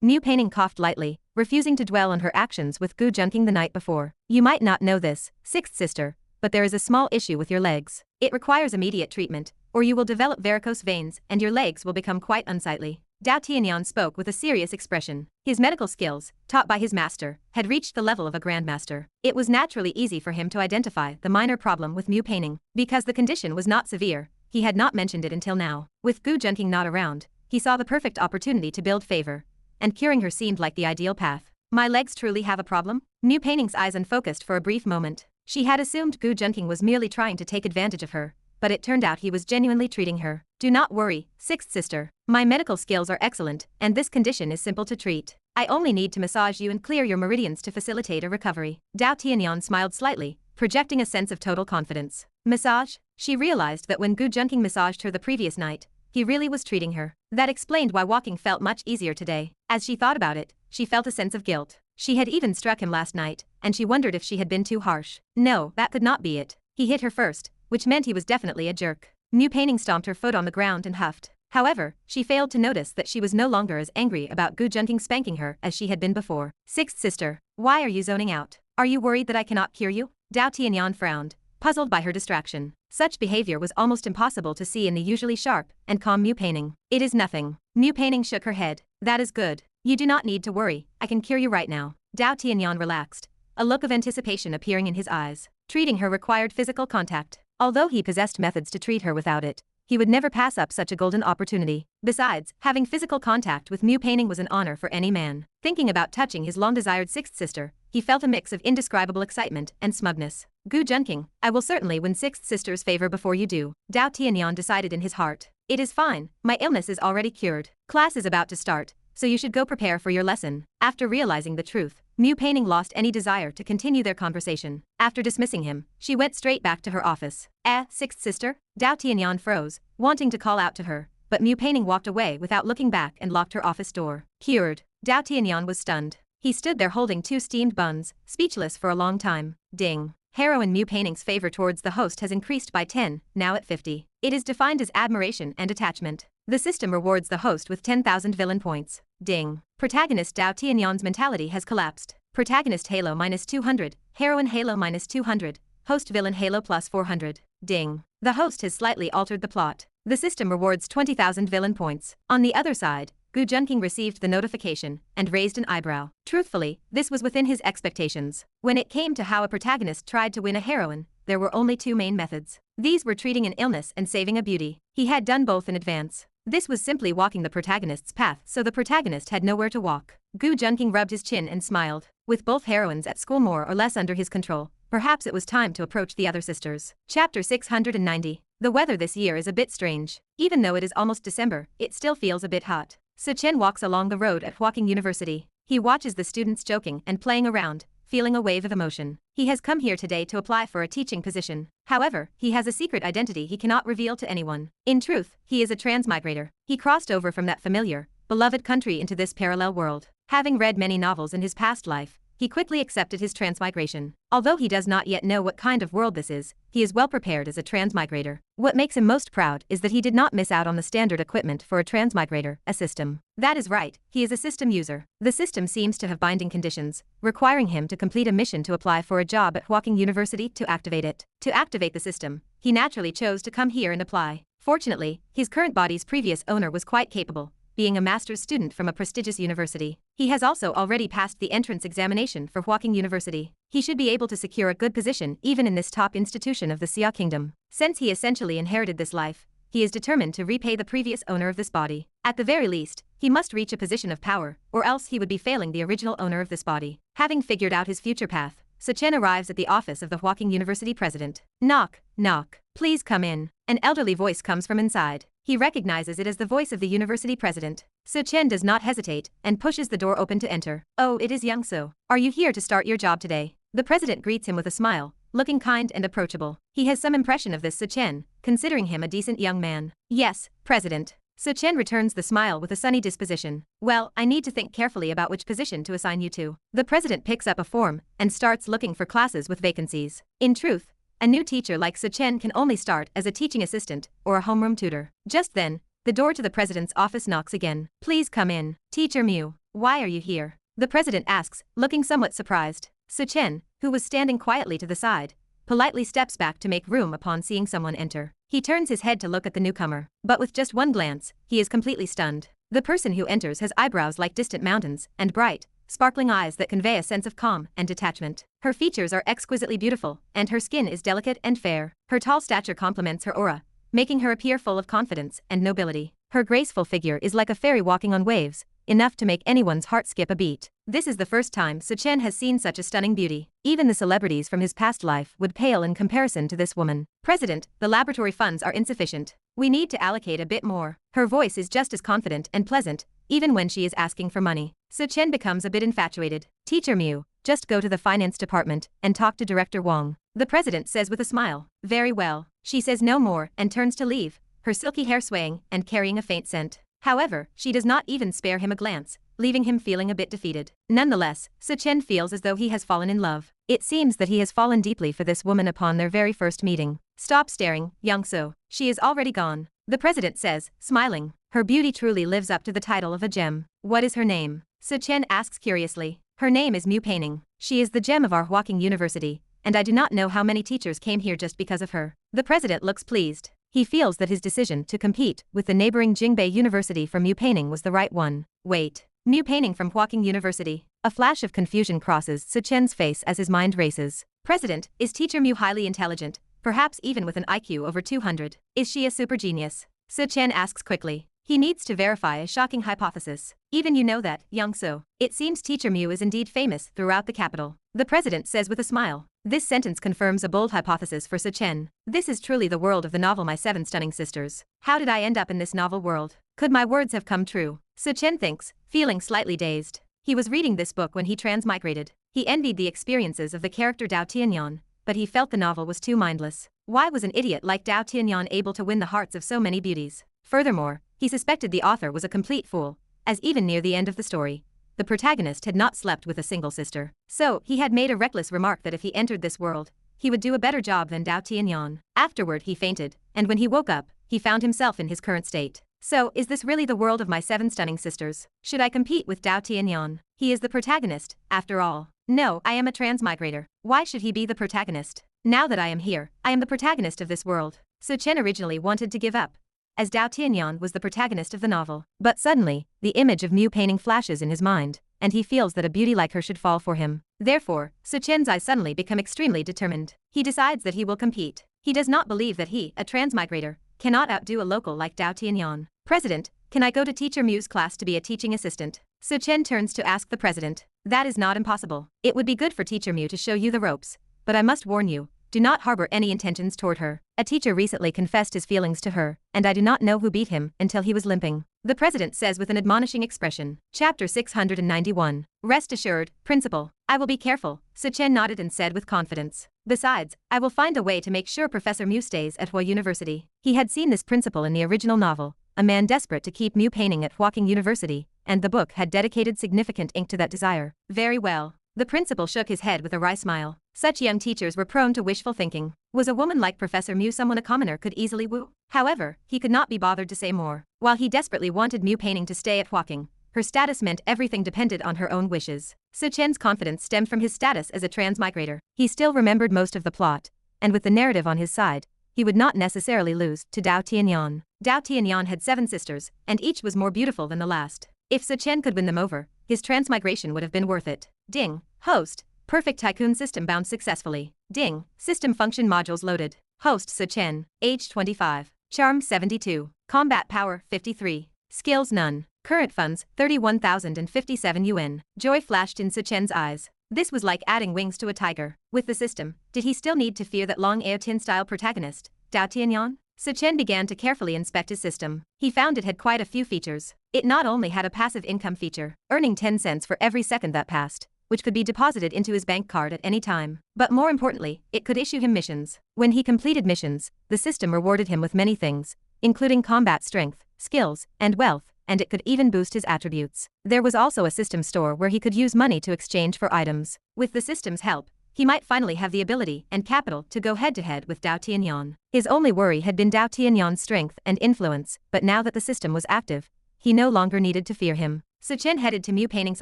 Speaker 1: Mu Paining coughed lightly, refusing to dwell on her actions with Gu Junking the night before. You might not know this, sixth sister, but there is a small issue with your legs. It requires immediate treatment, or you will develop varicose veins and your legs will become quite unsightly. Dao Tianyan spoke with a serious expression. His medical skills, taught by his master, had reached the level of a grandmaster. It was naturally easy for him to identify the minor problem with Mu Paining. Because the condition was not severe, he had not mentioned it until now. With Gu Junking not around, he saw the perfect opportunity to build favor, and curing her seemed like the ideal path. My legs truly have a problem? Mu Paining's eyes unfocused for a brief moment. She had assumed Gu Junking was merely trying to take advantage of her, but it turned out he was genuinely treating her. Do not worry, sixth sister. My medical skills are excellent, and this condition is simple to treat. I only need to massage you and clear your meridians to facilitate a recovery. Dao Tianyan smiled slightly, projecting a sense of total confidence. Massage? She realized that when Gu Junking massaged her the previous night, he really was treating her. That explained why walking felt much easier today. As she thought about it, she felt a sense of guilt. She had even struck him last night, and she wondered if she had been too harsh. No, that could not be it. He hit her first, which meant he was definitely a jerk. Mu Painting stomped her foot on the ground and huffed. However, she failed to notice that she was no longer as angry about Gu Junking spanking her as she had been before. Sixth sister, why are you zoning out? Are you worried that I cannot cure you? Dao Tianyan frowned, puzzled by her distraction. Such behavior was almost impossible to see in the usually sharp and calm Mu Painting. It is nothing. Mu Painting shook her head. That is good. You do not need to worry, I can cure you right now. Dao Tianyan relaxed, a look of anticipation appearing in his eyes. Treating her required physical contact. Although he possessed methods to treat her without it, he would never pass up such a golden opportunity. Besides, having physical contact with Mu Painting was an honor for any man. Thinking about touching his long-desired sixth sister, he felt a mix of indescribable excitement and smugness. Gu Junking, I will certainly win sixth sister's favor before you do. Dao Tianyan decided in his heart. It is fine, my illness is already cured. Class is about to start, so you should go prepare for your lesson. After realizing the truth, Mu Painting lost any desire to continue their conversation. After dismissing him, she went straight back to her office. Sixth sister? Dao Tianyan froze, wanting to call out to her, but Mu Painting walked away without looking back and locked her office door. Cured. Dao Tianyan was stunned. He stood there holding 2 steamed buns, speechless for a long time. Ding. Heroine Mu Painting's favor towards the host has increased by 10, now at 50. It is defined as admiration and attachment. The system rewards the host with 10,000 villain points. Ding. Protagonist Dao Tianyan's mentality has collapsed. Protagonist Halo minus 200, Heroine Halo minus 200, Host Villain Halo plus 400. Ding. The host has slightly altered the plot. The system rewards 20,000 villain points. On the other side, Gu Junking received the notification and raised an eyebrow. Truthfully, this was within his expectations. When it came to how a protagonist tried to win a heroine, there were only 2 main methods. These were treating an illness and saving a beauty. He had done both in advance. This was simply walking the protagonist's path, so the protagonist had nowhere to walk. Gu Junking rubbed his chin and smiled. With both heroines at school more or less under his control, perhaps it was time to approach the other sisters. Chapter 690. The weather this year is a bit strange. Even though it is almost December, it still feels a bit hot. Su Chen walks along the road at Huaqing University. He watches the students joking and playing around, feeling a wave of emotion. He has come here today to apply for a teaching position. However, he has a secret identity he cannot reveal to anyone. In truth, he is a transmigrator. He crossed over from that familiar, beloved country into this parallel world. Having read many novels in his past life, he quickly accepted his transmigration. Although he does not yet know what kind of world this is, he is well prepared as a transmigrator. What makes him most proud is that he did not miss out on the standard equipment for a transmigrator, a system. That is right, he is a system user. The system seems to have binding conditions, requiring him to complete a mission to apply for a job at Huaqing University to activate it. To activate the system, he naturally chose to come here and apply. Fortunately, his current body's previous owner was quite capable, being a master's student from a prestigious university. He has also already passed the entrance examination for Huaqing University. He should be able to secure a good position even in this top institution of the Xia Kingdom. Since he essentially inherited this life, he is determined to repay the previous owner of this body. At the very least, he must reach a position of power, or else he would be failing the original owner of this body. Having figured out his future path, Su Chen arrives at the office of the Huaqing University president. Knock, knock. Please come in. An elderly voice comes from inside. He recognizes it as the voice of the university president. Su Chen does not hesitate and pushes the door open to enter. Oh, it is Young Su. Are you here to start your job today? The president greets him with a smile, looking kind and approachable. He has some impression of this Su Chen, considering him a decent young man. Yes, president. Su Chen returns the smile with a sunny disposition. Well, I need to think carefully about which position to assign you to. The president picks up a form and starts looking for classes with vacancies. In truth, a new teacher like Su Chen can only start as a teaching assistant or a homeroom tutor. Just then, the door to the president's office knocks again. Please come in. Teacher Mu, why are you here? The president asks, looking somewhat surprised. Su Chen, who was standing quietly to the side, politely steps back to make room upon seeing someone enter. He turns his head to look at the newcomer, but with just one glance, he is completely stunned. The person who enters has eyebrows like distant mountains and bright, sparkling eyes that convey a sense of calm and detachment. Her features are exquisitely beautiful, and her skin is delicate and fair. Her tall stature complements her aura, making her appear full of confidence and nobility. Her graceful figure is like a fairy walking on waves, enough to make anyone's heart skip a beat. This is the first time Suchen has seen such a stunning beauty. Even the celebrities from his past life would pale in comparison to this woman. President, the laboratory funds are insufficient. We need to allocate a bit more. Her voice is just as confident and pleasant, even when she is asking for money. Suchen becomes a bit infatuated. Teacher Mu, just go to the finance department and talk to Director Wang. The president says with a smile. Very well. She says no more and turns to leave, her silky hair swaying and carrying a faint scent. However, she does not even spare him a glance, leaving him feeling a bit defeated. Nonetheless, Suchen feels as though he has fallen in love. It seems that he has fallen deeply for this woman upon their very first meeting. Stop staring, Young-so. She is already gone. The president says, smiling. Her beauty truly lives up to the title of a gem. What is her name? Suchen asks curiously. Her name is Mu Peining. She is the gem of our Huaqing University, and I do not know how many teachers came here just because of her. The president looks pleased. He feels that his decision to compete with the neighboring Jingbei University for Mu Peining was the right one. Wait. Mu Peining from Huaqing University. A flash of confusion crosses Suchen's face as his mind races. President, is Teacher Mu highly intelligent, perhaps even with an IQ over 200? Is she a super genius? Suchen asks quickly. He needs to verify a shocking hypothesis. Even you know that, Young-so. It seems Teacher Mu is indeed famous throughout the capital. The president says with a smile. This sentence confirms a bold hypothesis for Suchen. This is truly the world of the novel My Seven Stunning Sisters. How did I end up in this novel world? Could my words have come true? Suchen thinks, feeling slightly dazed. He was reading this book when he transmigrated. He envied the experiences of the character Dao Tianyan, but he felt the novel was too mindless. Why was an idiot like Dao Tianyan able to win the hearts of so many beauties? Furthermore, he suspected the author was a complete fool, as even near the end of the story, the protagonist had not slept with a single sister. So, he had made a reckless remark that if he entered this world, he would do a better job than Dao Tianyan. Afterward he fainted, and when he woke up, he found himself in his current state. So, is this really the world of My Seven Stunning Sisters? Should I compete with Dao Tianyan? He is the protagonist, after all. No, I am a transmigrator. Why should he be the protagonist? Now that I am here, I am the protagonist of this world. Suchen originally wanted to give up, as Dao Tianyan was the protagonist of the novel. But suddenly, the image of Mu Peining flashes in his mind, and he feels that a beauty like her should fall for him. Therefore, Suchen's eyes suddenly become extremely determined. He decides that he will compete. He does not believe that he, a transmigrator, cannot outdo a local like Dao Tianyan. President, can I go to Teacher Mu's class to be a teaching assistant? Suchen turns to ask the president. That is not impossible. It would be good for Teacher Mu to show you the ropes, but I must warn you, do not harbor any intentions toward her. A teacher recently confessed his feelings to her, and I do not know who beat him until he was limping. The president says with an admonishing expression. Chapter 691. Rest assured, principal. I will be careful, Suchen nodded and said with confidence. Besides, I will find a way to make sure Professor Mu stays at Hua University. He had seen this principal in the original novel, a man desperate to keep Mu Peining at Huaqing University, and the book had dedicated significant ink to that desire. Very well. The principal shook his head with a wry smile. Such young teachers were prone to wishful thinking. Was a woman like Professor Mu someone a commoner could easily woo? However, he could not be bothered to say more. While he desperately wanted Mu Peining to stay at Huaqing, her status meant everything depended on her own wishes. Suchen's confidence stemmed from his status as a transmigrator. He still remembered most of the plot, and with the narrative on his side, he would not necessarily lose to Dao Tianyan. Dao Tianyan had 7 sisters, and each was more beautiful than the last. If Suchen could win them over, his transmigration would have been worth it. Ding. Host. Perfect Tycoon system bound successfully. Ding. System function modules loaded. Host Suchen. Age 25. Charm 72. Combat power 53. Skills none. Current funds 31,057 yuan. Joy flashed in Suchen's eyes. This was like adding wings to a tiger. With the system, did he still need to fear that Long Aotin style protagonist, Dao Tianyan? Suchen began to carefully inspect his system. He found it had quite a few features. It not only had a passive income feature, earning 10 cents for every second that passed, which could be deposited into his bank card at any time. But more importantly, it could issue him missions. When he completed missions, the system rewarded him with many things, including combat strength, skills, and wealth, and it could even boost his attributes. There was also a system store where he could use money to exchange for items. With the system's help, he might finally have the ability and capital to go head-to-head with Dao Tianyan. His only worry had been Dao Tianyan's strength and influence, but now that the system was active, he no longer needed to fear him. Suchen headed to Mu Peining's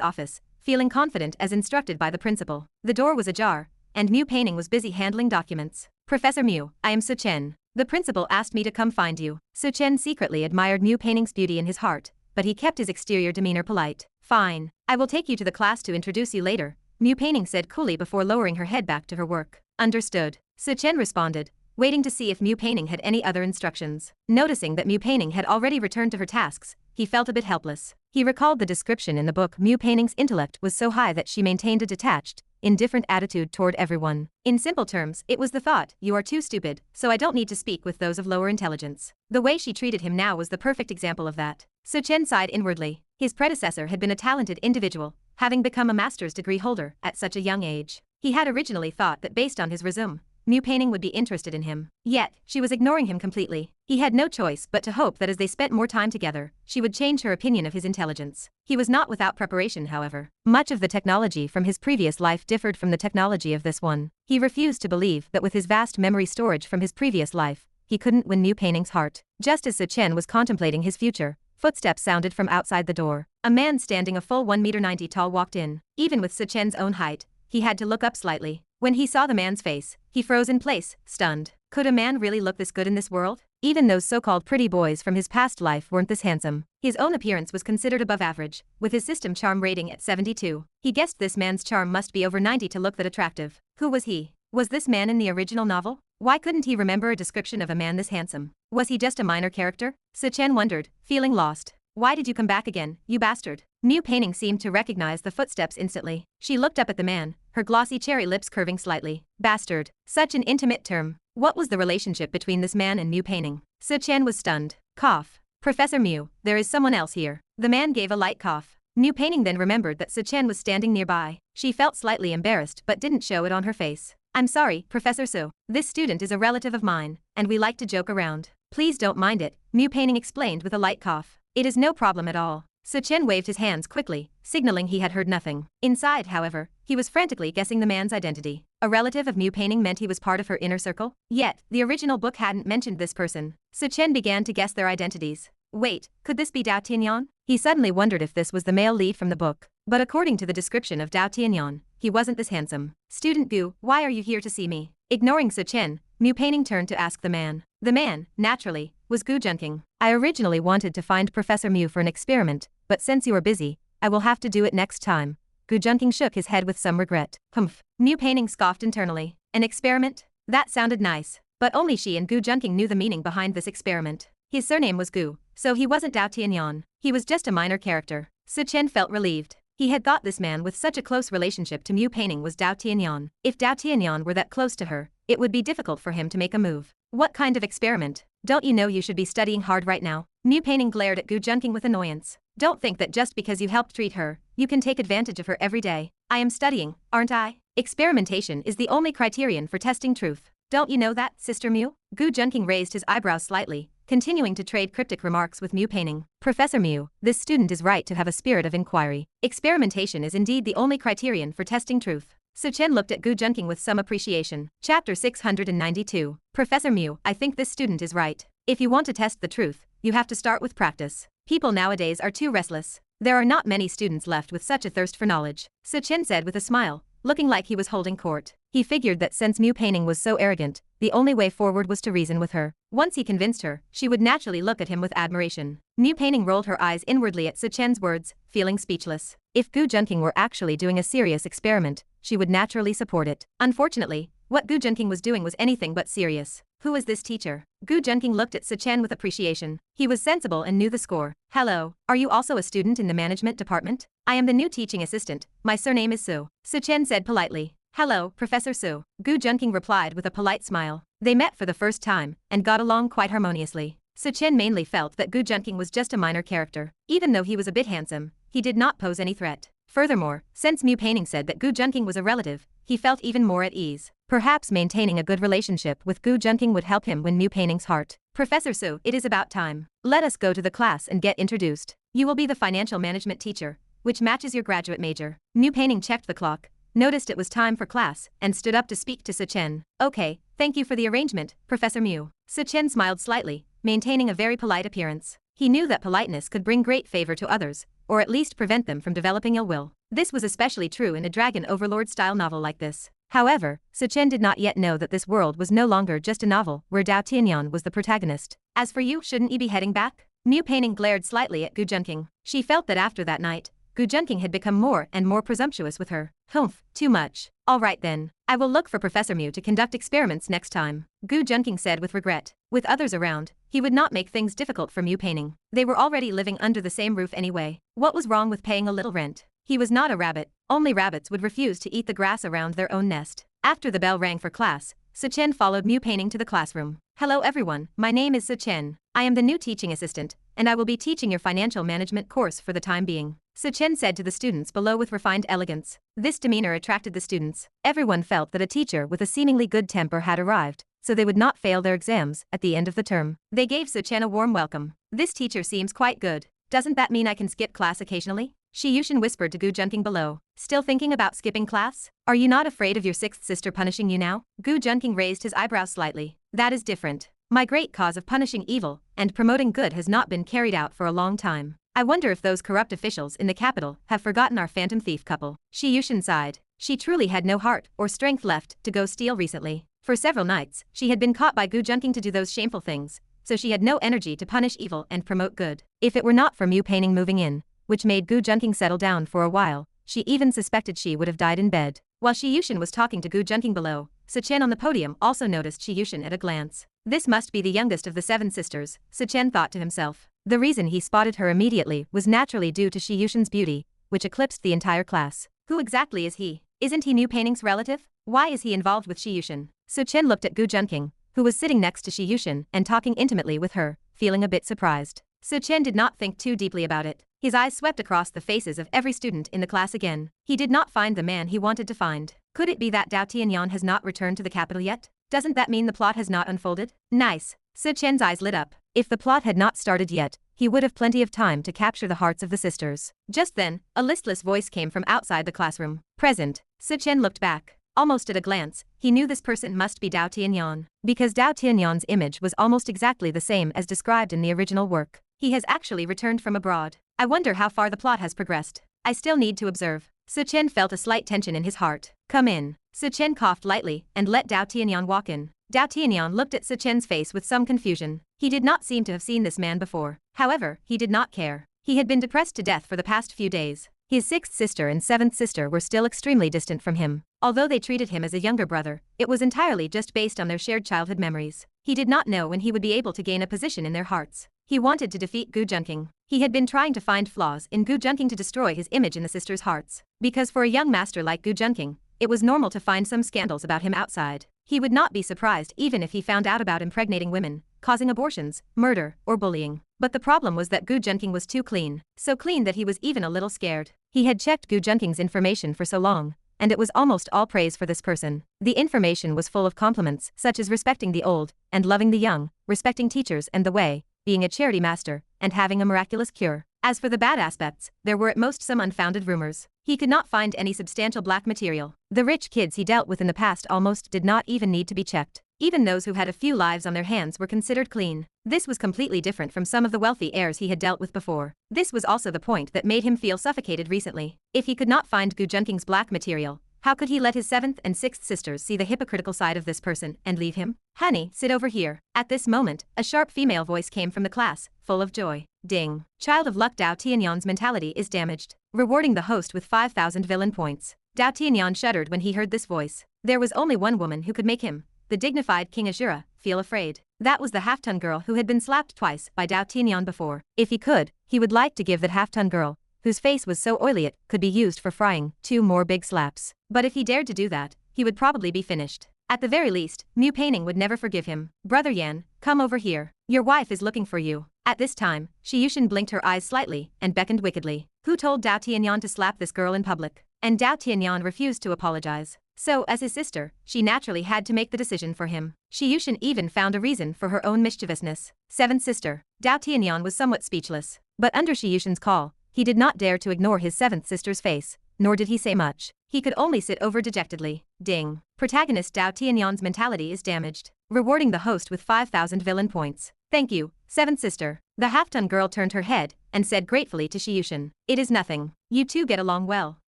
Speaker 1: office, feeling confident as instructed by the principal. The door was ajar, and Mu Peining was busy handling documents. Professor Mu, I am Suchen. The principal asked me to come find you. Suchen secretly admired Mu Peining's beauty in his heart, but he kept his exterior demeanor polite. Fine. I will take you to the class to introduce you later, Mu Peining said coolly before lowering her head back to her work. Understood. Suchen responded, waiting to see if Mu Peining had any other instructions. Noticing that Mu Peining had already returned to her tasks, he felt a bit helpless. He recalled the description in the book. Mu Painting's intellect was so high that she maintained a detached, indifferent attitude toward everyone. In simple terms, it was the thought, you are too stupid, so I don't need to speak with those of lower intelligence. The way she treated him now was the perfect example of that. Su Chen sighed inwardly. His predecessor had been a talented individual, having become a master's degree holder at such a young age. He had originally thought that based on his resume, Mu Painting would be interested in him. Yet, she was ignoring him completely. He had no choice but to hope that as they spent more time together, she would change her opinion of his intelligence. He was not without preparation, however. Much of the technology from his previous life differed from the technology of this one. He refused to believe that with his vast memory storage from his previous life, he couldn't win Mu Painting's heart. Just as Su Chen was contemplating his future, footsteps sounded from outside the door. A man standing a full 1.90 meters tall walked in. Even with Su Chen's own height, he had to look up slightly. When he saw the man's face, he froze in place, stunned. Could a man really look this good in this world? Even those so-called pretty boys from his past life weren't this handsome. His own appearance was considered above average, with his system charm rating at 72. He guessed this man's charm must be over 90 to look that attractive. Who was he? Was this man in the original novel? Why couldn't he remember a description of a man this handsome? Was he just a minor character? Su Chen wondered, feeling lost. Why did you come back again, you bastard? Mu Painting seemed to recognize the footsteps instantly. She looked up at the man, her glossy cherry lips curving slightly. Bastard. Such an intimate term. What was the relationship between this man and Mu Painting? Su Chen was stunned. Cough. Professor Mu, there is someone else here. The man gave a light cough. Mu Painting then remembered that Su Chen was standing nearby. She felt slightly embarrassed but didn't show it on her face. I'm sorry, Professor Su. This student is a relative of mine, and we like to joke around. Please don't mind it, Mu Painting explained with a light cough. It is no problem at all. Su Chen waved his hands quickly, signaling he had heard nothing. Inside, however, he was frantically guessing the man's identity. A relative of Mu Painting meant he was part of her inner circle? Yet, the original book hadn't mentioned this person. Su Chen began to guess their identities. Wait, could this be Dao Tianyan? He suddenly wondered if this was the male lead from the book. But according to the description of Dao Tianyan, he wasn't this handsome. Student Gu, why are you here to see me? Ignoring Su Chen, Mu Painting turned to ask the man. The man, naturally, was Gu Junqing. I originally wanted to find Professor Mu for an experiment, but since you are busy, I will have to do it next time. Gu Junqing shook his head with some regret. Humph. Mu Painting scoffed internally. An experiment? That sounded nice. But only she and Gu Junqing knew the meaning behind this experiment. His surname was Gu, so he wasn't Dao Tianyan. He was just a minor character. Su Chen felt relieved. He had thought this man with such a close relationship to Mu Painting was Dao Tianyan. If Dao Tianyan were that close to her, it would be difficult for him to make a move. What kind of experiment? Don't you know you should be studying hard right now? Mu Painting glared at Gu Junqing with annoyance. Don't think that just because you helped treat her, you can take advantage of her every day. I am studying, aren't I? Experimentation is the only criterion for testing truth. Don't you know that, Sister Mu? Gu Junqing raised his eyebrows slightly, continuing to trade cryptic remarks with Mu Painting. Professor Mu, this student is right to have a spirit of inquiry. Experimentation is indeed the only criterion for testing truth. Su Chen looked at Gu Junqing with some appreciation. Chapter 692. Professor Mu, I think this student is right. If you want to test the truth, you have to start with practice. People nowadays are too restless. There are not many students left with such a thirst for knowledge, Su Chen said with a smile, looking like he was holding court. He figured that since Mu Painting was so arrogant, the only way forward was to reason with her. Once he convinced her, she would naturally look at him with admiration. Mu Painting rolled her eyes inwardly at Su Chen's words, feeling speechless. If Gu Junqing were actually doing a serious experiment, she would naturally support it. Unfortunately, what Gu Junqing was doing was anything but serious. Who is this teacher? Gu Junqing looked at Su Chen with appreciation. He was sensible and knew the score. Hello, are you also a student in the management department? I am the new teaching assistant. My surname is Su. Su Chen said politely. Hello, Professor Su. Gu Junqing replied with a polite smile. They met for the first time, and got along quite harmoniously. Su Chen mainly felt that Gu Junqing was just a minor character. Even though he was a bit handsome, he did not pose any threat. Furthermore, since Mu Painting said that Gu Junqing was a relative, he felt even more at ease. Perhaps maintaining a good relationship with Gu Junqing would help him win Mu Painting's heart. Professor Su, it is about time. Let us go to the class and get introduced. You will be the financial management teacher, which matches your graduate major. Mu Painting checked the clock, noticed it was time for class, and stood up to speak to Su Chen. Okay, thank you for the arrangement, Professor Mu. Su Chen smiled slightly, maintaining a very polite appearance. He knew that politeness could bring great favor to others, or at least prevent them from developing ill will. This was especially true in a Dragon Overlord-style novel like this. However, Su Chen did not yet know that this world was no longer just a novel where Dao Tianyan was the protagonist. As for you, shouldn't you be heading back? Mu Painting glared slightly at Gu Junqing. She felt that after that night, Gu Junqing had become more and more presumptuous with her. Humph, too much. All right then. I will look for Professor Mu to conduct experiments next time, Gu Junqing said with regret. With others around, he would not make things difficult for Mu Painting. They were already living under the same roof anyway. What was wrong with paying a little rent? He was not a rabbit. Only rabbits would refuse to eat the grass around their own nest. After the bell rang for class, Suchen followed Mu Painting to the classroom. Hello everyone, my name is Suchen. I am the new teaching assistant, and I will be teaching your financial management course for the time being. Suchen said to the students below with refined elegance. This demeanor attracted the students. Everyone felt that a teacher with a seemingly good temper had arrived, so they would not fail their exams at the end of the term. They gave Suchen a warm welcome. This teacher seems quite good. Doesn't that mean I can skip class occasionally? Shi Yushin whispered to Gu Junking below. Still thinking about skipping class? Are you not afraid of your sixth sister punishing you now? Gu Junking raised his eyebrows slightly. That is different. My great cause of punishing evil and promoting good has not been carried out for a long time. I wonder if those corrupt officials in the capital have forgotten our phantom thief couple. Shi Yushin sighed. She truly had no heart or strength left to go steal recently. For several nights, she had been caught by Gu Junking to do those shameful things, so she had no energy to punish evil and promote good. If it were not for Mu Painting moving in, which made Gu Junking settle down for a while, she even suspected she would have died in bed. While Shi Yushin was talking to Gu Junking below, Suchen on the podium also noticed Shi Yushin at a glance. This must be the youngest of the 7 sisters, Suchen thought to himself. The reason he spotted her immediately was naturally due to Shi Yushin's beauty, which eclipsed the entire class. Who exactly is he? Isn't he Mu Painting's relative? Why is he involved with Shi Yushin? Suchen looked at Gu Junking, who was sitting next to Shi Yushin and talking intimately with her, feeling a bit surprised. Suchen did not think too deeply about it. His eyes swept across the faces of every student in the class again. He did not find the man he wanted to find. Could it be that Dao Tianyan has not returned to the capital yet? Doesn't that mean the plot has not unfolded? Nice. Suchen's eyes lit up. If the plot had not started yet, he would have plenty of time to capture the hearts of the sisters. Just then, a listless voice came from outside the classroom. Present. Suchen looked back. Almost at a glance, he knew this person must be Dao Tianyan, because Dao Tianyan's image was almost exactly the same as described in the original work. He has actually returned from abroad. I wonder how far the plot has progressed. I still need to observe. Suchen felt a slight tension in his heart. Come in. Suchen coughed lightly and let Dao Tianyan walk in. Dao Tianyan looked at Suchen's face with some confusion. He did not seem to have seen this man before. However, he did not care. He had been depressed to death for the past few days. His 6th sister and 7th sister were still extremely distant from him. Although they treated him as a younger brother, it was entirely just based on their shared childhood memories. He did not know when he would be able to gain a position in their hearts. He wanted to defeat Gu Junking. He had been trying to find flaws in Gu Junking to destroy his image in the sisters' hearts. Because for a young master like Gu Junking, it was normal to find some scandals about him outside. He would not be surprised even if he found out about impregnating women, causing abortions, murder, or bullying. But the problem was that Gu Junking was too clean. So clean that he was even a little scared. He had checked Gu Junking's information for so long, and it was almost all praise for this person. The information was full of compliments, such as respecting the old and loving the young, respecting teachers and the way, being a charity master, and having a miraculous cure. As for the bad aspects, there were at most some unfounded rumors. He could not find any substantial black material. The rich kids he dealt with in the past almost did not even need to be checked. Even those who had a few lives on their hands were considered clean. This was completely different from some of the wealthy heirs he had dealt with before. This was also the point that made him feel suffocated recently. If he could not find Gu Junking's black material, how could he let his 7th and 6th sisters see the hypocritical side of this person and leave him? Honey, sit over here. At this moment, a sharp female voice came from the class, full of joy. Ding. Child of luck. Dao Tianyan's mentality is damaged. Rewarding the host with 5,000 villain points. Dao Tianyan shuddered when he heard this voice. There was only one woman who could make him, the dignified King Ashura, feel afraid. That was the half-ton girl who had been slapped twice by Dao Tianyan before. If he could, he would like to give that half-ton girl, whose face was so oily it could be used for frying, 2 more big slaps. But if he dared to do that, he would probably be finished. At the very least, Mu Painting would never forgive him. Brother Yan, come over here. Your wife is looking for you. At this time, Shi Yushin blinked her eyes slightly and beckoned wickedly. Who told Dao Tianyan to slap this girl in public? And Dao Tianyan refused to apologize. So, as his sister, she naturally had to make the decision for him. Shi Yushin even found a reason for her own mischievousness. 7th sister. Dao Tianyan was somewhat speechless. But under Shi Yushin's call, he did not dare to ignore his 7th sister's face, nor did he say much. He could only sit over dejectedly. Ding. Protagonist Dao Tianyan's mentality is damaged. Rewarding the host with 5,000 villain points. Thank you, 7th sister. The half-ton girl turned her head and said gratefully to Shi Yushin. It is nothing. You two get along well.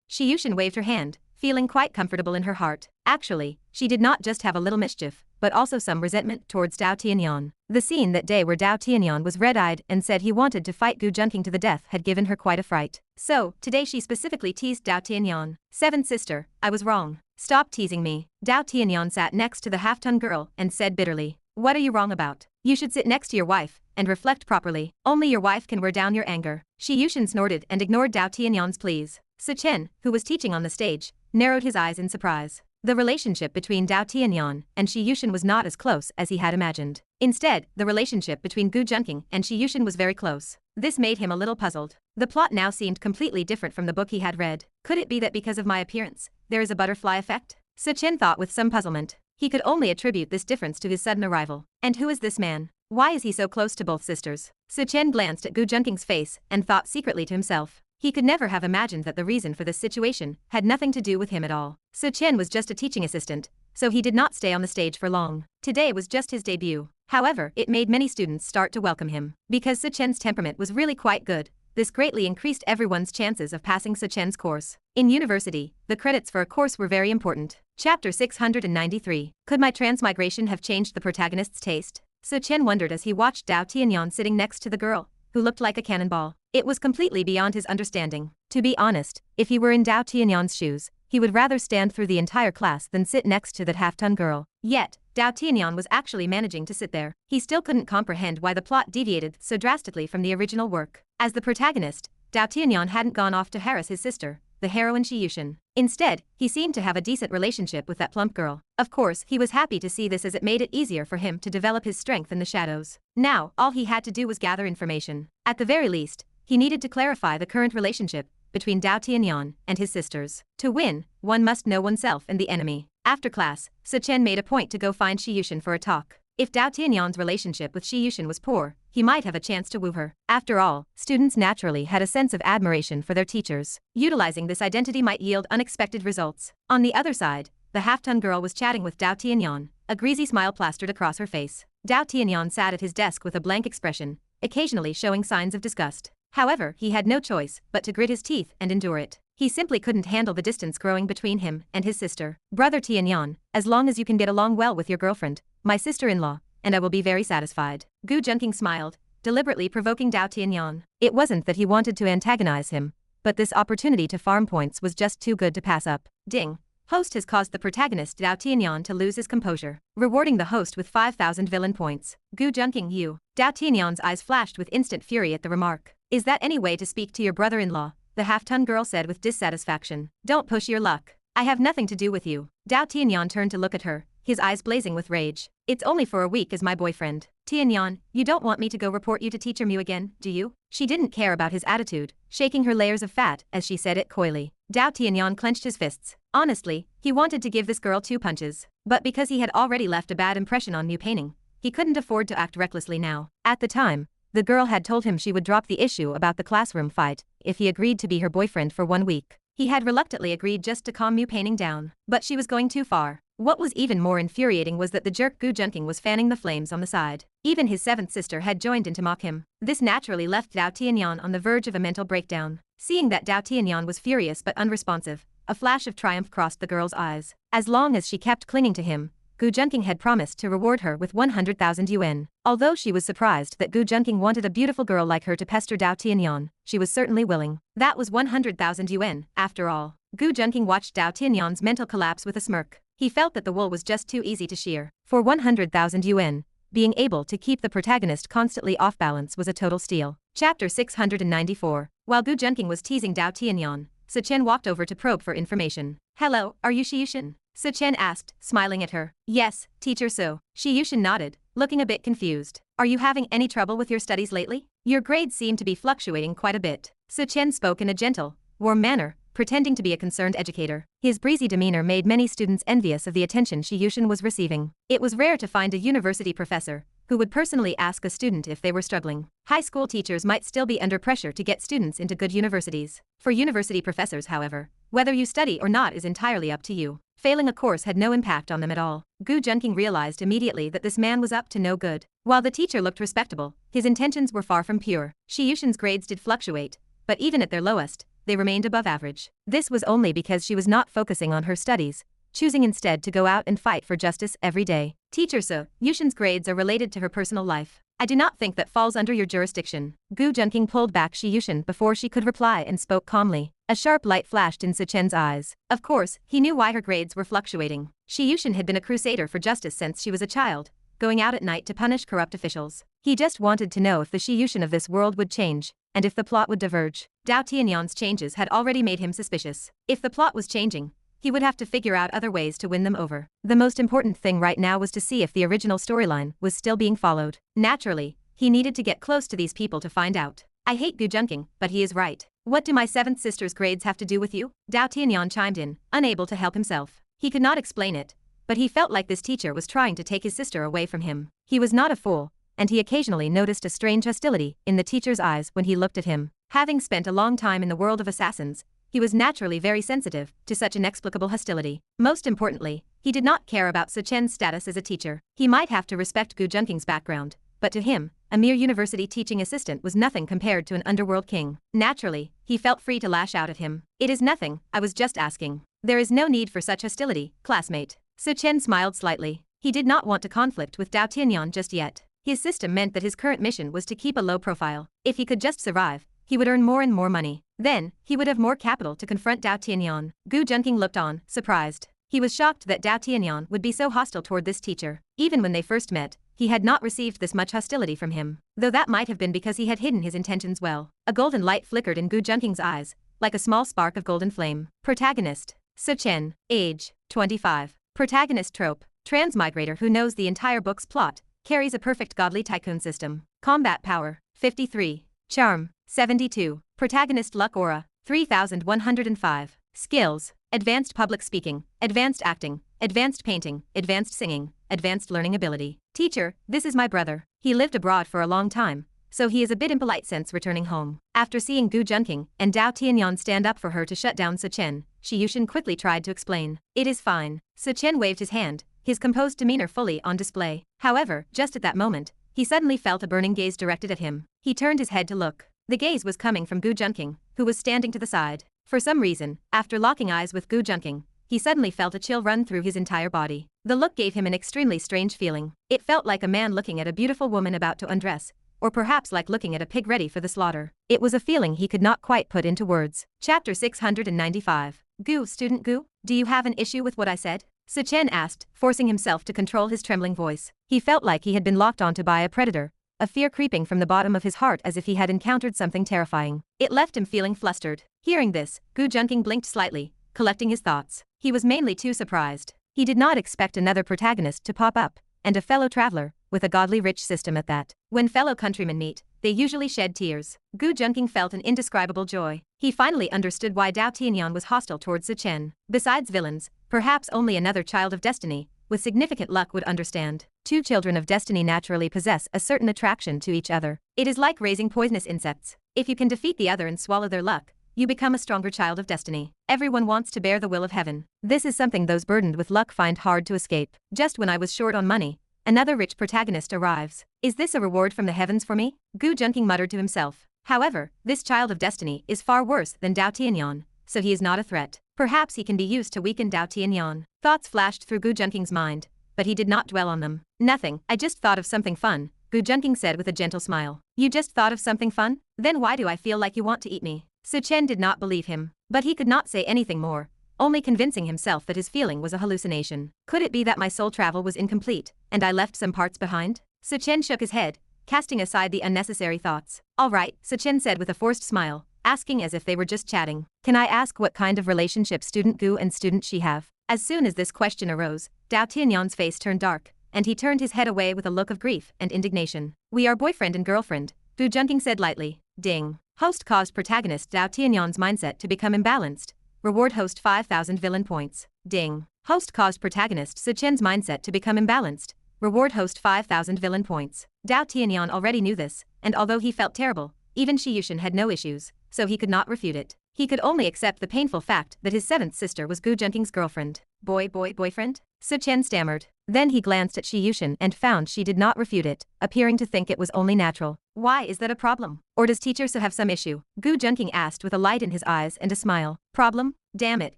Speaker 1: Shi Yushin waved her hand, feeling quite comfortable in her heart. Actually, she did not just have a little mischief, but also some resentment towards Dao Tianyan. The scene that day where Dao Tianyan was red-eyed and said he wanted to fight Gu Junking to the death had given her quite a fright. So, today she specifically teased Dao Tianyan. 7th sister, I was wrong. Stop teasing me. Dao Tianyan sat next to the half-ton girl and said bitterly. What are you wrong about? You should sit next to your wife and reflect properly. Only your wife can wear down your anger. Shi Yushin snorted and ignored Dao Tianyan's pleas. Su Chen, who was teaching on the stage, narrowed his eyes in surprise. The relationship between Dao Tianyan and Shi Yushin was not as close as he had imagined. Instead, the relationship between Gu Junqing and Shi Yushin was very close. This made him a little puzzled. The plot now seemed completely different from the book he had read. Could it be that because of my appearance, there is a butterfly effect? Su Chen thought with some puzzlement. He could only attribute this difference to his sudden arrival. And who is this man? Why is he so close to both sisters? Su Chen glanced at Gu Junqing's face and thought secretly to himself. He could never have imagined that the reason for this situation had nothing to do with him at all. Su Chen was just a teaching assistant, so he did not stay on the stage for long. Today was just his debut. However, it made many students start to welcome him. Because Su Chen's temperament was really quite good, this greatly increased everyone's chances of passing Su Chen's course. In university, the credits for a course were very important. Chapter 693. Could my transmigration have changed the protagonist's taste? Su Chen wondered as he watched Dao Tianyan sitting next to the girl, who looked like a cannonball. It was completely beyond his understanding. To be honest, if he were in Dao Tianyan's shoes, he would rather stand through the entire class than sit next to that half-ton girl. Yet, Dao Tianyan was actually managing to sit there. He still couldn't comprehend why the plot deviated so drastically from the original work. As the protagonist, Dao Tianyan hadn't gone off to harass his sister, the heroine Shi Yushin. Instead, he seemed to have a decent relationship with that plump girl. Of course, he was happy to see this as it made it easier for him to develop his strength in the shadows. Now, all he had to do was gather information. At the very least, he needed to clarify the current relationship between Dao Tianyan and his sisters. To win, one must know oneself and the enemy. After class, Su Chen made a point to go find Shi Yushin for a talk. If Dao Tianyan's relationship with Shi Yushin was poor, he might have a chance to woo her. After all, students naturally had a sense of admiration for their teachers. Utilizing this identity might yield unexpected results. On the other side, the half-ton girl was chatting with Dao Tianyan, a greasy smile plastered across her face. Dao Tianyan sat at his desk with a blank expression, occasionally showing signs of disgust. However, he had no choice but to grit his teeth and endure it. He simply couldn't handle the distance growing between him and his sister. Brother Tianyan, as long as you can get along well with your girlfriend, my sister-in-law, and I will be very satisfied. Gu Junqing smiled, deliberately provoking Dao Tianyan. It wasn't that he wanted to antagonize him, but this opportunity to farm points was just too good to pass up. Ding. Host has caused the protagonist Dao Tianyan to lose his composure, rewarding the host with 5,000 villain points. Gu Junqing you. Dao Tianyan's eyes flashed with instant fury at the remark. Is that any way to speak to your brother-in-law? The half-ton girl said with dissatisfaction. Don't push your luck. I have nothing to do with you. Dao Tianyan turned to look at her, his eyes blazing with rage. It's only for a week as my boyfriend. Tianyan, you don't want me to go report you to Teacher Mu again, do you? She didn't care about his attitude, shaking her layers of fat as she said it coyly. Dao Tianyan clenched his fists. Honestly, he wanted to give this girl 2 punches. But because he had already left a bad impression on Mu Painting, he couldn't afford to act recklessly now. At the time, the girl had told him she would drop the issue about the classroom fight if he agreed to be her boyfriend for 1 week. He had reluctantly agreed just to calm Mu Painting down, but she was going too far. What was even more infuriating was that the jerk Gu Junqing was fanning the flames on the side. Even his 7th sister had joined in to mock him. This naturally left Dao Tianyan on the verge of a mental breakdown. Seeing that Dao Tianyan was furious but unresponsive, a flash of triumph crossed the girl's eyes. As long as she kept clinging to him, Gu Junqing had promised to reward her with 100,000 yuan. Although she was surprised that Gu Junqing wanted a beautiful girl like her to pester Dao Tianyan, she was certainly willing. That was 100,000 yuan, after all. Gu Junqing watched Dao Tianyan's mental collapse with a smirk. He felt that the wool was just too easy to shear. For 100,000 yuan, being able to keep the protagonist constantly off balance was a total steal. Chapter 694. While Gu Junqing was teasing Dao Tianyan, Su Chen walked over to probe for information. Hello, are you Shi Yushin? Su Chen asked, smiling at her. Yes, Teacher Su. Shi Yushin nodded, looking a bit confused. Are you having any trouble with your studies lately? Your grades seem to be fluctuating quite a bit. Su Chen spoke in a gentle, warm manner, pretending to be a concerned educator. His breezy demeanor made many students envious of the attention Shi Yushin was receiving. It was rare to find a university professor who would personally ask a student if they were struggling. High school teachers might still be under pressure to get students into good universities. For university professors, however, whether you study or not is entirely up to you. Failing a course had no impact on them at all. Gu Junqing realized immediately that this man was up to no good. While the teacher looked respectable, his intentions were far from pure. Shi Yushin's grades did fluctuate, but even at their lowest, they remained above average. This was only because she was not focusing on her studies, choosing instead to go out and fight for justice every day. Teacher Su, Yushin's grades are related to her personal life. I do not think that falls under your jurisdiction. Gu Junqing pulled back Shi Yushin before she could reply and spoke calmly. A sharp light flashed in Su Chen's eyes. Of course, he knew why her grades were fluctuating. Shi Yushin had been a crusader for justice since she was a child, going out at night to punish corrupt officials. He just wanted to know if the Shiyushin of this world would change, and if the plot would diverge. Dao Tianyon's changes had already made him suspicious. If the plot was changing, he would have to figure out other ways to win them over. The most important thing right now was to see if the original storyline was still being followed. Naturally, he needed to get close to these people to find out. I hate Gu Junking, but he is right. What do my 7th sister's grades have to do with you? Dao Tianyan chimed in, unable to help himself. He could not explain it, but he felt like this teacher was trying to take his sister away from him. He was not a fool, and he occasionally noticed a strange hostility in the teacher's eyes when he looked at him. Having spent a long time in the world of assassins, he was naturally very sensitive to such inexplicable hostility. Most importantly, he did not care about Su Chen's status as a teacher. He might have to respect Gu Junking's background, but to him, a mere university teaching assistant was nothing compared to an underworld king. Naturally, he felt free to lash out at him. It is nothing, I was just asking. There is no need for such hostility, classmate. Su Chen smiled slightly. He did not want to conflict with Dao Tianyan just yet. His system meant that his current mission was to keep a low profile. If he could just survive, he would earn more and more money. Then, he would have more capital to confront Dao Tianyan. Gu Junking looked on, surprised. He was shocked that Dao Tianyan would be so hostile toward this teacher. Even when they first met, he had not received this much hostility from him, though that might have been because he had hidden his intentions well. A golden light flickered in Gu Junking's eyes, like a small spark of golden flame. Protagonist: Su Chen, age 25. Protagonist trope: transmigrator who knows the entire book's plot, carries a perfect godly tycoon system. Combat power: 53. Charm: 72. Protagonist luck aura: 3105. Skills: advanced public speaking, advanced acting, advanced painting, advanced singing, advanced learning ability. Teacher, this is my brother. He lived abroad for a long time, so he is a bit impolite since returning home. After seeing Gu Junking and Dao Tianyan stand up for her to shut down Su Chen, Shi Yushin quickly tried to explain. It is fine. Su Chen waved his hand, his composed demeanor fully on display. However, just at that moment, he suddenly felt a burning gaze directed at him. He turned his head to look. The gaze was coming from Gu Junking, who was standing to the side. For some reason, after locking eyes with Gu Junking, he suddenly felt a chill run through his entire body. The look gave him an extremely strange feeling. It felt like a man looking at a beautiful woman about to undress, or perhaps like looking at a pig ready for the slaughter. It was a feeling he could not quite put into words. Chapter 695. Gu, student Gu, do you have an issue with what I said? Su Chen asked, forcing himself to control his trembling voice. He felt like he had been locked onto by a predator, a fear creeping from the bottom of his heart as if he had encountered something terrifying. It left him feeling flustered. Hearing this, Gu Junking blinked slightly, collecting his thoughts. He was mainly too surprised. He did not expect another protagonist to pop up, and a fellow traveler, with a godly rich system at that. When fellow countrymen meet, they usually shed tears. Gu Junking felt an indescribable joy. He finally understood why Dao Tianyan was hostile towards Su Chen. Besides villains, perhaps only another child of destiny, with significant luck would understand. Two children of destiny naturally possess a certain attraction to each other. It is like raising poisonous insects. If you can defeat the other and swallow their luck, you become a stronger child of destiny. Everyone wants to bear the will of heaven. This is something those burdened with luck find hard to escape. Just when I was short on money, another rich protagonist arrives. Is this a reward from the heavens for me? Gu Junking muttered to himself. However, this child of destiny is far worse than Dao Tianyan, so he is not a threat. Perhaps he can be used to weaken Dao Tianyan. Thoughts flashed through Gu Junking's mind, but he did not dwell on them. Nothing, I just thought of something fun, Gu Junking said with a gentle smile. You just thought of something fun? Then why do I feel like you want to eat me? Su Chen did not believe him, but he could not say anything more, only convincing himself that his feeling was a hallucination. Could it be that my soul travel was incomplete, and I left some parts behind? Su Chen shook his head, casting aside the unnecessary thoughts. All right, Su Chen said with a forced smile, asking as if they were just chatting. Can I ask what kind of relationship student Gu and student Shi have? As soon as this question arose, Dao Tianyan's face turned dark, and he turned his head away with a look of grief and indignation. We are boyfriend and girlfriend, Gu Junking said lightly. Ding. Host caused protagonist Dao Tianyan's mindset to become imbalanced. Reward host 5,000 villain points. Ding. Host caused protagonist Su Chen's mindset to become imbalanced. Reward host 5,000 villain points. Dao Tianyan already knew this, and although he felt terrible, even Shi Yushin had no issues, so he could not refute it. He could only accept the painful fact that his 7th sister was Gu Junking's girlfriend. Boyfriend? Su Chen stammered. Then he glanced at Shi Yushin and found she did not refute it, appearing to think it was only natural. Why is that a problem? Or does teacher so have some issue? Gu Junking asked with a light in his eyes and a smile. Problem? Damn it,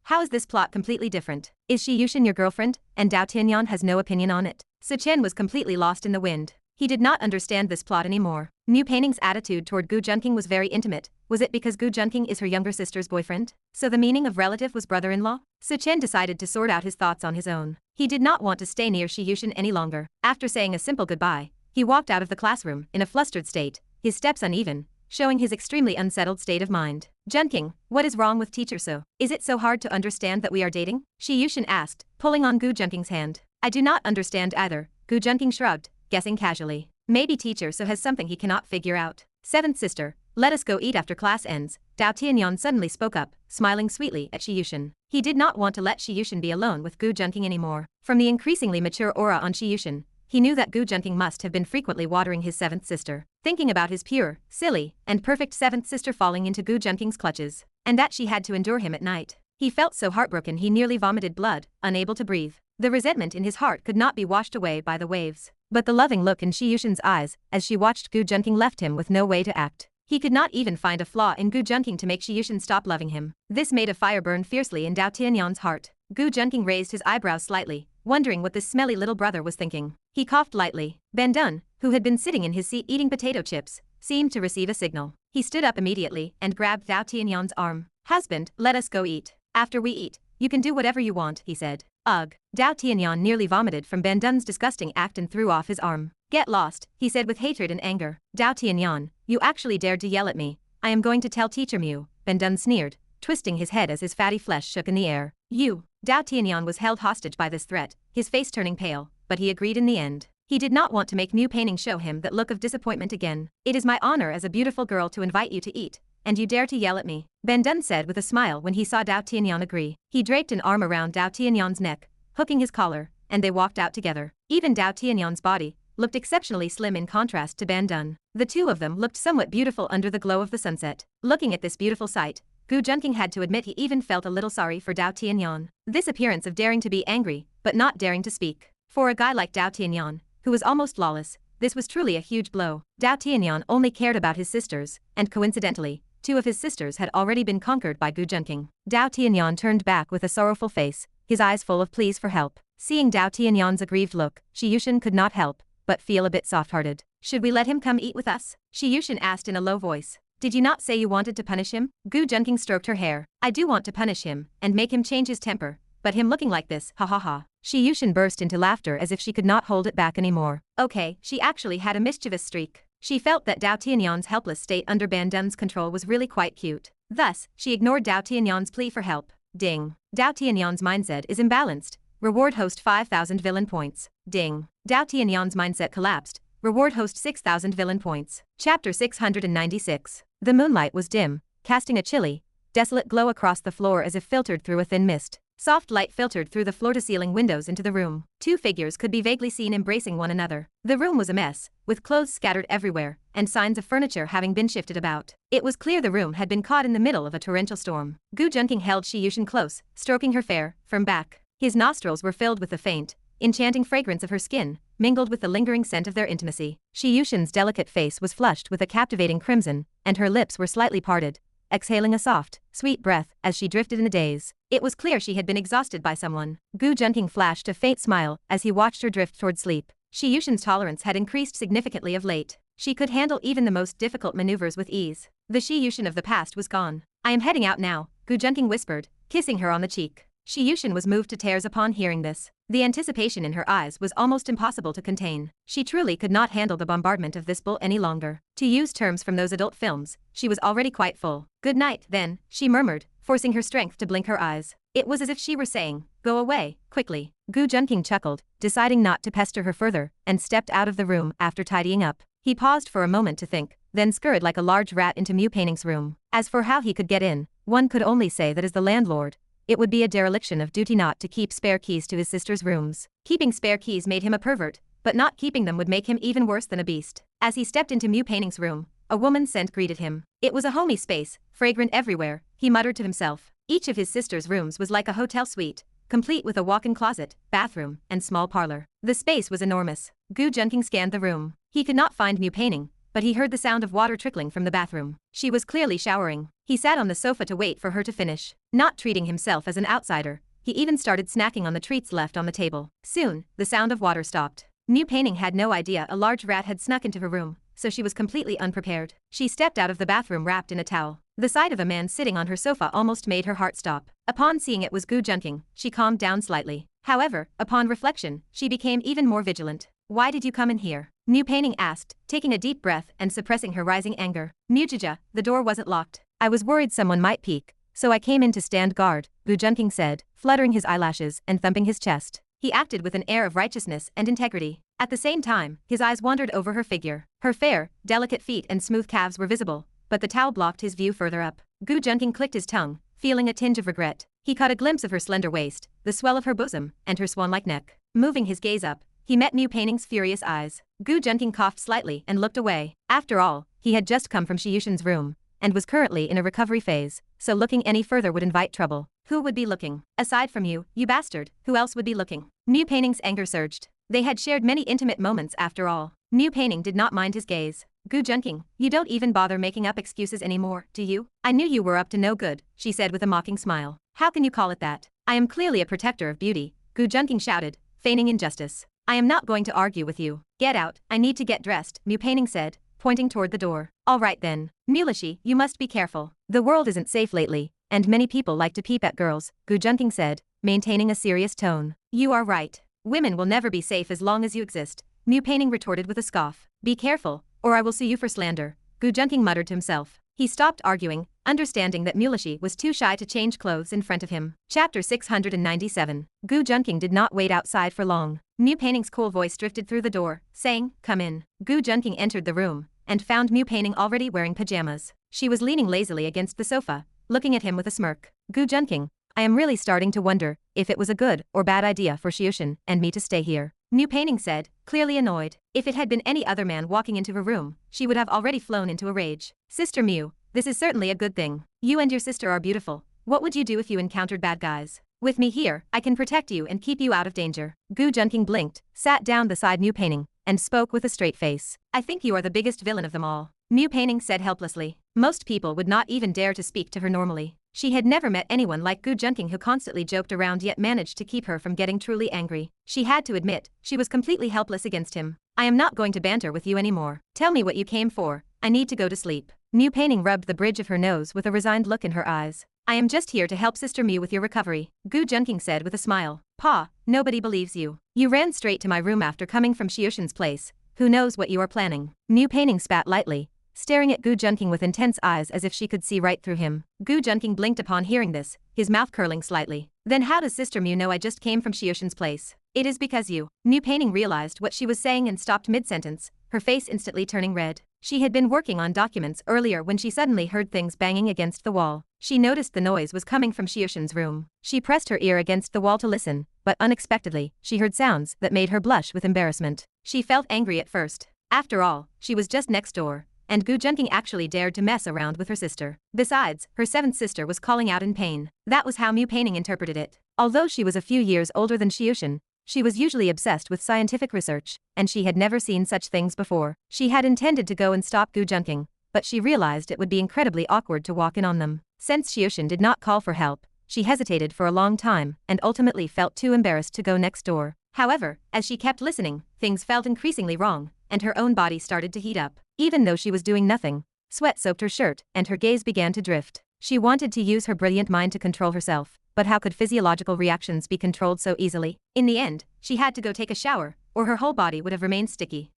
Speaker 1: how is this plot completely different? Is Shi Yushin your girlfriend, and Dao Tianyan has no opinion on it? Su Chen was completely lost in the wind. He did not understand this plot anymore. Mu Paining's attitude toward Gu Junking was very intimate. Was it because Gu Junking is her younger sister's boyfriend? So the meaning of relative was brother-in-law? Su Chen decided to sort out his thoughts on his own. He did not want to stay near Shi Yushin any longer. After saying a simple goodbye, he walked out of the classroom in a flustered state, his steps uneven, showing his extremely unsettled state of mind. Junking, what is wrong with teacher So? Is it so hard to understand that we are dating? Shi Yushin asked, pulling on Gu Junking's hand. I do not understand either, Gu Junking shrugged, guessing casually. Maybe teacher So has something he cannot figure out. Seventh sister, let us go eat after class ends. Dao Tianyan suddenly spoke up, smiling sweetly at Shi Yushin. He did not want to let Shi Yushin be alone with Gu Junking anymore. From the increasingly mature aura on Shi Yushin, he knew that Gu Junking must have been frequently watering his seventh sister, thinking about his pure, silly, and perfect seventh sister falling into Gu Junking's clutches, and that she had to endure him at night. He felt so heartbroken he nearly vomited blood, unable to breathe. The resentment in his heart could not be washed away by the waves, but the loving look in Shi Yushin's eyes as she watched Gu Junking left him with no way to act. He could not even find a flaw in Gu Junking to make Shi Yushin stop loving him. This made a fire burn fiercely in Dao Tianyan's heart. Gu Junking raised his eyebrows slightly, wondering what this smelly little brother was thinking. He coughed lightly. Ben Dun, who had been sitting in his seat eating potato chips, seemed to receive a signal. He stood up immediately and grabbed Dao Tianyan's arm. Husband, let us go eat. After we eat, you can do whatever you want, he said. Ugh. Dao Tianyan nearly vomited from Ben Dun's disgusting act and threw off his arm. Get lost, he said with hatred and anger. Dao Tianyan, you actually dared to yell at me. I am going to tell teacher Mu, Ben Dun sneered, twisting his head as his fatty flesh shook in the air. You. Dao Tianyan was held hostage by this threat, his face turning pale, but he agreed in the end. He did not want to make Mu Painting show him that look of disappointment again. It is my honor as a beautiful girl to invite you to eat, and you dare to yell at me, Ben Dun said with a smile when he saw Dao Tianyan agree. He draped an arm around Dao Tianyan's neck, hooking his collar, and they walked out together. Even Dao Tianyan's body looked exceptionally slim in contrast to Ben Dun. The two of them looked somewhat beautiful under the glow of the sunset. Looking at this beautiful sight, Gu Junking had to admit he even felt a little sorry for Dao Tianyan. This appearance of daring to be angry, but not daring to speak. For a guy like Dao Tianyan, who was almost lawless, this was truly a huge blow. Dao Tianyan only cared about his sisters, and coincidentally, two of his sisters had already been conquered by Gu Junking. Dao Tianyan turned back with a sorrowful face, his eyes full of pleas for help. Seeing Dao Tianyan's aggrieved look, Shi Yushin could not help but feel a bit soft-hearted. Should we let him come eat with us? Shi Yushin asked in a low voice. Did you not say you wanted to punish him? Gu Junking stroked her hair. I do want to punish him, and make him change his temper, but him looking like this, ha ha ha. Shi Yushin burst into laughter as if she could not hold it back anymore. Okay, she actually had a mischievous streak. She felt that Dao Tianyan's helpless state under Ben Dun's control was really quite cute. Thus, she ignored Dao Tianyan's plea for help. Ding. Dao Tianyan's mindset is imbalanced. Reward host 5,000 villain points. Ding. Dao Tianyan's mindset collapsed. Reward host 6,000 villain points. Chapter 696. The moonlight was dim, casting a chilly, desolate glow across the floor as if filtered through a thin mist. Soft light filtered through the floor-to-ceiling windows into the room. Two figures could be vaguely seen embracing one another. The room was a mess, with clothes scattered everywhere, and signs of furniture having been shifted about. It was clear the room had been caught in the middle of a torrential storm. Gu Junking held Shi Yushin close, stroking her fair, firm back. His nostrils were filled with the faint, enchanting fragrance of her skin, mingled with the lingering scent of their intimacy. Shi Yushin's delicate face was flushed with a captivating crimson, and her lips were slightly parted, exhaling a soft, sweet breath as she drifted in a daze. It was clear she had been exhausted by someone. Gu Junking flashed a faint smile as he watched her drift toward sleep. Shi Yushin's tolerance had increased significantly of late. She could handle even the most difficult maneuvers with ease. The Shi Yushin of the past was gone. I am heading out now, Gu Junking whispered, kissing her on the cheek. Shi Yushin was moved to tears upon hearing this. The anticipation in her eyes was almost impossible to contain. She truly could not handle the bombardment of this bull any longer. To use terms from those adult films, she was already quite full. Good night, then, she murmured, forcing her strength to blink her eyes. It was as if she were saying, go away, quickly. Gu Junking chuckled, deciding not to pester her further, and stepped out of the room after tidying up. He paused for a moment to think, then scurried like a large rat into Mu Painting's room. As for how he could get in, one could only say that as the landlord, it would be a dereliction of duty not to keep spare keys to his sister's rooms. Keeping spare keys made him a pervert, but not keeping them would make him even worse than a beast. As he stepped into Mu Painting's room, a woman's scent greeted him. It was a homey space, fragrant everywhere, he muttered to himself. Each of his sister's rooms was like a hotel suite, complete with a walk-in closet, bathroom, and small parlor. The space was enormous. Gu Junking scanned the room. He could not find Mu Painting, but he heard the sound of water trickling from the bathroom. She was clearly showering. He sat on the sofa to wait for her to finish. Not treating himself as an outsider, he even started snacking on the treats left on the table. Soon, the sound of water stopped. New Painting had no idea a large rat had snuck into her room, so she was completely unprepared. She stepped out of the bathroom wrapped in a towel. The sight of a man sitting on her sofa almost made her heart stop. Upon seeing it was Gu Junking, she calmed down slightly. However, upon reflection, she became even more vigilant. "Why did you come in here?" New Painting asked, taking a deep breath and suppressing her rising anger. "Mujija, the door wasn't locked. I was worried someone might peek, so I came in to stand guard," Gu Junking said, fluttering his eyelashes and thumping his chest. He acted with an air of righteousness and integrity. At the same time, his eyes wandered over her figure. Her fair, delicate feet and smooth calves were visible, but the towel blocked his view further up. Gu Junking clicked his tongue, feeling a tinge of regret. He caught a glimpse of her slender waist, the swell of her bosom, and her swan-like neck. Moving his gaze up, he met New Painting's furious eyes. Gu Junking coughed slightly and looked away. After all, he had just come from Shiyushin's room, and was currently in a recovery phase, so looking any further would invite trouble. Who would be looking? Aside from you bastard, who else would be looking? New Painting's anger surged. They had shared many intimate moments after all. New Painting did not mind his gaze. "Gu Junking, you don't even bother making up excuses anymore, do you? I knew you were up to no good," she said with a mocking smile. "How can you call it that? I am clearly a protector of beauty," Gu Junking shouted, feigning injustice. "I am not going to argue with you. Get out, I need to get dressed," New Painting said, pointing toward the door. "All right then. Mulishi, you must be careful. The world isn't safe lately, and many people like to peep at girls," Gu Junking said, maintaining a serious tone. "You are right. Women will never be safe as long as you exist," New Painting retorted with a scoff. "Be careful, or I will sue you for slander," Gu Junking muttered to himself. He stopped arguing, understanding that Mulishi was too shy to change clothes in front of him. Chapter 697. Gu Junking did not wait outside for long. New Painting's cool voice drifted through the door, saying, "Come in." Gu Junking entered the room, and found New Painting already wearing pajamas. She was leaning lazily against the sofa, looking at him with a smirk. "Gu Junking, I am really starting to wonder if it was a good or bad idea for Shiyushin and me to stay here," New Painting said, clearly annoyed. If it had been any other man walking into her room, she would have already flown into a rage. "Sister Mew, this is certainly a good thing. You and your sister are beautiful. What would you do if you encountered bad guys? With me here, I can protect you and keep you out of danger." Gu Junking blinked, sat down beside New Painting, and spoke with a straight face. "I think you are the biggest villain of them all," New Painting said helplessly. Most people would not even dare to speak to her normally. She had never met anyone like Gu Junking who constantly joked around yet managed to keep her from getting truly angry. She had to admit, she was completely helpless against him. "I am not going to banter with you anymore. Tell me what you came for. I need to go to sleep." New Painting rubbed the bridge of her nose with a resigned look in her eyes. "I am just here to help Sister Mew with your recovery," Gu Junking said with a smile. "Pa, nobody believes you. You ran straight to my room after coming from Shiyushin's place. Who knows what you are planning?" New Painting spat lightly, staring at Gu Junking with intense eyes as if she could see right through him. Gu Junking blinked upon hearing this, his mouth curling slightly. "Then how does Sister Mew know I just came from Shiyushin's place?" "It is because you." New Painting realized what she was saying and stopped mid-sentence, her face instantly turning red. She had been working on documents earlier when she suddenly heard things banging against the wall. She noticed the noise was coming from Shiyushin's room. She pressed her ear against the wall to listen, but unexpectedly, she heard sounds that made her blush with embarrassment. She felt angry at first. After all, she was just next door, and Gu Junking actually dared to mess around with her sister. Besides, her seventh sister was calling out in pain. That was how New Painting interpreted it. Although she was a few years older than Shiyushin, she was usually obsessed with scientific research, and she had never seen such things before. She had intended to go and stop Gu Junking, but she realized it would be incredibly awkward to walk in on them. Since Shiyushin did not call for help, she hesitated for a long time and ultimately felt too embarrassed to go next door. However, as she kept listening, things felt increasingly wrong, and her own body started to heat up. Even though she was doing nothing, sweat soaked her shirt and her gaze began to drift. She wanted to use her brilliant mind to control herself, but how could physiological reactions be controlled so easily? In the end, she had to go take a shower, or her whole body would have remained sticky.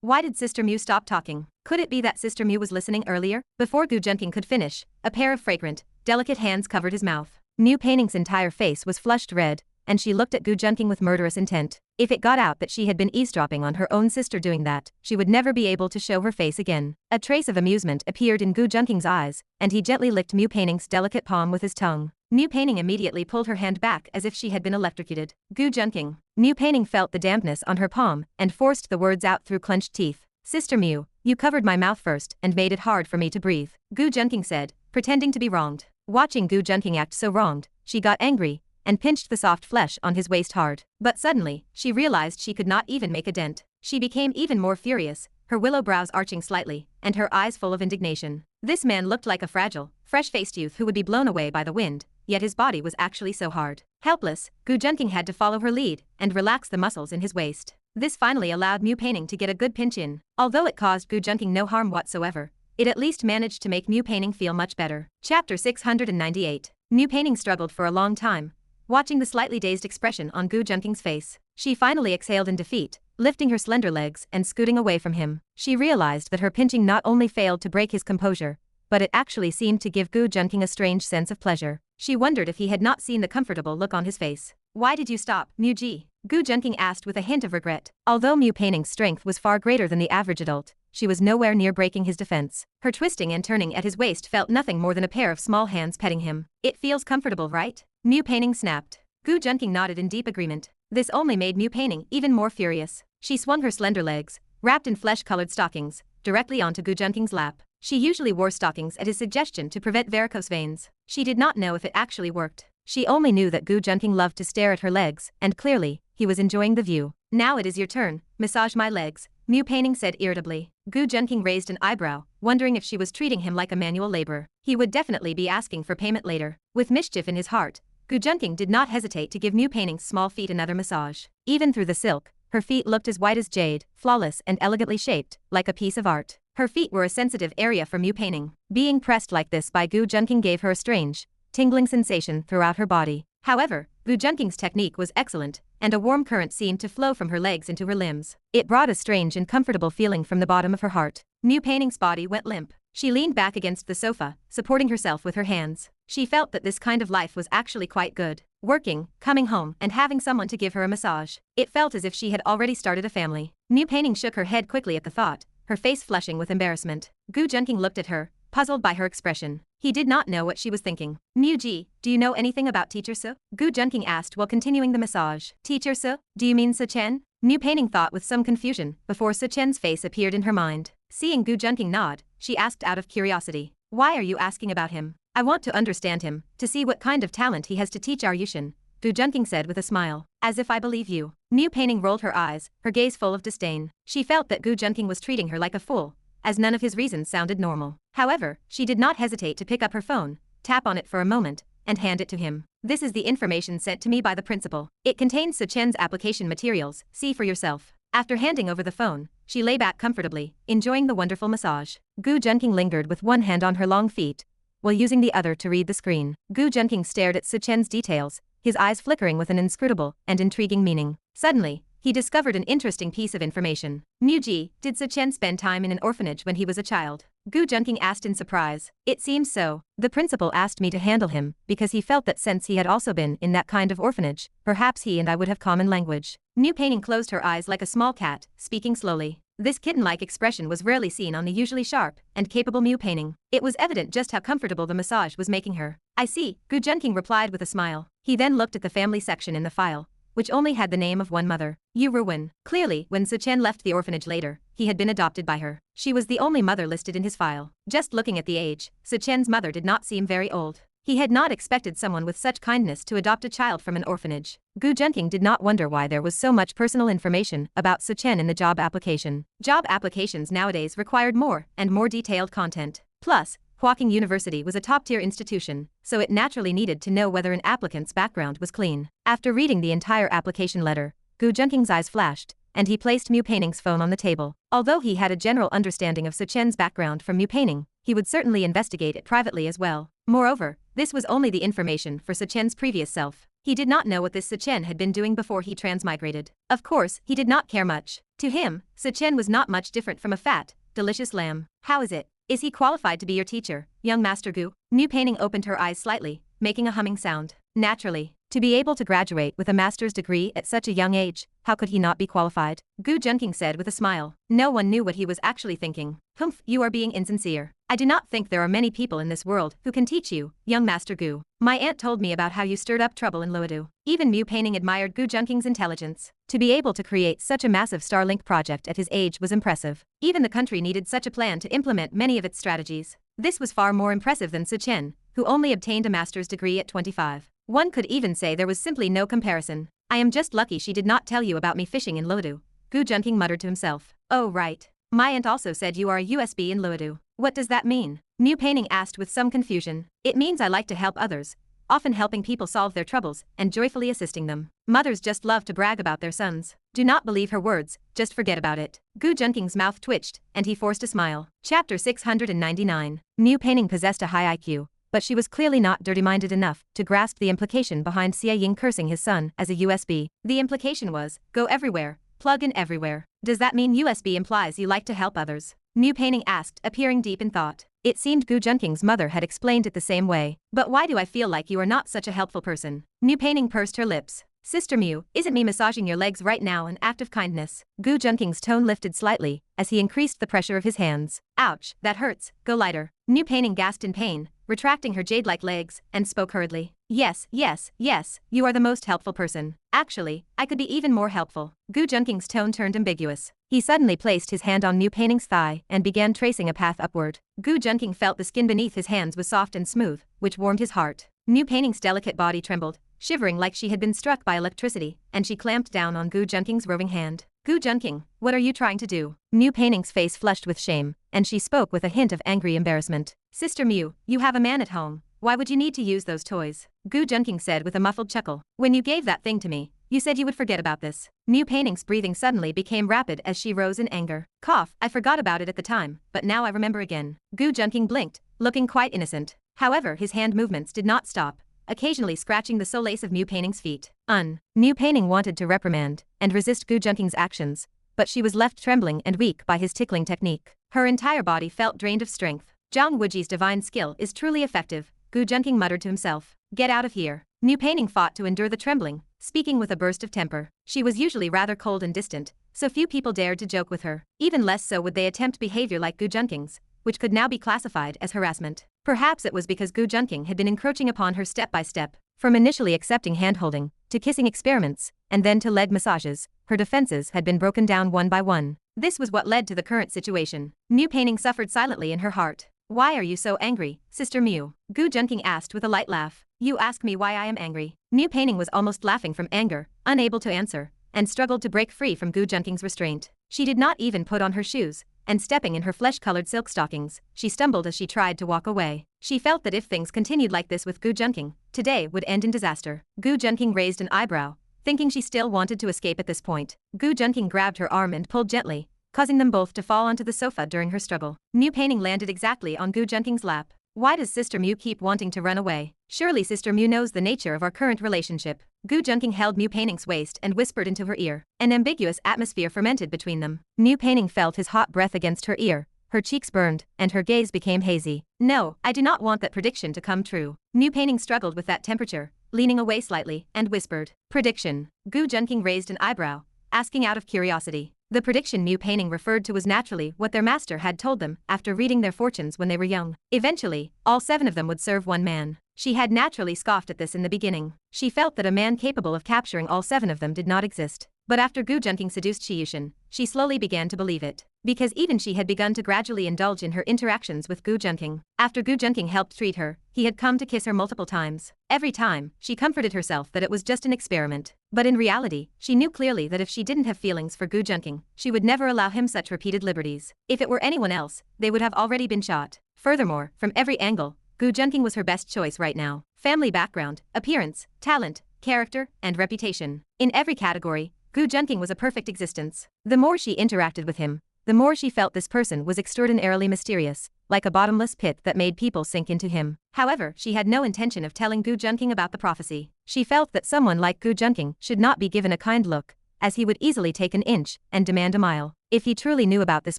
Speaker 1: Why did Sister Mew stop talking? Could it be that Sister Mew was listening earlier? Before Gu Junking could finish, a pair of fragrant, delicate hands covered his mouth. New Painting's entire face was flushed red, and she looked at Gu Junking with murderous intent. If it got out that she had been eavesdropping on her own sister doing that, she would never be able to show her face again. A trace of amusement appeared in Gu Junking's eyes, and he gently licked New Painting's delicate palm with his tongue. New Painting immediately pulled her hand back as if she had been electrocuted. "Gu Junking." New Painting felt the dampness on her palm and forced the words out through clenched teeth. "Sister Mew, you covered my mouth first and made it hard for me to breathe," Gu Junking said, pretending to be wronged. Watching Gu Junking act so wronged, she got angry and pinched the soft flesh on his waist hard. But suddenly, she realized she could not even make a dent. She became even more furious, her willow brows arching slightly, and her eyes full of indignation. This man looked like a fragile, fresh-faced youth who would be blown away by the wind, yet his body was actually so hard. Helpless, Gu Junking had to follow her lead and relax the muscles in his waist. This finally allowed Mu Painting to get a good pinch in. Although it caused Gu Junking no harm whatsoever, it at least managed to make Mu Painting feel much better. Chapter 698. Mu Painting struggled for a long time, watching the slightly dazed expression on Gu Junking's face. She finally exhaled in defeat, lifting her slender legs and scooting away from him. She realized that her pinching not only failed to break his composure, but it actually seemed to give Gu Junking a strange sense of pleasure. She wondered if he had not seen the comfortable look on his face. "Why did you stop, Mu Ji?" Gu Junking asked with a hint of regret. Although Mu Painting's strength was far greater than the average adult, she was nowhere near breaking his defense. Her twisting and turning at his waist felt nothing more than a pair of small hands petting him. "It feels comfortable, right?" Mu Painting snapped. Gu Junking nodded in deep agreement. This only made Mu Painting even more furious. She swung her slender legs, wrapped in flesh-colored stockings, directly onto Gu Junking's lap. She usually wore stockings at his suggestion to prevent varicose veins. She did not know if it actually worked. She only knew that Gu Junking loved to stare at her legs, and clearly, he was enjoying the view. "Now it is your turn, massage my legs," Mu Painting said irritably. Gu Junking raised an eyebrow, wondering if she was treating him like a manual labor. He would definitely be asking for payment later. With mischief in his heart, Gu Junking did not hesitate to give Mu Painting's small feet another massage. Even through the silk, her feet looked as white as jade, flawless and elegantly shaped, like a piece of art. Her feet were a sensitive area for Mu Painting. Being pressed like this by Gu Junking gave her a strange, tingling sensation throughout her body. However, Gu Junking's technique was excellent, and a warm current seemed to flow from her legs into her limbs. It brought a strange and comfortable feeling from the bottom of her heart. Mu Painting's body went limp. She leaned back against the sofa, supporting herself with her hands. She felt that this kind of life was actually quite good. Working, coming home, and having someone to give her a massage. It felt as if she had already started a family. Mu Painting shook her head quickly at the thought, her face flushing with embarrassment. Gu Junking looked at her, puzzled by her expression. He did not know what she was thinking. "Mu Ji, do you know anything about Teacher Su?" Gu Junking asked while continuing the massage. "Teacher Su? Do you mean Su Chen?" Mu Painting thought with some confusion before Su Chen's face appeared in her mind. Seeing Gu Junking nod, she asked out of curiosity. "Why are you asking about him?" "I want to understand him, to see what kind of talent he has to teach our Yushin," Gu Junking said with a smile. "As if I believe you." Mu Painting rolled her eyes, her gaze full of disdain. She felt that Gu Junking was treating her like a fool, as none of his reasons sounded normal. However, she did not hesitate to pick up her phone, tap on it for a moment, and hand it to him. "This is the information sent to me by the principal. It contains Su Chen's application materials, see for yourself." After handing over the phone, she lay back comfortably, enjoying the wonderful massage. Gu Junking lingered with one hand on her long feet, while using the other to read the screen. Gu Junking stared at Su Chen's details, his eyes flickering with an inscrutable and intriguing meaning. Suddenly, he discovered an interesting piece of information. "Mu Ji, did Su Chen spend time in an orphanage when he was a child?" Gu Junking asked in surprise. "It seems so. The principal asked me to handle him, because he felt that since he had also been in that kind of orphanage, perhaps he and I would have common language." Mu Painting closed her eyes like a small cat, speaking slowly. This kitten-like expression was rarely seen on the usually sharp and capable Mu Painting. It was evident just how comfortable the massage was making her. "I see," Gu Junking replied with a smile. He then looked at the family section in the file, which only had the name of one mother, Yu Ruwen. Clearly, when Su Chen left the orphanage later, he had been adopted by her. She was the only mother listed in his file. Just looking at the age, Su Chen's mother did not seem very old. He had not expected someone with such kindness to adopt a child from an orphanage. Gu Junking did not wonder why there was so much personal information about Su Chen in the job application. Job applications nowadays required more and more detailed content. Plus, Huaqing University was a top-tier institution, so it naturally needed to know whether an applicant's background was clean. After reading the entire application letter, Gu Junking's eyes flashed, and he placed Mu Painting's phone on the table. Although he had a general understanding of Su Chen's background from Mu Painting, he would certainly investigate it privately as well. Moreover, this was only the information for Su Chen's previous self. He did not know what this Su Chen had been doing before he transmigrated. Of course, he did not care much. To him, Su Chen was not much different from a fat, delicious lamb. "How is it? Is he qualified to be your teacher, young Master Gu?" Mu Painting opened her eyes slightly, making a humming sound. Naturally. To be able to graduate with a master's degree at such a young age, how could he not be qualified? Gu Junking said with a smile. No one knew what he was actually thinking. "Humph, you are being insincere. I do not think there are many people in this world who can teach you, young Master Gu. My aunt told me about how you stirred up trouble in Luodu." Even Mu Painting admired Gu Junking's intelligence. To be able to create such a massive Starlink project at his age was impressive. Even the country needed such a plan to implement many of its strategies. This was far more impressive than Su Chen, who only obtained a master's degree at 25. One could even say there was simply no comparison. "I am just lucky she did not tell you about me fishing in Luodu," Gu Junking muttered to himself. "Oh right. My aunt also said you are a USB in Luodu. What does that mean?" Mu Painting asked with some confusion. "It means I like to help others, often helping people solve their troubles and joyfully assisting them. Mothers just love to brag about their sons. Do not believe her words, just forget about it. Gu Junking's mouth twitched, and he forced a smile. Chapter 699. Mu Peining possessed a high IQ, but she was clearly not dirty-minded enough to grasp the implication behind Xie Ying cursing his son as a USB. The implication was, go everywhere, plug in everywhere. Does that mean USB implies you like to help others? Mu Peining asked, appearing deep in thought. It seemed Gu Junking's mother had explained it the same way. But why do I feel like you are not such a helpful person? Mu Peining pursed her lips. Sister Mu, isn't me massaging your legs right now an act of kindness? Gu Junking's tone lifted slightly as he increased the pressure of his hands. Ouch, that hurts, go lighter. Mu Peining gasped in pain, retracting her jade-like legs, and spoke hurriedly. Yes, you are the most helpful person. Actually, I could be even more helpful. Gu Junking's tone turned ambiguous. He suddenly placed his hand on Mu Peining's thigh and began tracing a path upward. Gu Junking felt the skin beneath his hands was soft and smooth, which warmed his heart. Mu Peining's delicate body trembled, shivering like she had been struck by electricity, and she clamped down on Gu Junking's roving hand. Gu Junking, what are you trying to do? Mu Peining's face flushed with shame, and she spoke with a hint of angry embarrassment. Sister Mu, you have a man at home. Why would you need to use those toys? Gu Junking said with a muffled chuckle. When you gave that thing to me, you said you would forget about this. Mu Peining's breathing suddenly became rapid as she rose in anger. Cough, I forgot about it at the time, but now I remember again. Gu Junking blinked, looking quite innocent. However, his hand movements did not stop, occasionally scratching the solace of Mu Peining's feet. Mu Peining wanted to reprimand and resist Gu Junking's actions, but she was left trembling and weak by his tickling technique. Her entire body felt drained of strength. Zhang Wuji's divine skill is truly effective, Gu Junking muttered to himself. Get out of here. Mu Peining fought to endure the trembling, speaking with a burst of temper. She was usually rather cold and distant, so few people dared to joke with her. Even less so would they attempt behavior like Gu Junking's, which could now be classified as harassment. Perhaps it was because Gu Junking had been encroaching upon her step by step, from initially accepting hand-holding, to kissing experiments, and then to leg massages. Her defenses had been broken down one by one. This was what led to the current situation. Mu Peining suffered silently in her heart. Why are you so angry, Sister Mu? Gu Junking asked with a light laugh. You ask me why I am angry. Mu Peining was almost laughing from anger, unable to answer, and struggled to break free from Gu Junking's restraint. She did not even put on her shoes, and stepping in her flesh-colored silk stockings, she stumbled as she tried to walk away. She felt that if things continued like this with Gu Junking, today would end in disaster. Gu Junking raised an eyebrow, thinking she still wanted to escape at this point. Gu Junking grabbed her arm and pulled gently, causing them both to fall onto the sofa during her struggle. Mu Peining landed exactly on Gu Junking's lap. Why does Sister Mu keep wanting to run away? Surely Sister Mu knows the nature of our current relationship. Gu Junking held Mu Peining's waist and whispered into her ear. An ambiguous atmosphere fermented between them. Mu Peining felt his hot breath against her ear, her cheeks burned, and her gaze became hazy. No, I do not want that prediction to come true. Mu Peining struggled with that temperature, leaning away slightly, and whispered. Prediction. Gu Junking raised an eyebrow, asking out of curiosity. The prediction Mu Peining referred to was naturally what their master had told them after reading their fortunes when they were young. Eventually, all 7 of them would serve one man. She had naturally scoffed at this in the beginning. She felt that a man capable of capturing all 7 of them did not exist. But after Gu Junking seduced Shi Yushin, she slowly began to believe it. Because even she had begun to gradually indulge in her interactions with Gu Junking. After Gu Junking helped treat her, he had come to kiss her multiple times. Every time, she comforted herself that it was just an experiment. But in reality, she knew clearly that if she didn't have feelings for Gu Junking, she would never allow him such repeated liberties. If it were anyone else, they would have already been shot. Furthermore, from every angle, Gu Junking was her best choice right now. Family background, appearance, talent, character, and reputation. In every category, Gu Junking was a perfect existence. The more she interacted with him, the more she felt this person was extraordinarily mysterious, like a bottomless pit that made people sink into him. However, she had no intention of telling Gu Junking about the prophecy. She felt that someone like Gu Junking should not be given a kind look, as he would easily take an inch and demand a mile. If he truly knew about this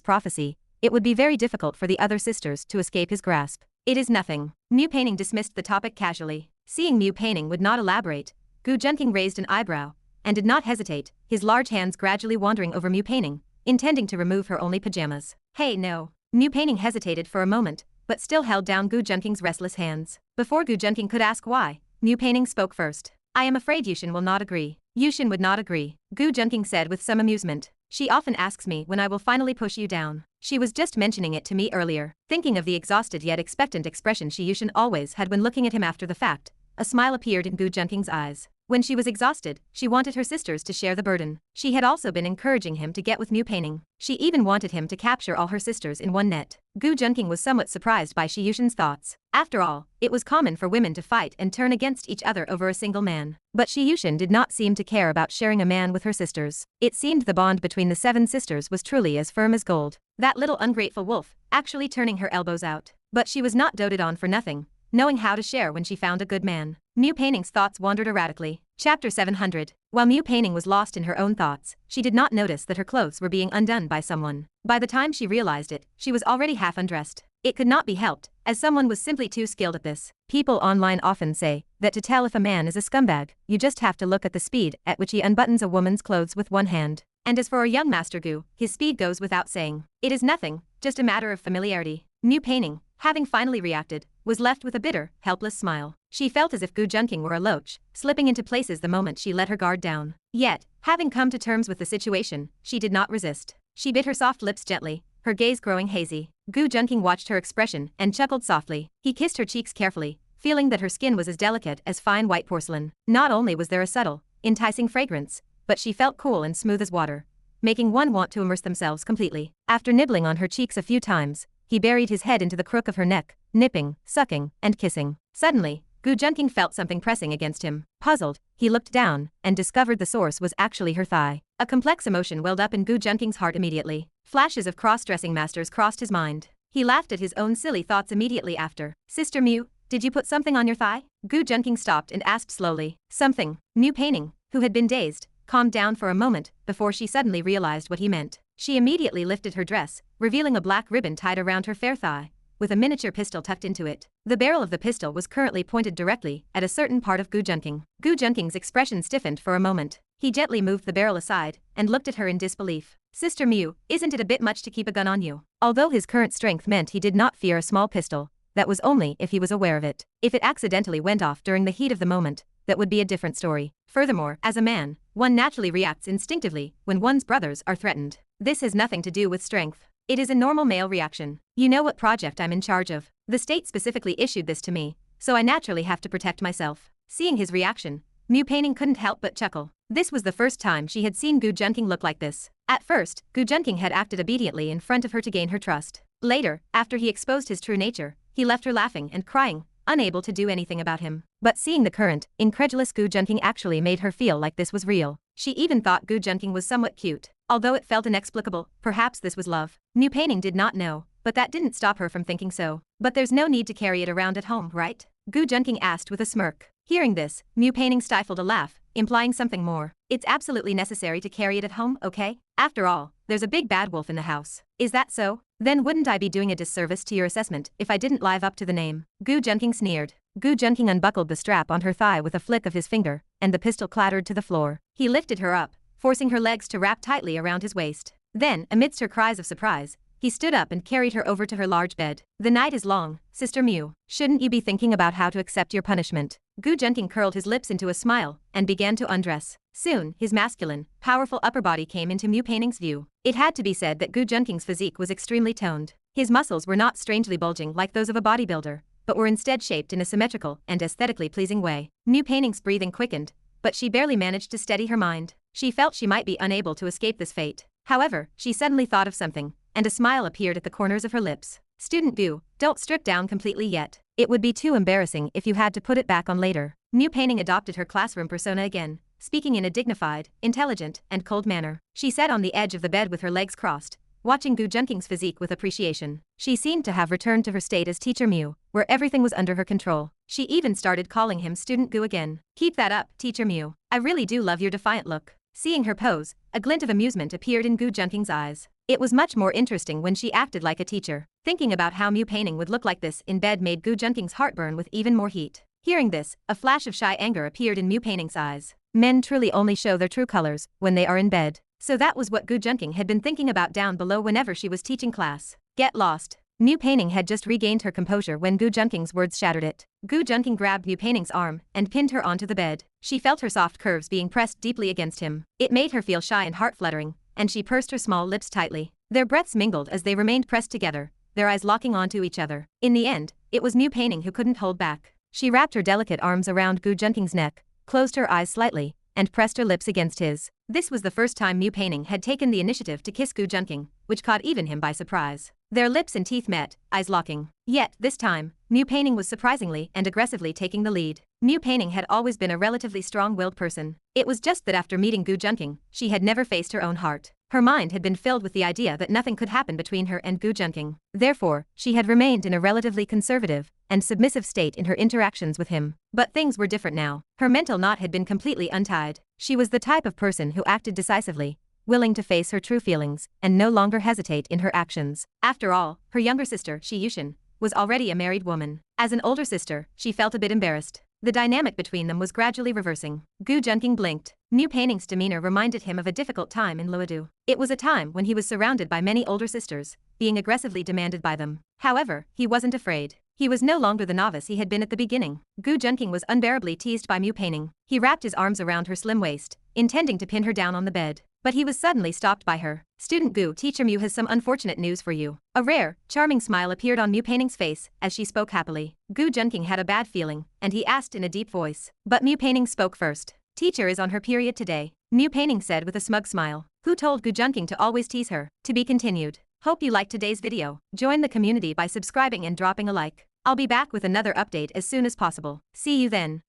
Speaker 1: prophecy, it would be very difficult for the other sisters to escape his grasp. It is nothing. Mu Peining dismissed the topic casually. Seeing Mu Peining would not elaborate, Gu Junking raised an eyebrow, and did not hesitate, his large hands gradually wandering over Mu Peining, intending to remove her only pajamas. Hey no. Mu Peining hesitated for a moment, but still held down Gu Junking's restless hands. Before Gu Junking could ask why, Mu Peining spoke first. I am afraid Yushin will not agree. Yushin would not agree, Gu Junking said with some amusement. She often asks me when I will finally push you down. She was just mentioning it to me earlier. Thinking of the exhausted yet expectant expression Shi Yushin always had when looking at him after the fact, a smile appeared in Gu Junking's eyes. When she was exhausted, she wanted her sisters to share the burden. She had also been encouraging him to get with Mu Peining. She even wanted him to capture all her sisters in one net. Gu Junking was somewhat surprised by Shi Yushin's thoughts. After all, it was common for women to fight and turn against each other over a single man. But Shi Yushin did not seem to care about sharing a man with her sisters. It seemed the bond between the 7 sisters was truly as firm as gold. That little ungrateful wolf, actually turning her elbows out. But she was not doted on for nothing, knowing how to share when she found a good man. Mu Peining's thoughts wandered erratically. Chapter 700. While Mu Peining was lost in her own thoughts, she did not notice that her clothes were being undone by someone. By the time she realized it, she was already half undressed. It could not be helped, as someone was simply too skilled at this. People online often say that to tell if a man is a scumbag, you just have to look at the speed at which he unbuttons a woman's clothes with one hand. And as for our young Master Gu, his speed goes without saying. It is nothing, just a matter of familiarity. Mu Peining, having finally reacted, was left with a bitter, helpless smile. She felt as if Gu Junking were a loach, slipping into places the moment she let her guard down. Yet, having come to terms with the situation, she did not resist. She bit her soft lips gently, her gaze growing hazy. Gu Junking watched her expression and chuckled softly. He kissed her cheeks carefully, feeling that her skin was as delicate as fine white porcelain. Not only was there a subtle, enticing fragrance, but she felt cool and smooth as water, making one want to immerse themselves completely. After nibbling on her cheeks a few times, he buried his head into the crook of her neck, nipping, sucking, and kissing. Suddenly, Gu Junking felt something pressing against him. Puzzled, he looked down and discovered the source was actually her thigh. A complex emotion welled up in Gu Junking's heart immediately. Flashes of cross-dressing masters crossed his mind. He laughed at his own silly thoughts immediately after. Sister Mu, did you put something on your thigh? Gu Junking stopped and asked slowly. Something. Mu Peining, who had been dazed, calmed down for a moment before she suddenly realized what he meant. She immediately lifted her dress, revealing a black ribbon tied around her fair thigh, with a miniature pistol tucked into it. The barrel of the pistol was currently pointed directly at a certain part of Gu Junking. Gu Junking's expression stiffened for a moment. He gently moved the barrel aside and looked at her in disbelief. Sister Mu, isn't it a bit much to keep a gun on you? Although his current strength meant he did not fear a small pistol, that was only if he was aware of it. If it accidentally went off during the heat of the moment, that would be a different story. Furthermore, as a man, one naturally reacts instinctively when one's brothers are threatened. This has nothing to do with strength. It is a normal male reaction. You know what project I'm in charge of. The state specifically issued this to me, so I naturally have to protect myself. Seeing his reaction, Mu Peining couldn't help but chuckle. This was the first time she had seen Gu Junking look like this. At first, Gu Junking had acted obediently in front of her to gain her trust. Later, after he exposed his true nature, he left her laughing and crying, unable to do anything about him. But seeing the current, incredulous Gu Junking actually made her feel like this was real. She even thought Gu Junking was somewhat cute. Although it felt inexplicable, perhaps this was love. Mu Peining did not know, but that didn't stop her from thinking so. But there's no need to carry it around at home, right? Gu Junking asked with a smirk. Hearing this, Mu Peining stifled a laugh, implying something more. It's absolutely necessary to carry it at home, okay? After all, there's a big bad wolf in the house. Is that so? Then wouldn't I be doing a disservice to your assessment if I didn't live up to the name? Gu Junking sneered. Gu Junking unbuckled the strap on her thigh with a flick of his finger, and the pistol clattered to the floor. He lifted her up, forcing her legs to wrap tightly around his waist. Then, amidst her cries of surprise, he stood up and carried her over to her large bed. The night is long, Sister Mu. Shouldn't you be thinking about how to accept your punishment? Gu Junking curled his lips into a smile and began to undress. Soon, his masculine, powerful upper body came into Mu Peining's view. It had to be said that Gu Junking's physique was extremely toned. His muscles were not strangely bulging like those of a bodybuilder, but were instead shaped in a symmetrical and aesthetically pleasing way. Mu Peining's breathing quickened, but she barely managed to steady her mind. She felt she might be unable to escape this fate. However, she suddenly thought of something, and a smile appeared at the corners of her lips. Student Gu, don't strip down completely yet. It would be too embarrassing if you had to put it back on later. Mu Peining adopted her classroom persona again, speaking in a dignified, intelligent, and cold manner. She sat on the edge of the bed with her legs crossed, watching Gu Junking's physique with appreciation. She seemed to have returned to her state as Teacher Mu, where everything was under her control. She even started calling him Student Gu again. Keep that up, Teacher Mu. I really do love your defiant look. Seeing her pose, a glint of amusement appeared in Gu Junking's eyes. It was much more interesting when she acted like a teacher. Thinking about how Mu Peining would look like this in bed made Gu Junking's heart burn with even more heat. Hearing this, a flash of shy anger appeared in Mu Peining's eyes. Men truly only show their true colors when they are in bed. So that was what Gu Junking had been thinking about down below whenever she was teaching class. Get lost. Mu Peining had just regained her composure when Gu Junking's words shattered it. Gu Junking grabbed Mu Peining's arm and pinned her onto the bed. She felt her soft curves being pressed deeply against him. It made her feel shy and heart-fluttering, and she pursed her small lips tightly. Their breaths mingled as they remained pressed together, their eyes locking onto each other. In the end, it was Mu Peining who couldn't hold back. She wrapped her delicate arms around Gu Junking's neck, closed her eyes slightly, and pressed her lips against his. This was the first time Mu Peining had taken the initiative to kiss Gu Junking, which caught even him by surprise. Their lips and teeth met, eyes locking. Yet, this time, Mu Peining was surprisingly and aggressively taking the lead. Mu Peining had always been a relatively strong-willed person. It was just that after meeting Gu Junking, she had never faced her own heart. Her mind had been filled with the idea that nothing could happen between her and Gu Junking. Therefore, she had remained in a relatively conservative and submissive state in her interactions with him. But things were different now. Her mental knot had been completely untied. She was the type of person who acted decisively, willing to face her true feelings, and no longer hesitate in her actions. After all, her younger sister, Shi Yushin, was already a married woman. As an older sister, she felt a bit embarrassed. The dynamic between them was gradually reversing. Gu Junking blinked. Mu Peining's demeanor reminded him of a difficult time in Luodu. It was a time when he was surrounded by many older sisters, being aggressively demanded by them. However, he wasn't afraid. He was no longer the novice he had been at the beginning. Gu Junking was unbearably teased by Mu Peining. He wrapped his arms around her slim waist, intending to pin her down on the bed. But he was suddenly stopped by her. "Student Gu, teacher Mu has some unfortunate news for you." A rare, charming smile appeared on Mu Peining's face as she spoke happily. Gu Junking had a bad feeling, and he asked in a deep voice. But Mu Peining spoke first. "Teacher is on her period today," Mu Peining said with a smug smile. Who told Gu Junking to always tease her? To be continued. Hope you liked today's video. Join the community by subscribing and dropping a like. I'll be back with another update as soon as possible. See you then.